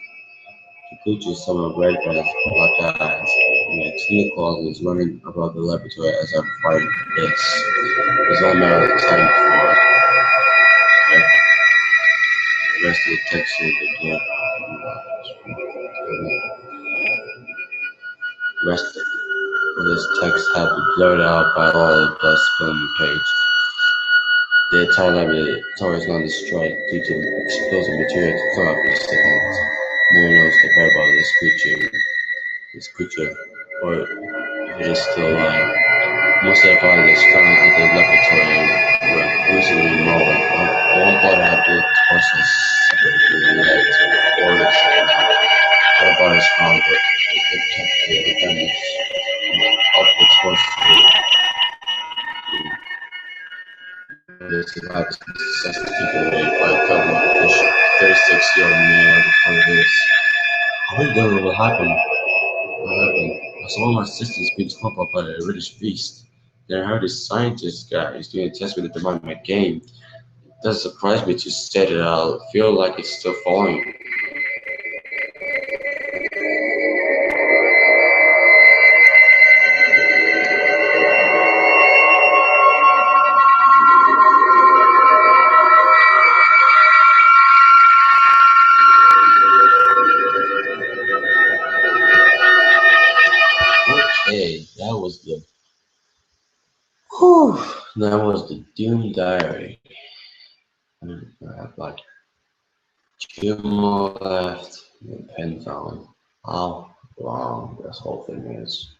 The creature is somewhat red with black eyes, and its claws is running about the laboratory as a fight is. It's only a matter of time before the rest of the text will begin. The rest of this text has been blurred out by all the blood spilling page. The entire laboratory is now destroyed due to explosive material to cover up its event. No one knows the whereabouts of this creature, or if it is still alive. Most of the bodies found at the laboratory were recently mauled. One body had both torsos separately legs, organs sticking out. Other bodies found with decapitated damage of the torso. The survivors were successfully taken away by a government official. 36-year-old male reported this. I really don't know what happened. I saw my sisters being torn up by a British beast. Then I heard this scientist guy is doing a test with the demonic game. It doesn't surprise me to say that I feel like it's still following. That was the Doom Diary. I have like 2 more left. The pen found. How long this whole thing is.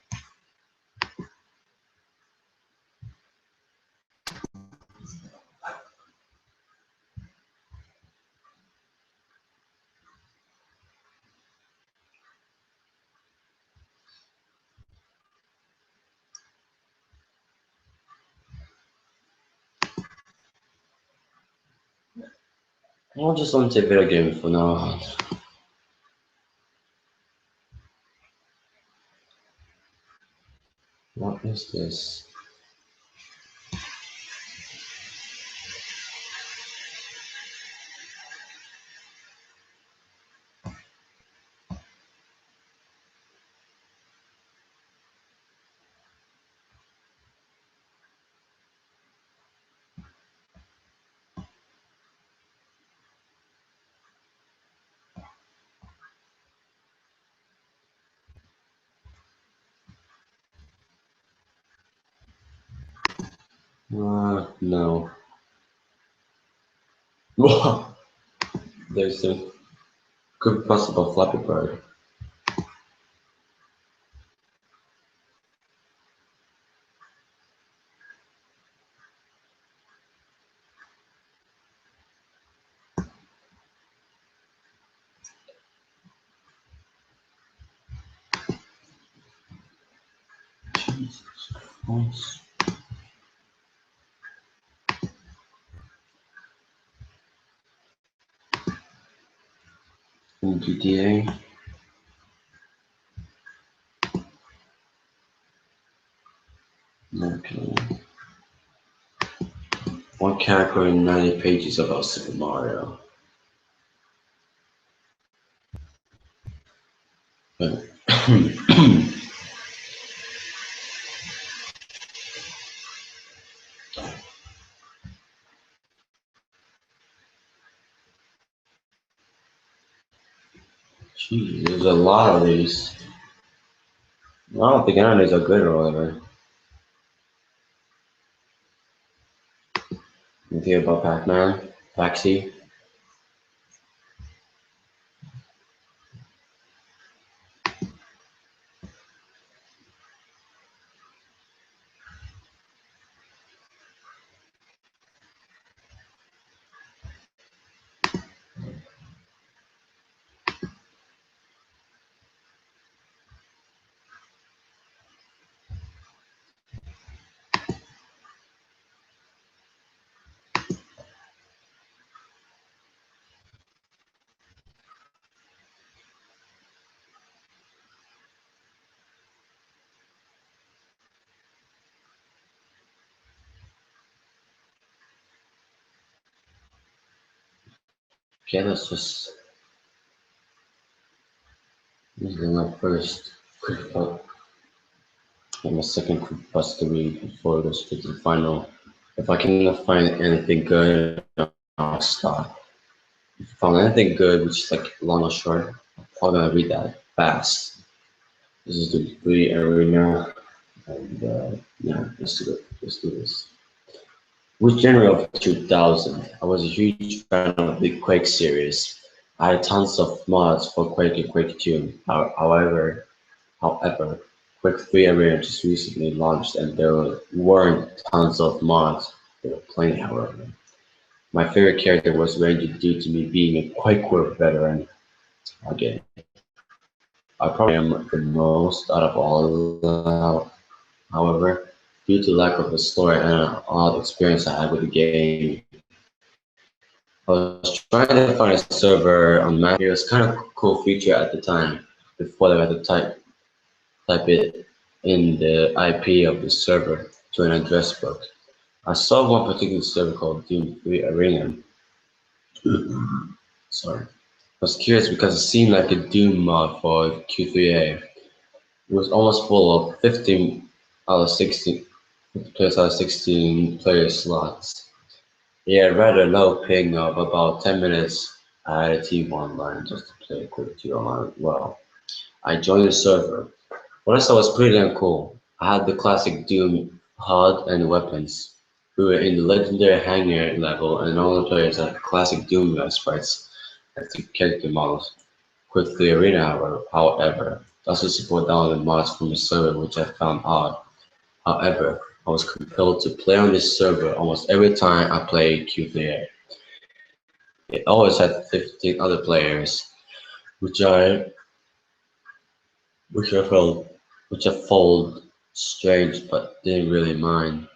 I'll just want to say video game for now. What is this? No. Whoa! There's a good possible Flappy Bird. Jesus Christ. In GTA. Okay. One character in 90 pages about Super Mario. But Jeez, there's a lot of these. I don't think any of these are good or whatever. You think about Pac-Man, Taxi. Okay, let's just. This is my first creepypasta and my second creepypasta to read before it goes to the final. If I cannot find anything good, I'll stop. If I found anything good, which is like long or short, I'm probably gonna read that fast. This is the free arena, and yeah, let's do it. Let's do this. With January of 2000, I was a huge fan of the Quake series. I had tons of mods for Quake and Quake 2. However, Quake 3 Arena just recently launched and there weren't tons of mods they were playing, however. My favorite character was Ranger due to me being a Quake War veteran. Okay, I probably am the most out of all of them. However, due to lack of a story and all the experience I had with the game, I was trying to find a server on Mac. It was kind of a cool feature at the time before they had to type it in the IP of the server to an address book. I saw one particular server called Doom 3 Arena. Sorry. I was curious because it seemed like a Doom mod for Q3A. It was almost full of 15 out of 16 players out of 16 player slots. He had rather low ping of about 10 minutes. I had a team online just to play a quick 2 online as well. I joined the server. What I saw was pretty damn cool. I had the classic Doom HUD and weapons. We were in the legendary hangar level, and all the players had classic Doom sprites as the character models. With the arena, however, also support downloaded mods from the server, which I found odd. However, I was compelled to play on this server almost every time I played Q3A. It always had 15 other players, which I which I felt which I felt strange but didn't really mind.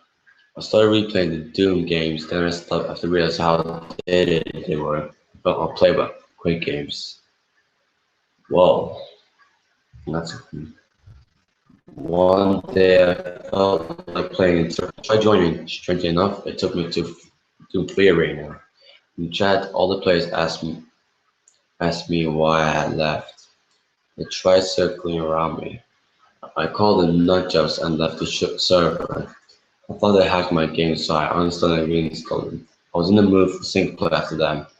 I started replaying the Doom games, then I stopped after realizing how dated they were. But I'll play about quick games. Whoa, that's one day I felt like playing. So I tried joining. Strangely enough, it took me to Doom 3 Arena. In chat, all the players asked me why I had left. They tried circling around me. I called them nutjobs and left the server. I thought they hacked my game, so I uninstalled and reinstalled it. I was in the mood for single player after that.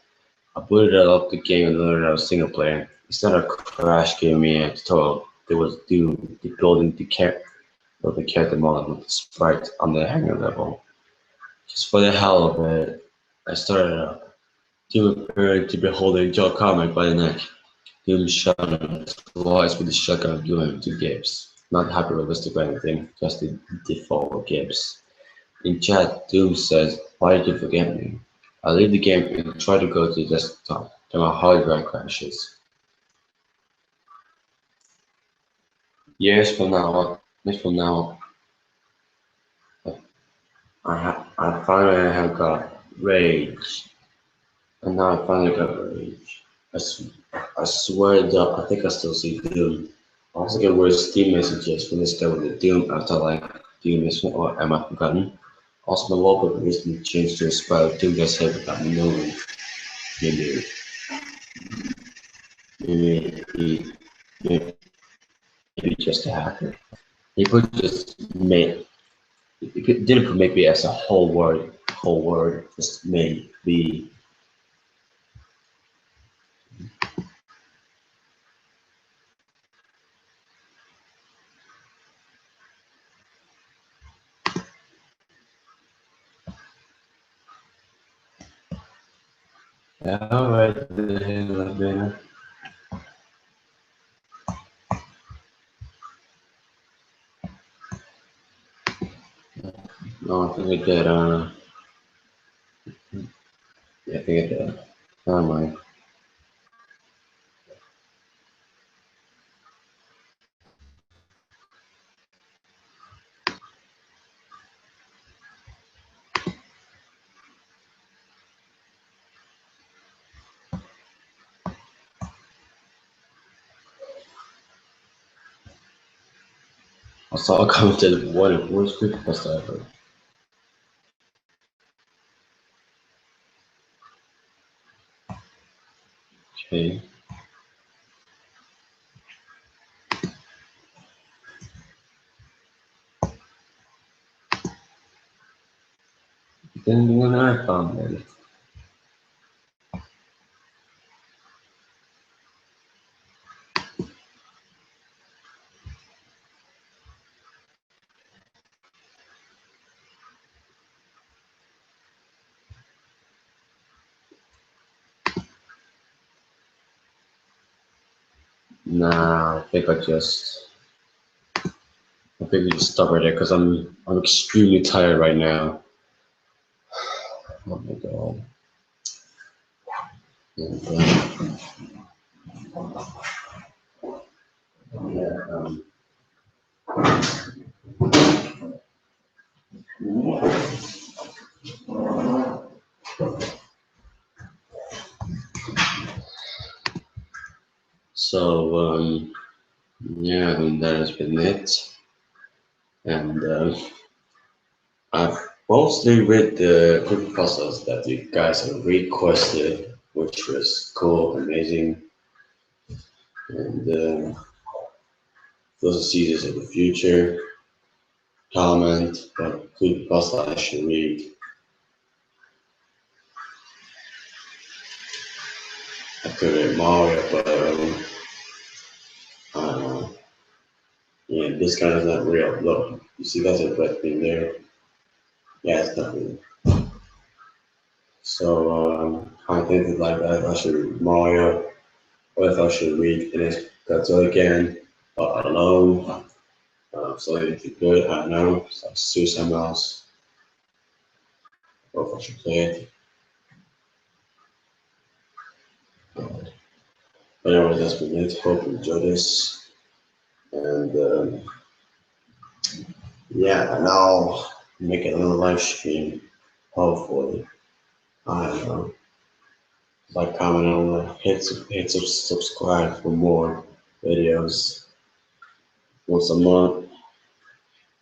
I booted up the game and learned I was single player. Instead of Crash gave me a tutorial. There was Doom, building the character model with the sprite on the hangar level. Just for the hell of it, I started up. Doom appeared to be holding Joe Carmack by the neck. Doom shot him twice with the shotgun, doing two Gibbs. Not hyper realistic or anything, just the default Gibbs. In chat, Doom says, "Why did you forget me?" I leave the game and try to go to the desktop, then my hard drive crashes. Years from now, I finally have got rage, and now I finally got rage. I swear that I think I still see Doom. I also get weird Steam messages from this guy with the Doom after like Doom is or am I forgotten? Also my wallpaper recently changed to a sprite of Doom gets hit without me knowing. Maybe maybe he maybe just a hacker. He put just made he didn't put maybe as a whole word, just maybe. Alright, no, I think I did, yeah, I think I did. Never mind. I saw a commented what if worst creepypasta ever. Okay. Then when I found it. Nah, I think we just stop right there because I'm extremely tired right now. Oh my god. And, yeah, so yeah, and that has been it. And I've mostly read the creepypastas that you guys have requested, which was cool, amazing, and those are seasons of the future. Comment what creepypasta I should read. I could read Mario, but I don't know. Yeah, this guy is not real. Look, you see that's a red thing there. yeah, it's nothing. So I think like that I should read Mario, or if I should read Finish Godzilla again, but I don't know. So anything good, I don't know. So Suicide Mouse, or if I should play it. But anyway, that's been it. Hope you enjoyed this. And yeah, and I'll make another live stream, hopefully. I don't know. Like, comment on the hit subscribe for more videos once a month.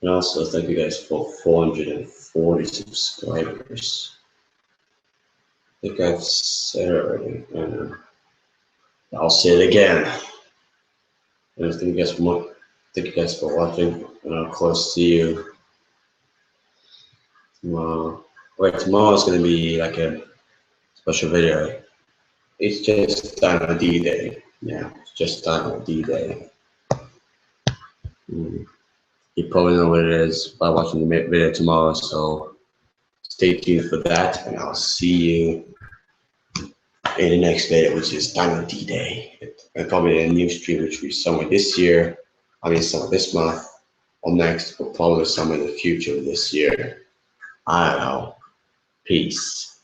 And also thank you guys for 440 subscribers. I think I've said it already, and I'll say it again. And thank you guys for watching, and I'll close to you tomorrow. Right, tomorrow is gonna be like a special video. It's just Dino D-Day. Yeah, it's just Dino D-Day. You probably know what it is by watching the video tomorrow, so stay tuned for that, and I'll see you in the next video, which is Dino D-Day. And probably a new stream, which will be somewhere this year, somewhere this month, or next, or probably somewhere in the future this year. I don't know. Peace.